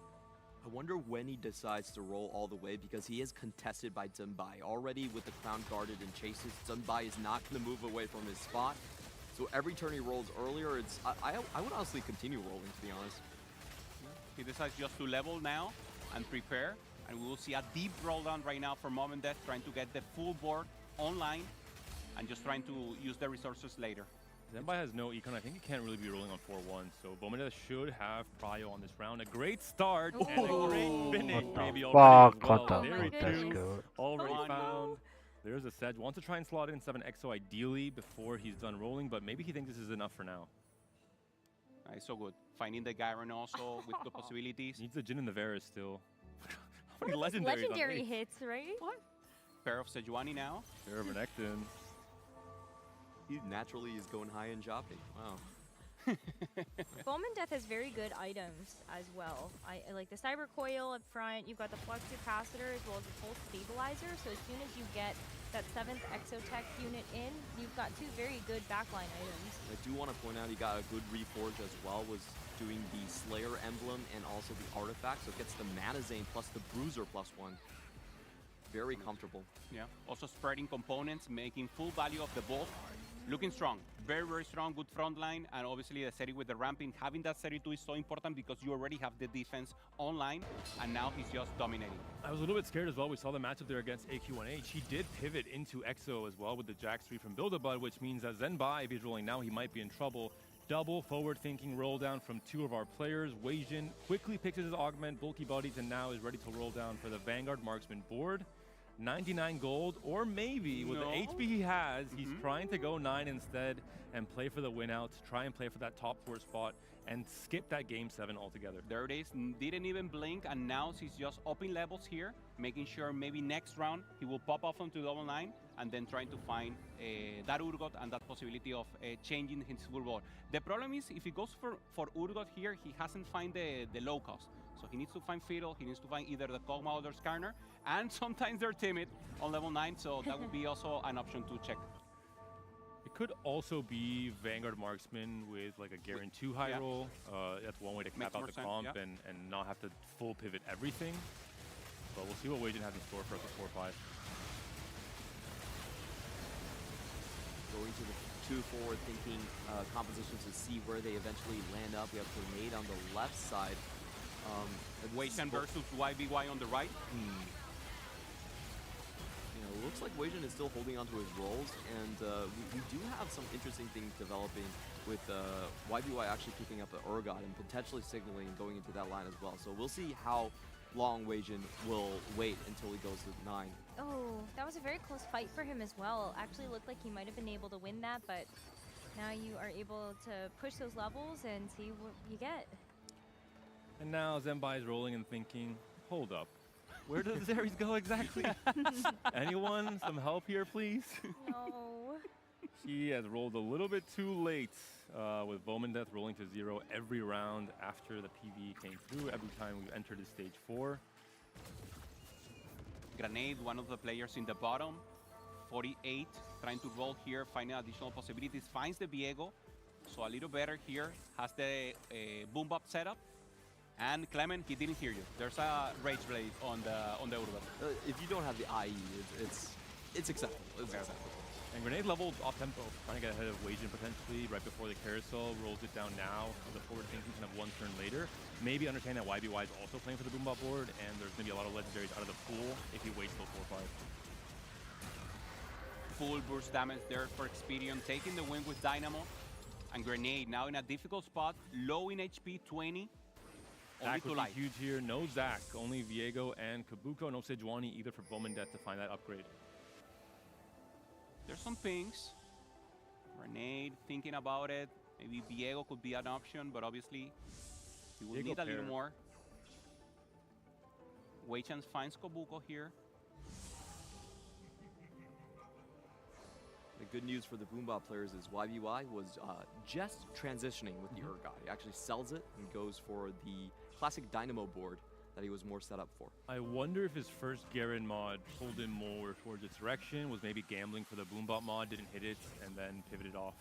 I wonder when he decides to roll all the way because he is contested by Zunbai. Already with the Crown guarded and chases, Zunbai is not going to move away from his spot. So every turn he rolls earlier, it's I would honestly continue rolling, to be honest. He decides just to level now and prepare. And we will see a deep roll down right now for Volmandeth, trying to get the full board online and just trying to use the resources later. Zenbai has no econ. I think he can't really be rolling on 4-1. So Bomeda should have prio on this round. A great start and a great finish maybe already as well. What the Very fuck, that's two good. already Oh, found. no. There's a Sedge. Wants to try and slot in 7XO ideally before he's done rolling, but maybe he thinks this is enough for now. It's so good. Finding the Garen also with the possibilities. Needs the Jin and the Varus still. How many What are these legendaries on legendary eight? hits, right? Pair of Sejuani now. Pair of Renekton. He naturally is going high in Joppy. Wow. Bowman Death has very good items as well. I like the Cyber Coil up front. You've got the Flux Capacitor as well as the Pulse Stabilizer. So as soon as you get that 7th Exotech unit in, you've got two very good backline items. I do want to point out he got a good reforge as well, was doing the Slayer emblem and also the artifact, so it gets the Mana Zane plus the Bruiser +1. Very comfortable. Yeah. Also spreading components, making full value of the bulk. Looking strong, very, very strong, good front line, and obviously the Seri with the ramping. Having that Seri 2 is so important because you already have the defense online, and now he's just dominating. I was a little bit scared as well. We saw the matchup there against AQ1H. He did pivot into EXO as well with the Jax 3 from Build-A-Bud, which means that Zenbai, if he's rolling now, he might be in trouble. Double forward-thinking roll down from two of our players. Weijin quickly picks his augment, bulky bodies, and now is ready to roll down for the Vanguard Marksman board. 99 gold, or maybe with the HP he has, he's trying to go 9 instead and play for the win out, try and play for that top 4 spot and skip that game 7 altogether. There it is, didn't even blink, and now he's just upping levels here, making sure maybe next round he will pop off onto double 9 and then trying to find that Urgot and that possibility of changing his full board. The problem is if he goes for Urgot here, he hasn't found the low cost. So he needs to find Fiddle, he needs to find either the Kog'Maw or Skarner, and sometimes they're timid on level 9, so that would be also an option to check. It could also be Vanguard Marksman with like a Garen 2 high roll. That's one way to cap out the comp and not have to full pivot everything. But we'll see what Weijin has in store for us at 4-5. Going to the two forward-thinking compositions to see where they eventually land up. We have Grenade on the left side. Weijin versus YBY on the right. You know, looks like Weijin is still holding onto his rolls, and we do have some interesting things developing with YBY actually picking up the Urgot and potentially signaling and going into that line as well. So we'll see how long Weijin will wait until he goes to 9. Oh, that was a very close fight for him as well. Actually looked like he might have been able to win that, but now you are able to push those levels and see what you get. And now Zenbai is rolling and thinking, hold up, where does the Ares go exactly? Anyone, some help here, please? No. He has rolled a little bit too late with Bowman Death rolling to 0 every round after the PvE came through, every time we've entered the stage 4. Grenade, one of the players in the bottom, 48, trying to roll here, finding additional possibilities, finds the Viego, so a little better here, has the boom bop setup. And Clement, he didn't hear you. There's a Rage Blade on the Urgot. If you don't have the IE, it's acceptable. It's acceptable. And Grenade leveled off tempo, trying to get ahead of Weijin potentially right before the carousel, rolls it down now. The forward thinking kind of one turn later. Maybe understand that YBY is also playing for the Boombot board, and there's going to be a lot of legendaries out of the pool if he waits till 4-5. Full burst damage there for Experion, taking the win with Dynamo. And Grenade now in a difficult spot, low in HP, 20. Zac would be huge here. No Zac, only Viego and Kabuko. No Sejuani either for Bowman Death to find that upgrade. There's some pings. Grenade, thinking about it. Maybe Viego could be an option, but obviously he will need a little more. Weijin finds Kabuko here. The good news for the Boombot players is YBY was just transitioning with the Urgot. He actually sells it and goes for the classic Dynamo board that he was more set up for. I wonder if his first Garen mod pulled him more towards its direction, was maybe gambling for the Boombot mod, didn't hit it, and then pivoted off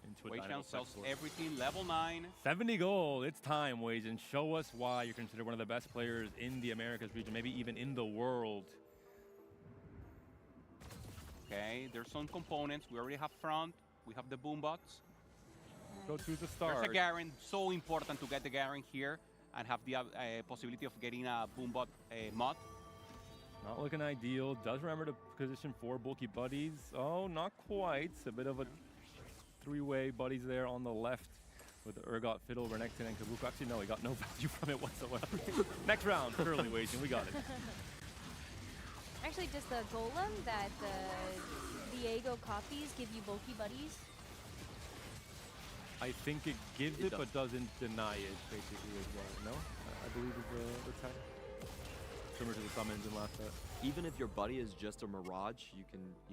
into a Dynamo sells everything, level 9. 70 gold, it's time, Weijin. Show us why you're considered one of the best players in the Americas region, maybe even in the world. Okay, there's some components. We already have front. We have the Boombots. Go choose the start. There's a Garen. So important to get the Garen here and have the possibility of getting a Boombot mod. Not looking ideal. Does remember to position 4 bulky buddies. Oh, not quite. A bit of a three-way buddies there on the left with the Urgot, Fiddle, Renekton, and Kabuki. Actually, no, he got no value from it whatsoever. Next round, early waging, we got it. Actually, does the golem that Diego copies give you bulky buddies? I think it gives it, but doesn't deny it, basically, as well. No? I believe is the title. Similar to the summons in last set. Even if your buddy is just a Mirage, you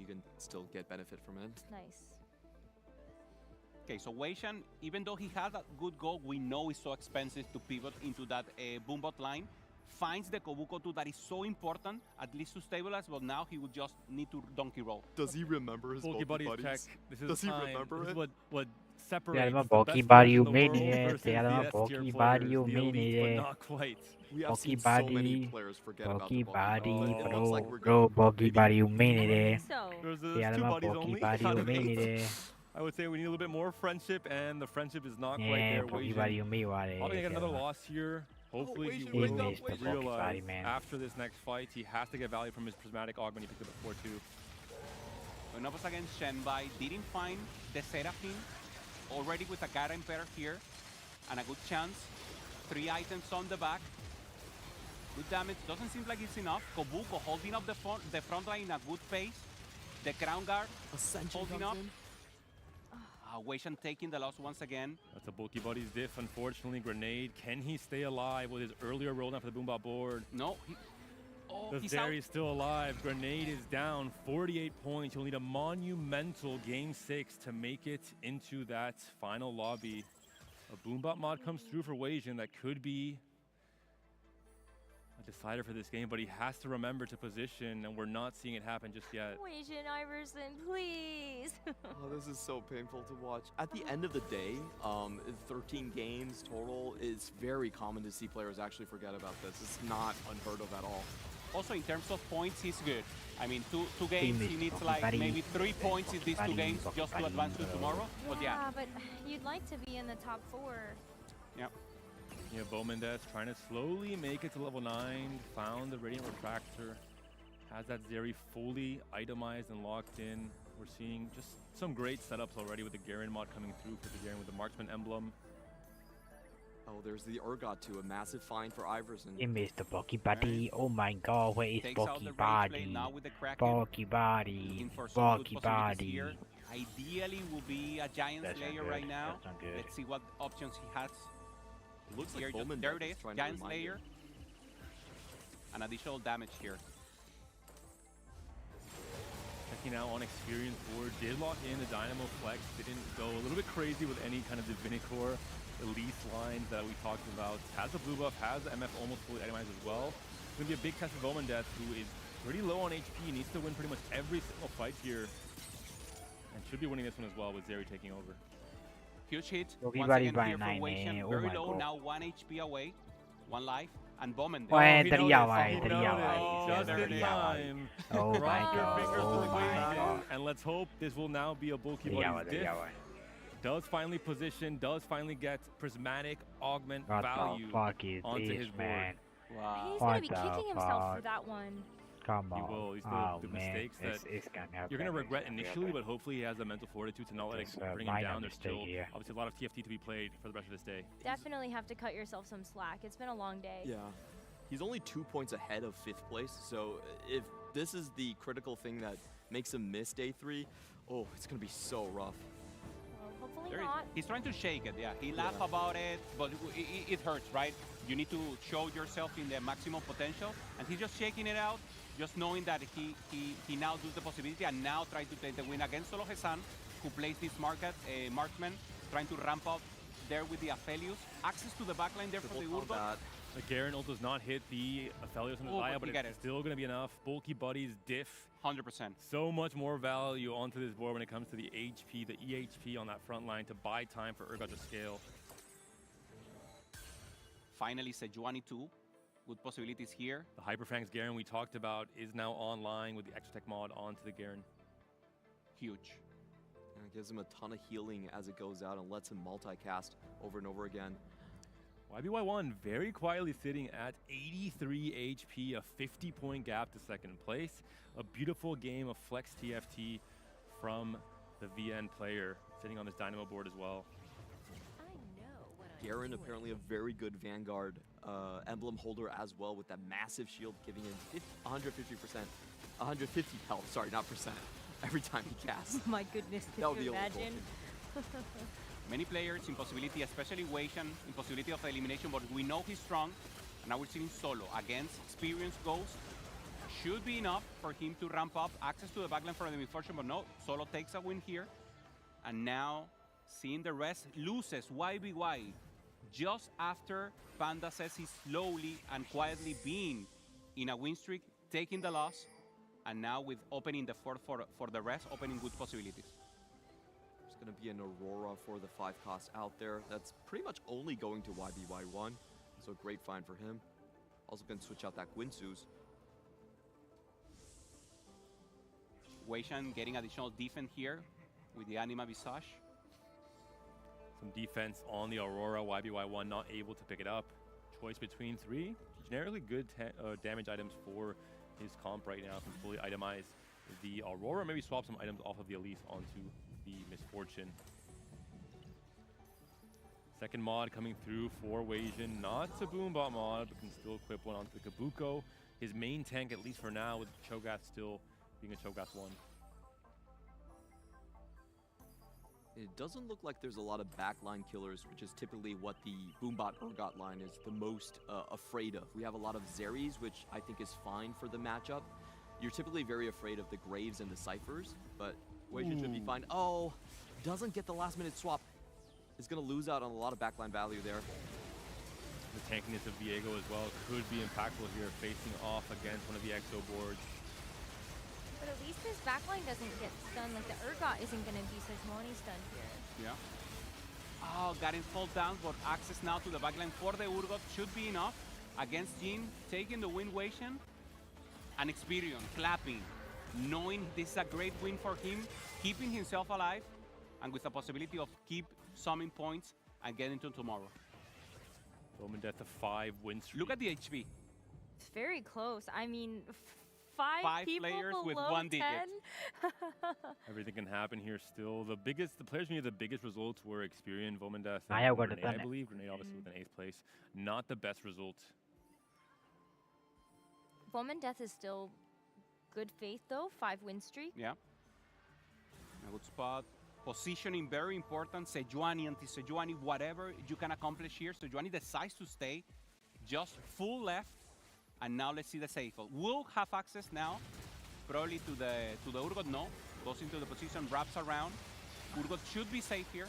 can still get benefit from it. Nice. Okay, so Wei Shan, even though he has a good goal, we know it's so expensive to pivot into that Boombot line. Finds the Kobuko 2 that is so important, at least to stabilize, but now he would just need to donkey roll. Does he remember his bulky buddies? Check. This is Does he remember this it? Is what separates Yeah, the bulky best body players in the world mini, versus the S tier body players, the elite, but mini. not quite. We have Bulky seen so many body, players forget about bulky the body, It looks like we're bro, getting bulky maybe body mini. So, There's Yeah, two bodies bulky only. body out of eight. mini. I would say we need a little bit more friendship, and the friendship is not quite Yeah, there. bulky Weijin body mini. probably gonna get another loss here. Hopefully he Weijin, will wake up, Weijin. realize Body, man. after this next fight he has to get value from his prismatic augment he picked up at 4-2. Going up against Shenbai, didn't find the Seraphine, already with a Garen pair here, and a good chance. 3 items on the back. Good damage, doesn't seem like it's enough. Kobuko holding up the front line in a good pace. The Crown Guard Ascension holding comes up. in. Wei Shan taking the loss once again. That's a bulky buddy's diff, unfortunately. Grenade, can he stay alive with his earlier roll down for the Boombot board? No, he's out. Zeri's still alive. Grenade is down 48 points. He'll need a monumental game 6 to make it into that final lobby. A Boombot mod comes through for Weijin that could be a decider for this game, but he has to remember to position, and we're not seeing it happen just yet. Weijin Iverson, please. Oh, this is so painful to watch. At the end of the day, 13 games total, it's very common to see players actually forget about this. It's not unheard of at all. Also, in terms of points, he's good. I mean, two games, he needs like maybe 3 points in these 2 games just to advance to tomorrow. But yeah. But you'd like to be in the top 4. Yep. Yeah, Bowmandes trying to slowly make it to level 9. Found the Radiant Refractor. Has that Zeri fully itemized and locked in. We're seeing just some great setups already with the Garen mod coming through for the Garen with the Marksman emblem. Oh, there's the Urgot too, a massive find for Iverson. He missed the bulky body. Oh my god, where is Takes out bulky the Rage body? Blade now with the Kraken. Bulky body. Looking for some good Bulky possibilities body. here. Ideally will be a Giant That's not Slayer good. right now. That's not good. Let's see what options he has. Looks Here, like just, Bowman there it is, trying to Giant remind Slayer. him. An additional damage here. Checking out on experience board, did lock in the Dynamo Flex, didn't go a little bit crazy with any kind of Divinicore Elise lines that we talked about. Has the blue buff, has the MF almost fully itemized as well. It's going to be a big test for Bowmandes, who is pretty low on HP, needs to win pretty much every single fight here. And should be winning this one as well with Zeri taking over. Huge hit. Bulky Once body again by here from 9, Wei Shan. oh Very my low, god. now 1 HP away. 1 life. And Bowmandes. Wait, he teriawai, noticed, teriawai. just in Teriawai. time. Oh my Cross your god, fingers to oh the my Weijin, god. and let's hope this will now be a bulky buddy's diff. Does finally position, does finally get prismatic augment What value the fuck is onto this, his board. man? Wow. He's What going to be the kicking himself for fuck? that one. Come He on. will. He's Oh the man, mistakes that it's gonna happen. you're going to regret It's gonna initially, happen. but hopefully he has the mental fortitude to not let it Just, bring him minor down. There's mistake still here. obviously a lot of TFT to be played for the rest of this day. Definitely have to cut yourself some slack. It's been a long day. Yeah. He's only 2 points ahead of 5th place, so if this is the critical thing that makes him miss day 3, oh, it's going to be so rough. Well, hopefully There is- not. He's trying to shake it, yeah. He laughed Yeah. about it, but it hurts, right? You need to show yourself in the maximum potential, and he's just shaking it out, just knowing that he now does the possibility and now tries to take the win against Solo Hesan, who plays this marksman, trying to ramp up there with the Aphelios. Access to the backline there for the Triple Urgot. combat. The Garen ult does not hit the Aphelios on the Oh, Zaya, but but he got it's it. still going to be enough. Bulky buddies, diff. 100%. So much more value onto this board when it comes to the HP, the EHP on that front line to buy time for Urgot to scale. Finally, Sejuani 2. Good possibilities here. The Hyperfangs Garen we talked about is now online with the extra tech mod onto the Garen. Huge. And it gives him a ton of healing as it goes out and lets him multicast over and over again. YBY1 very quietly sitting at 83 HP, a 50-point gap to second place. A beautiful game of flex TFT from the VN player. sitting on this Dynamo board as well. Garen apparently a very good Vanguard emblem holder as well with that massive shield, giving him 150 health. Sorry, not percent. Every time he casts. My goodness, that would could be you imagine? Many players, impossibility, especially Weishan, impossibility of elimination, but we know he's strong. And now we're seeing Solo against experienced Ghost. Should be enough for him to ramp up access to the backline for the mid-fortune, but no, Solo takes a win here. And now, seeing the rest, loses YBY just after Panda says he's slowly and quietly being in a win streak, taking the loss, and now with opening the fourth for the rest, opening good possibilities. There's going to be an Aurora for the 5 cost out there. That's pretty much only going to YBY1, so great find for him. Also going to switch out that Guinsoo's. Weishan getting additional defense here with the Anima Visage. Some defense on the Aurora. YBY1 not able to pick it up. Choice between 3 generically good damage items for his comp right now. Can fully itemize the Aurora. Maybe swap some items off of the Elise onto the Misfortune. Second mod coming through for Weishan. Not a Boombot mod, but can still equip one onto the Kabuko. His main tank, at least for now, with Cho'Gath still being a Cho'Gath 1. It doesn't look like there's a lot of backline killers, which is typically what the Boombot Urgot line is the most afraid of. We have a lot of Zeris, which I think is fine for the matchup. You're typically very afraid of the Graves and the Cyphers, but Weishan should be fine. Oh, doesn't get the last minute swap. Is going to lose out on a lot of backline value there. The tankiness of Viego as well could be impactful here, facing off against one of the EXO boards. But at least his backline doesn't get stunned. Like the Urgot isn't going to be Sejuani stunned here. Yeah. Oh, Garen falls down, but access now to the backline for the Urgot should be enough. Against Jin, taking the win Weishan. And Experion, clapping, knowing this is a great win for him, keeping himself alive, and with the possibility of keep summing points and getting to tomorrow. Roman Death, a 5 win streak. Look at the HP. It's very close. I mean, five people players below with 1 digit. 10. Everything can happen here still. The players who need the biggest results were Experian, Vomendeath, I and got Grenade, I believe. Grenade obviously with an 8th place. Not the best result. Woman Death is still good faith though. 5 win streak. Yeah. A good spot. Positioning very important. Sejuani, anti-Sejuani, whatever you can accomplish here. Sejuani decides to stay just full left. And now let's see the safe. Will have access now, probably to the Urgot. No, goes into the position, wraps around. Urgot should be safe here.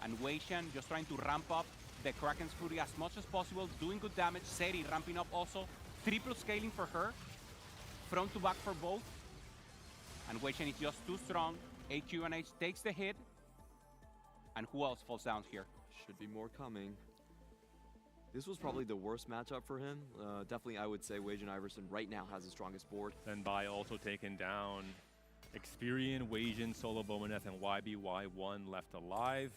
And Weishan just trying to ramp up the Kraken's Fury as much as possible, doing good damage. Seri ramping up also. Triple scaling for her. Front to back for both. And Weishan is just too strong. AQNH takes the hit. And who else falls down here? Should be more coming. This was probably the worst matchup for him. Definitely, I would say Weishan Iverson right now has the strongest board. Then by also taken down. Experian, Weishan, Solo Bomaneth, and YBY1 left alive.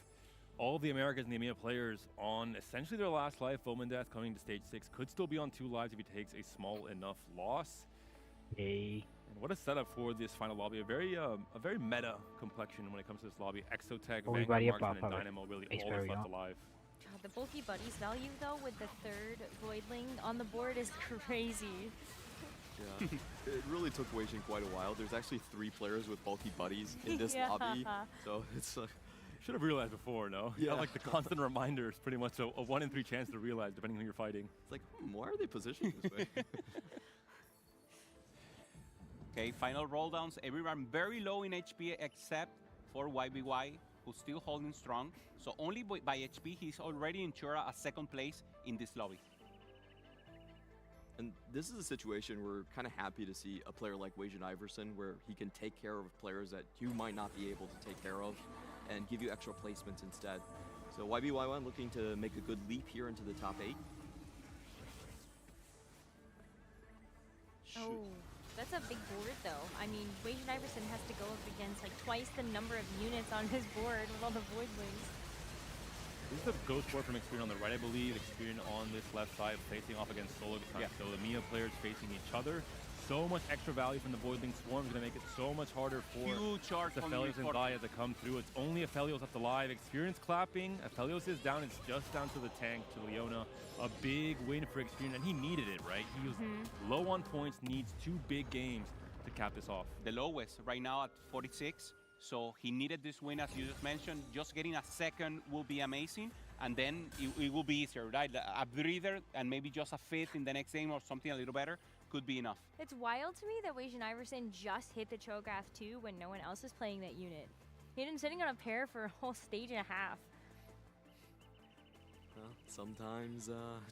All the Americas and the EMEA players on essentially their last life. Bomandeath coming to stage 6 could still be on 2 lives if he takes a small enough loss. Yay. And what a setup for this final lobby. A very meta complexion when it comes to this lobby. Exotech, Vanguard, Marksman, and Dynamo really all that's left alive. God, the bulky buddies value though with the 3rd Voidling on the board is crazy. Yeah, it really took Weishan quite a while. There's actually 3 players with bulky buddies in this lobby, so it's like... Should have realized before, no? Yeah. Like the constant reminders, pretty much a 1 in 3 chance to realize, depending on who you're fighting. It's like, why are they positioned this way? Okay, final rolldowns. Everyone very low in HP except for YBY, who's still holding strong. So only by HP, he's already ensured a 2nd place in this lobby. And this is a situation we're kind of happy to see a player like Weishan Iverson, where he can take care of players that you might not be able to take care of, and give you extra placements instead. So YBY1 looking to make a good leap here into the top 8. Oh, that's a big board though. I mean, Weishan Iverson has to go up against like twice the number of units on his board with all the Voidlings. This is the Ghost War from Experian on the right, I believe. Experian on this left side facing off against Solo. So the Mia players facing each other. So much extra value from the Voidling Swarm is going to make it so much harder for the Aphelios and Gaia to come through. It's only Aphelios left alive. Experience clapping. Aphelios is down. It's just down to the tank, to Leona. A big win for Experian, and he needed it, right? He was low on points, needs 2 big games to cap this off. The lowest right now at 46. So he needed this win, as you just mentioned. Just getting a second will be amazing, and then it will be easier, right? A breather and maybe just a 5th in the next game or something a little better could be enough. It's wild to me that Weijin Iverson just hit the Cho'Gath 2 when no one else is playing that unit. He'd been sitting on a pair for a whole stage and a half. Well, sometimes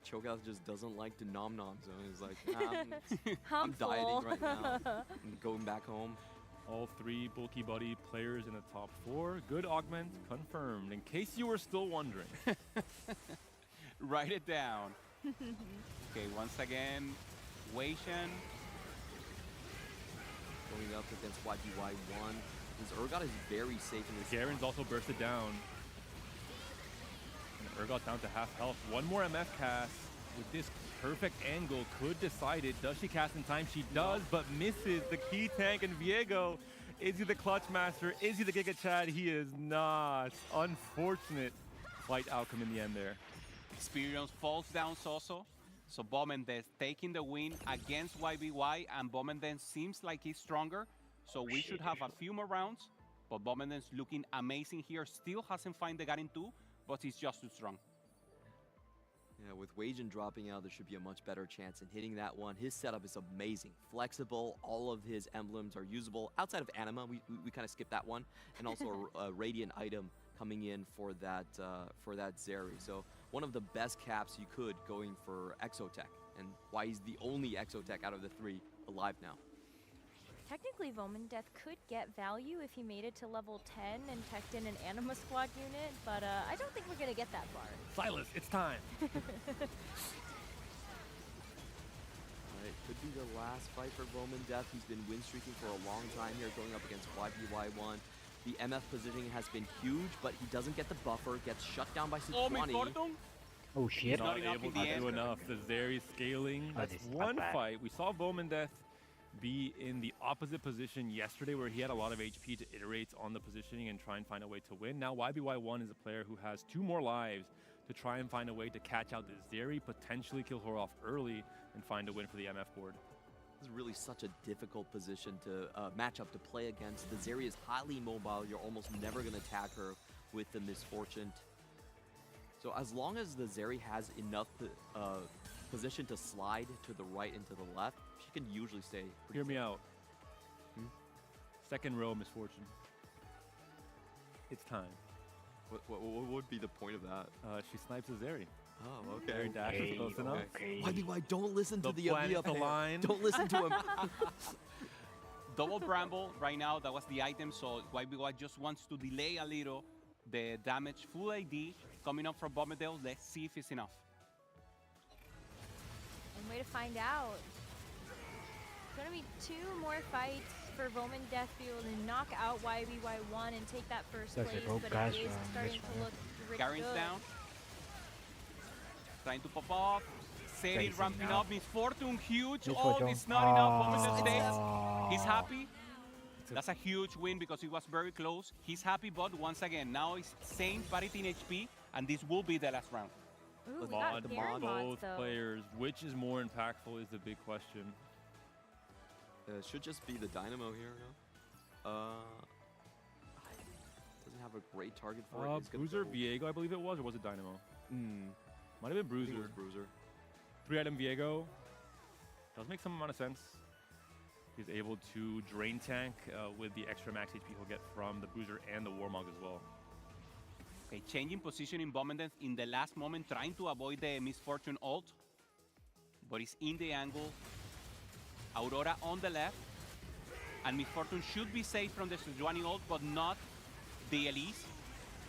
Cho'Gath just doesn't like to nom-nom, so he's like, I'm dieting right now. I'm going back home. All 3 Bulky Buddy players in the top 4. Good augment confirmed, in case you were still wondering. Write it down. Okay, once again, Weishan going up against YBY1. His Urgot is very safe in this. Garen's also bursted down. And Urgot's down to half health. One more MF cast with this perfect angle could decide it. Does she cast in time? She does, but misses the key tank. And Viego, is he the clutch master? Is he the Giga Chad? He is not. Unfortunate fight outcome in the end there. Experience falls down Soso. So Bomendez taking the win against YBY, and Bomendez seems like he's stronger. So we should have a few more rounds, but Bomendez looking amazing here. Still hasn't found the Garen 2, but he's just too strong. Yeah, with Weijin dropping out, there should be a much better chance in hitting that one. His setup is amazing, flexible. All of his emblems are usable. Outside of Anima, we kind of skipped that one, and also a Radiant item coming in for that Zeri. So one of the best caps you could going for Exotech, and why he's the only Exotech out of the 3 alive now. Technically, Vomandeth could get value if he made it to level 10 and teched in an Anima Squad unit, but I don't think we're going to get that far. Silas, it's time. Alright, could be the last fight for Vomandeth. He's been win streaking for a long time here, going up against YBY1. The MF positioning has been huge, but he doesn't get the buffer, gets shut down by C20. Oh shit. Not able to do enough. The Zeri scaling. That's one fight. We saw Vomandeth be in the opposite position yesterday, where he had a lot of HP to iterate on the positioning and try and find a way to win. Now YBY1 is a player who has 2 more lives to try and find a way to catch out the Zeri, potentially kill her off early, and find a win for the MF board. This is really such a difficult position to match up, to play against. The Zeri is highly mobile. You're almost never going to attack her with the Misfortune. So as long as the Zeri has enough position to slide to the right and to the left, she can usually stay. Hear me out. Second row Misfortune. It's time. What would be the point of that? She snipes a Zeri. Oh, okay. Zeri dash is close enough. YBY, don't listen to the planet's aligned. Don't listen to him. Double Bramble right now, that was the item, so YBY just wants to delay a little the damage. Full AD coming up from Bomedel. Let's see if it's enough. And way to find out. It's going to be 2 more fights for Roman Deathfield and knock out YBY1 and take that first place, but it is starting to look pretty Garen's good. down. Trying to pop off. Zeri ramping up. Misfortune huge. Oh, it's not enough. Bomedel stays. He's happy. That's a huge win because it was very close. He's happy, but once again, now it's same parity in HP, and this will be the last round. Ooh, we got Garen mods, both players. Which is more impactful is the big question. It should just be the Dynamo here, no? Doesn't have a great target for it. Bruiser Viego, I believe it was, or was it Dynamo? Might have been Bruiser. I think it was Bruiser. 3-item Viego. Does make some amount of sense. He's able to drain tank with the extra max HP he'll get from the Bruiser and the Warmog as well. Okay, changing position in Bomendens in the last moment, trying to avoid the Misfortune ult, but it's in the angle. Aurora on the left, and Misfortune should be safe from the Sejuani ult, but not the Elise.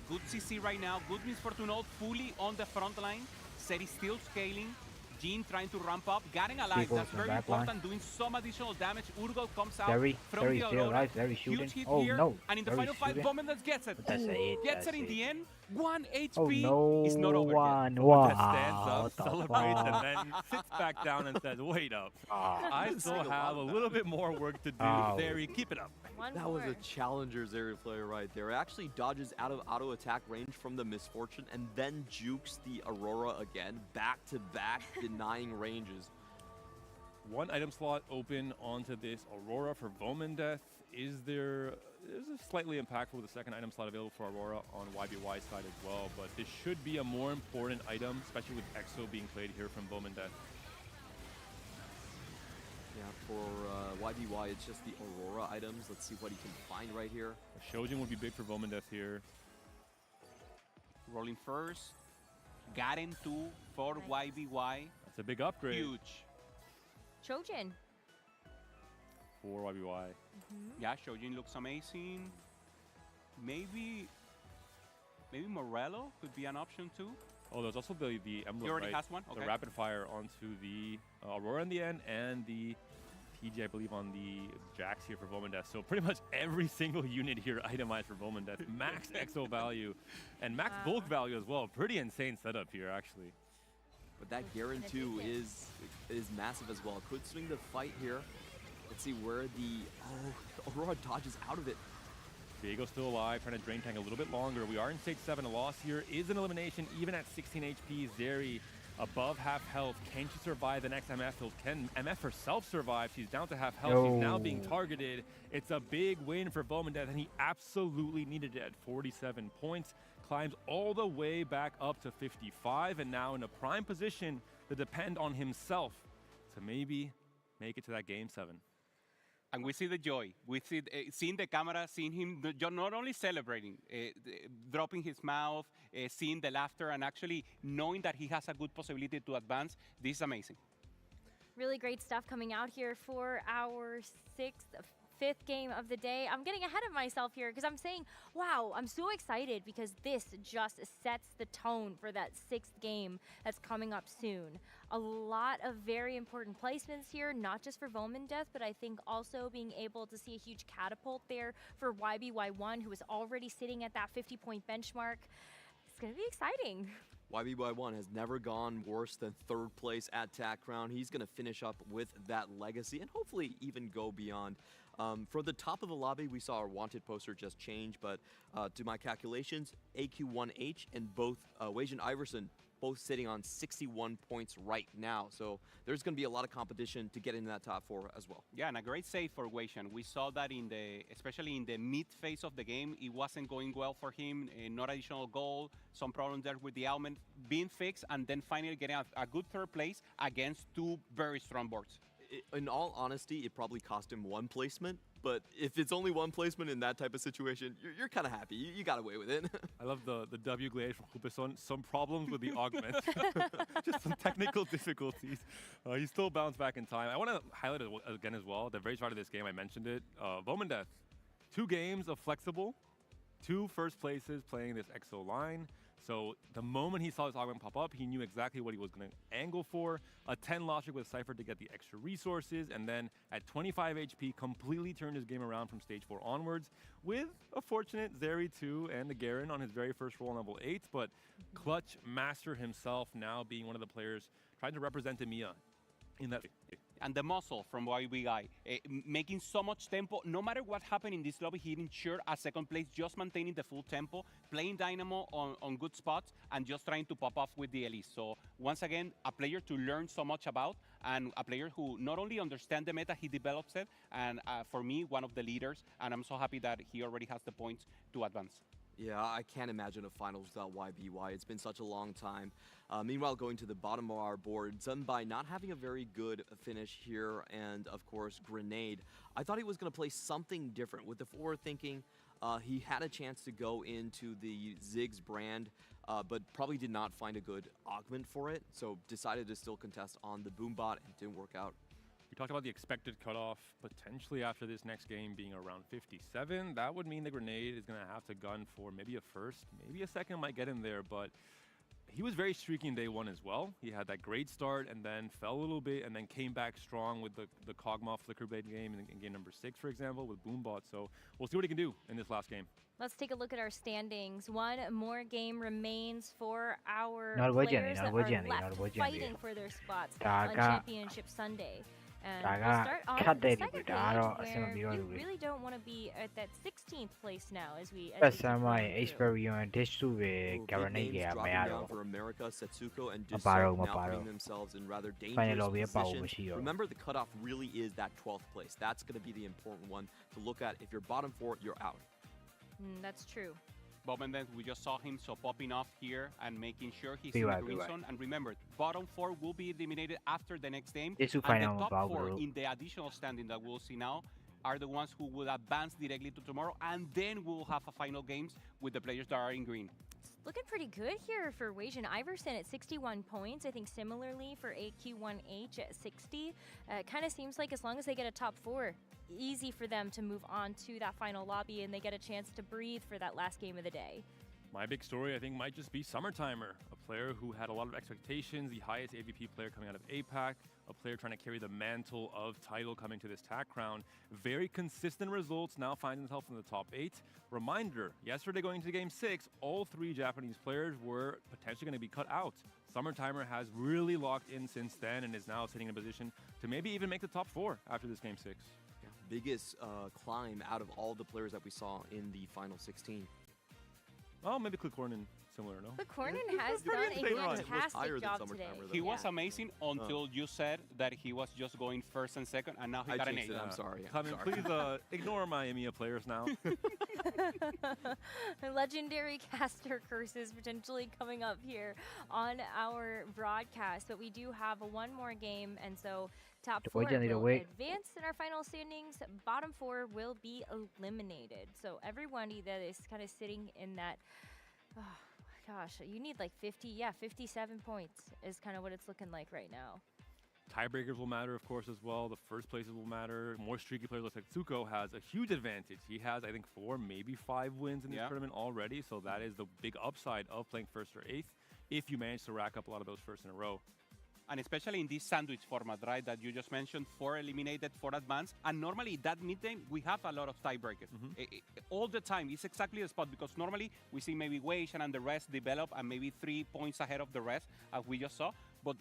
Good CC right now, good Misfortune ult, fully on the front line. Zeri still scaling. Jhin trying to ramp up, getting alive. That's very important, doing some additional damage. Urgot comes out from the Aurora. Zeri shooting. Huge hit Oh here. no! And in the final fight, Bomendens gets it. That's it. Gets it in the end. 1 HP Oh no, is not over yet. one. Just stands Wow, up, what the celebrates, and fuck? then sits back down and says, "Wait up, Ah, I still have a little bit more work to do. Oh. Zeri, keep it up." One That more. was a challenger Zeri player right there. It actually dodges out of auto attack range from the Misfortune and then jukes the Aurora again, back to back, denying ranges. One item slot open onto this Aurora for Vomandeth. Is there is a slightly impactful with the second item slot available for Aurora on YBY side as well, but this should be a more important item, especially with EXO being played here from Vomandeth. Yeah, for YBY, it's just the Aurora items. Let's see what he can find right here. A Shojin would be big for Vomandeth here. Rolling first. Garen 2 for YBY. That's a big upgrade Huge. Chojin. for YBY. Yeah, Shojin looks amazing. Maybe Morello could be an option too. Oh, there's also the emblem, He already right? has one? The Okay. rapid fire onto the Aurora in the end, and the TG, I believe, on the Jax here for Vomandeth. So pretty much every single unit here itemized for Vomandeth. Max EXO value and max bulk value as well. Pretty insane setup here, actually. But that Garen 2 is massive as well. Could swing the fight here. Let's see where the Aurora dodges out of it. Diego still alive, trying to drain tank a little bit longer. We are in stage 7. A loss here is an elimination, even at 16 HP. Zeri above half health. Can she survive the next MF? Can MF herself survive? She's down to half health. She's now being targeted. It's a big win for Vomandeth, and he absolutely needed it at 47 points. Climbs all the way back up to 55, and now in a prime position to depend on himself to maybe make it to that game 7. And we see the joy. We see seeing the camera, seeing him not only celebrating, dropping his mouth, seeing the laughter, and actually knowing that he has a good possibility to advance. This is amazing. Really great stuff coming out here for our fifth game of the day. I'm getting ahead of myself here because I'm saying, wow, I'm so excited because this just sets the tone for that 6th game that's coming up soon. A lot of very important placements here, not just for Vomandeth, but I think also being able to see a huge catapult there for YBY1, who is already sitting at that 50-point benchmark. It's going to be exciting. YBY1 has never gone worse than 3rd place at TAC Crown. He's going to finish up with that legacy and hopefully even go beyond. For the top of the lobby, we saw our wanted poster just change, but to my calculations, AQ1H and both Wage and Iverson both sitting on 61 points right now. So there's going to be a lot of competition to get into that top 4 as well. Yeah, and a great save for Weishan. We saw that especially in the mid phase of the game, it wasn't going well for him. Not additional goal, some problems there with the element being fixed, and then finally getting a good 3rd place against 2 very strong boards. In all honesty, it probably cost him 1 placement, but if it's only 1 placement in that type of situation, you're kind of happy. You got away with it. I love the W glade from Hupeson. Some problems with the augment. Just some technical difficulties. He still bounced back in time. I want to highlight it again as well. At the very start of this game, I mentioned it. Vomandeth, 2 games of flexible, 2 first places playing this EXO line. So the moment he saw this augment pop up, he knew exactly what he was going to angle for. A 10 logic with Cypher to get the extra resources, and then at 25 HP, completely turned his game around from stage 4 onwards with a fortunate Zeri 2 and the Garen on his very first roll on level 8, but Clutch Master himself now being one of the players trying to represent EMEA in that. And the muscle from YBI, making so much tempo. No matter what happened in this lobby, he ensured a 2nd place, just maintaining the full tempo, playing Dynamo on good spots, and just trying to pop off with the Elise. So once again, a player to learn so much about, and a player who not only understands the meta, he develops it, and for me, one of the leaders, and I'm so happy that he already has the points to advance. Yeah, I can't imagine a finals without YBY. It's been such a long time. Meanwhile, going to the bottom of our board, Zunbai not having a very good finish here, and of course, Grenade. I thought he was going to play something different. With the forward thinking, he had a chance to go into the Ziggs brand, but probably did not find a good augment for it, so decided to still contest on the Boombot, and didn't work out. We talked about the expected cutoff potentially after this next game being around 57. That would mean the Grenade is going to have to gun for maybe a 1st, maybe a 2nd might get him there, but he was very streaky in day one as well. He had that great start and then fell a little bit and then came back strong with the Kog'Maw Flickerblade game in game number 6, for example, with Boombot. So we'll see what he can do in this last game. Let's take a look at our standings. One more game remains for our Norwegian, players that Norwegian, are left Norwegian, fighting for their spots on Daga. Championship Sunday. And we'll Daga start on cut the they second did, I don't- page some where of you you are- really don't want to be at that 16th place now as we That's keep my going through. experience to Ooh, be big Karane names yeah, dropping down Mayaro. for America, Setsuko, and Maparo, Dusuk now Maparo. putting themselves in rather Final dangerous lobby about positions. Mashiro. Remember, the cutoff really is that 12th place. That's going to be the important one to look at. If you're bottom 4, you're out. That's true. Bombendet, we just saw him, so popping off here and making sure he's Be in right, the be green right. zone. And remember, bottom 4 will be eliminated after the next game. This will And find the out top about 4 bro. in the additional standing that we'll see now are the ones who will advance directly to tomorrow. And then we'll have a final games with the players that are in green. Looking pretty good here for Wei Iverson at 61 points. I think similarly for AQ1H at 60. It kind of seems like as long as they get a top 4, easy for them to move on to that final lobby and they get a chance to breathe for that last game of the day. My big story, I think, might just be Summertimer, a player who had a lot of expectations, the highest AVP player coming out of APAC, a player trying to carry the mantle of title coming to this TAC crown. Very consistent results, now finds himself in the top 8. Reminder, yesterday going into game 6, all 3 Japanese players were potentially going to be cut out. Summertimer has really locked in since then and is now sitting in a position to maybe even make the top 4 after this game 6. Yeah, biggest climb out of all the players that we saw in the final 16. Oh, maybe Clickcorn similar, no? But Cornin has pretty done a insane run. fantastic job today. He was amazing until you said that he was just going first and second, and now he got an 8. I'm sorry. Clement, please ignore my EMEA players now. Legendary caster curses potentially coming up here on our broadcast, but we do have one more game, and so top 4 will advance in our final standings. Bottom 4 will be eliminated. So everybody that is kind of sitting in that, oh gosh, you need like 57 points is kind of what it's looking like right now. Tiebreakers will matter, of course, as well. The first places will matter. More streaky players like Tsuko has a huge advantage. He has, I think, 4, maybe 5 wins in this tournament already. So that is the big upside of playing 1st or 8th if you manage to rack up a lot of those firsts in a row. And especially in this sandwich format, right, that you just mentioned, 4 eliminated, 4 advanced. And normally that mid-game, we have a lot of tiebreakers. All the time, it's exactly the spot, because normally we see maybe Wei and the rest develop and maybe 3 points ahead of the rest, as we just saw. But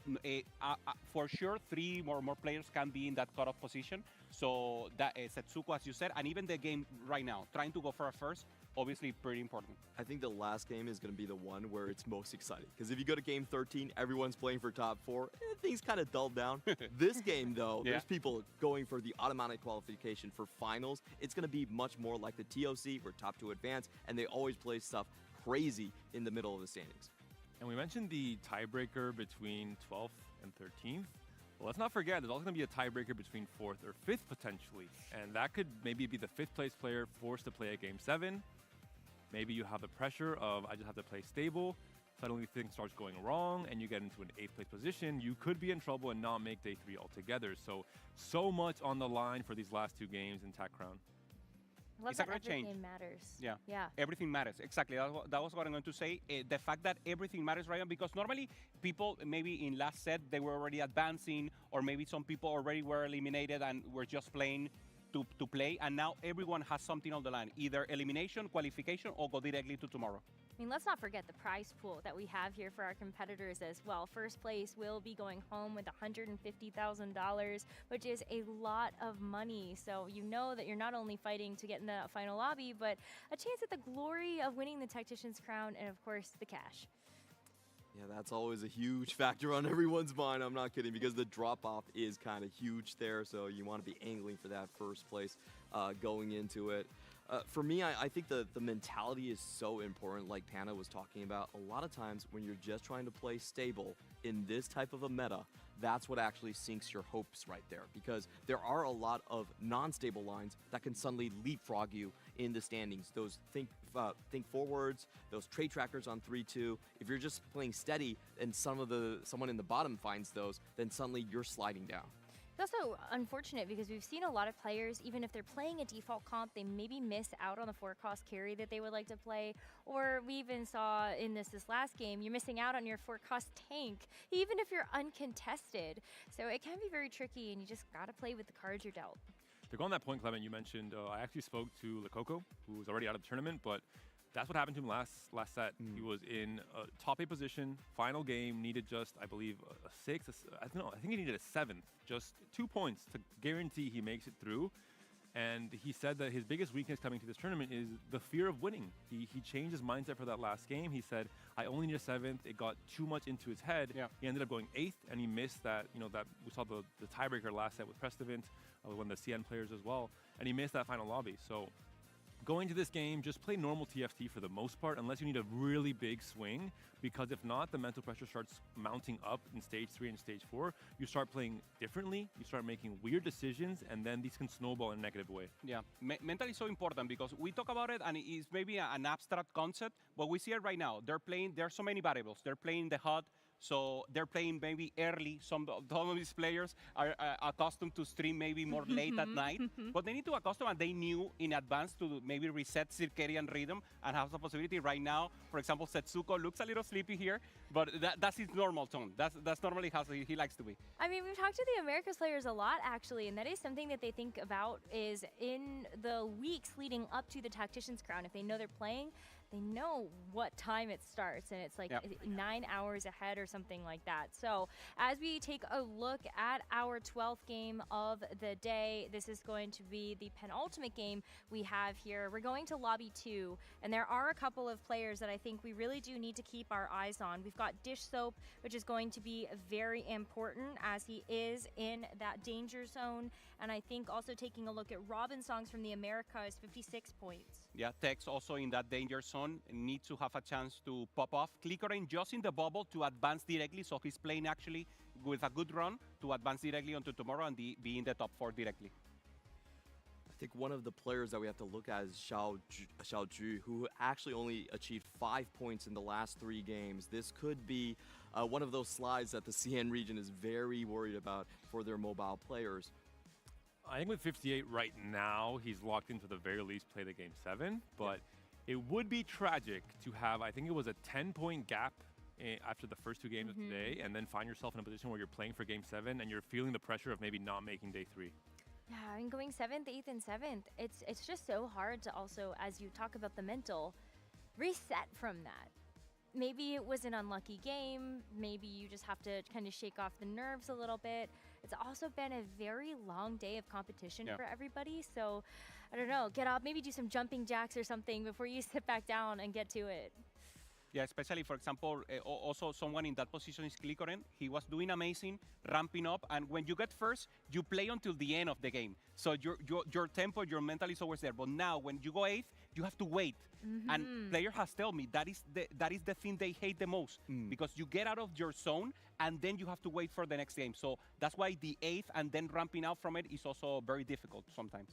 for sure, 3 or more players can be in that cutoff position. So that Setsuko, as you said, and even the game right now, trying to go for a first, obviously pretty important. I think the last game is going to be the one where it's most exciting. Because if you go to game 13, everyone's playing for top 4, things kind of dulled down. This game, though, there's people going for the automatic qualification for finals. It's going to be much more like the TOC, where top 2 advance, and they always play stuff crazy in the middle of the standings. And we mentioned the tiebreaker between 12th and 13th. Well, let's not forget, there's also going to be a tiebreaker between 4th or 5th, potentially. And that could maybe be the 5th place player forced to play a game 7. Maybe you have the pressure of, I just have to play stable. Suddenly things starts going wrong and you get into an 8th place position. You could be in trouble and not make day 3 altogether. So much on the line for these last 2 games in TAC Crown. Love that everything matters. Yeah. Everything matters. Exactly. That was what I'm going to say. The fact that everything matters right now, because normally people, maybe in last set, they were already advancing, or maybe some people already were eliminated and were just playing to play, and now everyone has something on the line, either elimination, qualification, or go directly to tomorrow. I mean, let's not forget the prize pool that we have here for our competitors as well. First place will be going home with $150,000, which is a lot of money. So you know that you're not only fighting to get in the final lobby, but a chance at the glory of winning the Tactician's crown and, of course, the cash. Yeah, that's always a huge factor on everyone's mind. I'm not kidding, because the drop-off is kind of huge there, so you want to be angling for that first place going into it. For me, I think the mentality is so important, like Panda was talking about. A lot of times when you're just trying to play stable in this type of a meta, that's what actually sinks your hopes right there, because there are a lot of non-stable lines that can suddenly leapfrog you in the standings. Those think forwards, those trade trackers on 3-2. If you're just playing steady and someone in the bottom finds those, then suddenly you're sliding down. It's also unfortunate because we've seen a lot of players, even if they're playing a default comp, they maybe miss out on the 4-cost carry that they would like to play. Or we even saw in this last game, you're missing out on your 4-cost tank, even if you're uncontested. So it can be very tricky, and you just got to play with the cards you're dealt. To go on that point, Clement, you mentioned, I actually spoke to Lakoko, who was already out of the tournament, but that's what happened to him last set. He was in a top 8 position, final game, needed just, I believe, a 6. I think he needed a 7th, just 2 points to guarantee he makes it through. And he said that his biggest weakness coming to this tournament is the fear of winning. He changed his mindset for that last game. He said, I only need a 7th. It got too much into his head. Yeah. He ended up going 8th, and he missed that, that we saw the tiebreaker last set with Prestavant, one of the CN players as well, and he missed that final lobby. So going to this game, just play normal TFT for the most part, unless you need a really big swing, because if not, the mental pressure starts mounting up in stage 3 and stage 4. You start playing differently, you start making weird decisions, and then these can snowball in a negative way. Yeah, mental is so important because we talk about it and it's maybe an abstract concept, but we see it right now. There are so many variables. They're playing the HUD, so they're playing maybe early. Some of these players are accustomed to stream maybe more late at night, but they need to accustom, and they knew in advance to maybe reset circadian rhythm and have the possibility right now. For example, Setsuko looks a little sleepy here, but that's his normal tone. That's normally how he likes to be. I mean, we've talked to the Americas players a lot, actually, and that is something that they think about is in the weeks leading up to the Tactician's Crown, if they know they're playing, they know what time it starts, and it's like 9 hours ahead or something like that. So as we take a look at our 12th game of the day, this is going to be the penultimate game we have here. We're going to Lobby 2, and there are a couple of players that I think we really do need to keep our eyes on. We've got Dish Soap, which is going to be very important as he is in that danger zone, and I think also taking a look at Robin Songs from the Americas, 56 points. Yeah, Tex also in that danger zone needs to have a chance to pop off. Clickeren just in the bubble to advance directly, so he's playing actually with a good run to advance directly onto tomorrow and be in the top 4 directly. I think one of the players that we have to look at is Xiaoju, who actually only achieved 5 points in the last 3 games. This could be one of those slides that the CN region is very worried about for their mobile players. I think with 58 right now, he's locked into the very least play the game 7, but it would be tragic to have, I think it was a 10-point gap after the first 2 games of today, and then find yourself in a position where you're playing for game 7 and you're feeling the pressure of maybe not making day 3. Yeah, I mean, going 7th, 8th, and 7th, it's just so hard to also, as you talk about the mental, reset from that. Maybe it was an unlucky game. Maybe you just have to kind of shake off the nerves a little bit. It's also been a very long day of competition for everybody. So, I don't know, get up, maybe do some jumping jacks or something before you sit back down and get to it. Yeah, especially, for example, also someone in that position is Clickeren. He was doing amazing, ramping up, and when you get first, you play until the end of the game. So your tempo, your mental is always there. But now, when you go 8th, you have to wait. And player has told me that is the thing they hate the most, because you get out of your zone, and then you have to wait for the next game. So that's why the 8th and then ramping out from it is also very difficult sometimes.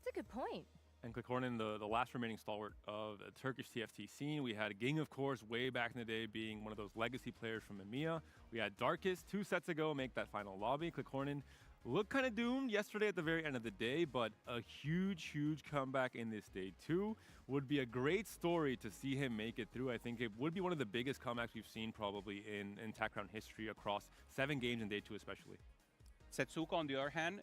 That's a good point. And Klikornen, the last remaining stalwart of the Turkish TFT scene. We had Ging, of course, way back in the day, being one of those legacy players from EMEA. We had Darkest 2 sets ago make that final lobby. Klikornen looked kind of doomed yesterday at the very end of the day, but a huge, huge comeback in this day 2. Would be a great story to see him make it through. I think it would be one of the biggest comebacks we've seen probably in TAC Crown history across 7 games in day 2 especially. Setsuko, on the other hand,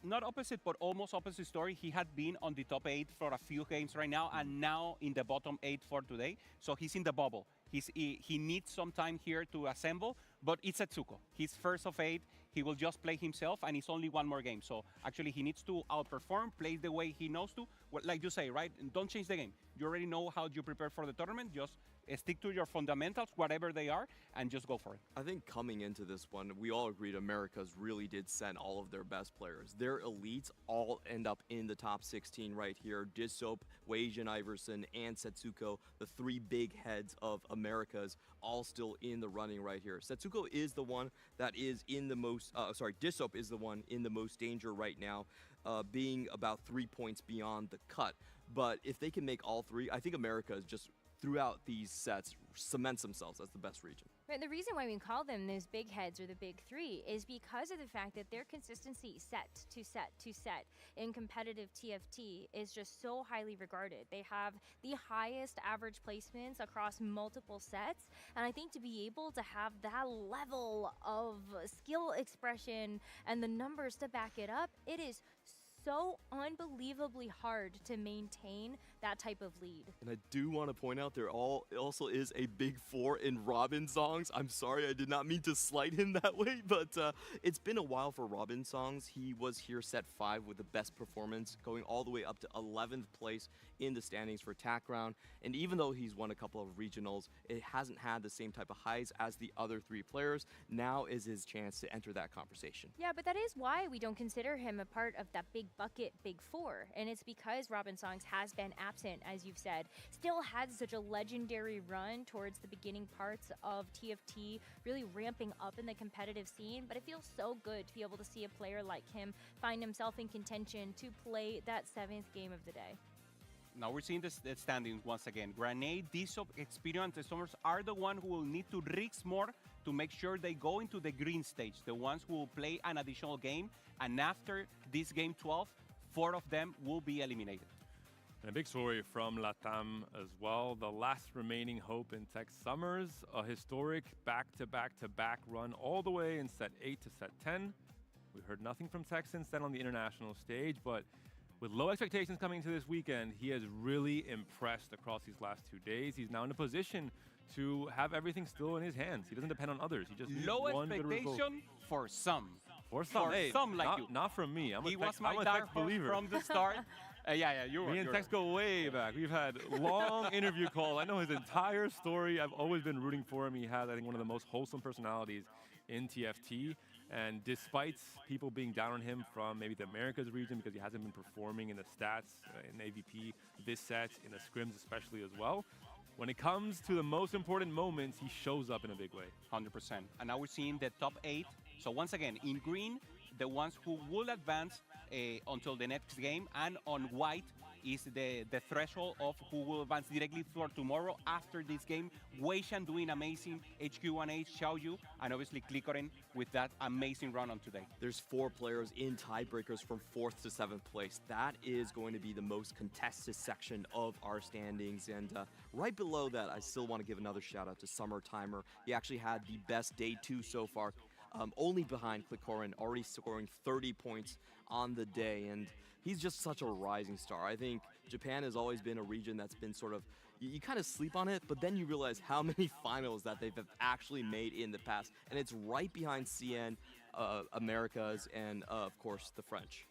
not opposite, but almost opposite story. He had been on the top 8 for a few games right now, and now in the bottom 8 for today. So he's in the bubble. He needs some time here to assemble, but it's Setsuko. He's first of 8. He will just play himself, and it's only 1 more game. So actually, he needs to outperform, play the way he knows to. Well, like you say, right? Don't change the game. You already know how you prepare for the tournament. Just stick to your fundamentals, whatever they are, and just go for it. I think coming into this one, we all agreed Americas really did send all of their best players. Their elites all end up in the top 16 right here. Dissop, Weijin Iverson, and Setsuko, the 3 big heads of Americas, all still in the running right here. Setsuko is the one that is in the most, Dissop is the one in the most danger right now, being about 3 points beyond the cut. But if they can make all 3, I think America is just throughout these sets cements themselves as the best region. Right, the reason why we call them those big heads or the big three is because of the fact that their consistency set to set to set in competitive TFT is just so highly regarded. They have the highest average placements across multiple sets, and I think to be able to have that level of skill expression and the numbers to back it up, it is so unbelievably hard to maintain that type of lead. And I do want to point out there also is a big 4 in Robin Songs. I'm sorry, I did not mean to slight him that way, but it's been a while for Robin Songs. He was here set 5 with the best performance, going all the way up to 11th place in the standings for TAC round. And even though he's won a couple of regionals, it hasn't had the same type of highs as the other 3 players. Now is his chance to enter that conversation. Yeah, but that is why we don't consider him a part of that big bucket, big 4. And it's because Robin Songs has been absent, as you've said. Still had such a legendary run towards the beginning parts of TFT, really ramping up in the competitive scene. But it feels so good to be able to see a player like him find himself in contention to play that 7th game of the day. Now we're seeing the standings once again. Grenade, Dishop, Experience, and Summers are the one who will need to risk more to make sure they go into the green stage, the ones who will play an additional game, and after this game 12, 4 of them will be eliminated. And a big story from LATAM as well. The last remaining hope in Tech Summers, a historic back-to-back-to-back run all the way in set 8 to set 10. We heard nothing from Tech since then on the international stage, but with low expectations coming into this weekend, he has really impressed across these last 2 days. He's now in a position to have everything still in his hands. He doesn't depend on others. He just needs one good result. Low expectation for some. For some, for hey, some like not, you. Not from me. I'm he a was Tech, my I'm a dark Tech horse believer. from the start. You were. Me and Tex go way back. We've had long interview calls. I know his entire story. I've always been rooting for him. He has, I think, one of the most wholesome personalities in TFT. And despite people being down on him from maybe the Americas region because he hasn't been performing in the stats, in AVP this set, in the scrims especially as well, when it comes to the most important moments, he shows up in a big way. 100%. And now we're seeing the top 8. So once again, in green, the ones who will advance until the next game, and on white is the threshold of who will advance directly for tomorrow after this game. Weishan doing amazing, HQ1H, Xiaoyu, and obviously Clicoren with that amazing run on today. There's 4 players in tiebreakers from 4th to 7th place. That is going to be the most contested section of our standings. And right below that, I still want to give another shout out to Summer Timer. He actually had the best day 2 so far, only behind Clicoren, already scoring 30 points on the day. And he's just such a rising star. I think Japan has always been a region that's been sort of, you kind of sleep on it, but then you realize how many finals that they've actually made in the past. And it's right behind CN, Americas, and of course, the French.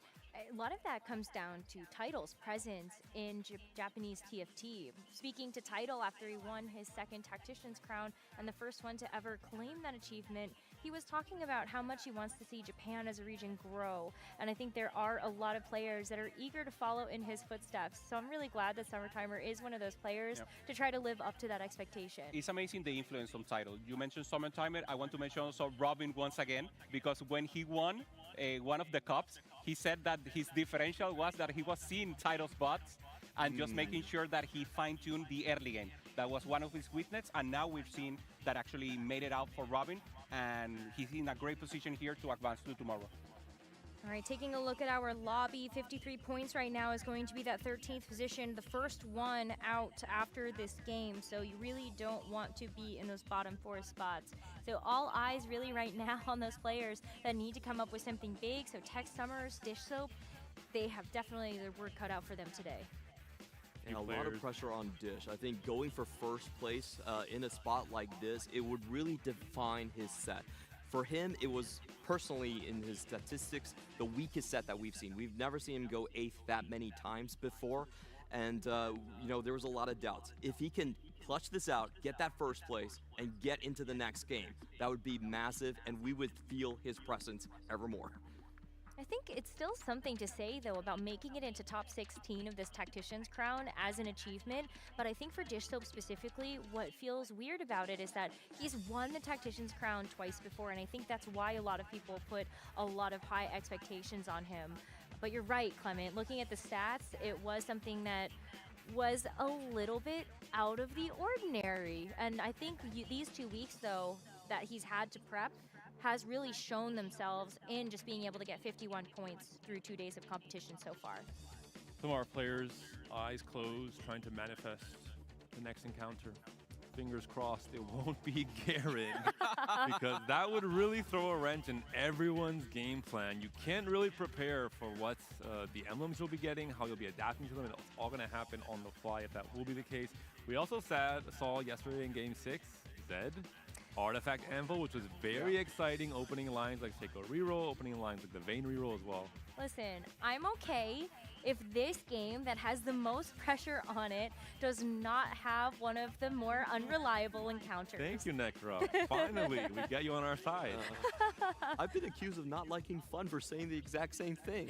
A lot of that comes down to Title's presence in Japanese TFT. Speaking to Title after he won his 2nd Tactician's crown and the first one to ever claim that achievement, he was talking about how much he wants to see Japan as a region grow. And I think there are a lot of players that are eager to follow in his footsteps. So I'm really glad that Summer Timer is one of those players to try to live up to that expectation. It's amazing the influence on Title. You mentioned Summer Timer. I want to mention also Robin once again, because when he won one of the cups, he said that his differential was that he was seeing Title's bots and just making sure that he fine-tuned the early game. That was one of his weaknesses, and now we've seen that actually made it out for Robin, and he's in a great position here to advance to tomorrow. All right, taking a look at our lobby, 53 points right now is going to be that 13th position, the first one out after this game. So you really don't want to be in those bottom 4 spots. So all eyes really right now on those players that need to come up with something big. So Tech Summers, Dish Soap, they have definitely their work cut out for them today. And a lot of pressure on Dish. I think going for first place in a spot like this, it would really define his set. For him, it was personally in his statistics the weakest set that we've seen. We've never seen him go 8th that many times before, and there was a lot of doubts. If he can clutch this out, get that first place, and get into the next game, that would be massive, and we would feel his presence ever more. I think it's still something to say, though, about making it into top 16 of this Tactician's crown as an achievement. But I think for Dish Soap specifically, what feels weird about it is that he's won the Tactician's crown twice before, and I think that's why a lot of people put a lot of high expectations on him. But you're right, Clement. Looking at the stats, it was something that was a little bit out of the ordinary. And I think these 2 weeks, though, that he's had to prep has really shown themselves in just being able to get 51 points through 2 days of competition so far. Some of our players, eyes closed, trying to manifest the next encounter. Fingers crossed it won't be Garen, because that would really throw a wrench in everyone's game plan. You can't really prepare for what the emblems you'll be getting, how you'll be adapting to them, and it's all going to happen on the fly if that will be the case. We also saw yesterday in Game 6, Zed, Artifact Anvil, which was very exciting, opening lines like Seiko reroll, opening lines like the Vayne reroll as well. Listen, I'm okay if this game that has the most pressure on it does not have one of the more unreliable encounters. Thank you, Necro. Finally, we get you on our side. I've been accused of not liking fun for saying the exact same thing.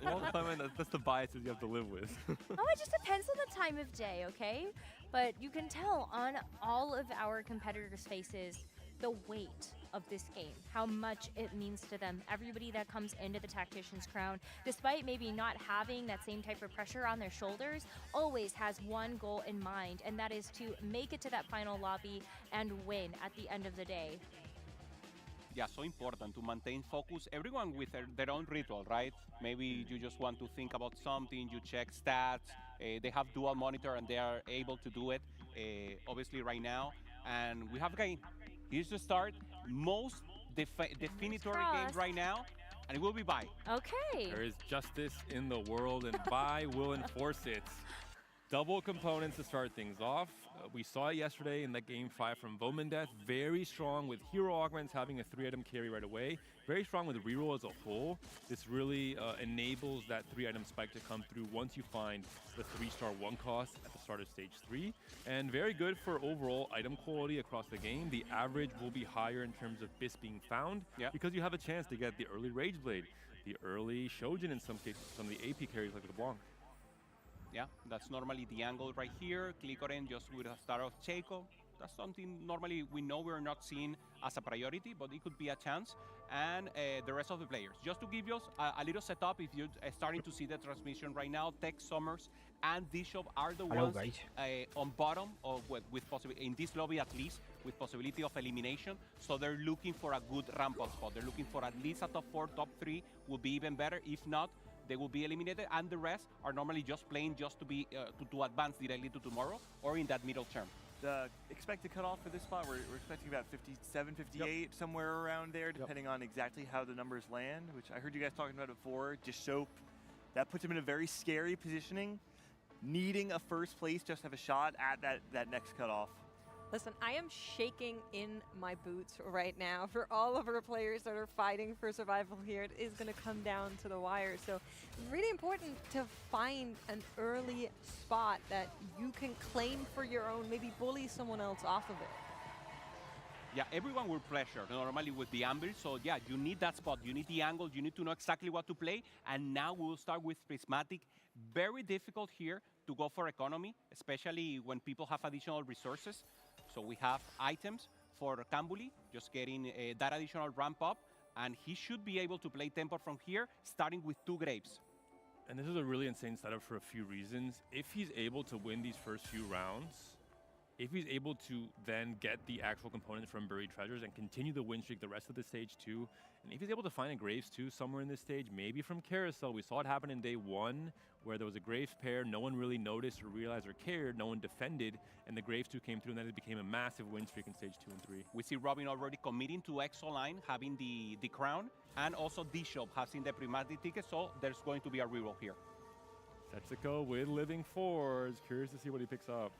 Well, Clement, that's the biases you have to live with. Oh, it just depends on the time of day, okay? But you can tell on all of our competitors' faces the weight of this game, how much it means to them. Everybody that comes into the Tactician's crown, despite maybe not having that same type of pressure on their shoulders, always has one goal in mind, and that is to make it to that final lobby and win at the end of the day. Yeah, so important to maintain focus. Everyone with their own ritual, right? Maybe you just want to think about something, you check stats, they have dual monitor and they are able to do it, obviously right now. And we have Gain. Here's the start. Most definitory game right now, and it will be Bai. Okay. There is justice in the world, and Bai will enforce it. Double components to start things off. We saw it yesterday in that Game 5 from Vomandeth. Very strong with hero augments, having a 3-item carry right away. Very strong with reroll as a whole. This really enables that 3-item spike to come through once you find the 3-star 1 cost at the start of stage 3. And very good for overall item quality across the game. The average will be higher in terms of bis being found, because you have a chance to get the early Rage Blade, the early Shojin in some cases, some of the AP carries like the Blanc. Yeah, that's normally the angle right here. Click-on just with a start of Cheiko. That's something normally we know we're not seeing as a priority, but it could be a chance. And the rest of the players. Just to give you a little setup, if you're starting to see the transmission right now, Tech, Summers, and Bishop are the ones on bottom of with possibility, in this lobby at least, with possibility of elimination. So they're looking for a good ramp-up spot. They're looking for at least a top 4, top 3 would be even better. If not, they will be eliminated, and the rest are normally just playing just to be to advance directly to tomorrow or in that middle term. The expected cutoff for this spot, we're expecting about 57, 58, somewhere around there, depending on exactly how the numbers land, which I heard you guys talking about it before. Just so that puts him in a very scary positioning, needing a first place just to have a shot at that next cutoff. Listen, I am shaking in my boots right now for all of our players that are fighting for survival here. It is going to come down to the wire. So really important to find an early spot that you can claim for your own, maybe bully someone else off of it. Yeah, everyone will pressure normally with the amber. So yeah, you need that spot, you need the angle, you need to know exactly what to play. And now we'll start with Prismatic. Very difficult here to go for economy, especially when people have additional resources. So we have items for Kambuli, just getting that additional ramp up, and he should be able to play tempo from here, starting with 2 Graves. And this is a really insane setup for a few reasons. If he's able to win these first few rounds, if he's able to then get the actual components from Buried Treasures and continue the win streak the rest of the stage too, and if he's able to find a Graves too somewhere in this stage, maybe from Carousel. We saw it happen in day 1, where there was a Graves pair, no one really noticed or realized or cared, no one defended, and the Graves 2 came through, and then it became a massive win streak in stage 2 and 3. We see Robin already committing to EXO line, having the crown, and also D-Shop having the Prismatic ticket, so there's going to be a reroll here. Setsuko with Living Fours, curious to see what he picks up.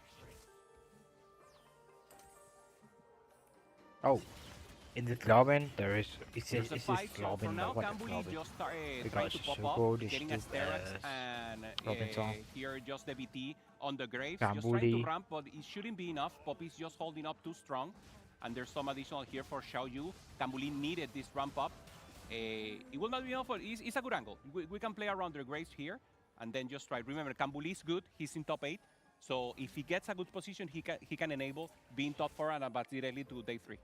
Oh, in the Globin, there is. There's a fight, so for now, Kambuli just trying to pop up, getting a Sterex, and here just the BT on the Graves, just trying to ramp, but it shouldn't be enough. Poppy's just holding up too strong, and there's some additional here for Xiaoyu. Kambuli needed this ramp up. It will not be enough, but it's a good angle. We can play around the Graves here, and then just try. Remember, Kambuli is good, he's in top 8, so if he gets a good position, he can enable being top 4 and advance directly to day 3.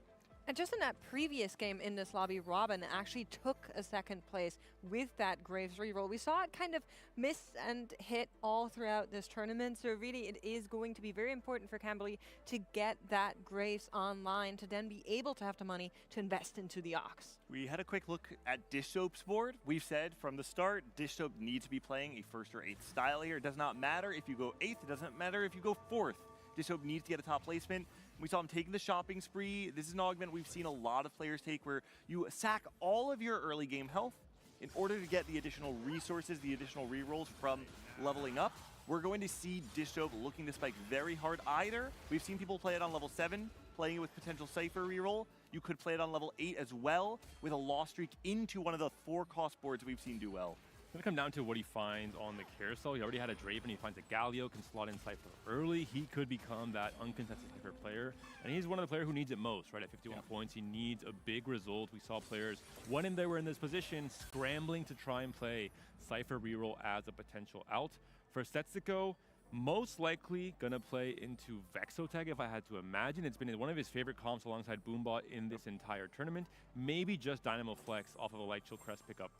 And just in that previous game in this lobby, Robin actually took a second place with that Graves reroll. We saw it kind of miss and hit all throughout this tournament, so really it is going to be very important for Camberley to get that Graves online to then be able to have the money to invest into the Ox. We had a quick look at Dish Soap's board. We've said from the start, Dish Soap needs to be playing a 1st or 8th style here. It does not matter if you go 8th, it doesn't matter if you go 4th. Dish Soap needs to get a top placement. We saw him taking the shopping spree. This is an augment we've seen a lot of players take where you sack all of your early game health in order to get the additional resources, the additional rerolls from leveling up. We're going to see Dish Soap looking to spike very hard either. We've seen people play it on level 7, playing it with potential Cypher reroll. You could play it on level 8 as well with a loss streak into one of the 4 cost boards we've seen do well. It's going to come down to what he finds on the carousel. He already had a Draven. He finds a Galio, can slot in Cypher early. He could become that uncontested Cypher player. And he's one of the players who needs it most, right? At 51 points, he needs a big result. We saw players, when they were in this position, scrambling to try and play Cypher reroll as a potential out. For Setsuko, most likely going to play into Vexotag, if I had to imagine. It's been one of his favorite comps alongside Boombot in this entire tournament. Maybe just Dynamo Flex off of a Light Chill Crest pickup.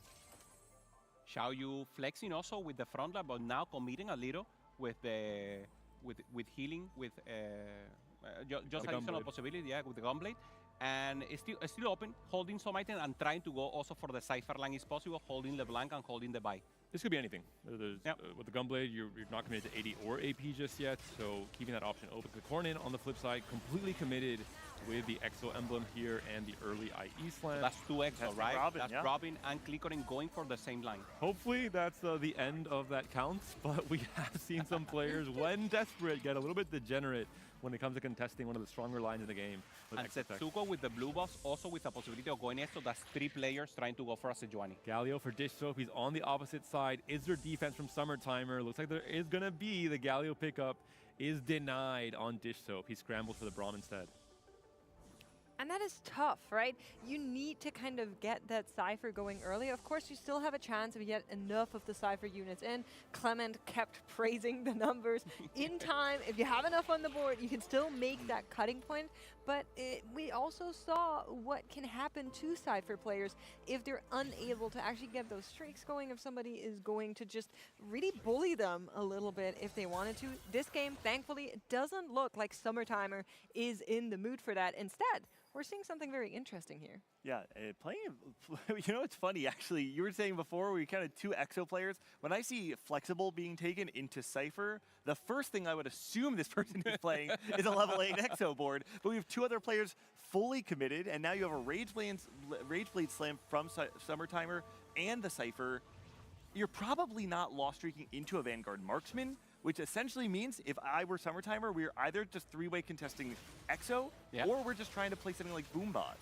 Xiao Yu flexing also with the front line, but now committing a little with the with healing, with just additional possibility, with the Gunblade. And it's still open, holding some item and trying to go also for the Cypher line is possible, holding LeBlanc and holding the buy. This could be anything. With the Gunblade, you're not committed to AD or AP just yet, so keeping that option open. Cornin, on the flip side, completely committed with the Exo emblem here and the early IE slam. That's 2 Exo, right? Robin, that's Robin and Clicorin going for the same line. Hopefully that's the end of that count, but we have seen some players, when desperate, get a little bit degenerate when it comes to contesting one of the stronger lines in the game. And Setsuko with the blue buffs, also with the possibility of going Exo. That's 3 players trying to go for a Sejuani. Galio for Dish Soap. He's on the opposite side. Is there defense from Summertimer? Looks like there is going to be. The Galio pickup is denied on Dish Soap. He scrambles for the Braum instead. And that is tough, right? You need to kind of get that Cypher going early. Of course, you still have a chance if you get enough of the Cypher units in. Clement kept praising the numbers. In time, if you have enough on the board, you can still make that cutting point. But we also saw what can happen to Cypher players if they're unable to actually get those streaks going, if somebody is going to just really bully them a little bit if they wanted to. This game, thankfully, it doesn't look like Summertimer is in the mood for that. Instead, we're seeing something very interesting here. Yeah, playing, you know, it's funny, actually. You were saying before, we kind of 2 Exo players. When I see Flexible being taken into Cypher, the first thing I would assume this person is playing is a level 8 Exo board. But we have 2 other players fully committed, and now you have a Rageblade Slam from Summertimer and the Cypher. You're probably not lost streaking into a Vanguard Marksman, which essentially means if I were Summertimer, we're either just 3-way contesting Exo, or we're just trying to play something like Boombot.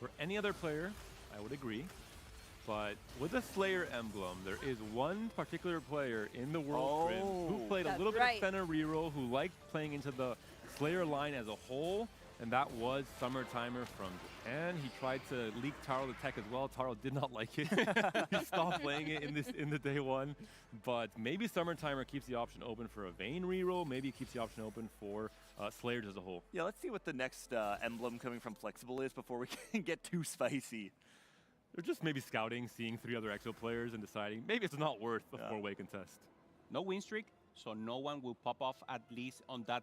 For any other player, I would agree. But with the Slayer emblem, there is one particular player in the World Grid who played a little bit of Fenner reroll, who liked playing into the Slayer line as a whole, and that was Summertimer from Japan. He tried to leak Taro the tech as well. Taro did not like it. He stopped playing it in the day 1. But maybe Summertimer keeps the option open for a Vayne reroll. Maybe it keeps the option open for Slayers as a whole. Yeah, let's see what the next emblem coming from Flexible is before we can get too spicy. They're just maybe scouting, seeing 3 other Exo players and deciding maybe it's not worth a 4-way contest. No win streak, so no one will pop off at least on that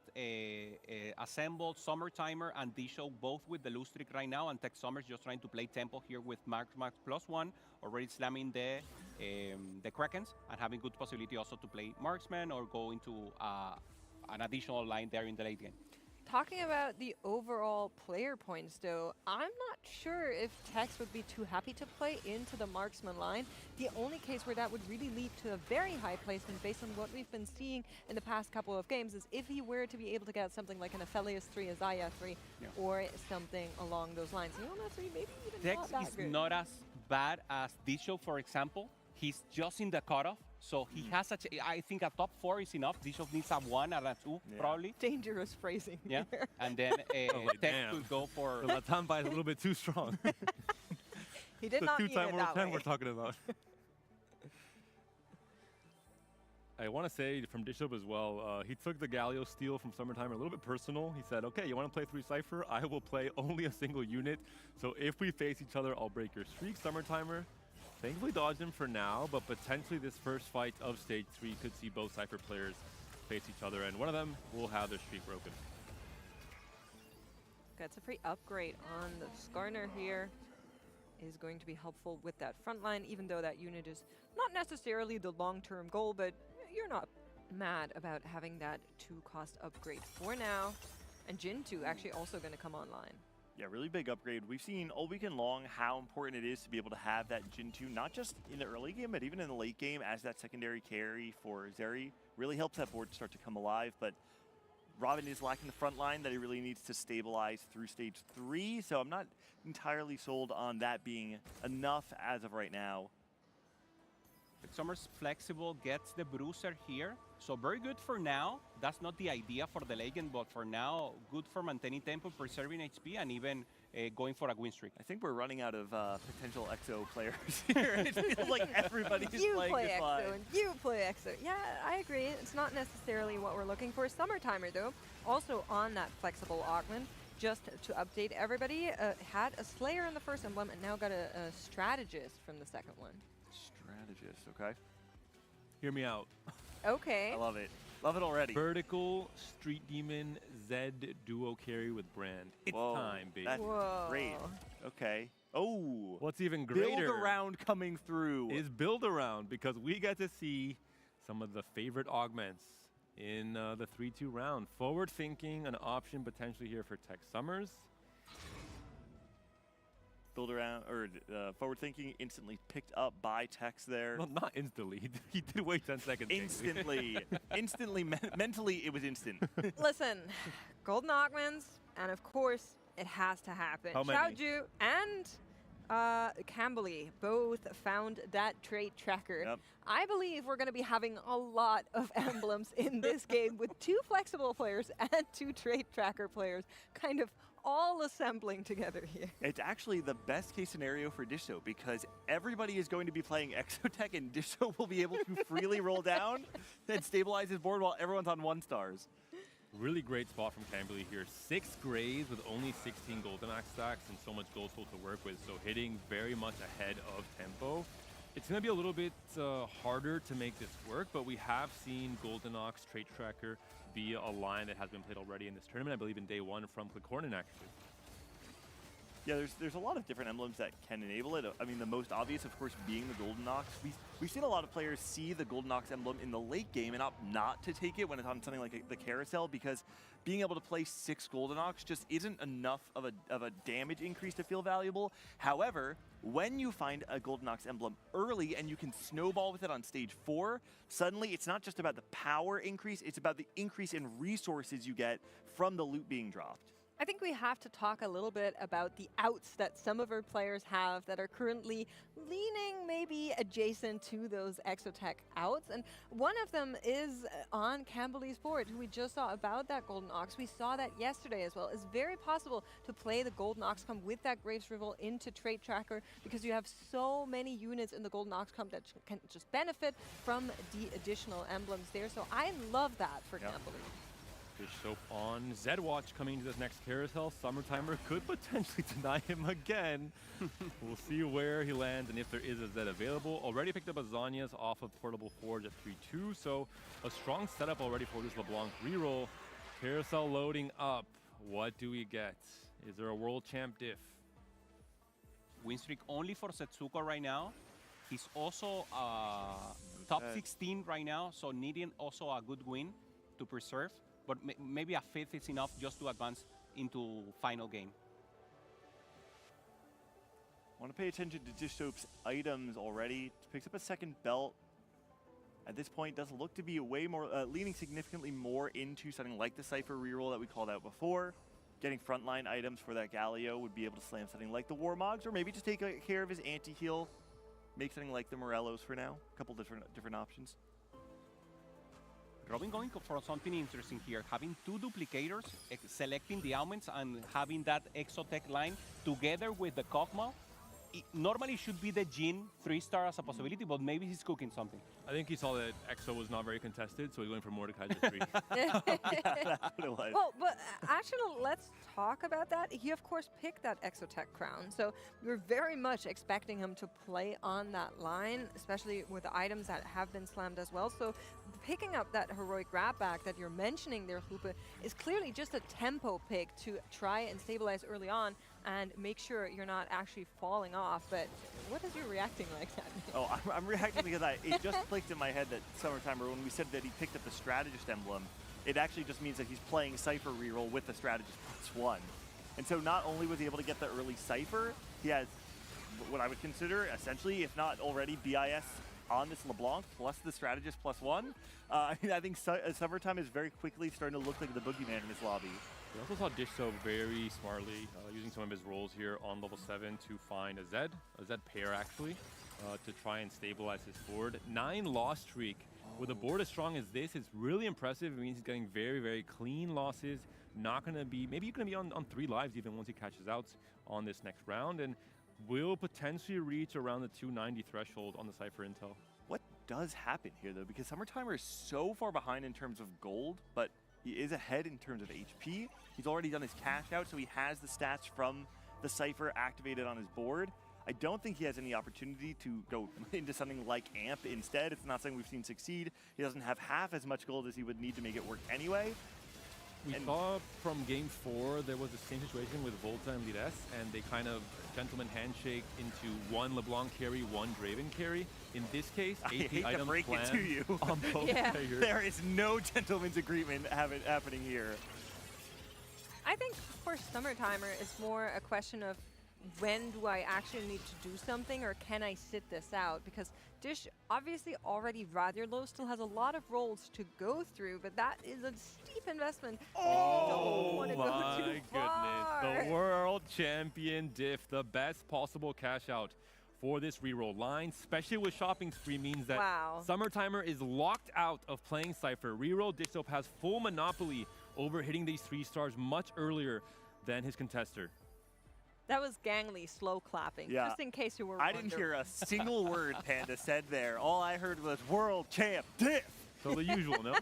assembled Summertimer and Disho, both with the loose streak right now, and Tech Summers just trying to play tempo here with Max +1, already slamming the Krakens, and having good possibility also to play Marksman or go into an additional line there in the late game. Talking about the overall player points, though, I'm not sure if Tex would be too happy to play into the Marksman line. The only case where that would really lead to a very high placement based on what we've been seeing in the past couple of games is if he were to be able to get something like an Aphelios 3, a Zaya 3, or something along those lines. Leona 3, maybe even Tex not that is good. not as bad as Disho, for example. He's just in the cutoff, so he has I think a top 4 is enough. Disho needs a 1 and a 2, probably. Dangerous phrasing. Yeah, and then Tex could go for... The Latam is a little bit too strong. He did not mean it that way. We're talking about. I want to say from Dishop as well, he took the Galio steal from Summertime a little bit personal. He said, okay, you want to play 3 Cypher? I will play only a single unit. So if we face each other, I'll break your streak. Summertimer thankfully dodged him for now, but potentially this first fight of Stage 3 could see both Cypher players face each other, and one of them will have their streak broken. Gets a free upgrade on the Skarner here. Is going to be helpful with that front line, even though that unit is not necessarily the long-term goal, but you're not mad about having that 2-cost upgrade for now. And Jin 2 actually also going to come online. Yeah, really big upgrade. We've seen all weekend long how important it is to be able to have that Jin 2, not just in the early game, but even in the late game as that secondary carry for Zeri. Really helps that board start to come alive, but Robin is lacking the front line that he really needs to stabilize through stage 3, so I'm not entirely sold on that being enough as of right now. Summer's flexible, gets the bruiser here, so very good for now. That's not the idea for the late game, but for now, good for maintaining tempo, preserving HP, and even going for a win streak. I think we're running out of potential EXO players here. It feels like everybody's playing play this EXO line. and you play EXO. Yeah, I agree. It's not necessarily what we're looking for. Summertimer, though, also on that flexible augment. Just to update everybody, had a Slayer in the first emblem and now got a Strategist from the second one. Strategist, okay. Hear me out. Okay. I love it. Love it already. Vertical Street Demon Zed duo carry with Brand. It's time, baby. That's great. Okay. Oh. What's even greater Build around coming through is build around, because we get to see some of the favorite augments in the 3-2 round. Forward thinking, an option potentially here for Tech Summers. Build around, or forward thinking instantly picked up by Tex there. Well, not instantly. He did wait 10 seconds. Instantly. Instantly. Mentally, it was instant. Listen, golden augments, and of course, it has to happen. How many? Xiaoju and Camberley both found that trait tracker. Yep. I believe we're going to be having a lot of emblems in this game with 2 flexible players and 2 trait tracker players kind of all assembling together here. It's actually the best case scenario for Disho, because everybody is going to be playing Exotech and Disho will be able to freely roll down and stabilize his board while everyone's on 1-stars. Really great spot from Camberley here. 6 grays with only 16 Golden Axe stacks and so much gold soul to work with, so hitting very much ahead of tempo. It's going to be a little bit harder to make this work, but we have seen Golden Ox Trait Tracker be a line that has been played already in this tournament, I believe in day 1 from Clicornin actually. Yeah, there's a lot of different emblems that can enable it. I mean, the most obvious, of course, being the Golden Ox. We've seen a lot of players see the Golden Ox emblem in the late game and opt not to take it when it's on something like the Carousel, because being able to play 6 Golden Ox just isn't enough of a damage increase to feel valuable. However, when you find a Golden Ox emblem early and you can snowball with it on stage 4, suddenly it's not just about the power increase, it's about the increase in resources you get from the loot being dropped. I think we have to talk a little bit about the outs that some of our players have that are currently leaning maybe adjacent to those Exotech outs. And one of them is on Camberley's board, who we just saw about that Golden Ox. We saw that yesterday as well. It's very possible to play the Golden Ox come with that Graves Reveal into Trait Tracker, because you have so many units in the Golden Ox come that can just benefit from the additional emblems there. So I love that for Camberley. Fish Soap on Zedwatch coming to this next carousel. Summertimer could potentially deny him again. We'll see where he lands and if there is a Zed available. Already picked up a Zanya's off of Portable Forge at 3-2, so a strong setup already for this LeBlanc reroll. Carousel loading up. What do we get? Is there a world champ diff? Win streak only for Setsuko right now. He's also top 16 right now, so needing also a good win to preserve. But maybe a 5th is enough just to advance into final game. Want to pay attention to Dishsoap's items already. Picks up a second belt. At this point, does look to be way more, leaning significantly more into something like the Cypher reroll that we called out before. Getting frontline items for that Galio would be able to slam something like the Warmogs, or maybe just take care of his anti-heal. Make something like the Morellos for now. A couple different options. Robin going for something interesting here, having 2 duplicators, selecting the augments and having that Exotech line together with the Kog'Maw normally should be the Jin 3-star as a possibility, but maybe he's cooking something. I think he saw that EXO was not very contested, so he's going for Mordekaiser 3. That's what it was. Well, but actually, let's talk about that. He, of course, picked that Exotech crown, so we're very much expecting him to play on that line, especially with the items that have been slammed as well. So picking up that heroic grab back that you're mentioning there, Hoopa, is clearly just a tempo pick to try and stabilize early on and make sure you're not actually falling off. But what is you reacting like that? Oh, I'm reacting because it just clicked in my head that Summertimer, when we said that he picked up the Strategist emblem, it actually just means that he's playing Cypher reroll with the Strategist +1. And so not only was he able to get the early Cypher, he has what I would consider essentially, if not already, BIS on this LeBlanc plus the Strategist +1. I mean, I think Summertime is very quickly starting to look like the boogeyman in this lobby. We also saw Dishso very smartly using some of his rolls here on level 7 to find a Zed pair actually, to try and stabilize his board. 9 loss streak. With a board as strong as this, it's really impressive. It means he's getting very, very clean losses. Not going to be, maybe going to be on 3 lives even once he catches out on this next round, and will potentially reach around the 290 threshold on the Cypher intel. What does happen here though? Because Summertimer is so far behind in terms of gold, but he is ahead in terms of HP. He's already done his cash out, so he has the stats from the Cypher activated on his board. I don't think he has any opportunity to go into something like AMP instead. It's not something we've seen succeed. He doesn't have half as much gold as he would need to make it work anyway. We saw from game 4, there was the same situation with Volta and Lires, and they kind of gentleman handshake into 1 LeBlanc carry, 1 Draven carry. In this case, 80 items to break it to you. On both players. There is no gentleman's agreement happening here. I think for Summertimer, it's more a question of when do I actually need to do something, or can I sit this out? Because Dish, obviously already rather low, still has a lot of rolls to go through, but that is a steep investment. Oh my goodness. The world champion Diff, the best possible cash out for this reroll line, especially with Shopping Spree, means that Summertimer is locked out of playing Cypher. Reroll Dishsoap has full monopoly over hitting these 3 stars much earlier than his contester. That was Gangly slow clapping, just in case you were I didn't hear a single word Panda said there. All I heard was world champ Diff. So the usual, no?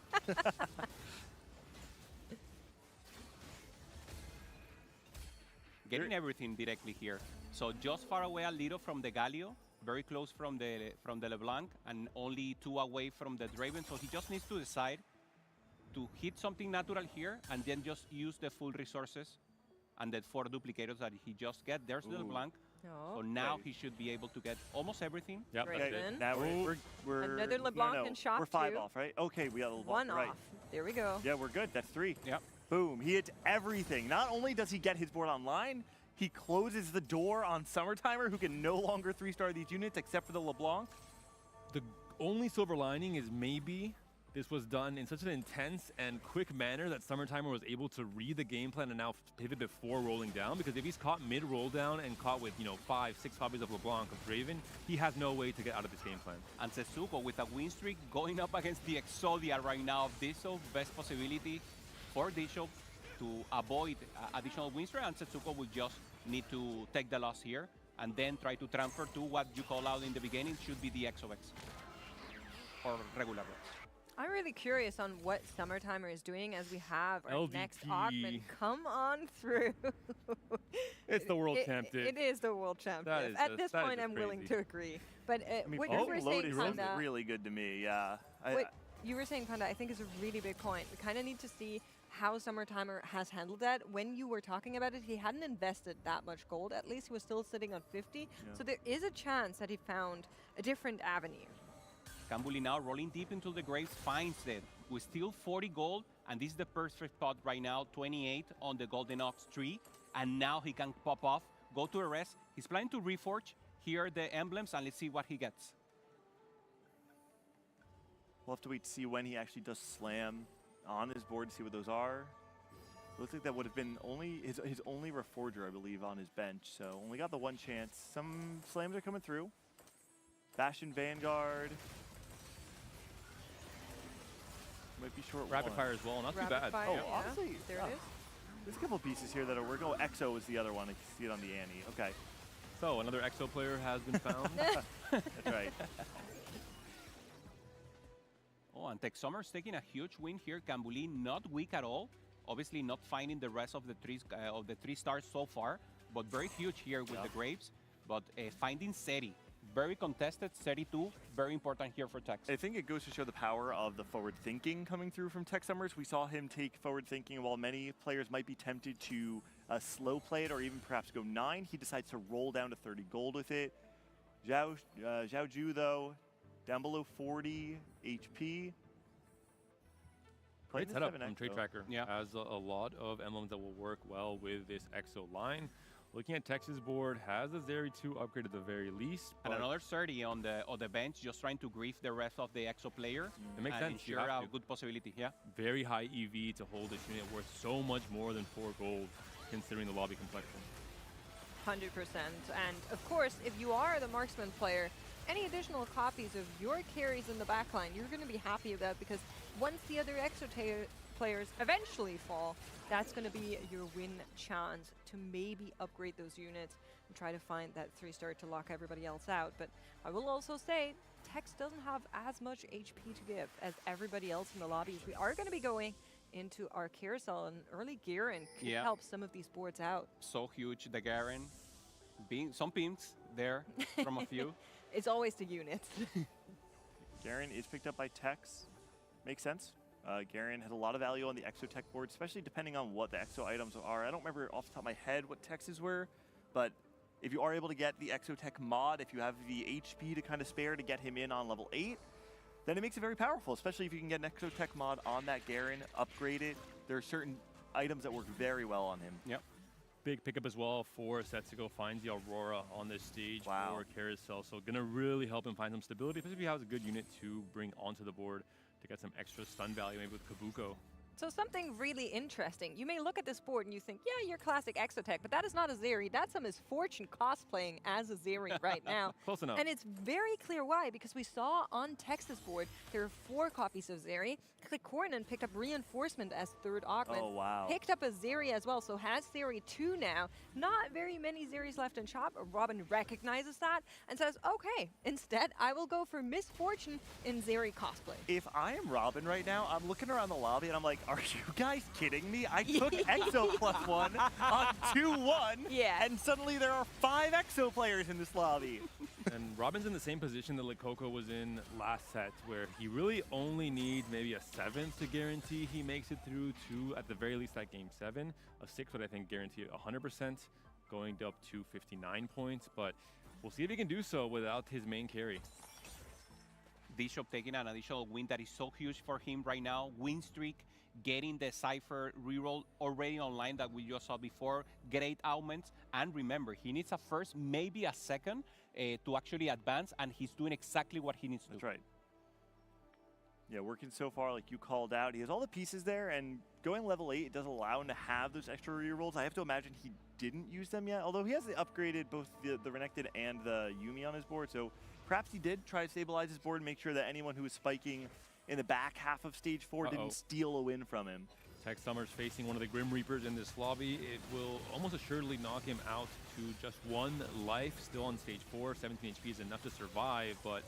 Getting everything directly here. So just far away a little from the Galio, very close from the LeBlanc, and only 2 away from the Draven. So he just needs to decide to hit something natural here and then just use the full resources and the 4 duplicators that he just get. There's the LeBlanc. So now he should be able to get almost everything. Yep, Draven. that's it. Now we're another LeBlanc and shot we're 5 2. off, right? Okay, we got a LeBlanc. 1 right. off. There we go. Yeah, we're good. That's 3. Yep. Boom. He hits everything. Not only does he get his board online, he closes the door on Summertimer, who can no longer 3-star these units except for the LeBlanc. The only silver lining is maybe this was done in such an intense and quick manner that Summertimer was able to read the game plan and now pivot before rolling down. Because if he's caught mid-roll down and caught with, 5, 6 copies of LeBlanc of Draven, he has no way to get out of this game plan. And Setsuko with a win streak going up against the Exodia right now. Dishsoap, best possibility for Dishsoap to avoid additional win streak, and Setsuko will just need to take the loss here and then try to transfer to what you call out in the beginning should be the Exovex or regular Vex. I'm really curious on what Summertimer is doing as we have our LDP. next augment come on through. It's the world champ, dude. It is the world champ. At this point, I'm willing to agree. But what you were saying, Panda, really good to me, yeah. What you were saying, Panda, I think is a really big point. We kind of need to see how Summertimer has handled that. When you were talking about it, he hadn't invested that much gold. At least he was still sitting on 50. Yeah. So there is a chance that he found a different avenue. Kambuli now rolling deep into the graves, finds it with still 40 gold, and this is the perfect spot right now, 28 on the Golden Ox tree, and now he can pop off, go to a rest. He's planning to reforge here the emblems, and let's see what he gets. We'll have to wait to see when he actually does slam on his board to see what those are. Looks like that would have been only his only Reforger, I believe, on his bench, so only got the 1 chance. Some slams are coming through. Bastion Vanguard. Might be short. Rapid fire as well, not too bad. Fire, honestly, there it is. There's a couple pieces here that are working. Oh, EXO is the other one. I see it on the Annie. Okay. So another EXO player has been found. That's right. Oh, and Tech Summer's taking a huge win here. Gambuli not weak at all. Obviously not finding the rest of the three stars so far, but very huge here with the Graves. But finding Seri, very contested. Seri 2, very important here for Tech. I think it goes to show the power of the forward thinking coming through from Tech Summers. We saw him take forward thinking, while many players might be tempted to slow play it or even perhaps go 9. He decides to roll down to 30 gold with it. Zhaoju, though, down below 40 HP. Great setup from Trade Tracker. Yeah. Has a lot of emblems that will work well with this EXO line. Looking at Texas board, has a Zeri 2 upgrade at the very least. And another 30 on the bench, just trying to grief the rest of the EXO player. It makes sense. Ensure a good possibility, yeah. Very high EV to hold this unit worth so much more than 4 gold, considering the lobby complexion. 100%. And of course, if you are the marksman player, any additional copies of your carries in the backline, you're going to be happy with that, because once the other EXO players eventually fall, that's going to be your win chance to maybe upgrade those units and try to find that 3-star to lock everybody else out. But I will also say, Tex doesn't have as much HP to give as everybody else in the lobbies. We are going to be going into our carousel, and early Garen can help some of these boards out. So huge, the Garen. Some pimps there from a few. It's always the units. Garen is picked up by Tex. Makes sense. Garen has a lot of value on the Exotech board, especially depending on what the Exo items are. I don't remember off the top of my head what Tex's were, but if you are able to get the Exotech mod, if you have the HP to kind of spare to get him in on level 8, then it makes it very powerful, especially if you can get an Exotech mod on that Garen, upgrade it. There are certain items that work very well on him. Yep. Big pickup as well for Setsuko. Finds the Aurora on this stage for Carousel. So gonna really help him find some stability, especially if he has a good unit to bring onto the board to get some extra stun value, maybe with Kabuko. So something really interesting. You may look at this board and you think, yeah, you're classic Exotech, but that is not a Zeri. That's a Misfortune cosplaying as a Zeri right now. Close enough. And it's very clear why, because we saw on Texas board, there are 4 copies of Zeri. Cornan picked up Reinforcement as 3rd augment. Oh, wow. Picked up a Zeri as well, so has Zeri 2 now. Not very many Zeris left in shop. Robin recognizes that and says, okay, instead I will go for Misfortune in Zeri cosplay. If I am Robin right now, I'm looking around the lobby and I'm like, are you guys kidding me? I took EXO +1 on 2-1, and suddenly there are 5 EXO players in this lobby. And Robin's in the same position that Likoko was in last set, where he really only needs maybe a 7th to guarantee he makes it through to, at the very least, that game 7. A 6 would, I think, guarantee 100%, going up to 59 points. But we'll see if he can do so without his main carry. Bishop taking an additional win that is so huge for him right now. Win streak, getting the Cypher reroll already online that we just saw before. Great augments. And remember, he needs a 1st, maybe a 2nd to actually advance, and he's doing exactly what he needs to do. That's right. Yeah, working so far, like you called out. He has all the pieces there, and going level 8 does allow him to have those extra rerolls. I have to imagine he didn't use them yet, although he has upgraded both the Renekton and the Yuumi on his board, so perhaps he did try to stabilize his board and make sure that anyone who was spiking in the back half of stage 4 didn't steal a win from him. Tech Summer's facing one of the Grim Reapers in this lobby. It will almost assuredly knock him out to just 1 life. Still on stage 4, 17 HP is enough to survive, but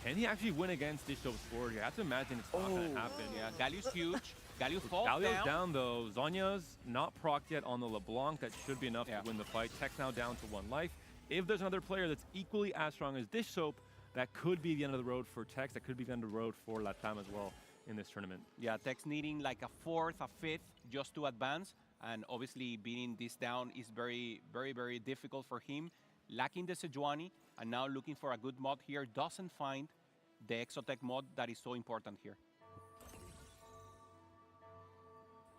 can he actually win against Dishop's board? You have to imagine it's not going to happen. Yeah, Galio's huge. Galio falls Galio's down though. Zonya's not procced yet on the LeBlanc. That should be enough to win the fight. Tech's now down to 1 life. If there's another player that's equally as strong as Dish Soap, that could be the end of the road for Tex. That could be the end of the road for Latam as well in this tournament. Yeah, Tex needing like a 4th, a 5th just to advance. And obviously beating this down is very, very, very difficult for him. Lacking the Sejuani and now looking for a good mod here. Doesn't find the Exotech mod that is so important here.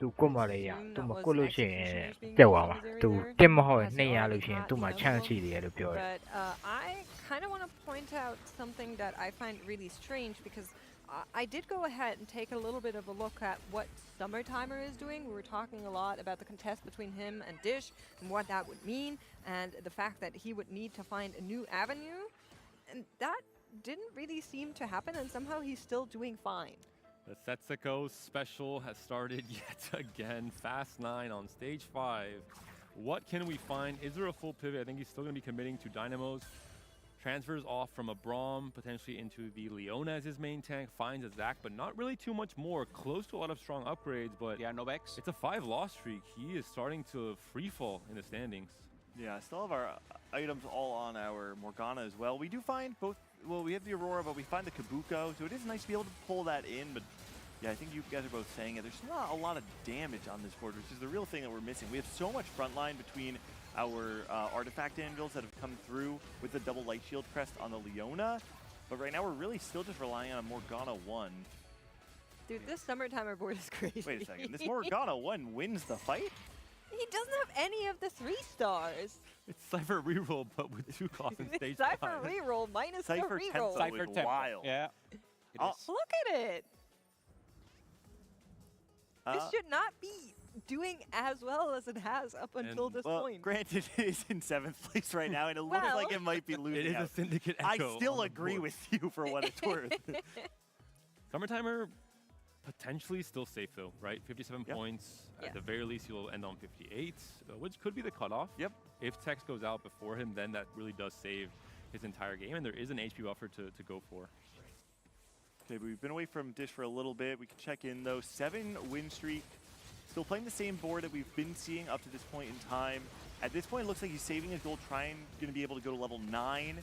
သူကွတ်မလေးရသူမကွတ်လို့ရှိရင်ပြတ်သွားမှာသူတက်မဟုတ်နှိမ့်ရလို့ရှိရင်သူ့မှာ chance ရှိတယ်လို့ပြောတယ် But I kind of want to point out something that I find really strange, because I did go ahead and take a little bit of a look at what Summertimer is doing. We were talking a lot about the contest between him and Dish and what that would mean, and the fact that he would need to find a new avenue, and that didn't really seem to happen, and somehow he's still doing fine. The Setsuko special has started yet again. Fast 9 on stage 5. What can we find? Is there a full pivot? I think he's still going to be committing to Dynamos. Transfers off from a Braum, potentially into the Leona as his main tank. Finds a Zac, but not really too much more. Close to a lot of strong upgrades, but Yeah, no Vex. it's a 5-loss streak. He is starting to free fall in the standings. Yeah, still have our items all on our Morgana as well. We do find both, well, we have the Aurora, but we find the Kabuko, so it is nice to be able to pull that in, but yeah, I think you guys are both saying it. There's not a lot of damage on this board, which is the real thing that we're missing. We have so much front line between our artifact anvils that have come through with the double light shield crest on the Leona, but right now we're really still just relying on a Morgana 1. Dude, this Summertimer board is crazy. Wait a second, this Morgana 1 wins the fight? He doesn't have any of the 3 stars. It's Cypher reroll, but with 2 costs in stage 5. Cypher reroll minus the Cypher reroll. Tempo is wild. Yeah. Look at it. This should not be doing as well as it has up until this point. Granted, it is in 7th place right now, and it looks like it might be losing It is out. a Syndicate I Echo still on the agree board. with you for what it's worth. Summertimer potentially still safe though, right? 57 Yep. points. Yeah. At the very least, he'll end on 58, which could be the cutoff. Yep. If Tex goes out before him, then that really does save his entire game, and there is an HP buffer to go for. Okay, but we've been away from Dish for a little bit. We can check in though. 7 win streak. Still playing the same board that we've been seeing up to this point in time. At this point, it looks like he's saving his gold, going to be able to go to level 9.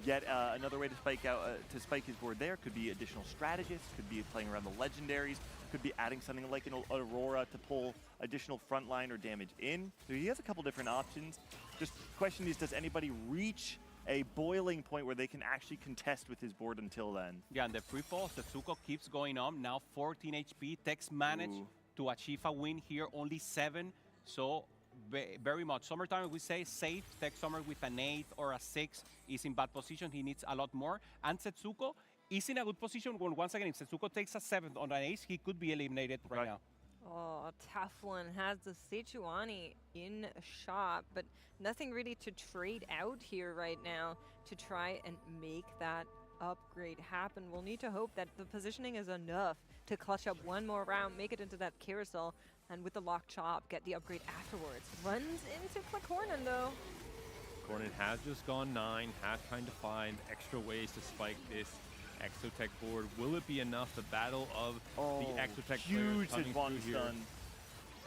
Yet another way to spike his board there could be additional strategists, could be playing around the legendaries, could be adding something like an Aurora to pull additional frontline or damage in. So he has a couple different options. Just question is, does anybody reach a boiling point where they can actually contest with his board until then? Yeah, and the free fall, Setsuko keeps going on. Now 14 HP. Tex managed to achieve a win here, only 7. So very much. Summertime, we say safe. Tex Summer with an 8 or a 6 is in bad position. He needs a lot more. And Setsuko is in a good position. When once again, if Setsuko takes a 7th on an ace, he could be eliminated right now. Oh, tough one. Has the Sejuani in shop, but nothing really to trade out here right now to try and make that upgrade happen. We'll need to hope that the positioning is enough to clutch up one more round, make it into that carousel, and with the lock chop, get the upgrade afterwards. Runs into Cornin though. Cornin has just gone 9, has trying to find extra ways to spike this Exotech board. Will it be enough? The battle of the Exotech huge players coming through here. stun.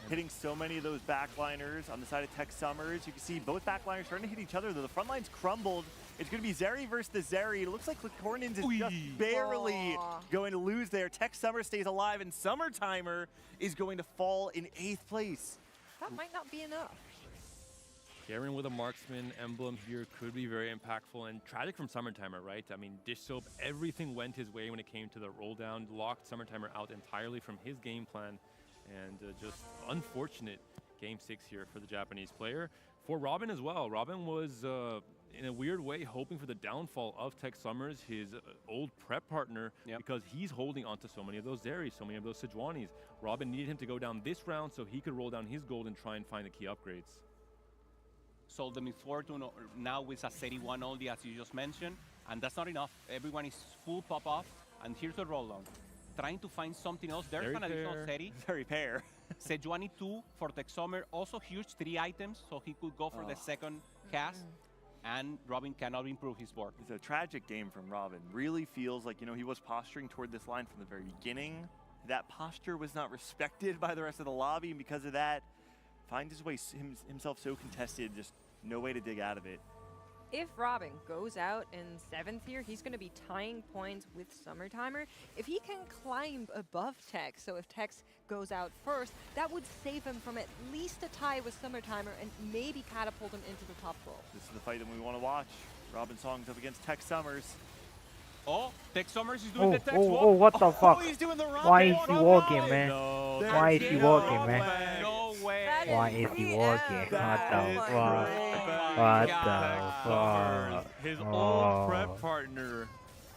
Hitting so many of those backliners on the side of Tech Summers. You can see both backliners starting to hit each other, though the front line's crumbled. It's going to be Zeri versus the Zeri. It looks like Cornins is just barely going to lose there. Tech Summer stays alive, and Summertimer is going to fall in 8th place. That might not be enough. Garen with a marksman emblem here could be very impactful and tragic from Summertimer, right? I mean, Dish Soap, everything went his way when it came to the roll down, locked Summertimer out entirely from his game plan, and just unfortunate game 6 here for the Japanese player. For Robin as well, Robin was in a weird way hoping for the downfall of Tech Summers, his old prep partner, because he's holding onto so many of those Zeris, so many of those Sejuanis. Robin needed him to go down this round so he could roll down his gold and try and find the key upgrades. So the misfortune now with a 31 only, as you just mentioned, and that's not enough. Everyone is full pop-off, and here's the roll-down. Trying to find something else. There's an additional Seri. Very pair. Sejuani 2 for Texomer, also huge 3 items, so he could go for the second cast, and Robin cannot improve his board. It's a tragic game from Robin. Really feels like, you know, he was posturing toward this line from the very beginning. That posture was not respected by the rest of the lobby, and because of that, finds his way himself so contested, just no way to dig out of it. If Robin goes out in 7th here, he's going to be tying points with Summertimer. If he can climb above Tex, so if Tex goes out first, that would save him from at least a tie with Summertimer and maybe catapult him into the top roll. This is the fight that we want to watch. Robin Song's up against Tech Summers. Oh, Tech Summers is doing the Tex walk. Oh, what the fuck? He's doing the Why is he walking, man? No, Why is he walking, man? No way. Why is he walking? What the fuck? What the fuck? His old prep partner.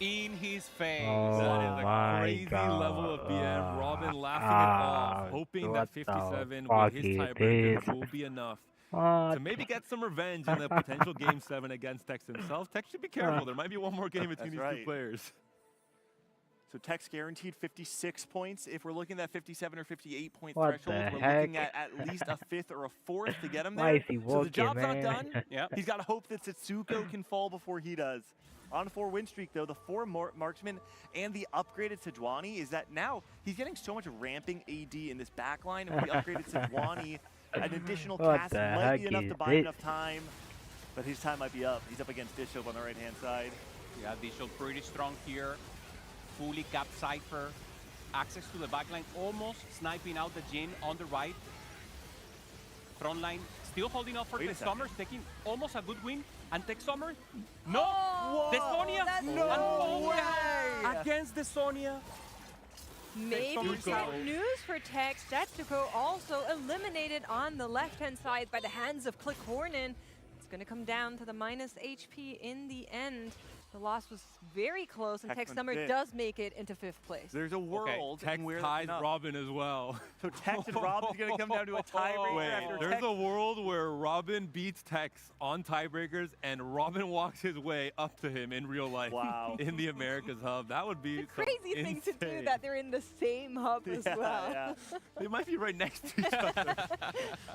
In his face. Oh That is a my crazy God. level of BM. Robin laughing it off, hoping that what the 57 fuck with his is tiebreaker this? will be enough What? to maybe get some revenge in a potential Game 7 against Tex himself. Tex should be careful. There might be one more game between these two players. So Tech's guaranteed 56 points. If we're looking at that 57 or 58 point What threshold, the we're looking heck? at least a 5th or a 4th to get him Why there. is he So the walking, job's not man? done. Yeah. He's got to hope that Setsuko can fall before he does. On 4 win streak, though, the 4 marksman and the upgraded Sejuani is that now he's getting so much ramping AD in this backline, and with the upgraded Sejuani, an additional What cast the might be heck enough is to buy this? enough time, but his time might be up. He's up against Dishop on the right-hand side. Yeah, Dishop pretty strong here. Fully capped Cypher. Access to the backline, almost sniping out the Jin on the right. Front line still holding up for Wait a Tech second. Summer, taking almost a good win. And Tech Summer, no! Oh, Desonia! that's No way. Against Desonia. Maybe Tetsuko. good news for Tech. Tetsuko also eliminated on the left-hand side by the hands of Click Hornin. It's going to come down to the minus HP in the end. The loss was very close, and Tech's Tech been Summer fifth. does make it into 5th place. There's a world Tech where ties Robin as well. So Tex and Robin's going to come down to a tiebreaker Wait, after there's Tex. a world where Robin beats Tex on tiebreakers and Robin walks his way up to him in real life Wow. in the Americas hub. That would be The crazy thing to do insane. that they're in the same hub as Yeah, well. yeah. They might be right next to each other.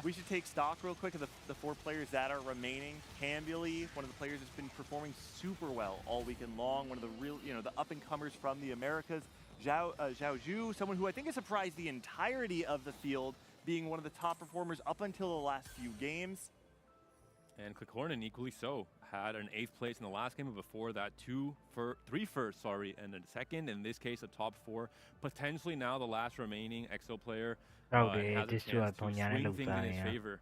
We should take stock real quick of the 4 players that are remaining. Cambuli, one of the players that's been performing super well all weekend long. One of the real, the up-and-comers from the Americas. Zhao Zhu, someone who I think has surprised the entirety of the field, being one of the top performers up until the last few games. And Click equally so. Had an 8th place in the last game, but before that, 3 firsts, and a second. In this case, a top 4. Potentially now the last remaining EXO player Okay, has a this chance to punya swing na things in his favor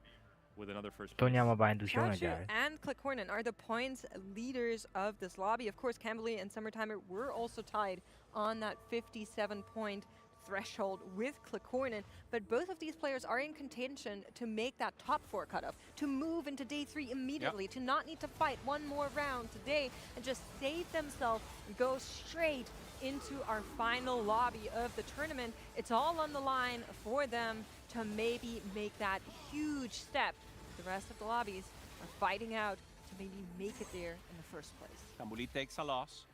with another first Tôi place. nha mà bạn tụi xuống Chachu rồi. and Click Hornin are the points leaders of this lobby. Of course, Cambly and Summertimer were also tied on that 57-point threshold with Click Hornin, but both of these players are in contention to make that top 4 cutoff, to move into day 3 immediately, to not need to fight one more round today, and just save themselves and go straight into our final lobby of the tournament. It's all on the line for them to maybe make that huge step. The rest of the lobbies are fighting out to maybe make it there in the first place. Cambuli takes a loss.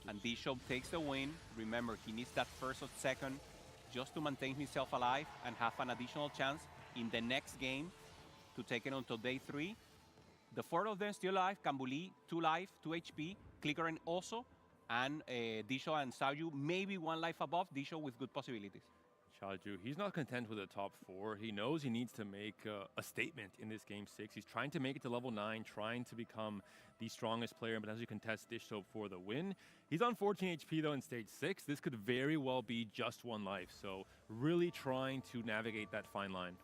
And Bishop takes the win. Remember, he needs that first or second just to maintain himself alive and have an additional chance in the next game to take it until day 3. The 4 of them still alive. Cambuli, 2 life, 2 HP. Clickeren also. And Disho and Sauju, maybe 1 life above. Disho with good possibilities. Shaju, he's not content with the top 4. He knows he needs to make a statement in this game 6. He's trying to make it to level 9, trying to become the strongest player and potentially contest Dish Soap for the win. He's on 14 HP though in stage 6. This could very well be just 1 life. So really trying to navigate that fine line.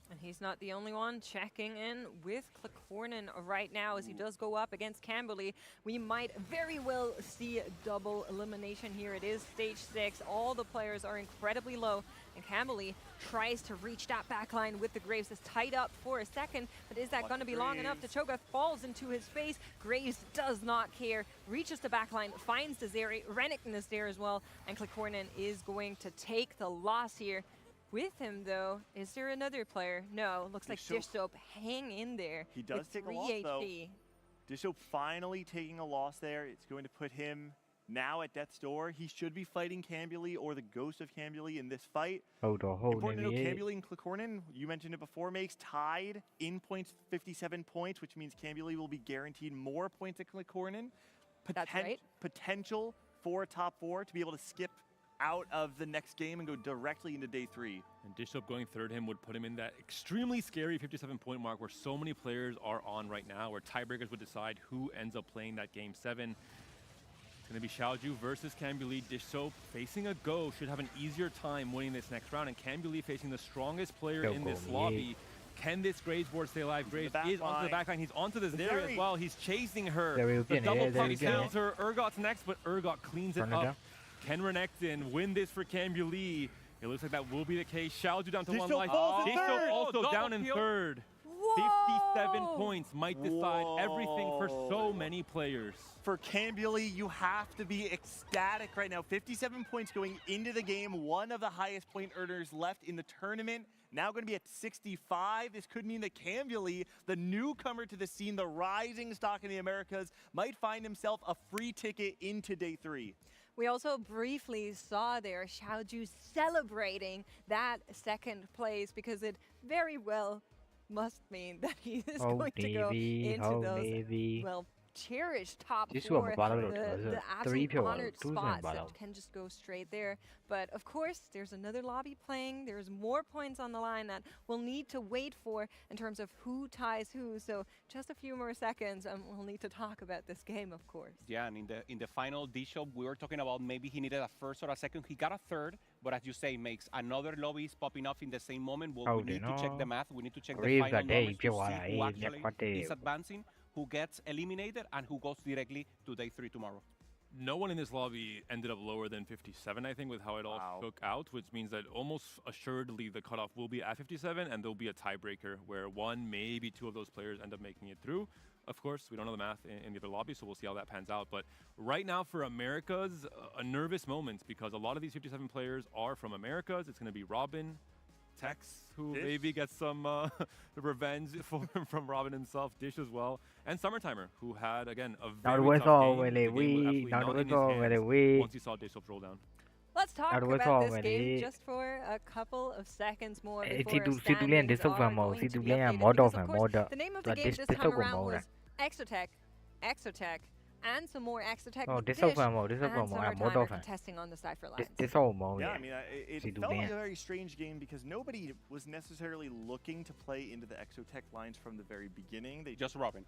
And he's not the only one checking in with Click Hornin right now as he does go up against Camberley. We might very well see double elimination here. It is stage 6. All the players are incredibly low, and Camberley tries to reach that backline with the Graves. Is tied up for a second, but is that going to be long enough? The Cho'Gath falls into his face. Graves does not care, reaches the backline, finds the Zeri. Renekton is there as well, and Click Hornin is going to take the loss here. With him, though, is there another player? No, looks like Dish Soap hang in there. He does with take a 3 loss, though. HP. Dish Soap finally taking a loss there. It's going to put him now at death's door. He should be fighting Cambuli or the ghost of Cambuli in this fight. Important to know, Cambuli and Click Hornin, you mentioned it before, makes tied in points, 57 points, which means Cambuli will be guaranteed more points at Click Hornin. That's right. Potential for a top 4 to be able to skip out of the next game and go directly into day 3. And Dish Soap going third him would put him in that extremely scary 57-point mark where so many players are on right now, where tiebreakers would decide who ends up playing that game 7. It's going to be Xiaoju versus Cambuli. Dish Soap facing a Go should have an easier time winning this next round, and Cambuli facing the strongest player in this lobby. Can this Graves board stay alive? Graves is onto the backline. He's onto the Zeri as well. He's chasing her. The double pump kills her. Urgot's next, but Urgot cleans it up. Can Renekton win this for Cambuli? It looks like that will be the case. Xiaoju down to 1 life. Dish Soap also down in third. 57 points might decide everything for so many players. For Cambioli, you have to be ecstatic right now. 57 points going into the game, one of the highest point earners left in the tournament. Now going to be at 65. This could mean that Cambioli, the newcomer to the scene, the rising stock in the Americas, might find himself a free ticket into day 3. We also briefly saw there Xiaoju celebrating that second place because it very well must mean that he is going to go into those, well, cherished top 4, the absolute honored spots that can just go straight there. But of course, there's another lobby playing. There's more points on the line that we'll need to wait for in terms of who ties who. So just a few more seconds, and we'll need to talk about this game, of course. Yeah, and in the final D-Shop, we were talking about maybe he needed a first or a second. He got a third, but as you say, makes another lobbies popping off in the same moment. We need to check the math. We need to check the final numbers to see who actually is advancing, who gets eliminated, and who goes directly to day 3 tomorrow. No one in this lobby ended up lower than 57, I think, with how it all shook out, which means that almost assuredly the cutoff will be at 57, and there'll be a tiebreaker where one, maybe two of those players end up making it through. Of course, we don't know the math in the other lobby, so we'll see how that pans out. But right now for Americas, a nervous moment because a lot of these 57 players are from Americas. It's going to be Robin, Tex, who maybe gets some revenge from Robin himself, Dish as well, and Summertimer, who had, again, a very tough game. Once he saw Dish roll down. Let's talk about this game just for a couple of seconds more before standings are going to be updated. Because, of course, the name of the game this time around was Exotech, and some more Exotech with Dish, and Summertimer contesting on the Cypher lines. Yeah, I mean, it felt like a very strange game because nobody was necessarily looking to play into the Exotech lines from the very beginning. They just Robin,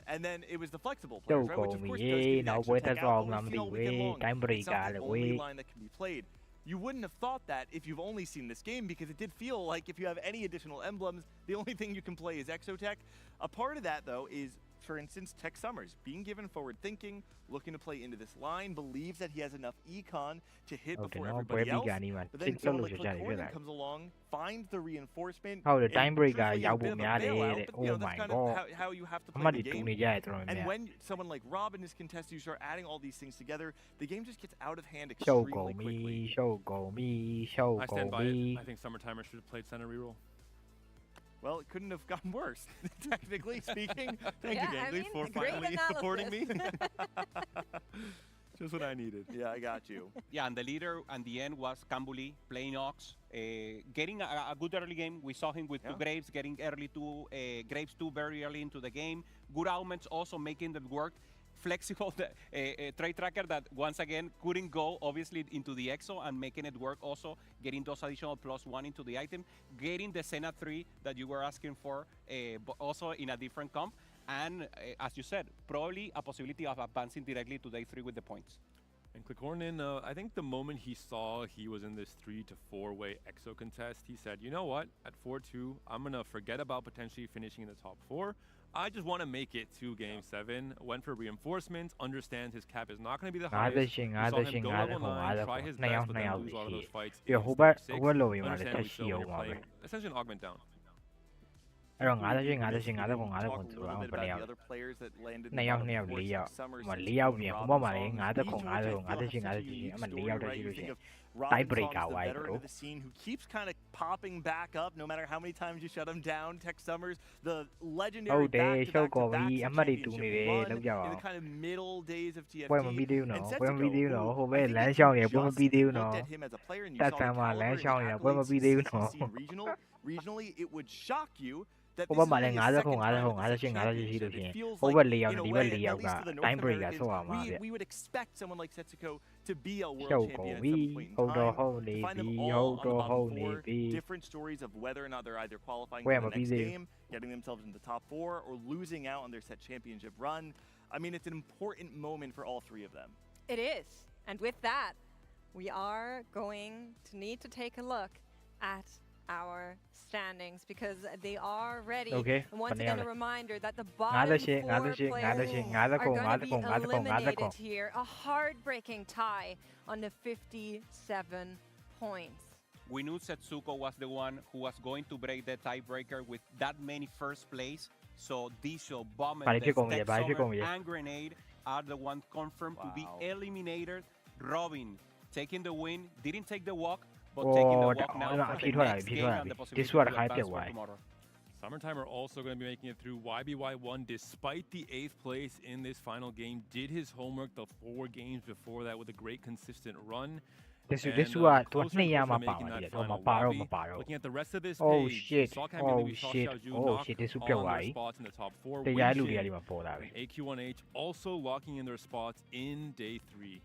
and then it was the flexible players, right? Which of course does give the Exotech out, but we feel all weekend long, it's not the only line that can be played. You wouldn't have thought that if you've only seen this game because it did feel like if you have any additional emblems, the only thing you can play is Exotech. A part of that, though, is, for instance, Tech Summers being given forward thinking, looking to play into this line, believes that he has enough econ to hit before everybody else. But then someone like Click comes along, finds the reinforcement. The tiebreaker, oh my god. How you have to play the game. And when someone like Robin is contested, you start adding all these things together, the game just gets out of hand extremely quickly. I stand by it. I think Summertimer should have played center reroll. Well, it couldn't have gotten worse, technically speaking. Thank you, Gangly, for finally supporting me. Just what I needed. Yeah, I got you. Yeah, and the leader at the end was Kambuli, playing Ox, getting a good early game. We saw him with 2 Graves, getting Graves 2 very early into the game. Good augments also making them work. Flexible trade tracker that once again couldn't go obviously into the EXO and making it work, also getting those additional +1 into the item, getting the Senna 3 that you were asking for, but also in a different comp, and as you said, probably a possibility of advancing directly to day 3 with the points. And Clickhornin, I think the moment he saw he was in this 3 to 4-way EXO contest, he said, you know what, at 4-2, I'm going to forget about potentially finishing in the top 4. I just want to make it to Game 7. Went for reinforcements, understands his cap is not going to be the highest. We saw him go level 9, try his best, but then lose a lot of those fights. Understand we still you're playing essentially an augment down. The other players that landed in the Summers, Tiebreaker, veteran of the scene who keeps kind of popping back up no matter how many times you shut him down. Tech Summers, the legendary back-to-back championship run in the kind of middle days of TFT. And Setsuko, who I think just looked at him as a player and you saw the caliber and accolades regionally, it would shock you that this is only a second time that this championship. It feels like, in a way, at least to the North Americans, we would expect someone like Setsuko to be a world champion at some point in time. To find them all on the bottom 4, different stories of whether or not they're either qualifying for the next game, getting themselves into the top 4, or losing out on their set championship run. I mean, it's an important moment for all 3 of them. It is. And with that, we are going to need to take a look at our standings because they are ready. And once again, a reminder that the bottom 4 players are going to be eliminated here. A heartbreaking tie on the 57 points. We knew Setsuko was the one who was going to break the tiebreaker with that many first place. So Diesel, Bomb, and Grenade are the ones confirmed to be eliminated. Robin taking the win, didn't take the walk, but taking the walk now for the next game and the possibility to advance for tomorrow. Summertime are also going to be making it through. YBY1, despite the 8th place in this final game, did his homework the 4 games before that with a great consistent run. Looking at the rest of this oh page, shit, saw oh shit, oh shit, this is on their spots in the top 4. AQ1H also locking in their spots in day 3.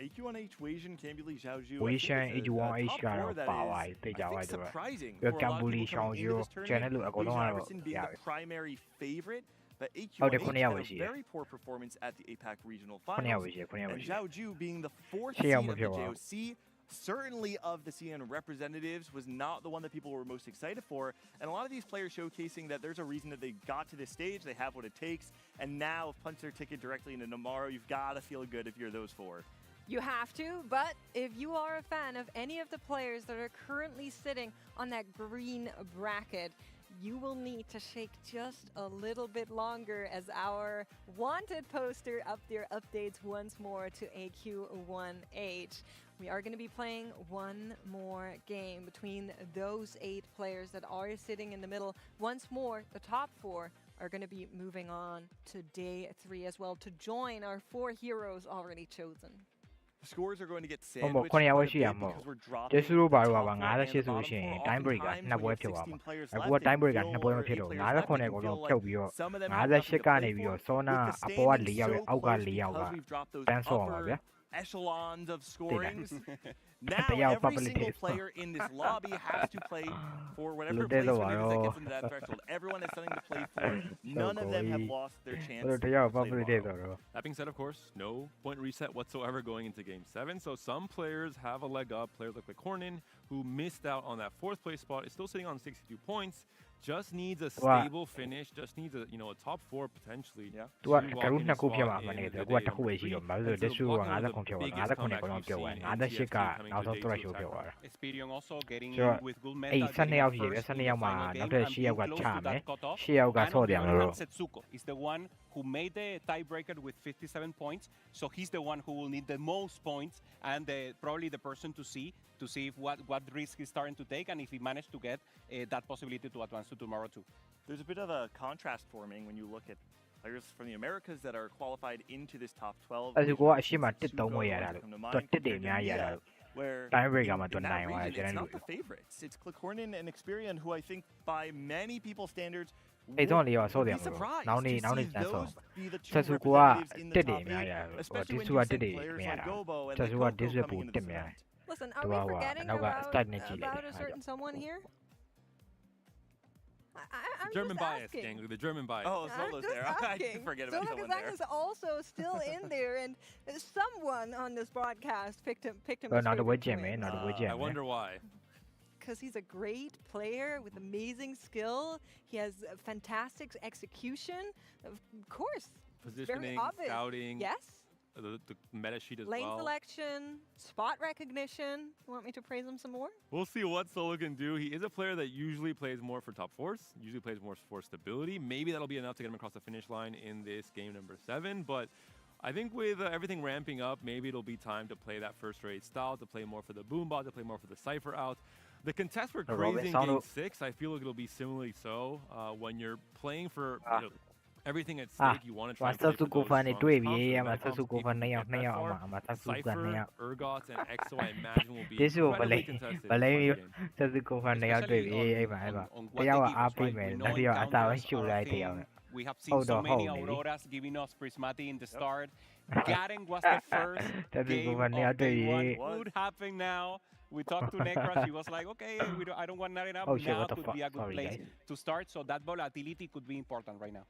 AQ1H, Weijin, Cambly, Zhaozhou. Weijin, AQ1H ကတော့ပါသွားပြီသိကြပါတော့ surprising. Cambly, Zhaozhou, channel အကုန်လုံးကတော့ being the primary favorite. But Oh, AQ1H had a very poor performance at the APAC regional finals. And Zhaozhou being the 4th seed of the JOC, certainly of the CN representatives, was not the one that people were most excited for. And a lot of these players showcasing that there's a reason that they got to this stage, they have what it takes. And now, if punch their ticket directly into tomorrow, you've got to feel good if you're those 4. You have to, but if you are a fan of any of the players that are currently sitting on that green bracket, you will need to shake just a little bit longer as our wanted poster up there updates once more to AQ1H. We are going to be playing one more game between those 8 players that are sitting in the middle. Once more, the top 4 are going to be moving on to day 3 as well to join our 4 heroes already chosen. Scores are going to get sandwiched because we're dropping the top 4 and the bottom 4 oftentimes when you have 16 players left, if you feel or 8 players left, you feel like some of them have nothing to play for. With the standings so close because we've dropped those upper echelons of scorings, now every single player in this lobby has to play for whatever place it is that gets into that threshold. Everyone has something to play for. None of them have lost their chance to play tomorrow. That being said, of course, no point reset whatsoever going into Game 7. So some players have a leg up. Players like Cornin, who missed out on that 4th place spot, is still sitting on 62 points. Just needs a stable finish. Just needs a a top 4 potentially. Yeah. သူကကရုဏာကိုပြမှာမနေတယ်ကိုကတစ်ခုပဲရှိတော့ဘာလို့လဲတဆူက50ခုဖြစ်သွား50ခုနဲ့ကတော့ပြောသွား58ကနောက်ဆုံး threshold ဖြစ်သွားတာ Experience also getting in with good mental အေး12ယောက်ရှိတယ်12ယောက်မှာနောက်ထပ်10ယောက်ကချမယ်10ယောက်ကဆော့တယ်မလို့ Setsuko is the one who made the tiebreaker with 57 points, so he's the one who will need the most points and probably the person to see if what risk he's starting to take and if he managed to get that possibility to advance to tomorrow too. There's a bit of a contrast forming when you look at players from the Americas that are qualified into this top 12. အဲ့ဒီကအရှိမတစ်တုံးဝယ်ရတာလို့တစ်တွေအများကြီးရတာလို့ where tiebreaker မှာတွ in နိုင် that သွားတယ် region, ကျွန် it's တော် not the favorites. It's Clicornin and Experian, who I think by many people's standards အဲ့တော့လေရောဆော့တယ်မလို့နောက်နေ့စမ်းဆော့ဆက်စုကတစ်တွေအများကြီးရတာလို့ဒီစုကတစ်တွေအများကြီးဆက်စုကဒီစုပူတစ်များ Listen, are we forgetting about a certain someone here? I'm German just bias, asking. gang. The German bias. Oh, Zolo's there. I did forget about someone there. is also still in there, and someone on this broadcast picked him. Not a witch, man. Not a witch. I wonder why. Because he's a great player with amazing skill. He has fantastic execution. Of course. Positioning, scouting. Yes. The meta sheet as Lane well. selection, spot recognition. You want me to praise him some more? We'll see what Solo can do. He is a player that usually plays more for top 4s, usually plays more for stability. Maybe that'll be enough to get him across the finish line in this game number 7. But I think with everything ramping up, maybe it'll be time to play that first-rate style, to play more for the Boombot, to play more for the Cypher out. The contests were crazy in Game 6. I feel like it'll be similarly so. When you're playing for everything at stake, you want to try and play for those strong Cypher, Urgots, and EXO, I imagine, will be incredibly contested. We have seen so many Auroras giving us Prismati in the start. Garen was the first game of day 1. What would happen now? We talked to Necra. She was like, okay, I don't want Narina. Now could be a good place to start. So that volatility could be important right now.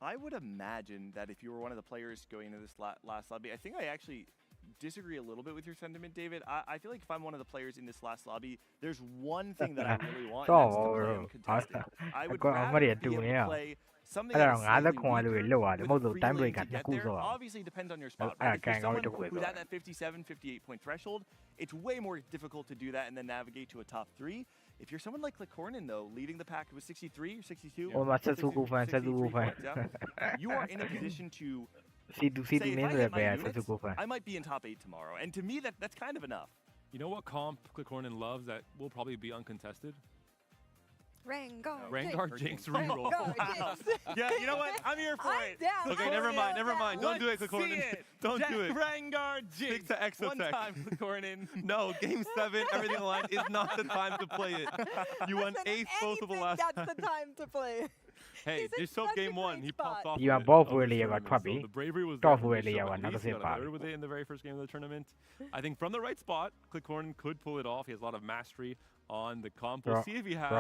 I would imagine that if you were one of the players going into this last lobby, I think I actually disagree a little bit with your sentiment, David. I feel like if I'm one of the players in this last lobby, there's one thing that I really want, and that's to play uncontested. I would rather be able to play something that is slightly weaker with a free lane to get there. Obviously, it depends on your spot, right? If you're someone who's at that 57, 58-point threshold, it's way more difficult to do that and then navigate to a top 3. If you're someone like Clicornin, though, leading the pack with 63 or 62, you are in a position to say, if I hit my units, I might be in top 8 tomorrow. And to me, that's kind of enough. You know what comp Clicornin loves that will probably be uncontested? Rengar Jinx reroll. Wow. Yeah, you know what? I'm here for it. Okay, never mind. Don't do it, Clicornin. Don't do it. Rengar Jinx. Stick to Exotech. One time, Clicornin. No, Game 7, everything in line is not the time to play it. You won 8th both of the last time. That's the time to play. Hey, just hope Game 1 he popped off. You are both really about the bravery was there. With it in the very first game of the tournament. I think from the right spot, Clicornin could pull it off. He has a lot of mastery on the comp. We'll see if he has the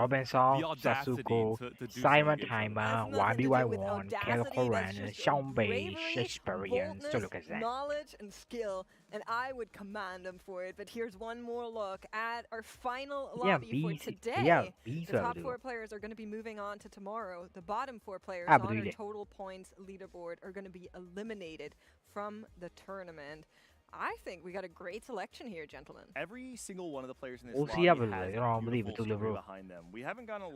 audacity to do Simon Timer, YBY1, Kelkoran, Sean Bay, experience. So look at that. Knowledge and skill, and I would command him for it. But here's one more look at our final lobby for today. The top 4 players are going to be moving on to tomorrow. The bottom 4 players on our total points leaderboard are going to be eliminated from the tournament. I think we got a great selection here, gentlemen. Every single one of the players in this lobby has a beautiful story behind them. We haven't gotten a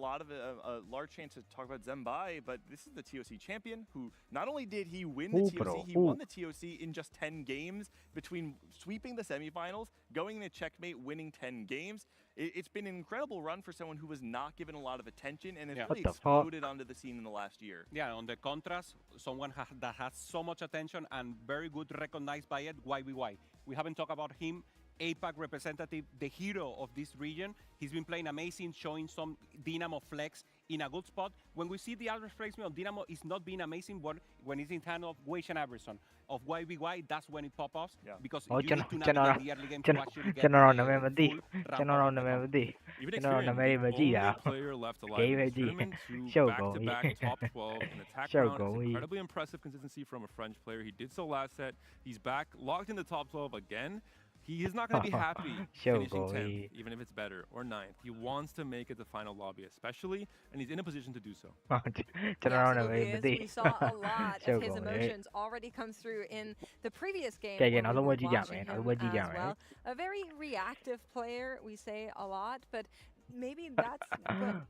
large chance to talk about Zembai, but this is the TOC champion who not only did he win the TOC, he won the TOC in just 10 games between sweeping the semifinals, going to checkmate, winning 10 games. It's been an incredible run for someone who was not given a lot of attention and has really exploded onto the scene in the last year. Yeah, on the contrast, someone that has so much attention and very good recognized by it, YBY. We haven't talked about him. APAC representative, the hero of this region. He's been playing amazing, showing some Dynamo flex in a good spot. When we see the average placement of Dynamo is not being amazing, but when it's in hand of Weishan Iverson, of YBY, that's when it pops off. Yeah. Because you need to navigate the early game to actually get even experienced, the only player left alive in this tournament to back-to-back top 12 in attack round. It's incredibly impressive consistency from a French player. He did so last set. He's back, locked in the top 12 again. He is not going to be happy finishing 10th, even if it's better, or 9th. He wants to make it the final lobby, especially, and he's in a position to do so. We saw a lot of his emotions already come through in the previous game. We were watching him as well. A very reactive player, we say a lot, but maybe that's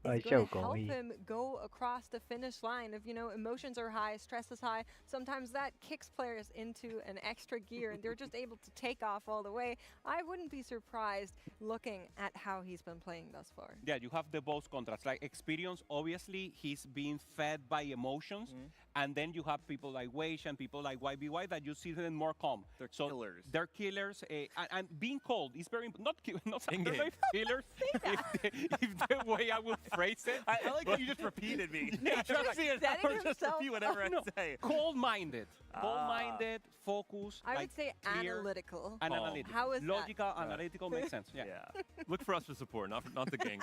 what is going to help him go across the finish line. If, emotions are high, stress is high, sometimes that kicks players into an extra gear and they're just able to take off all the way. I wouldn't be surprised looking at how he's been playing thus far. Yeah, you have the both contrasts. Like experience, obviously, he's being fed by emotions. And then you have people like Weish and people like YBY that you see them more calm. They're killers. They're killers. And being cold is very not they're very killers. if the way I will phrase it. I like that you just repeated me. Trust me, just repeat whatever I say. Cold-minded. Cold-minded, focused. I would say clear, analytical. And analytical. How is logical, analytical makes sense. Yeah. Look for us for support, not the gang.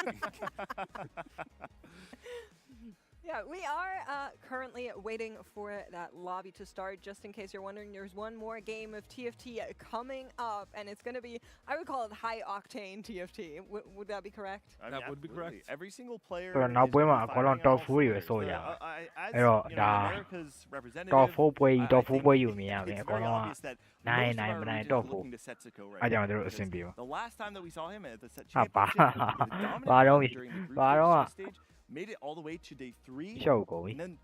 Yeah, we are currently waiting for that lobby to start. Just in case you're wondering, there's one more game of TFT coming up, and it's going to be, I would call it high-octane TFT. Would that be correct? That would be correct. Every single player Pero no podemos acordar top 4 eso ya. Pero America's representative, top 4 puedeอยู่มีอ่ะเนี่ยก็ว่า9 top 4 อาจารย์จะรู้สึกเดียว The last time that we saw him at the set ป่ะ championship, ป่ะต้องมี ป่ะต้องอ่ะ made it all the way to day 3, and then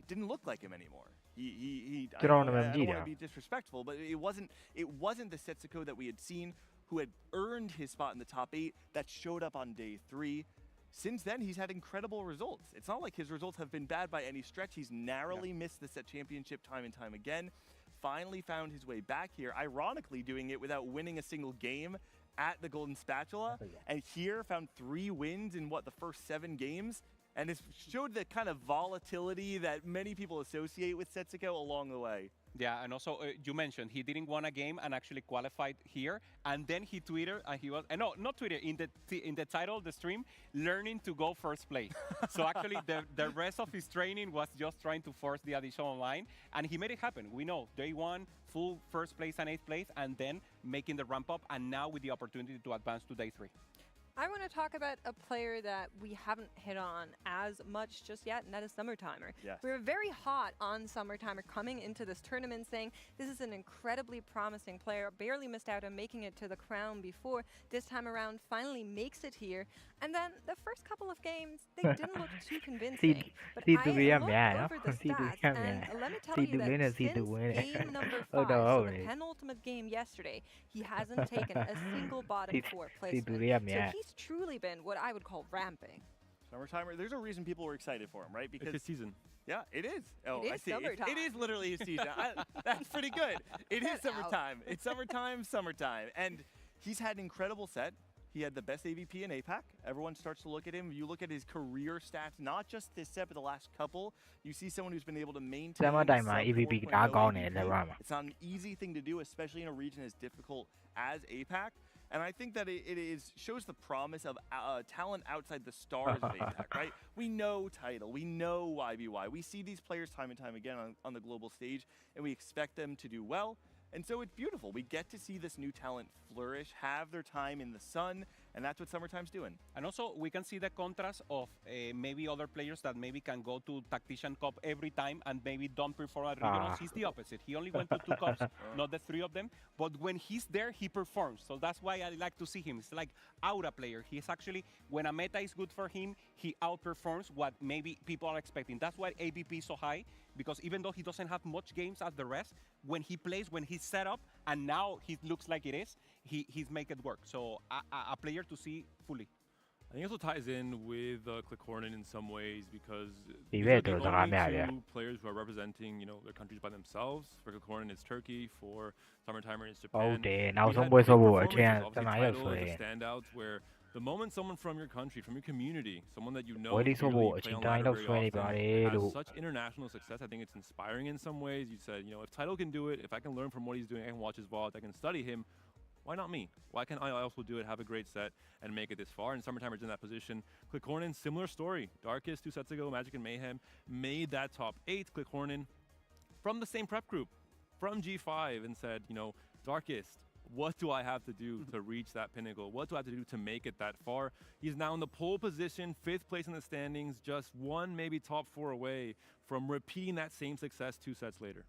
it didn't look like him anymore. I don't want to be disrespectful, but it wasn't the Setsuko that we had seen who had earned his spot in the top 8 that showed up on day 3. Since then, he's had incredible results. It's not like his results have been bad by any stretch. He's narrowly missed the set championship time and time again. Finally found his way back here, ironically doing it without winning a single game at the Golden Spatula, and here found 3 wins in the first 7 games, and it's showed the kind of volatility that many people associate with Setsuko along the way. Yeah, and also you mentioned he didn't win a game and actually qualified here, and then he tweeted and he was no, not Twitter, in the title of the stream, learning to go first place. So actually the rest of his training was just trying to force the additional line, and he made it happen. We know day 1, full first place and 8th place, and then making the ramp up, and now with the opportunity to advance to day 3. I want to talk about a player that we haven't hit on as much just yet, and that is Summertimer. Yes. We were very hot on Summertimer coming into this tournament, saying this is an incredibly promising player, barely missed out on making it to the crown before. This time around, finally makes it here. And then the first couple of games, they didn't look too convincing. But I looked over the stats, and let me tell you that since game number 5, so the penultimate game yesterday, he hasn't taken a single bottom 4 placement. So he's truly been what I would call ramping. Summertimer, there's a reason people were excited for him, right? Because it's his season. Yeah, it is. Oh, it is I see. Summertime. It is literally his season. That's pretty good. It is summertime. It's summertime. And he's had an incredible set. He had the best AVP in APAC. Everyone starts to look at him. You look at his career stats, not just this set, but the last couple. You see someone who's been able to maintain AVP. It's not an easy thing to do, especially in a region as difficult as APAC. And I think that it shows the promise of talent outside the stars of APAC, right? We know Tidal, we know YBY. We see these players time and time again on the global stage, and we expect them to do well. And so it's beautiful. We get to see this new talent flourish, have their time in the sun, and that's what Summertime's doing. And also, we can see the contrast of maybe other players that maybe can go to Tactician Cup every time and maybe don't perform at regionals. He's the opposite. He only went to 2 cups, not the 3 of them. But when he's there, he performs. So that's why I like to see him. It's like aura player. He's actually, when a meta is good for him, he outperforms what maybe people are expecting. That's why AVP is so high, because even though he doesn't have much games as the rest, when he plays, when he's set up, and now he looks like it is, he's make it work. So a player to see fully. I think it also ties in with Click in some ways, because these are the only 2 players who are representing, their countries by themselves. For Click it's Turkey, for Summertimer it's Japan. Standouts where the moment someone from your country, from your community, someone that you know, play online very often, has such international success, I think it's inspiring in some ways. You said, if Tidal can do it, if I can learn from what he's doing, I can watch his VODs, I can study him, why not me? Why can't I also do it, have a great set, and make it this far? And Summertimer's in that position. Click similar story. Darkest 2 sets ago, Magic and Mayhem, made that top 8. Click from the same prep group, from G5, and said, Darkest, what do I have to do to reach that pinnacle? What do I have to do to make it that far? He's now in the pole position, 5th place in the standings, just 1, maybe top 4 away from repeating that same success 2 sets later.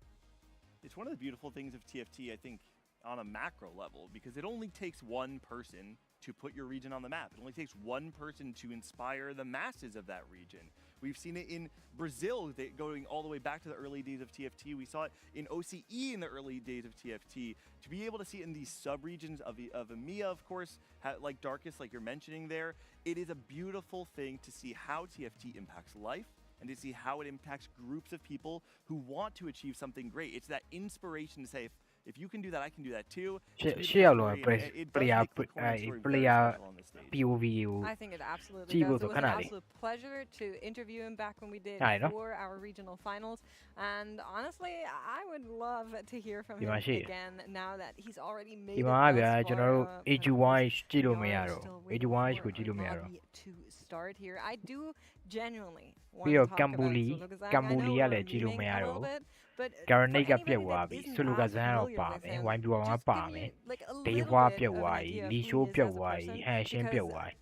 It's one of the beautiful things of TFT, I think, on a macro level, because it only takes one person to put your region on the map. It only takes one person to inspire the masses of that region. We've seen it in Brazil, going all the way back to the early days of TFT. We saw it in OCE in the early days of TFT. To be able to see it in these sub-regions of EMEA, of course, like Darkest, like you're mentioning there, it is a beautiful thing to see how TFT impacts life, and to see how it impacts groups of people who want to achieve something great. It's that inspiration to say, if you can do that, I can do that too. POV. I think it absolutely does. It was an absolute pleasure to interview him back when we did for our regional finals. And honestly, I would love to hear from him again now that he's already made it to start here. I do genuinely want to talk about Sulukazan. I know we're memeing a little bit, but for anybody that isn't as familiar with him, just give me like a little bit of an idea of who he is as a person, because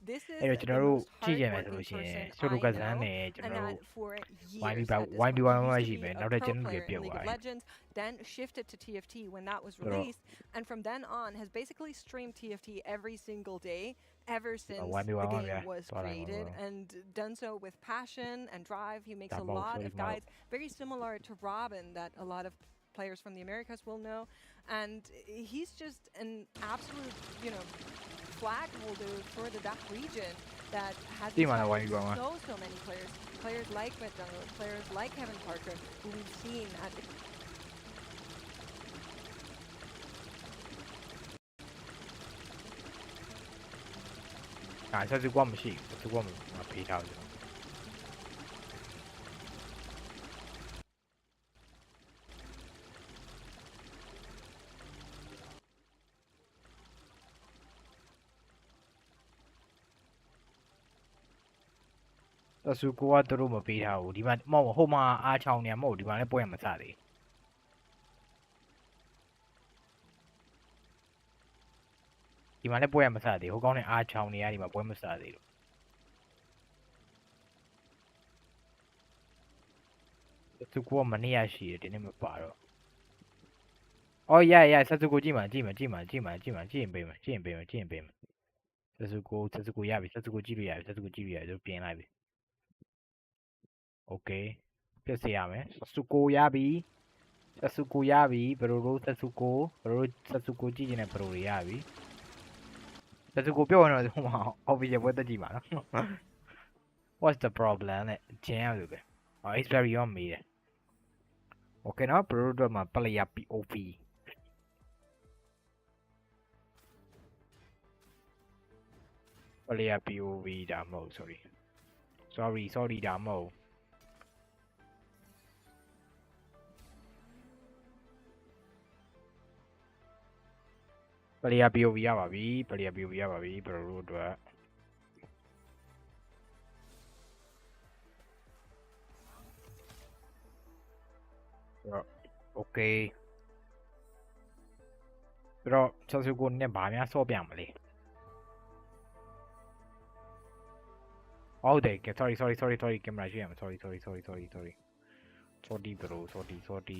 this is the most hardworking person I know, and that for years at this point, he used to be a pro player in League of Legends, then shifted to TFT when that was released, and from then on has basically streamed TFT every single day ever since the game was created, and done so with passion and drive. He makes a lot of guides, very similar to Robin, that a lot of players from the Americas will know, and he's just an absolute, flag holder for the DACH region that has inspired so many players like McDonald, players like Kevin Parker, who we've seen at the ဒီမှာလည်းပွဲရမစသေးဟိုကောင်းနဲ့အားချောင်းနေရဒီမှာပွဲမစသေးလို့သူကမနေ့ရရှိတယ်ဒီနေ့မပါတော့အော်ရဆက်စုကိုကြည့်မှာကြည့်ရင်ပေးမယ်ဆက်စုကိုရပြီဆက်စုကိုကြည့်လို့ရပြီသူပြင်လိုက်ပြီโอเคပြည့်စရမယ်ဆက်စုကိုရပြီဆက်စုကိုရပြီဘရိုရိုဆက်စုကိုကြည့်နေဘရိုတွေရပြီဆက်စုကိုပြောရတော့ဟိုမှာ official ပွဲတက်ကြည့်ပါနော် what's the problem နဲ့ကျင်းရလို့ပဲအော် experience မေးတယ်โอเคနော်ဘရိုတို့မှာ player POV player POV ဒါမဟုတ် sorry ဒါမဟုတ်player POV ရပါပြီဘရိုတို့အတွက်โอเคဆိုတော့ဆက်စုကိုနဲ့ဗာများစော့ပြမလဲဟုတ်တယ် sorry ကင်မရာရှိရမှာ sorry bro sorry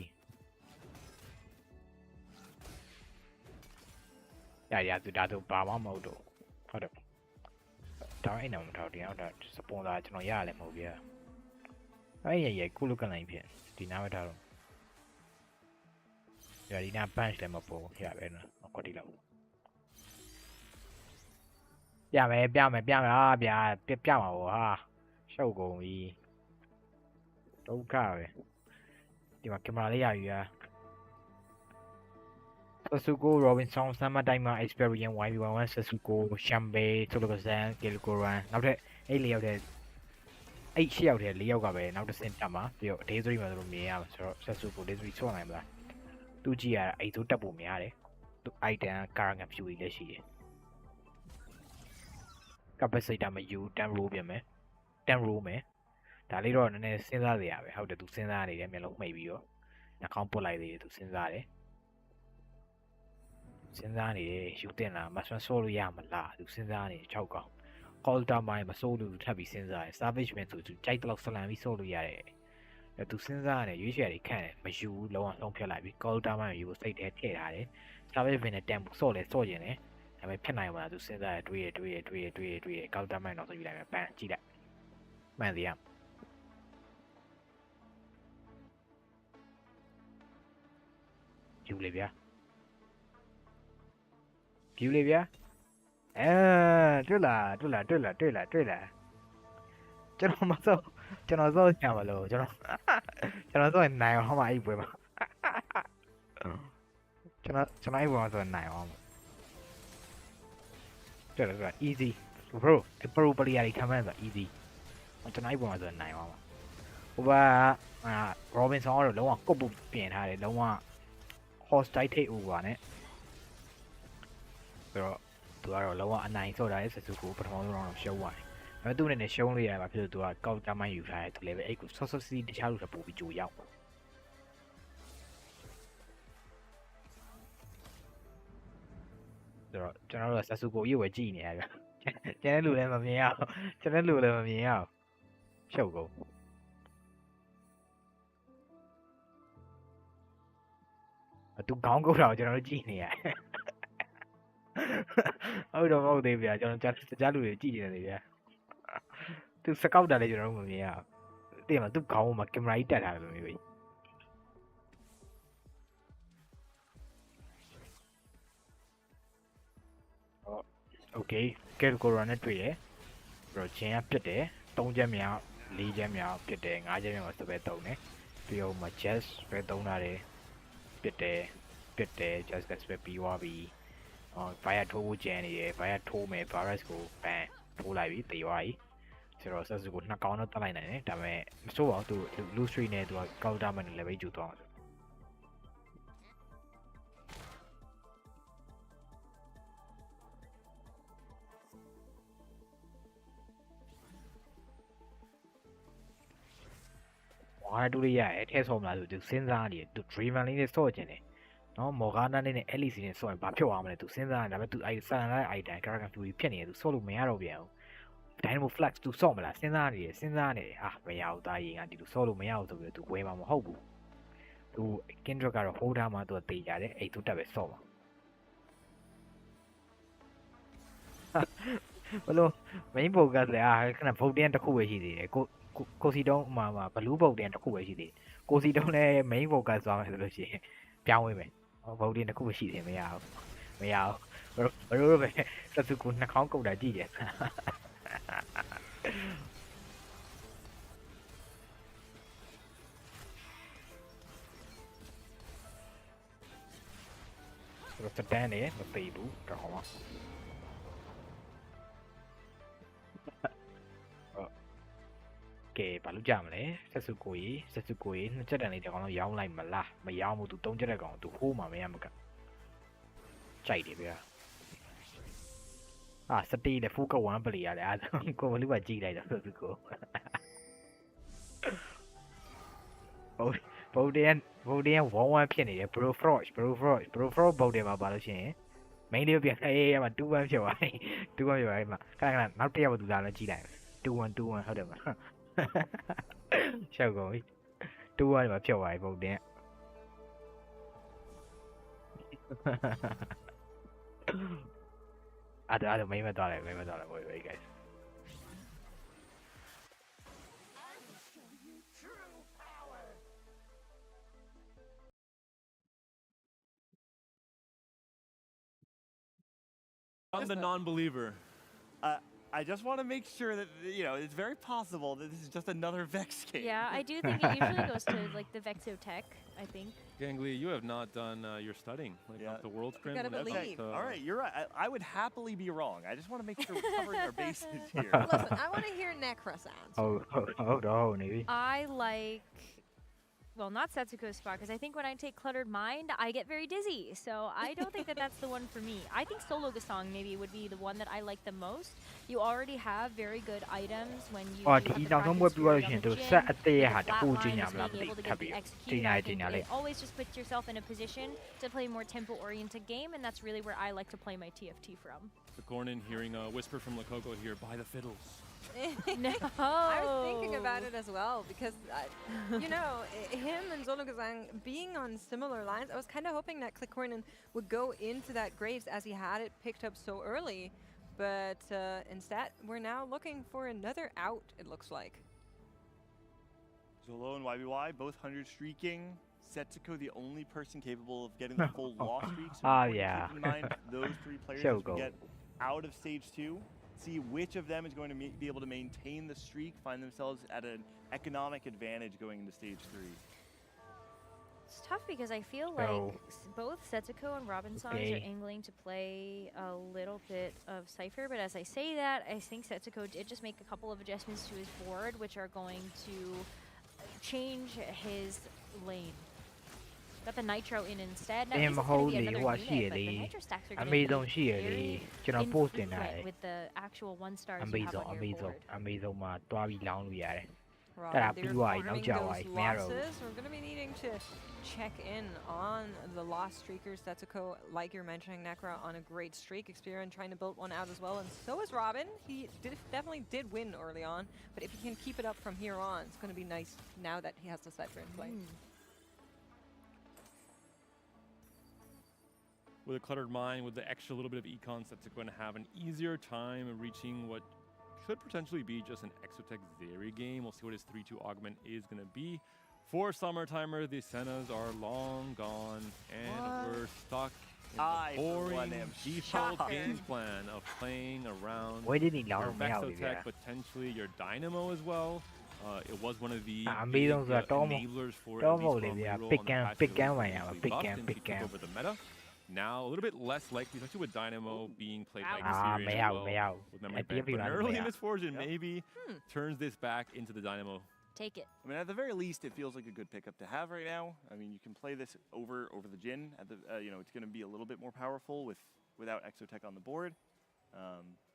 ရသူဒါဆိုဘာမှမဟုတ်တော့ဟုတ်တယ်ဒါအဲ့နာမထောက်တင်အောင်ဒါစပွန်ဆာကျွန်တော်ရရလဲမဟုတ်ဗျာအဲ့ရကုလကလိုင်းဖြစ်ဒီနားမထားတော့ဒီနာ punch လည်းမပေါ်ရပဲနော်အခုဒီလောက်ပြမယ်ဗျာပြမှာပေါ့ဟာရှုပ်ကုန်ပြီဒုက္ခပဲဒီမှာကင်မရာလေးရပြီဗျာSasuko Robinson စမ်းမတိုင်းမှာ experience YB11 Sasuko Shambe Tolokozan Kilgoran နောက်ထပ်အဲ့4ယောက်တည်းအဲ့6ယောက်တည်း4ယောက်ကပဲနောက်တစ်ဆင့်တက်မှာပြီးတော့ day 3မှာတို့မြင်ရမှာဆိုတော့ Sasuko day 3ဆော့နိုင်မလားသူကြည့်ရတာအဲ့ဆိုတက်ဖို့များတယ်သူ item ကာရငါဖြူကြီးလည်းရှိတယ် capacity မယူ10 roll ပြင်မယ်10 roll မယ်ဒါလေးတော့နည်းနည်းစဉ်းစားစရာပဲဟုတ်တယ်သူစဉ်းစားနေတယ်မျက်လုံးမှိတ်ပြီးတော့နှာခေါင်းပုတ်လိုက်သေးတယ်သူစဉ်းစားတယ်စဉ်းစားနေတယ်ယူတင်လာမဆွမ်းဆော့လို့ရမလားသူစဉ်းစားနေ6កောင် call down မိုင်းမစိုးလို့ထပ်ပြီးစဉ်းစားတယ် savage man ဆိုသူကြိုက်တော့ဆလန်ပြီးဆော့လို့ရတယ်သူစဉ်းစားရတယ်ရွေးချယ်တွေခန့်တယ်မယူဘူးလုံးဝဆုံးဖြတ်လိုက်ပြီး call down မိုင်းယူစိတ်ထဲထည့်ထားတယ် savage man နဲ့တန်ဘူးဆော့လဲဆော့ကျင်တယ်ဒါပေမဲ့ဖြစ်နိုင်မှာသူစဉ်းစားရတွေးရ call down မိုင်းတော့ဆိုယူလိုက်မယ်ပန်းကြည့်လိုက်မှန်စီရယူလေဗျာပြူလေဗျာတွေ့လားကျွန်တော်မစောညမလို့ကျွန်တော်စောနိုင်အောင်မအဲ့ပွဲမှာကျွန်တော်အဲ့ပွဲမှာစောနိုင်အောင်တွေ့လား easy bro player တွေခံမှန်းဆို easy ကျွန်တော်အဲ့ပွဲမှာစောနိုင်အောင်ဟိုဘာRobinson ကတော့လုံးဝကုတ်ပုတ်ပြင်ထားတယ်လုံးဝ hostile take over နဲ့ဆိုတော့သူကတော့လုံးဝအနိုင်ဆော့တာရဲ့ဆက်စုကိုပထမဆုံးတော့ရှုံးသွားတယ်။ဒါပေမဲ့သူ့အနေနဲ့ရှုံးလို့ရမှာဖြစ်လို့သူကကောက်တမိုင်းယူထားတယ်သူလည်းပဲအဲ့ကိုဆော့စီတခြားလူတွေပို့ပြီးကြိုရောက်ဆိုတော့ကျွန်တော်တို့ဆက်စုကိုရွေးကြည့်နေရဗျ။ကျန်တဲ့လူလည်းမမြင်ရအောင်ရှုပ်ကုန်သူခေါင်းကုတ်တာကိုကျွန်တော်တို့ကြည့်နေရဟုတ်တော့မဟုတ်သေးဗျာကျွန်တော်ကြားလူတွေကြည့်နေတယ်ဗျာသူစကောက်တာလည်းကျွန်တော်တို့မမြင်ရဘူးတကယ်မှသူ့ခေါင်းမှာကင်မရာကြီးတက်ထားတယ်လို့မျိုးကြီးโอเคကဲကိုရိုနဲ့တွေ့ရပြီးတော့ချင်းကပြတ်တယ်3ချက်မြောက်4ချက်မြောက်ပြတ်တယ်5ချက်မြောက်စပယ်3တယ်ပြီးတော့မှ just ပဲ3ထားတယ်ပြတ်တယ် just ပဲပြီးသွားပြီfire ထိုးဖို့ကြံနေတယ် fire ထိုးမယ် virus ကိုဘန်ထိုးလိုက်ပြီတေးသွားပြီဆိုတော့ဆက်စုကို2កောင်းတော့တက်လိုက်နိုင်တယ်ဒါပေမဲ့မစိုးပါဘူးသူ loose street နဲ့သူက counter မှန်လည်းပဲယူသွားအောင်ဝါတူလေးရအဲ့ထဲဆော့မလားသူစဉ်းစားနေတယ်သူ dreamer လေးနဲ့ဆော့ကျင်တယ် နော်မော်ဂါနာနဲ့ Alice နဲ့ဆော့ရင်ဘာဖြစ်သွားမလဲသူစဉ်းစားနေတာပဲသူအဲ့ဆန်လိုက် item character fury ဖြစ်နေတယ်သူဆော့လို့မရတော့ပြန်ဘူး Dynamo Flex သူဆော့မလားစဉ်းစားနေတယ်အာမရဘူးသားရင်ကဒီလိုဆော့လို့မရဘူးဆိုပြီးသူဝယ်မှာမဟုတ်ဘူးသူ Kindred ကတော့ hold ထားမှသူကတေးကြတယ်အဲ့သူတက်ပဲဆော့ပါဘလို့ main focus လေခဏ vote တစ်ခုပဲရှိသေးတယ်ကိုစီတုံးမှာ blue vote တစ်ခုပဲရှိသေးတယ်ကိုစီတုံးလည်း main focus သွားမယ်ဆိုလို့ရှိရင်ပြောင်းဝင်မယ် vote တစ်ခုရှိသေးတယ်မရဘူးဘလို့ပဲစသူကူနှာခေါင်းကုတ်တာကြည့်တယ်စတန်နေမသိဘူးတော့မှာကဲဘာလို့ကြမလဲဆက်စုကိုကြီးနှစ်ချက်တန်လေးတကောင်တော့ရောင်းလိုက်မလားမရောင်းဘူးသူသုံးချက်တဲ့ကောင်သူဟိုးမှာမရမကကြိုက်တယ်ဗျာစတေးလေဖူးက1 play ရတယ်အဲ့ဒါကိုဘလူးကကြည့်လိုက်တော့သူကိုဗုဒ္ဓယန်1-1ဖြစ်နေတယ် bro frost ဗုဒ္ဓမှာပါလို့ရှိရင် main လေးပြန်အေးမှာ2-1ဖြစ်သွားပြီမှာခဏနောက်တစ်ယောက်သူလာလဲကြည့်လိုက်2-1ဟုတ်တယ်မှာရှောက်ကုန်ပြီ2-1မှာဖြစ်သွားပြီဗုဒ္ဓယန်အဲ့ဒါမိမသွားလိုက် wait guys I'm the non-believer. I just want to make sure that, you know, it's very possible that this is just another Vex game. Yeah, I do think it usually goes to, like, the Vexo Tech, I think. Gangly, you have not done your studying. Like, Yeah. the world's You gotta believe. All right, you're right. I would happily be wrong. I just want to make sure we're covering our bases here. Listen, I want to hear Necros answer. Oh, maybe. I like, well, not Setsuko's spot, because I think when I take Cluttered Mind, I get very dizzy. So I don't think that that's the one for me. I think Solo Gasong maybe would be the one that I like the most. You already have very good items when you have the practice period on the gym, the flatline is being able to get the execution. I think it always just puts yourself in a position to play a more tempo-oriented game, and that's really where I like to play my TFT from. The Cornin hearing a whisper from Lakoko here, buy the fiddles. No. I was thinking about it as well because, you know, him and Zologazang being on similar lines, I was kind of hoping that Klikornin would go into that Graves as he had it picked up so early. But instead, we're now looking for another out, it looks like. Zolo and YBY, both 100 streaking. Setsuko, the only person capable of getting the full loss streak. So yeah. Keep in mind those three players as we get out of stage 2. See which of them is going to be able to maintain the streak, find themselves at an economic advantage going into stage 3. It's tough because I feel like both Setsuko and Robinson are angling to play a little bit of Cypher, but as I say that, I think Setsuko did just make a couple of adjustments to his board, which are going to change his lane. Got the Nitro in instead. Now, this is going to be another unit, but the Nitro stacks are going to be very infrequent with the actual 1-stars you have on your board. Right, they're farming those losses. We're going to be needing to check in on the lost streakers. Setsuko, like you're mentioning, Necra on a great streak. Experian trying to build one out as well, and so is Robin. He definitely did win early on, but if he can keep it up from here on, it's going to be nice now that he has the Cypher in play. With a cluttered mind, with the extra little bit of econs, that's going to have an easier time reaching what could potentially be just an Exotech Zeri game. We'll see what his 3-2 augment is going to be. For Summertimer, the Sennas are long gone, and we're stuck in the boring default game plan of playing around your Exotech, potentially your Dynamo as well. It was one of the enablers for at least over the meta. Now, a little bit less likely, especially with Dynamo being played by Experian as well, with memory bank. But an early Misfortune maybe turns this back into the Dynamo. Take it. I mean, at the very least, it feels like a good pickup to have right now. I mean, you can play this over the Jhin. At the, you know, it's going to be a little bit more powerful without Exotech on the board.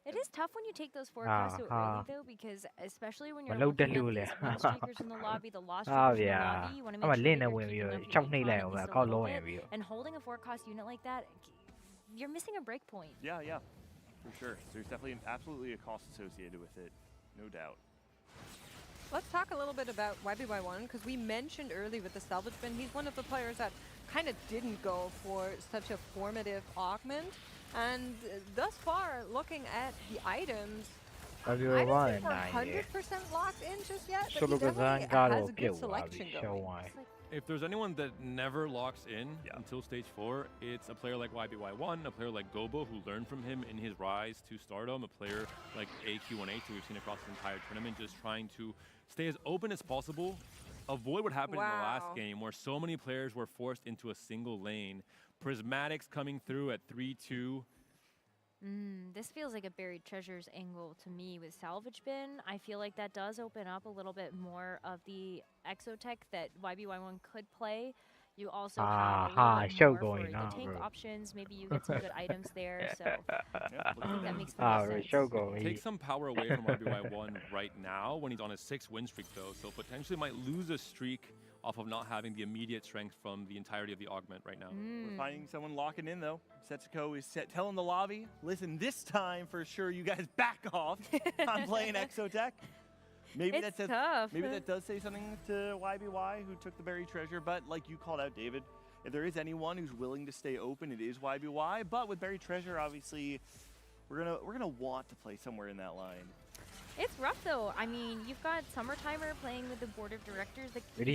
It is tough when you take those forecasts so early, though, because especially when you're Load looking at the these lule. win streakers in the lobby, the lost Oh streakers in the yeah. lobby, you want to I'm make a sure lane that when you're keeping you up your chọc game này con lại at mà least a có little lôi bit, này and holding a forecast unit like that, you're missing a break point. Yeah, for sure. There's definitely absolutely a cost associated with it, no doubt. Let's talk a little bit about YBY1, because we mentioned earlier with the salvage bin, he's one of the players that kind of didn't go for such a formative augment. And thus far, looking at the items, I don't think we're 100% locked in just yet, but he definitely has a good selection going. If there's anyone that never locks in until stage 4, it's a player like YBY1, a player like Gobo, who learned from him in his rise to stardom, a player like AQ18, who we've seen across the entire tournament, just trying to stay as open as possible, avoid what happened in the last game, where so many players were forced into a single lane. Prismatics coming through at 3-2. This feels like a buried treasures angle to me with salvage bin. I feel like that does open up a little bit more of the exotech that YBY1 could play. You also have a little bit more for the tank options. Maybe you get some good items there. So I think that makes the most sense. Take some power away from YBY1 right now when he's on a 6 win streak, though. So potentially might lose a streak off of not having the immediate strength from the entirety of the augment right now. We're finding someone locking in, though. Setsuko is telling the lobby, listen, this time for sure you guys back off. I'm playing Exotech. Maybe it's tough. Maybe that does say something to YBY, who took the buried treasure. But like you called out, David, if there is anyone who's willing to stay open, it is YBY. But with buried treasure, obviously, we're gonna want to play somewhere in that line. It's rough though. I mean, you've got Summertimer playing with the board of directors that and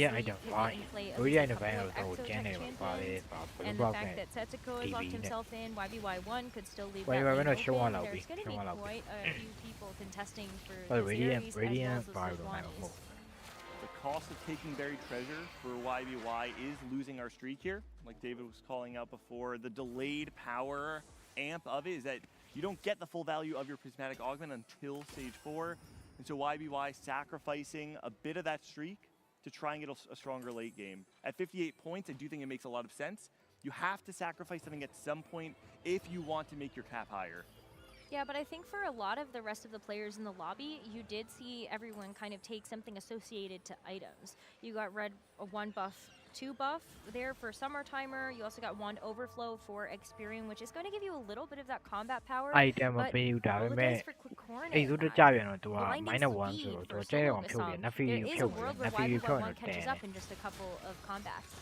the fact that Setsuko has locked himself in, YBY1 could still leave that lane open. There's going to be quite a few people contesting for the series as well as the The cost of taking buried treasure for YBY is losing our streak here. Like David was calling out before, the delayed power amp of it is that you don't get the full value of your prismatic augment until stage 4. And so YBY sacrificing a bit of that streak to try and get a stronger late game. At 58 points, I do think it makes a lot of sense. You have to sacrifice something at some point if you want to make your cap higher. Yeah, but I think for a lot of the rest of the players in the lobby, you did see everyone kind of take something associated to items. You got red 1 buff, 2 buff there for Summertimer. You also got 1 overflow for Experian, which is going to give you a little bit of that combat power. Item of you down there. Hey, do the job, you know, to -1 so to check on kill and if you kill YBY1 catches up in just a couple of combats.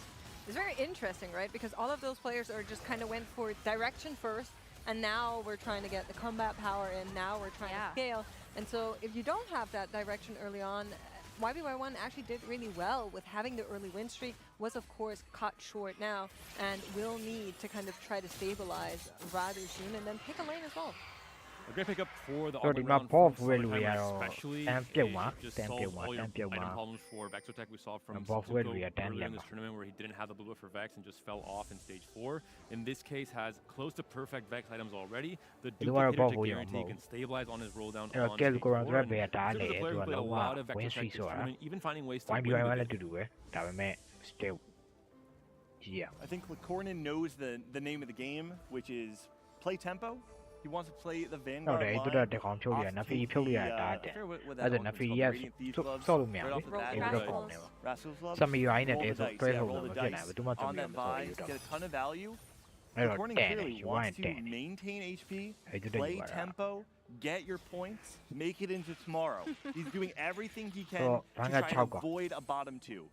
It's very interesting, right? Because all of those players are just kind of went for direction first, and now we're trying to get the combat power in, now we're trying to scale. And so if you don't have that direction early on, YBY1 actually did really well with having the early win streak, was of course cut short now, and will need to kind of try to stabilize rather soon and then pick a lane as well. A great pickup for the Sorry, round my especially just solve all your item problems for Vexotech. We saw from Setsuko earlier in this tournament where he didn't have the blue buff for Vex and just fell off in stage 4. In this case, has close to perfect Vex items already. The duplicate to guarantee he can stabilize on his roll down on stage 4. And this is a player who played a lot of Vexotech this tournament, even finding ways to win with it. I think Licornin knows the name of the game, which is play tempo. He wants to play the Vanguard line. That's the some UI net is a pretty roll the dice on that buy, get a ton of value. Licornin clearly wants to maintain HP, play tempo, get your points, make it into tomorrow. He's doing everything he can to try and avoid a bottom 2.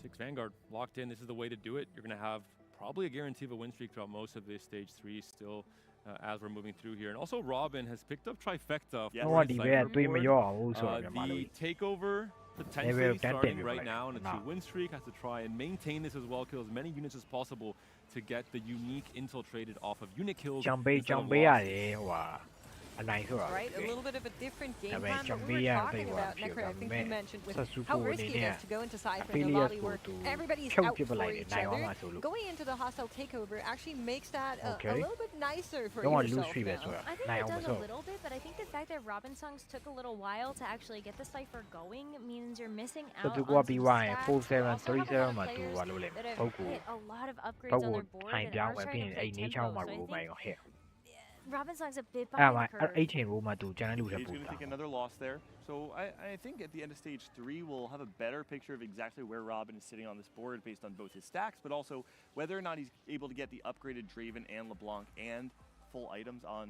6 Vanguard locked in. This is the way to do it. You're going to have probably a guarantee of a win streak throughout most of this stage 3 still as we're moving through here. And also Robin has picked up Trifecta. Yes. The takeover potentially starting right now on a 2 win streak. Has to try and maintain this as well, kill as many units as possible to get the unique infiltrated off of unit kills. Right, a little bit of a different game plan, but we were talking about, Necro, I think you mentioned, with how risky it is to go into Cypher in a lobby where everybody's out for each other. Going into the hostile takeover actually makes that a little bit nicer for yourself now. I think it does a little bit, but I think the fact that Robin Songs took a little while to actually get the Cypher going means you're missing out on some stats. Also have a lot of players that have hit a lot of upgrades on their board and are starting to play tempo, so I think Robin Song's a bit အဲ့ behind မှာ the curve. အဲ့ချိန်ဘူးမှသူကျန်တဲ့လူတွေ He's ပူ going to တာ take another loss there. So I think at the end of stage 3, we'll have a better picture of exactly where Robin is sitting on this board based on both his stacks, but also whether or not he's able to get the upgraded Draven and LeBlanc and full items on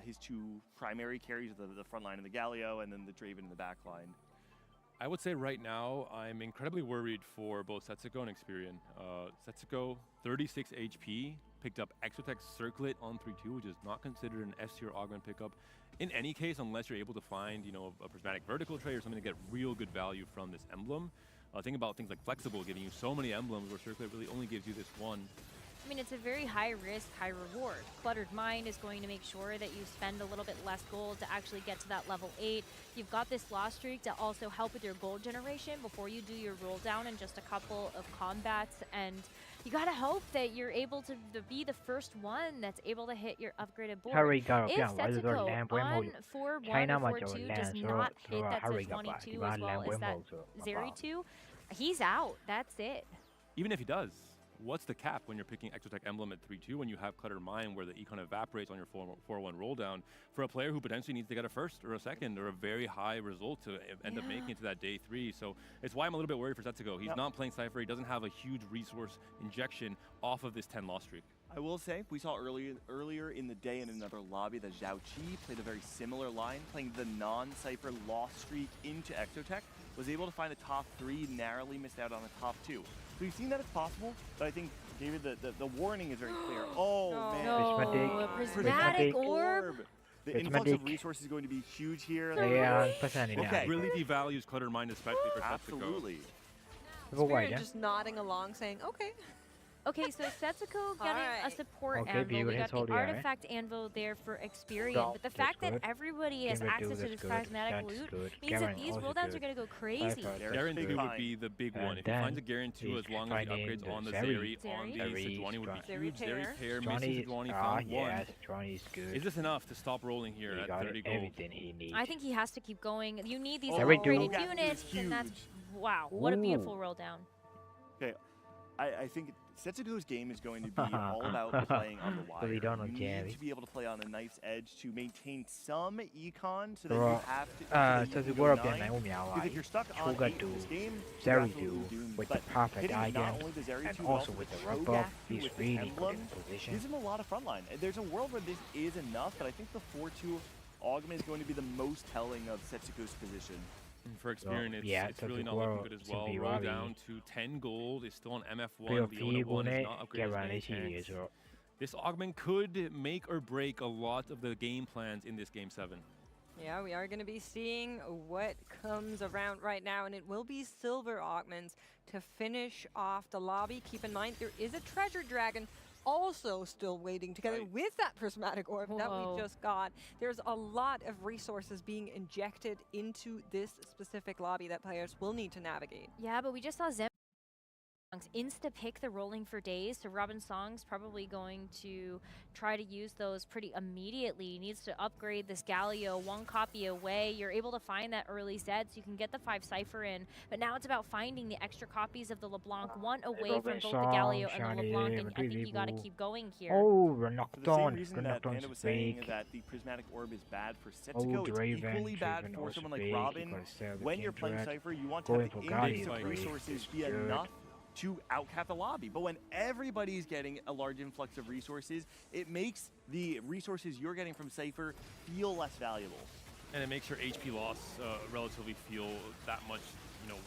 his 2 primary carries, the front line of the Galio and then the Draven in the back line. I would say right now, I'm incredibly worried for both Setsuko and Experian. Setsuko, 36 HP, picked up Exotech Circlet on 3-2, which is not considered an S-tier augment pickup. In any case, unless you're able to find, a prismatic vertical trait or something to get real good value from this emblem. Think about things like Flexible giving you so many emblems where Circlet really only gives you this one. I mean, it's a very high risk, high reward. Cluttered Mind is going to make sure that you spend a little bit less gold to actually get to that level 8. You've got this loss streak to also help with your gold generation before you do your roll down in just a couple of combats. And you gotta hope that you're able to be the first one that's able to hit your upgraded board. Harry ကတော့ If ပြန်သွားဆိုတော့ Setsuko land ပွဲမဟုတ် on 4-1 China or မှာကျော် 4-2 land does ဆိုတော့ not hit that Harry 22 ကပါ as ဒီ well မှာ land as ပွဲမ that ဟုတ်ဆိုတော့မပါ Zeri 2, he's out. That's it. Even if he does, what's the cap when you're picking Exotech Emblem at 3-2 when you have Cluttered Mind where the econ evaporates on your 4-1 roll down for a player who potentially needs to get a first or a second or a very high result to end up making it to that day 3. So it's why I'm a little bit worried for Setsuko. He's not playing Cypher. He doesn't have a huge resource injection off of this 10 loss streak. I will say, we saw earlier in the day in another lobby that Zhao Qi played a very similar line, playing the non-Cypher loss streak into Exotech, was able to find the top 3, narrowly missed out on the top 2. So we've seen that it's possible, but I think, David, the warning is very clear. Oh, man. No, prismatic orb. The influx of resources is going to be huge here. Okay. Really devalues Cluttered Mind, especially for Setsuko. Absolutely. Spirit just nodding along, saying, okay. Okay, so Setsuko getting a support Okay, anvil. We got the beautiful, yeah. artifact anvil there for Experian. But the fact that everybody has access to this prismatic loot means that these rolldowns are going to go crazy. Garen 2 would be the big one. If he finds a Garen 2, as long as he upgrades on the Zeri, on the Sejuani would be huge. Zeri pair, missing Sejuani, found one. Is this enough to stop rolling here at 30 gold? I think he has to keep going. You need these Zeri upgraded do. units, and that's... Wow, what a beautiful roll down. Okay, I think Setsuko's game is going to be all about playing on the wire. You need to be able to play on the knife's edge to maintain some econ so that you have to... so that you can go 9. Because if you're stuck on 8 in this game, you're Zeri absolutely doomed. with But the perfect hitting not items only the Zeri and 2, but also with the rub Kodak buff, he's with the really good emblem in position. gives him a lot of frontline. There's a world where this is enough, but I think the 4-2 augment is going to be the most telling of Setsuko's position. And for Experian, it's really not looking good as well. Roll down to 10 gold. Is still on MF1. Leona 1 is not upgraded to any chance. This augment could make or break a lot of the game plans in this game 7. Yeah, we are going to be seeing what comes around right now, and it will be silver augments to finish off the lobby. Keep in mind, there is a treasure dragon also still waiting together with that prismatic orb that we just got. There's a lot of resources being injected into this specific lobby that players will need to navigate. Yeah, but we just saw Zem insta-pick the rolling for days, so Robin Song's probably going to try to use those pretty immediately. He needs to upgrade this Galio 1 copy away. You're able to find that early Zed, so you can get the 5 Cypher in, but now it's about finding the extra copies of the LeBlanc, 1 away from both the Galio and the LeBlanc, and I think you gotta keep going here. Oh, we're knocked For the same on. reason We're that knocked on Panda was saying fake. that the prismatic orb is bad for Setsuko, it's Draven, equally bad Draven for also someone like fake, Robin. equals When you're playing Interact, Cypher, you want to going have the for Guardian index of Blade resources is be good. enough to outcap the lobby. But when everybody's getting a large influx of resources, it makes the resources you're getting from Cypher feel less valuable. And it makes your HP loss relatively feel that much,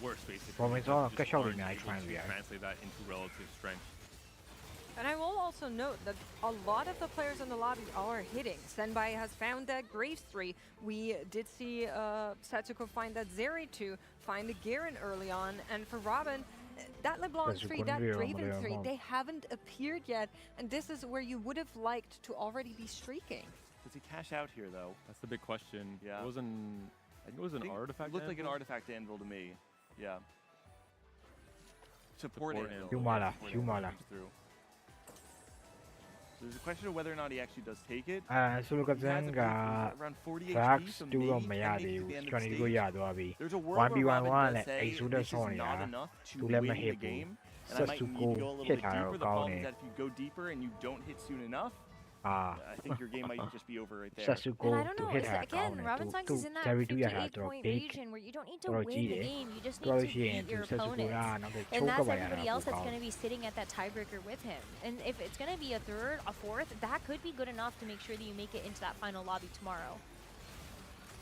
worse, basically. Well, it's all Just casual aren't in able to translate that into relative strength. And I will also note that a lot of the players in the lobby are hitting. Senbai has found that Graves 3. We did see Setsuko find that Zeri 2, find the Garen early on. And for Robin, that LeBlanc 3, that Draven 3, they haven't appeared yet. And this is where you would have liked to already be streaking. Does he cash out here, though? That's the big question. Yeah. I think it was an artifact. It looked like an anvil? artifact anvil to me. Yeah. Support anvil. Humala, Support Humala. comes through. There's a question of whether or not he actually does take it. ဆိုလိုကစံက Around 40 Fax HP, so တူ maybe တော့မရ 10 သေး HP ဘူး at the ကျွန် end တော် of ဒီကို stage. ရသွားပြီ There's a world where 1v1 Robin က does လည်း say, အိစုဒ this is ဆောင်းနေတာ not enough to သူလည်းမ win ဟစ် the ဘူး game, and I might need to go a little bit ဆက်စုကို deeper. The ဟစ်ထား problem တော့ is ကောင်းတယ် that if you go deeper and you don't hit soon enough, I think your game might just be over right there. Just to And go I don't to know, hit is her again, down Robin Songs is in that 58-point region where you don't need to win the game, you just need to beat your opponents. And that's everybody else that's going to be sitting at that tiebreaker with him. And if it's going to be a third, a fourth, that could be good enough to make sure that you make it into that final lobby tomorrow.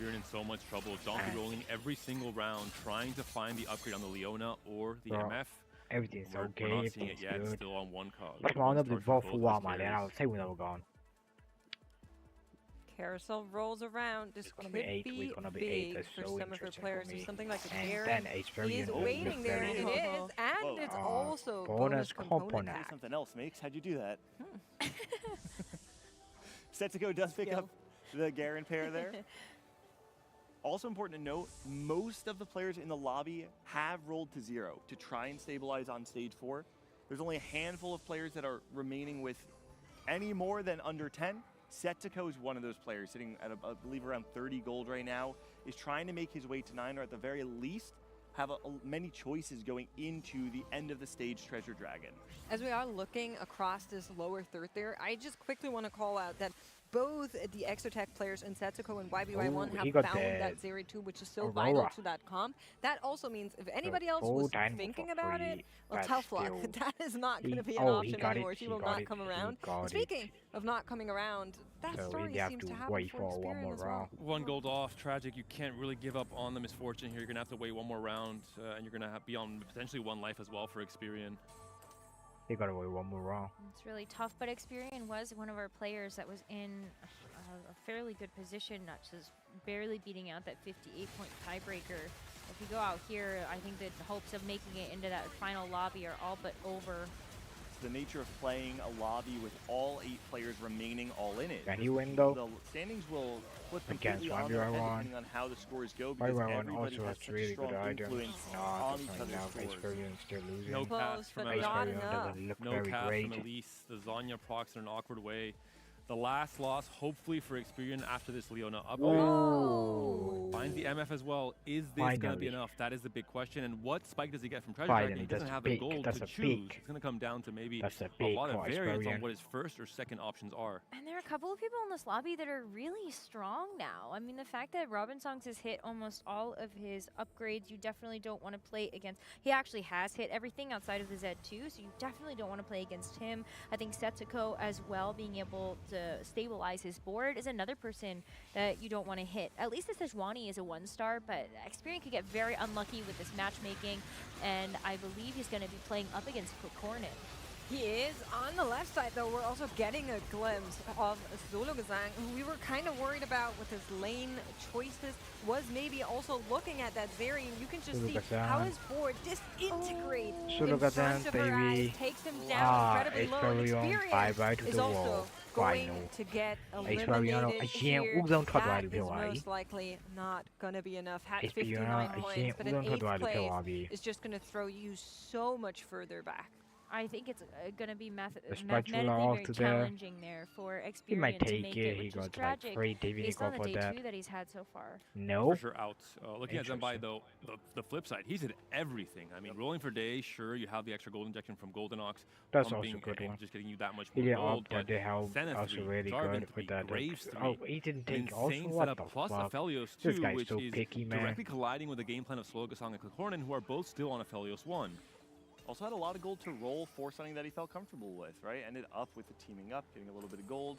You're in so much trouble. Donkey rolling every single round, trying to find the upgrade on the Leona or the MF. Everything's okay, We're not seeing it everything's yet. It's good. still on one cog. Come on up the ball for a while, man. I'll say when I'm gone. Carousel rolls around. This could be big for some of her players. So something like a Garen is waiting there. It is, and it's also bonus component attack. Something else, Makes. How'd you do that? Setsuko does pick up the Garen pair there. Also important to note, most of the players in the lobby have rolled to 0 to try and stabilize on stage 4. There's only a handful of players that are remaining with any more than under 10. Setsuko is one of those players, sitting at, I believe, around 30 gold right now, is trying to make his way to 9, or at the very least, have many choices going into the end of the stage Treasure Dragon. As we are looking across this lower third there, I just quickly want to call out that both the Exotech players and Setsuko and YBY1 have found that Zeri 2, which is so vital to that comp. That also means if anybody else was thinking about it, well, tough luck. That is not going to be an option anymore. She will not come around. Speaking of not coming around, that story seems to happen for Experian as well. 1 gold off, tragic. You can't really give up on the misfortune here. You're going to have to wait one more round, and you're going to be on potentially 1 life as well for Experian. They gotta wait one more round. It's really tough, but Experian was one of our players that was in a fairly good position, not just barely beating out that 58-point tiebreaker. If you go out here, I think the hopes of making it into that final lobby are all but over. The nature of playing a lobby with all 8 players remaining all in it. Can he win though? The standings will flip completely on their head depending on how the scores go, because everybody has such a strong influence on each other's scores. Still losing. No cast from Elise. No cast from Elise. The Zanya procs in an awkward way. The last loss, hopefully for Experian after this Leona upgrade. Oh. Finds the MF as well. Is this going to be enough? That is the big question. And what spike does he get from Treasure Dragon? He doesn't have the gold to choose. It's going to come down to maybe a lot of variance on what his first or second options are. And there are a couple of people in this lobby that are really strong now. I mean, the fact that Robin Songs has hit almost all of his upgrades, you definitely don't want to play against. He actually has hit everything outside of the Z2, so you definitely don't want to play against him. I think Setsuko as well, being able to stabilize his board, is another person that you don't want to hit. At least the Sejuani is a 1-star, but Experian could get very unlucky with this matchmaking, and I believe he's going to be playing up against Kokornin. He is. On the left side, though, we're also getting a glimpse of Zologazang, who we were kind of worried about with his lane choices, was maybe also looking at that Zeri, and you can just see how his board disintegrates in front of her eyes, takes him down incredibly low, and Experian is also going to get eliminated here. That is most likely not going to be enough. Had 59 points, but an 8th place is just going to throw you so much further back. I think it's going to be mathematically very challenging there for Experian he might take to make it, he which got is tragic like based on the for day that. 2 that he's had so far. No. For sure out. Looking at Zenbai though, the flip side, he's hit everything. I mean, rolling for day, sure, you have the extra gold injection from Golden Ox. That's also a good one. Just getting you that much more gold. But they help also really good with that. Oh, he didn't take also what the plus fuck? Aphelios This 2, guy's which so is picky, man. directly colliding with the game plan of Slogasong and Kokornin, who are both still on Aphelios 1. Also had a lot of gold to roll for something that he felt comfortable with, right? Ended up with the teaming up, getting a little bit of gold.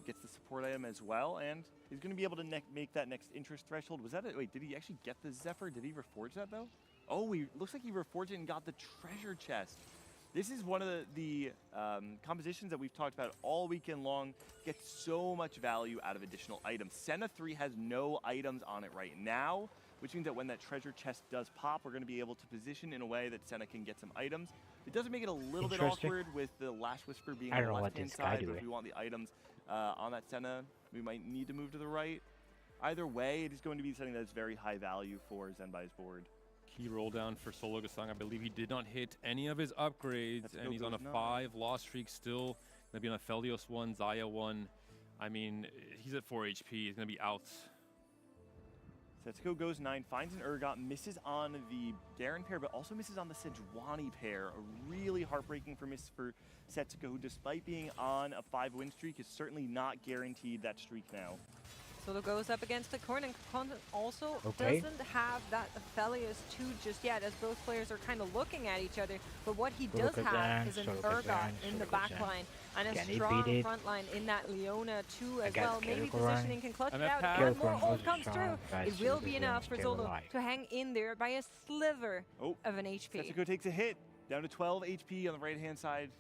Gets the support item as well, and he's going to be able to make that next interest threshold. Was that it? Wait, did he actually get the Zephyr? Did he reforge that, though? Oh, looks like he reforged it and got the treasure chest. This is one of the compositions that we've talked about all weekend long. Gets so much value out of additional items. Senna 3 has no items on it right now, which means that when that treasure chest does pop, we're going to be able to position in a way that Senna can get some items. It does make it a little bit awkward with the Lash Whisper being on the left-hand side, but if we want the items on that Senna, we might need to move to the right. Either way, it is going to be something that is very high value for Zenbai's board. Key roll down for Sologasang. I believe he did not hit any of his upgrades, and he's on a 5 loss streak still. Going to be on a Aphelios 1, Zaya 1. I mean, he's at 4 HP. He's going to be out. Setsuko goes 9, finds an Urgot, misses on the Garen pair, but also misses on the Sejuani pair. A really heartbreaking for miss for Setsuko, who despite being on a 5-win streak is certainly not guaranteed that streak now. Solo goes up against the corner, and Content also Okay. doesn't have that Aphelios 2 just yet, as both players are kind of looking at each other. But what he does have is an Urgot in the back line, and a Can he strong beat it? front line in that Leona 2 as Against well. Maybe Kilgore. positioning can clutch it And out. that One pass- more Kilgore ult comes was through. strong, It will be guys, enough for still Zolo alive. to hang in there by a sliver Oh, of an HP. Setsuko takes a hit, down to 12 HP on the right-hand side.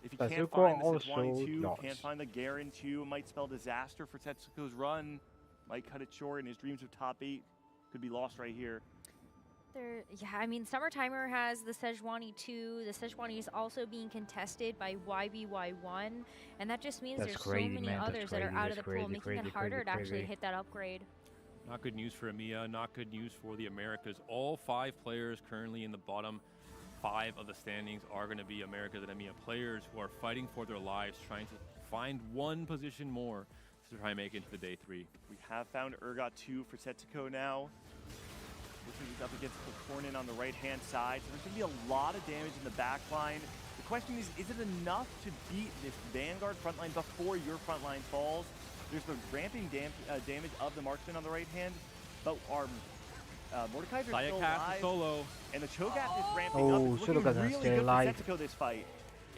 If he can't Setsuko find the also Sejuani 2, lost. can't find the Garen 2, it might spell disaster for Setsuko's run. Might cut it short, and his dreams of top 8 could be lost right here. Yeah, I mean, Summer Timer has the Sejuani 2. The Sejuani is also being contested by YBY1, and that just means That's there's crazy, so many man. That's others that are crazy, out of that's the pool, crazy, making crazy, it harder crazy, to actually crazy. hit that upgrade. Not good news for EMEA, not good news for the Americas. All 5 players currently in the bottom 5 of the standings are going to be Americas and EMEA players who are fighting for their lives, trying to find one position more to try and make it into the day 3. We have found Urgot 2 for Setsuko now. Looking up against Cornin on the right-hand side, so there's going to be a lot of damage in the back line. The question is it enough to beat this Vanguard front line before your front line falls? There's the ramping damage of the marksman on the right hand, but our Mordekaiser is still alive, solo. and the Cho'Gath is ramping up. Oh, It's looking Sologa's really still good alive. for Setsuko this fight.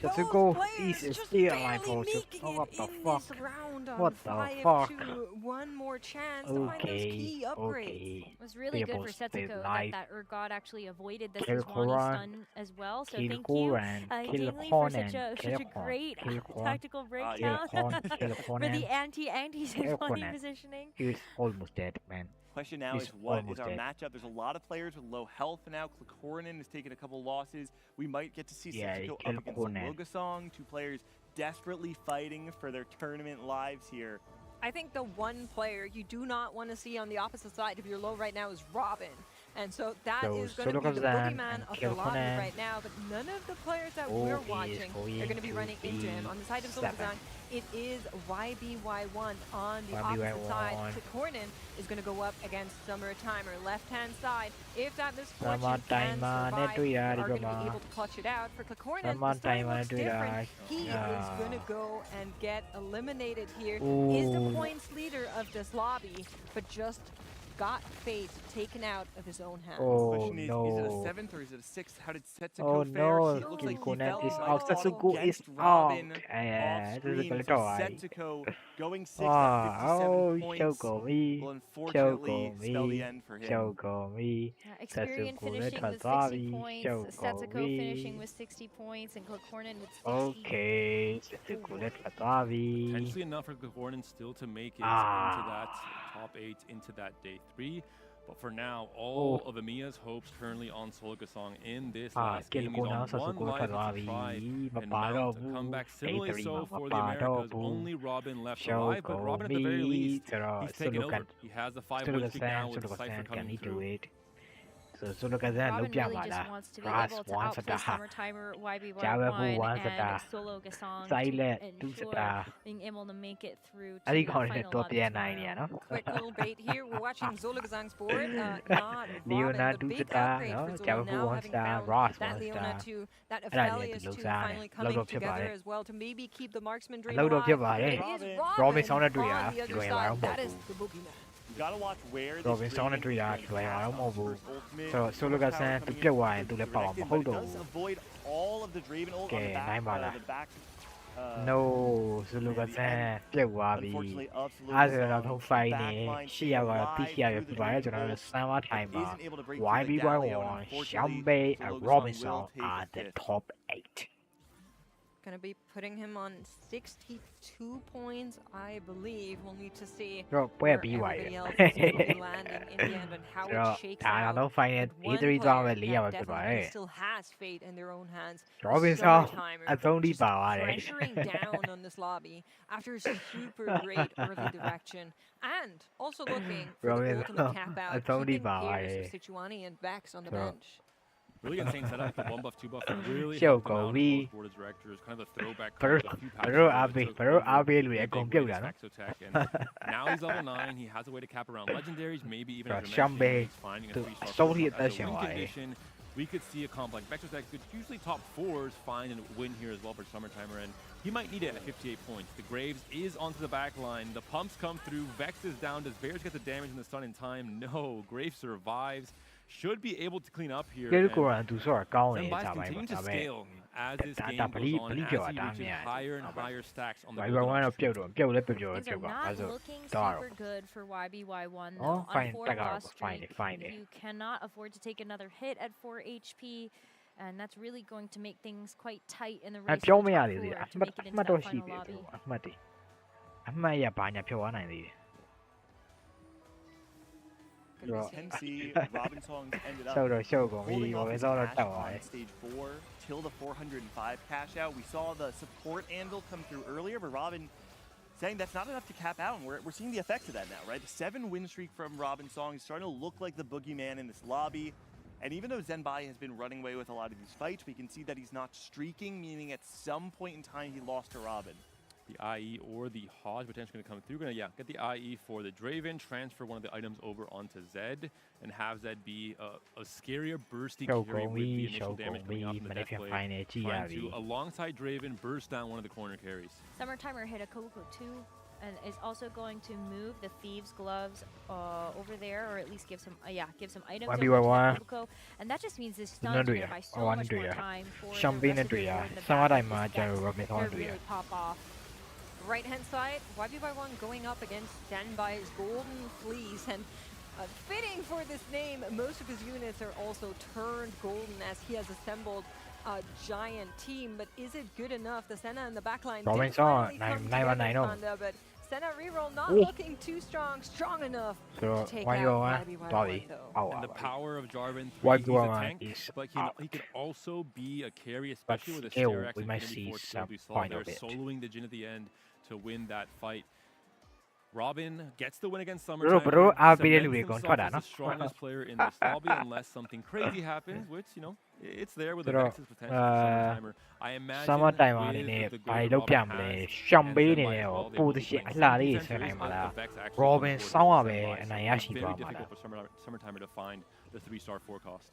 Setsuko Players is just still alive barely also. making Oh, it what the in fuck? this round on What the 5-2. fuck? One more chance to find those Okay, key upgrades. okay. It was really good for People stay Setsuko that alive. that Urgot actually avoided the Kill Sejuani Koran, stun as well. So kill thank you, Koran, kill Dingli, for Conan, such a kill great Kill Conan, tactical kill breakdown Conan, kill for Conan. the anti Kill Sejuani Conan. positioning. He's almost dead, man. Question now He's is what is almost our dead. matchup? There's a lot of players with low health now. Cornin has taken a couple losses. We might get to see Yeah, he Setsuko up killed against Conan. Logasong, 2 players desperately fighting for their tournament lives here. I think the one player you do not want to see on the opposite side if you're low right now is Robin. And so that So is going to be the Solokazan boogeyman and of the Kill lobby Conan. right now. But none of the players that Who we're is watching going are going to be to running into him. be On the side of seven? Solokazan, it is YBY1 on the YBY1. opposite side. Cornin is going to go up against Summer Timer. Left-hand side, if that misfortune Summer can Timer, survive, netu they yaar are going to iba be ma. able to clutch it out. For Cornin, Summer the story Timer looks netu different. yaar. He is going to Yeah. go and get eliminated here. Is the Ooh. points leader of this lobby, but just got fate taken out of his own hands. Oh Question is it a no. 7th or is it a 6th? How did Setsuko Oh fare? no, He looks like he Conan felt is like out. fought Setsuko is against out. Robin Yeah, off this is screen. gonna So die. Setsuko going 6 Ah, at 57 oh, points Shogomi, will unfortunately Shogomi, spell the end for him. Shogomi, Experian Setsuko finishing with 60 Tazavi, points, Setsuko finishing Shogomi. with 60 points, and Cornin with 60. Okay, Setsuko Tazavi. Potentially enough for Gordon still to make it into that top 8, into that day 3. But for now, all of EMEA's hopes currently on Solgasong in this last game. He's on one life to try and mount a comeback. Similarly so for the Americas, only Robin left alive, but Robin at the very least, he's taken over. He has the 5-win streak now with the Cypher coming through. So Solokazan Robin lupa really just mala. wants to be Ras able to wants outplay to Summer Timer, Javabu YBY1, wants to and Solo Gasong Silent to tu ensure seta. being able to make it through to Ari that kau ni final tu lobby tiada naik ni, tomorrow. no? Quick little bait here. We're watching Zolagazang's board. Not Leona Robin. The tu big seta, upgrade no? for Zolo Javabu now wants having to, found Ross that wants Leona to. 2, that Ada ni Aphelios tu 2 lusa ni. finally coming Laudap together siapa as well to maybe keep the marksman dream Laudap alive. siapa It ni? is Robin Robin sana tu on ya, the other dua side. orang That babu. is the boogeyman. You gotta watch where this Robin sana tu ya, Draven dua can orang cast off babu. his first ultimate. So Solokazan tu Power keluar coming tu in lepas directed, mahu but it tu. does avoid all of the Draven ult on Okay, the back, naik malah. the back No, Solokazan keluar bi. unfortunately of Ada dalam Sologazong. fight Back ni, line siapa alive pihak yang through the terbaik Draven adalah ult, sama but timer. isn't able to break through the Galio, and YBY1, unfortunately, Xiaobei, and Sologazong Robinson will take are the the fifth. top 8. Going to be putting him on 62 points, I believe. We'll need to see Rồi, where bây giờ everybody bị else vậy. is going to be landing in the end and how Rồi, it shakes ta out. đâu phải With ý one tôi player cho về lý do that vậy definitely vậy. still has fate in their own hands. Robinson, Summertimer anh không đi just vào à đấy. pressuring down on this lobby after super great early direction and also looking for the Robinson, ultimate cap anh out, không đi keeping vào à pairs đấy. of Sejuani and Vex on the Rồi. bench. Really insane setup. The 1 buff, 2 buff really ရှုပ် helped him ကုန် out ပြီ in most board directors. Kind of the throwback ဘရို card with a few ဘ patches ရို that အား really ပေး took ဘရို over အားပေးလူ the အကုန် big ပြုတ် win တာ is နော် Faxo Tech. And now he's level 9. He has a way to cap around legendaries. Maybe even as you're Shambe mentioning, he's finding a to 3-star solely as a attention win why. condition. We could see a comp like Vexo Tech could usually top 4s find and win here as well for Summertimer, and he might need it at 58 points. The Graves is onto the back line. The pumps come through. Vex is down. Does Bears get the damage and the stun in time? No. Graves survives. Should be able to clean up here. ကဲကိုရန်သူဆိုတာကောင်းတယ် Zenbai's ဂျာပိုင်းပါ continue to ဒါပေမဲ့ scale as this Da- game da- goes believe- on, believe as you he are damn reaches yeah. higher and higher stacks on the ဝိုင် golden ဝမ် arms. တော့ပြုတ်တော့ပြုတ်လည်းပြုတ်ပြော Things ပြု are တ်ပါ not အဲဆို looking တော့ super good for YBY1 Oh, though. fine, On 4 take out, loss fine, streak, fine. you cannot afford to take another hit at 4 HP, and that's really going to make things quite tight in the အ race ပြော for မ the ရ top သေးသေး 4 အ to မှတ် make it အ into မှတ် that တော့ရှိ final သေးတယ် lobby. အမှတ်တွေအမှတ်ရဘာညာဖြုတ်သွားနိုင်သေးတယ် You can see Robin Songs ended up ရှုပ်တော့ရှုပ်ကုန်ပြီ holding ဘာ off ပဲ his စောတော့ cash တောက်သွားတယ် on stage 4 till the 405 cash out. We saw the support anvil come through earlier, but Robin saying that's not enough to cap out, and we're seeing the effects of that now, right? The 7-win streak from Robin Song is starting to look like the boogeyman in this lobby. And even though Zenbai has been running away with a lot of these fights, we can see that he's not streaking, meaning at some point in time he lost to Robin. The IE or the Hodge potentially going to come through. Going to, get the IE for the Draven, transfer one of the items over onto Zed, and have Zed be a scarier, bursty ရှုပ် carry ကုန် with ပြီ the ရှုပ် initial ကုန် damage ပြီ coming off မ the နေ့ death ဖြန် play. ဖိုင်နယ်ကြည့်ရ Trying ပြီ to, alongside Draven, burst down one of the corner carries. Summertimer hit a Coco 2 and is also going to move the Thieves' Gloves over there, or at least give some items over to the Coco. And that just means this stun is going to buy so much more time for the Champagne rest of the တွေ့ရ board in the ဆမ်မ back တိုင်း of မှာ this ကျွန် deck. တော် Robin Song They're တွေ့ရ Really pop off. Right hand side, YBY1 going up against Zenbai's Golden Fleece, and fitting for this name, most of his units are also turned golden as he has assembled a giant team. But is it good enough? The Senna in the backline Robin did Song finally come 9 together, 9 တော့ Panda, but Senna reroll not Ooh. looking too strong enough ဆို to တော့ take ဝိုင်း out ရောသွားပြီ YBY1 though. အောက် And ပါ the power of Jarvan, What he's do I a want tank, is but out. he could also be a carry, But especially with a still, Sterax we might Infinity see Force some to be point solved. of They're it. soloing the Jhin at the end to win that fight. Robin gets the win against Bro, Summertimer,အားပေးတဲ့လူတွေ cements အကုန် himself ထွက်တာ as the နော် strongest player in this lobby unless something crazy happens, which, it's there with the ဆိုတော့ Vex's potential for Summertimer. I imagine ဆမ်မတိုင်မှာ with အနေနဲ့ the ဘာ grade လုပ် that ပြ Robin မလဲ has ရှောင် and ပေးနေ Zenbai တယ် as ရော well, they ပို will တ be ရှိ playing အ some လှလေးတွေ defenses, ဆွဲနိုင်မှာ but လား the Vex actually Robin on the board စောင်းရ with ပဲ Zenbai, အနိုင်ရရှိ very သွားမှာလား difficult for Summertimer to find the 3-star 4 cost.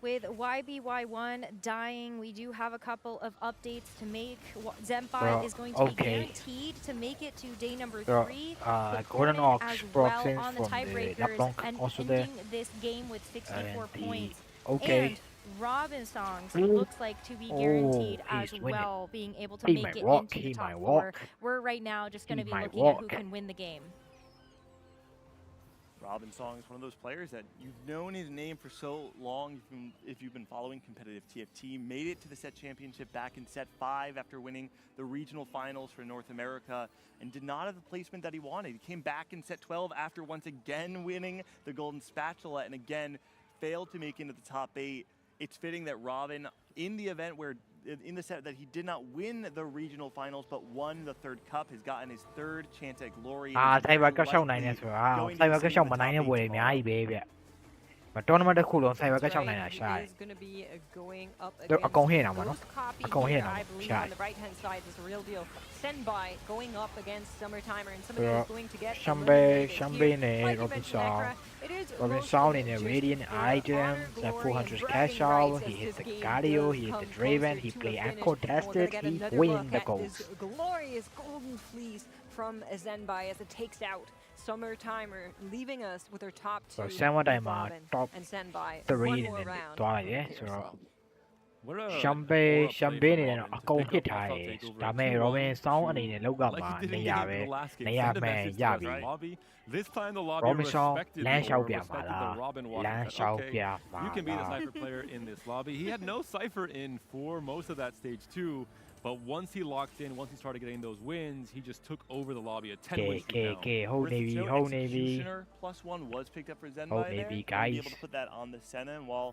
With YBY1 dying, we do have a couple of updates to make. Zenbai Bro, is going to be okay. guaranteed to make it to day number Bro, 3. Golden Corrin Ox as proxies well on the from the tiebreakers LeBlanc and also there. ending this game with 64 And points. okay. And Robin Songs Ooh. looks like to be guaranteed Oh, as he's winning. well, being able to He make might it walk, into he the top might 4. walk. We're right now just going to He be might looking at who walk. can win the game. Robin Song is one of those players that you've known his name for so long if you've been following competitive TFT. Made it to the set championship back in set 5 after winning the regional finals for North America and did not have the placement that he wanted. He came back in set 12 after once again winning the Golden Spatula and again failed to make it into the top 8. It's fitting that Robin, in the event where in the set that he did not win the regional finals but won the 3rd cup, has gotten his 3rd chance at glory. ဆိုင်ဘာကရှောက်နိုင်နေဆိုတာဆိုင်ဘာကရှောက်မနိုင်တဲ့ဘွယ်တွေအများကြီးပဲဗျမတော်နမတစ်ခုလုံးဆိုင်ဘာကရှောက်နိုင်တာရှာတယ် He is going to be going up သူအကုန်ဟင်း against အောင်ပါနော် Ghost Copy အကုန်ဟင်း here, အောင် I believe, ရှာတ on ယ် the right hand side is a real deal. Zenbai going up against Summertimer, and ဆို somebody တော့ is going to get ရှမ်ဘေး eliminated ရှမ်ဘေး here. နဲ့ Like you Robin mentioned, Song Nekra, it is Robin mostly Song in a just Radiant for item, honor, the glory, and 400 bragging cash rights out, as he hit this the game Guardio, does he hit come the Draven, closer he to played a finish. Anchor And we're tested, gonna get he another win look the at goals. this glorious golden fleece from Zenbai as it takes out Summertimer, leaving us with our top 2, So Summertimer Robin top and Zenbai. 3 One နဲ့ more round. တွားလိုက်တယ် Here ဆို as တော့ well. What a ရှမ်ဘေး aura play ရှမ်ဘေး from နဲ့ Robin အ to ကုန် pick ဖြစ် up a ထား top တယ် takeover ဒါပေမဲ့ 2-1 Robin Song အနေနဲ့လောက်က like မှာ he didn't နေ get ရ it ပဲ in the last game. နေရ Send a မယ် message ရ to ပြီ the lobby. This time the lobby Robin Song respected လမ်း the လျှောက် aura, ပြပါ respected လား the Robin လမ်း walk. လျှောက် Okay, ပြပါ you can be the လား Cypher player in this lobby. He had no Cypher in for most of that stage 2, but once he locked in, once he started getting those wins, he just took over the lobby. A 10-win streak now. ကဲဟုတ်နေပြီ Briscoe ဟုတ်နေပြီ Executioner +1 was picked up for Zenbai Hold there. maybe, Gonna be able guys. to put that on the Senna, and while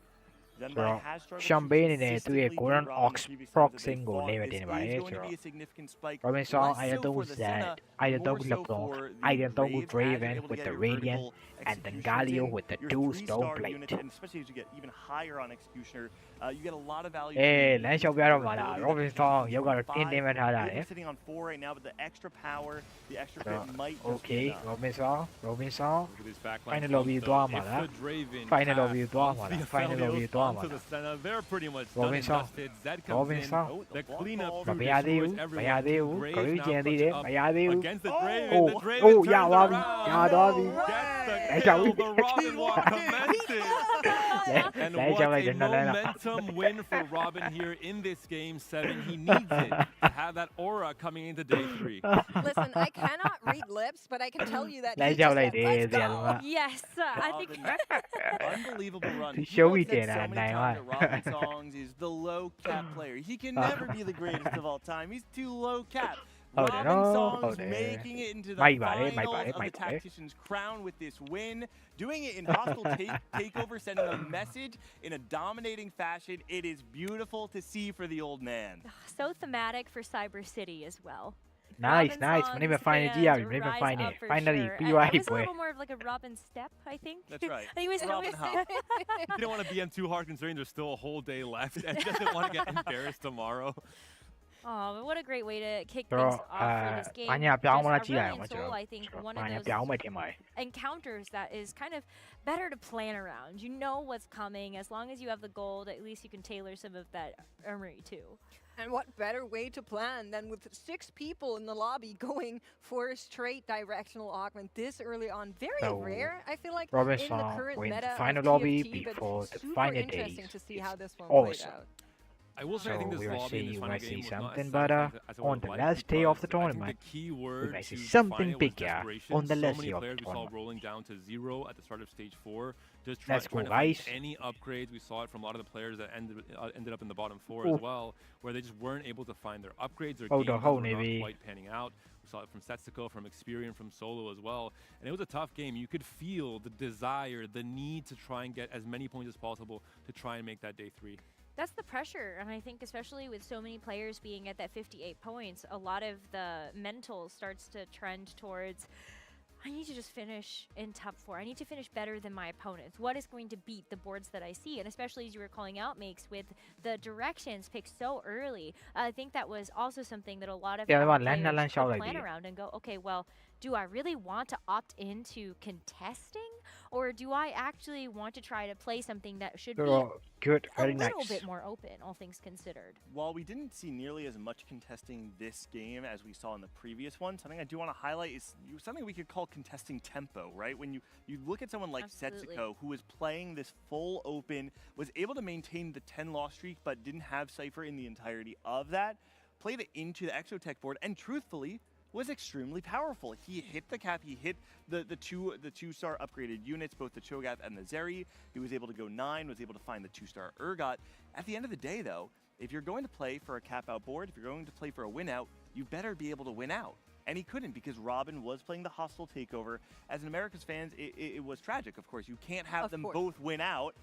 Zenbai So has struggled Sean to Bainနဲ့သူ့ရဲ့ consistently Golden beat Robin Ox the previous times that Proxing they ကို fought. level This တင်နေ is ပါတယ် going ဆို to တော့ be a significant spike. Robinson Less I so don't for the Senna, I more don't so look long. for I the don't Braves. Draven As you're able to with get the your Radiant vertical and then executioners Galio in, with the your 2-stone three-star plate. units, and especially as you get even higher on Executioner, you get a lot of value. လမ်းလျှောက်ပြတော့မှာလား Robinson ရုပ်ကတော့တင်းတင်းပဲထားတာလေ You're sitting on 4 right now, but the extra power, the extra crit might just be Okay enough. Robinson Look at this backline Final bump, lobby though.သွား If မှာလား the Draven Final path lobby သွား onto မှာ the လား Final Aphelios lobby သွားမှာ onto the လား Senna, they're pretty much done and Robinson dusted. Zed comes in. Robinson The cleanup မ crew ရသေးဘူး destroys မရ everyone. သေးဘူး Graves ခရီး now ကျန်သေး puts တယ် up မရသေးဘူး against the Draven. Oh, The Draven oh, turns yeah, Robin. around. Yeah, Robin. Gets the Let's kill. go. The Robin walk commences. And Let's what go, a let's go. momentum win for Robin here in this game 7. He needs it to have that aura coming into day 3. Listen, I cannot read lips, but I can tell you that he Let's just go, said, ladies. let's Yeah, go. Robin. Yes, I think. Unbelievable run. Show People me have said then, so I many know. times that Robin Songs is the low cap player. He can never be the greatest of all time. He's too low cap. Hold it, Robin oh, Songs hold it. making it into the Might bad, finals might bad, of the might bad. Tactician's crown with this win. Doing it in hostile takeover, sending a message in a dominating fashion. It is beautiful to see for the old man. So thematic for Cyber City as well. Nice Robin nice မနေ့ songs, ပဲ final ကြည့်ရပြီ fans, မနေ့ပဲ rise final up for finally sure. ပြီးသွား It ပြီ was a ပွဲ little more of like a Robin step, I think. That's right. I think it was Robin hop. You don't want to be him too hard considering there's still a whole day left and doesn't want to get embarrassed tomorrow. Oh, but what a great way to kick ဆို things တော့ off for this game. ဘာညာပြောင်းမလား Just ကြည့်ရအောင် Aurelion ကျွန် Sol, တော် I think one ဘာ of ညာ those ပြောင်းမယ်ထင်ပါတယ် encounters that is kind of better to plan around. You know what's coming. As long as you have the gold, at least you can tailor some of that armory too. And what better way to plan than with 6 people in the lobby going for a straight directional augment this early on? Very So, rare, I feel like, in Robinson the current wins meta final of lobby TFT, but before the super final interesting days to see how this one played awesome. out. I will say I think So this we will lobby in see this we final might game see was not something as better satisfying as I on would the like last day of because the I think tournament. the key word might see to something define it was bigger desperation. on the So last many day of players the we saw tournament. rolling down to 0 at the start of stage 4, just Let's go, trying to find guys. any upgrades. We saw it from a lot of the players that ended up in the bottom 4 Ooh. as well, where they just weren't able to find their upgrades. Their Hold games on, hold were not maybe. quite panning out. We saw it from Setsuko, from Experian, from Solo as well. And it was a tough game. You could feel the desire, the need to try and get as many points as possible to try and make that day 3. That's the pressure, and I think especially with so many players being at that 58 points, a lot of the mental starts to trend towards, I need to just finish in top 4. I need to finish better than my opponents. What is going to beat the boards that I see? And especially as you were calling out, Makes, with the directions picked so early, I think that was also something that a lot of Yeah, our well, land players shot could like plan this. around and go, okay, well, do I really want to opt into contesting? Or do I actually want to try to play something that should be So good a very little nice bit more open, all things considered? While we didn't see nearly as much contesting this game as we saw in the previous one, something I do want to highlight is something we could call contesting tempo, right? When you look at someone like Absolutely. Setsuko, who was playing this full open, was able to maintain the 10-loss streak, but didn't have Cypher in the entirety of that, played it into the Exotech board, and truthfully, was extremely powerful. He hit the cap, he hit the two-star upgraded units, both the Cho'Gath and the Zeri. He was able to go 9, was able to find the 2-star Urgot. At the end of the day, though, if you're going to play for a cap-out board, if you're going to play for a win-out, you better be able to win out. And he couldn't because Robin was playing the hostile takeover. As an America's fans, it was tragic, of course. You can't have them both win out.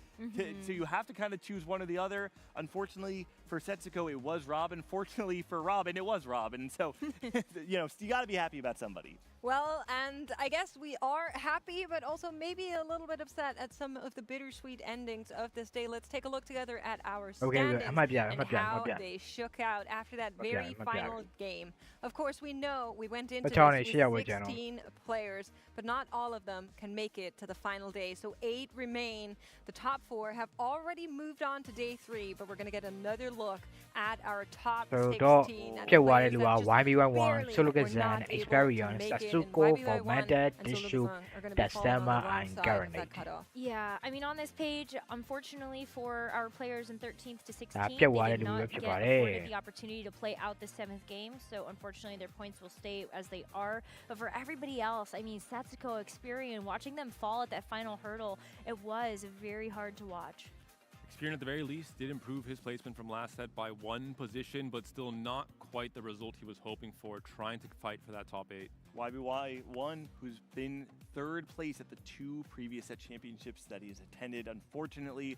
So you have to kind of choose one or the other. Unfortunately, for Setsuko, it was Robin. Fortunately for Robin, it was Robin. So, you got to be happy about somebody. Well, and I guess we are happy, but also maybe a little bit upset at some of the bittersweet endings of this day. Let's take a look together at our standings and how they shook out after that very final game. Of course, we know we went into this with 16 players, but not all of them can make it to the final day. So 8 remain. The top 4 have already moved on to day 3, but we're going to get another look at our top 16. And the players that just barely were not able to make it. Setsuko, Formated, Dishu, Dastema, and Garanate. Yeah, I mean, on this page, unfortunately for our players in 13th to 16th, Apia they wale did not luwe get pare. afforded the opportunity to play out the 7th game, so unfortunately their points will stay as they are. But for everybody else, I mean, Setsuko, Experian, watching them fall at that final hurdle, it was very hard to watch. Experian, at the very least, did improve his placement from last set by 1 position, but still not quite the result he was hoping for, trying to fight for that top 8. YBY1, who's been 3rd place at the 2 previous set championships that he has attended, unfortunately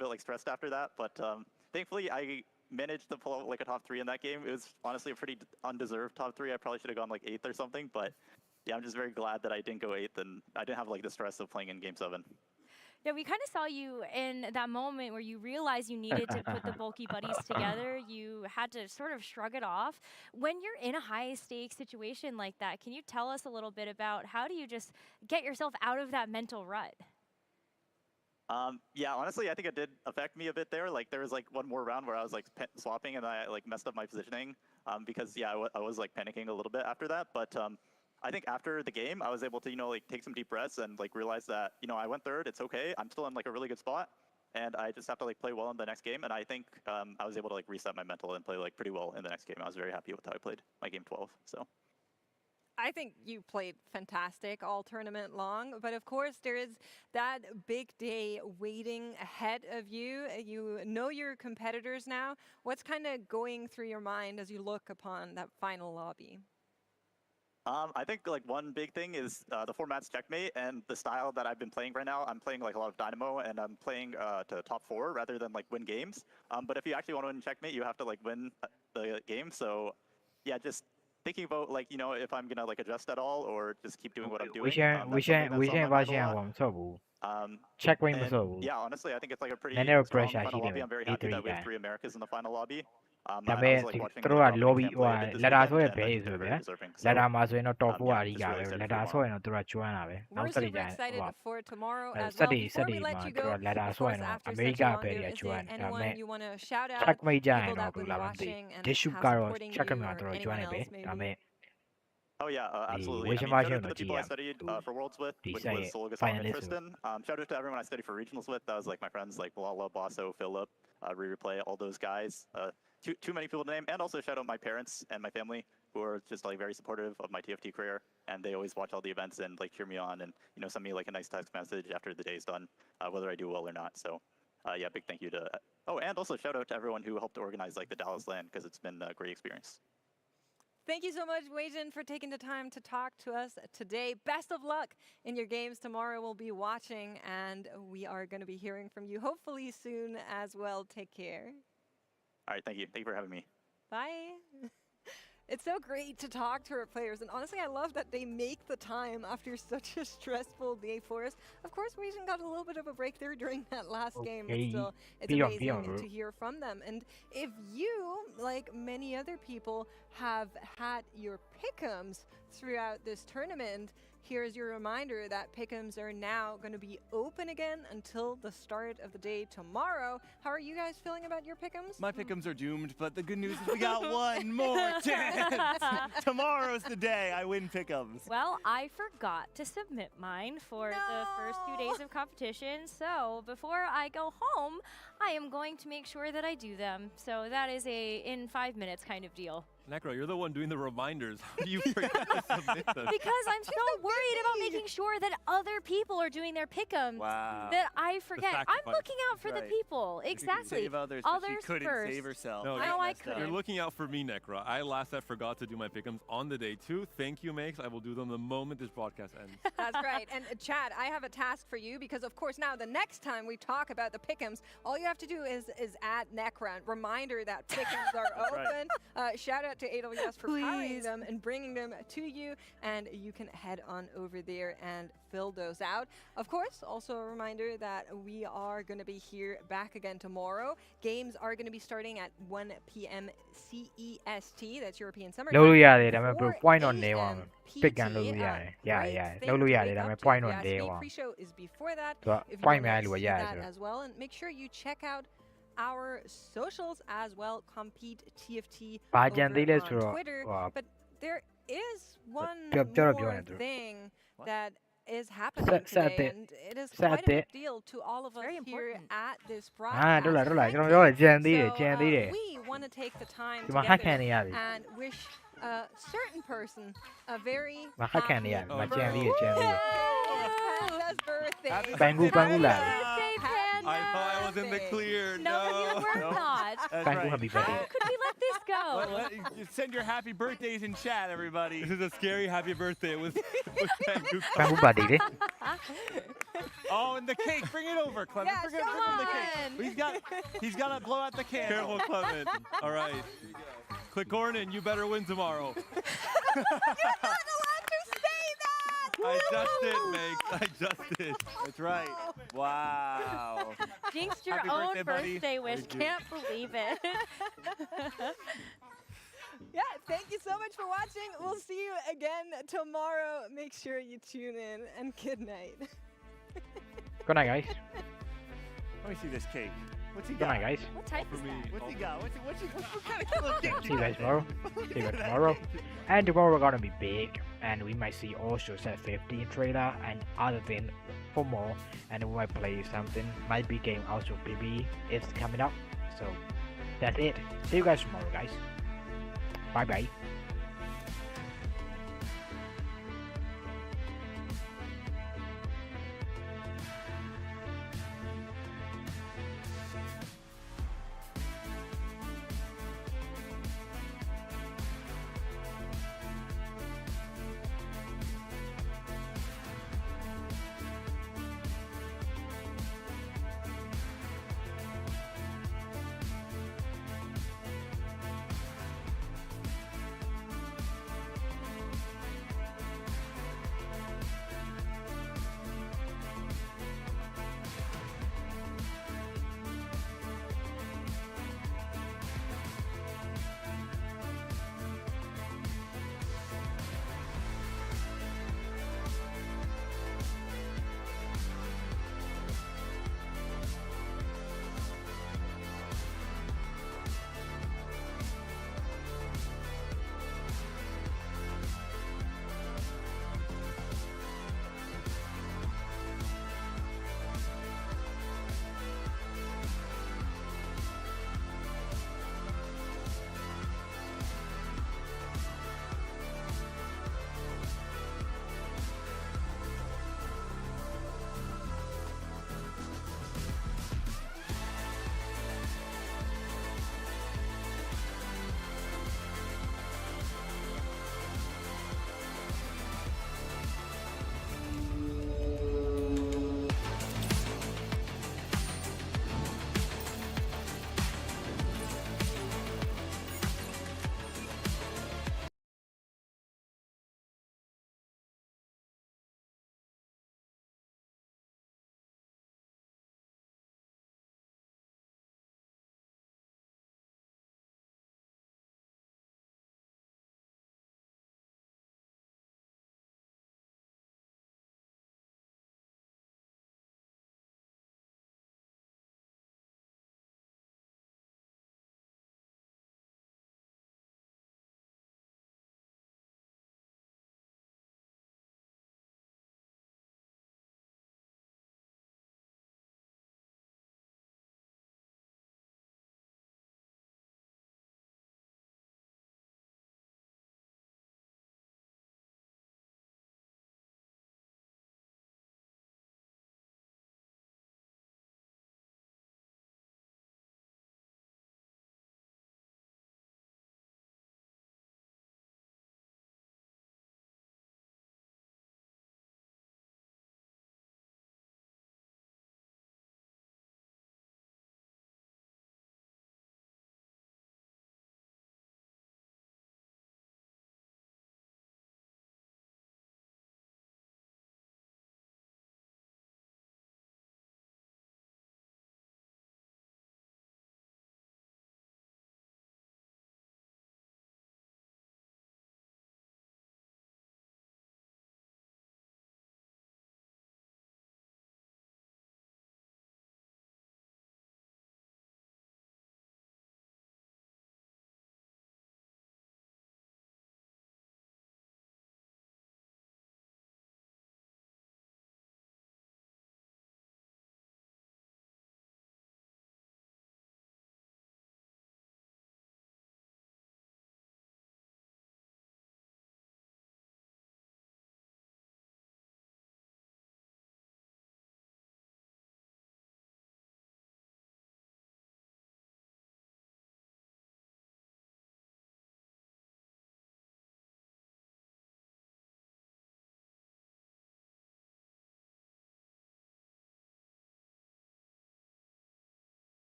bit like stressed after that, but thankfully I managed to pull out like a top 3 in that game. It was honestly a pretty undeserved top 3. I probably should have gone like 8th or something, but yeah, I'm just very glad that I didn't go 8th and I didn't have like the stress of playing in Game 7. Yeah, we kind of saw you in that moment where you realized you needed to put the bulky buddies together. You had to sort of shrug it off. When you're in a high stakes situation like that, can you tell us a little bit about how do you just get yourself out of that mental rut? Yeah, honestly, I think it did affect me a bit there. Like, there was like one more round where I was like swapping and I like messed up my positioning because yeah, I was like panicking a little bit after that. But I think after the game, I was able to like take some deep breaths and like realize that I went third. It's okay. I'm still in like a really good spot, and I just have to like play well in the next game. And I think I was able to like reset my mental and play like pretty well in the next game. I was very happy with how I played my game 12. So. I think you played fantastic all tournament long, but of course there is that big day waiting ahead of you. You know your competitors now. What's kind of going through your mind as you look upon that final lobby? I think like one big thing is the format's checkmate and the style that I've been playing right now. I'm playing like a lot of Dynamo and I'm playing to top 4 rather than like win games. But if you actually want to win checkmate, you have to like win the game. So yeah, just thinking about like if I'm gonna like adjust at all or just keep doing what I'm doing. 我现在发现我们错误 checkmate 不错误 Yeah, honestly, I think it's like a pretty Nene strong pressure final lobby.ရှိတယ် I'm very happy that we have 3 3 Americas in the final lobby. ဒါ I ပေမဲ့ was like watching သူတို့က Dominic lobby Cam play a bit this လက်တာ weekend, ဆိုရ and ဘဲ I think ဆို they're ဗျာ very deserving. လက် So တာမှာဆိုရင်တော့ top 4 အဓိက just ပဲ really excited လက် for တာ tomorrow. ဆိုရင်တော့သူတို့ကကျွမ်းတာပဲနော We're က်စတိ super ကြရင် excited ဟို for tomorrow အဲ as စ well. တိစ Before တိ we မှာ let you သူ go, တို့လက်တာ of ဆိုရင် course, တော့ after အမေရိ such က a long ပဲ day, တွေက is ကျွမ်း there တယ်ဒါပေမဲ့ anyone you want to shout out? checkmate ကြရင် People တော့ that သူ will လာ be မသိ watching and dish have ကတော့ supporting checkmate you မှာ or တော်တော်ကျွမ်း anyone တယ်ပဲ else ဒါပေ maybe? မဲ့ Oh yeah, absolutely. I Wish mean, him shout out to the luck, people I yeah. studied for Worlds with, which Say was it. Solgasong and Finalist. Tristan. Shout out to everyone I studied for regionals with. That was like my friends like Lala, Bosso, Philip, Replay, all those guys. Too many people to name. And also shout out my parents and my family who are just like very supportive of my TFT career, and they always watch all the events and like cheer me on and send me like a nice text message after the day's done, whether I do well or not. So. Yeah, big thank you to. Oh, and also shout out to everyone who helped organize like the Dallas LAN because it's been a great experience. Thank you so much, Weijin, for taking the time to talk to us today. Best of luck in your games tomorrow. We'll be watching, and we are going to be hearing from you hopefully soon as well. Take care. All right, thank you. Thank you for having me. Bye. It's so great to talk to our players, and honestly, I love that they make the time after such a stressful day for us. Of course, Weijin got a little bit of a break there during that last game, but still, it's amazing to hear from them. And if you, like many other people, have had your pick'ems throughout this tournament, here's your reminder that pick'ems are now going to be open again until the start of the day tomorrow. How are you guys feeling about your pick'ems? My pick'ems are doomed, but the good news is we got one more chance. Tomorrow's the day I win pick'ems. Well, I forgot to submit mine for the first 2 days of competition, so before I go home, I am going to make sure that I do them. So that is a in 5 minutes kind of deal. Necro, you're the one doing the reminders. How do you forget to submit them? Because I'm so worried about making sure that other people are doing their pick'ems. Wow. That I forget. I'm sacrifice. looking out for the people. Exactly. Save others, but she couldn't first. save herself. No, I couldn't. You're looking out for me, Necro. I last night forgot to do my pick'ems on the day too. Thank you, Makes. I will do them the moment this broadcast ends. That's right. And Chad, I have a task for you because, of course, now the next time we talk about the pick'ems, all you have to do is add Necron. Reminder that pick'ems are open. Shout out to AWS for powering them and bringing them to you, and you can head on over there and fill those out. Of course, also a reminder that we are going to be here back again tomorrow. Games are going to be starting at 1 p.m. CEST. That's European Summer Time. လုပ်လို့ရတယ်ဒါပေမဲ့ 4 point on နေပါမယ် PM pick ကန်လုပ်လို့ရတယ်လုပ်လို့ရတယ်ဒါပေမဲ့ point on နေပါ pre-show is before that. သူက If you point wanna များလို့ see ရတယ် that ဆို as well, and make sure you check out our socials as well. Compete TFT ဘာကြံ over သေးလဲ on ဆိုတော့ Twitter. ဟို But there is oneပြော more နေသူ thing that is happening today, and it is quite a big deal to all of us here at this အာ broadcast. တို့လားကျွန်တော်ပြောတယ်ကြံသေးတယ် So, ကြံသေးတယ် we want to take the time ဒီမှာဟက်ခံနေရ together ပြီ and wish a certain person a very မဟက်ခံနေရပြီမကြံသေးတယ်ကြံသေးတယ် fabulous birthday. ပန်ကူလာပြီ Birthday, Panda! I thought I was in the clear. No, you were not. That's ပန်ကူ right. happy birthday How could we let this go? You send your happy birthdays in chat, everybody. This is a scary happy birthday with Bangu. ပန်ကူပါတီလေ Oh, and the cake. Bring it over, Clement. Yeah, bring come him the on. cake. He's got to blow out the candle. Careful, Clement. All right. Click Cornin, you better win tomorrow. You're not allowed to say that! I I just did, Makes. I just did. That's right. Wow. Jinxed your Happy own birthday, buddy. birthday wish. Thank you. Can't believe it. Yeah, thank you so much for watching. We'll see you again tomorrow. Make sure you tune in, and good night. Good night, guys. Let me see this cake. What's he Good got? night, guys. What type is that? What's he got? What kind of killer cake See you you guys got tomorrow. there? See you guys tomorrow. And tomorrow we're gonna be big, and we might see also set 50 trailer and other thing for more. And we might play something. Might be game also PB is coming up. So that's it. See you guys tomorrow, guys. Bye bye.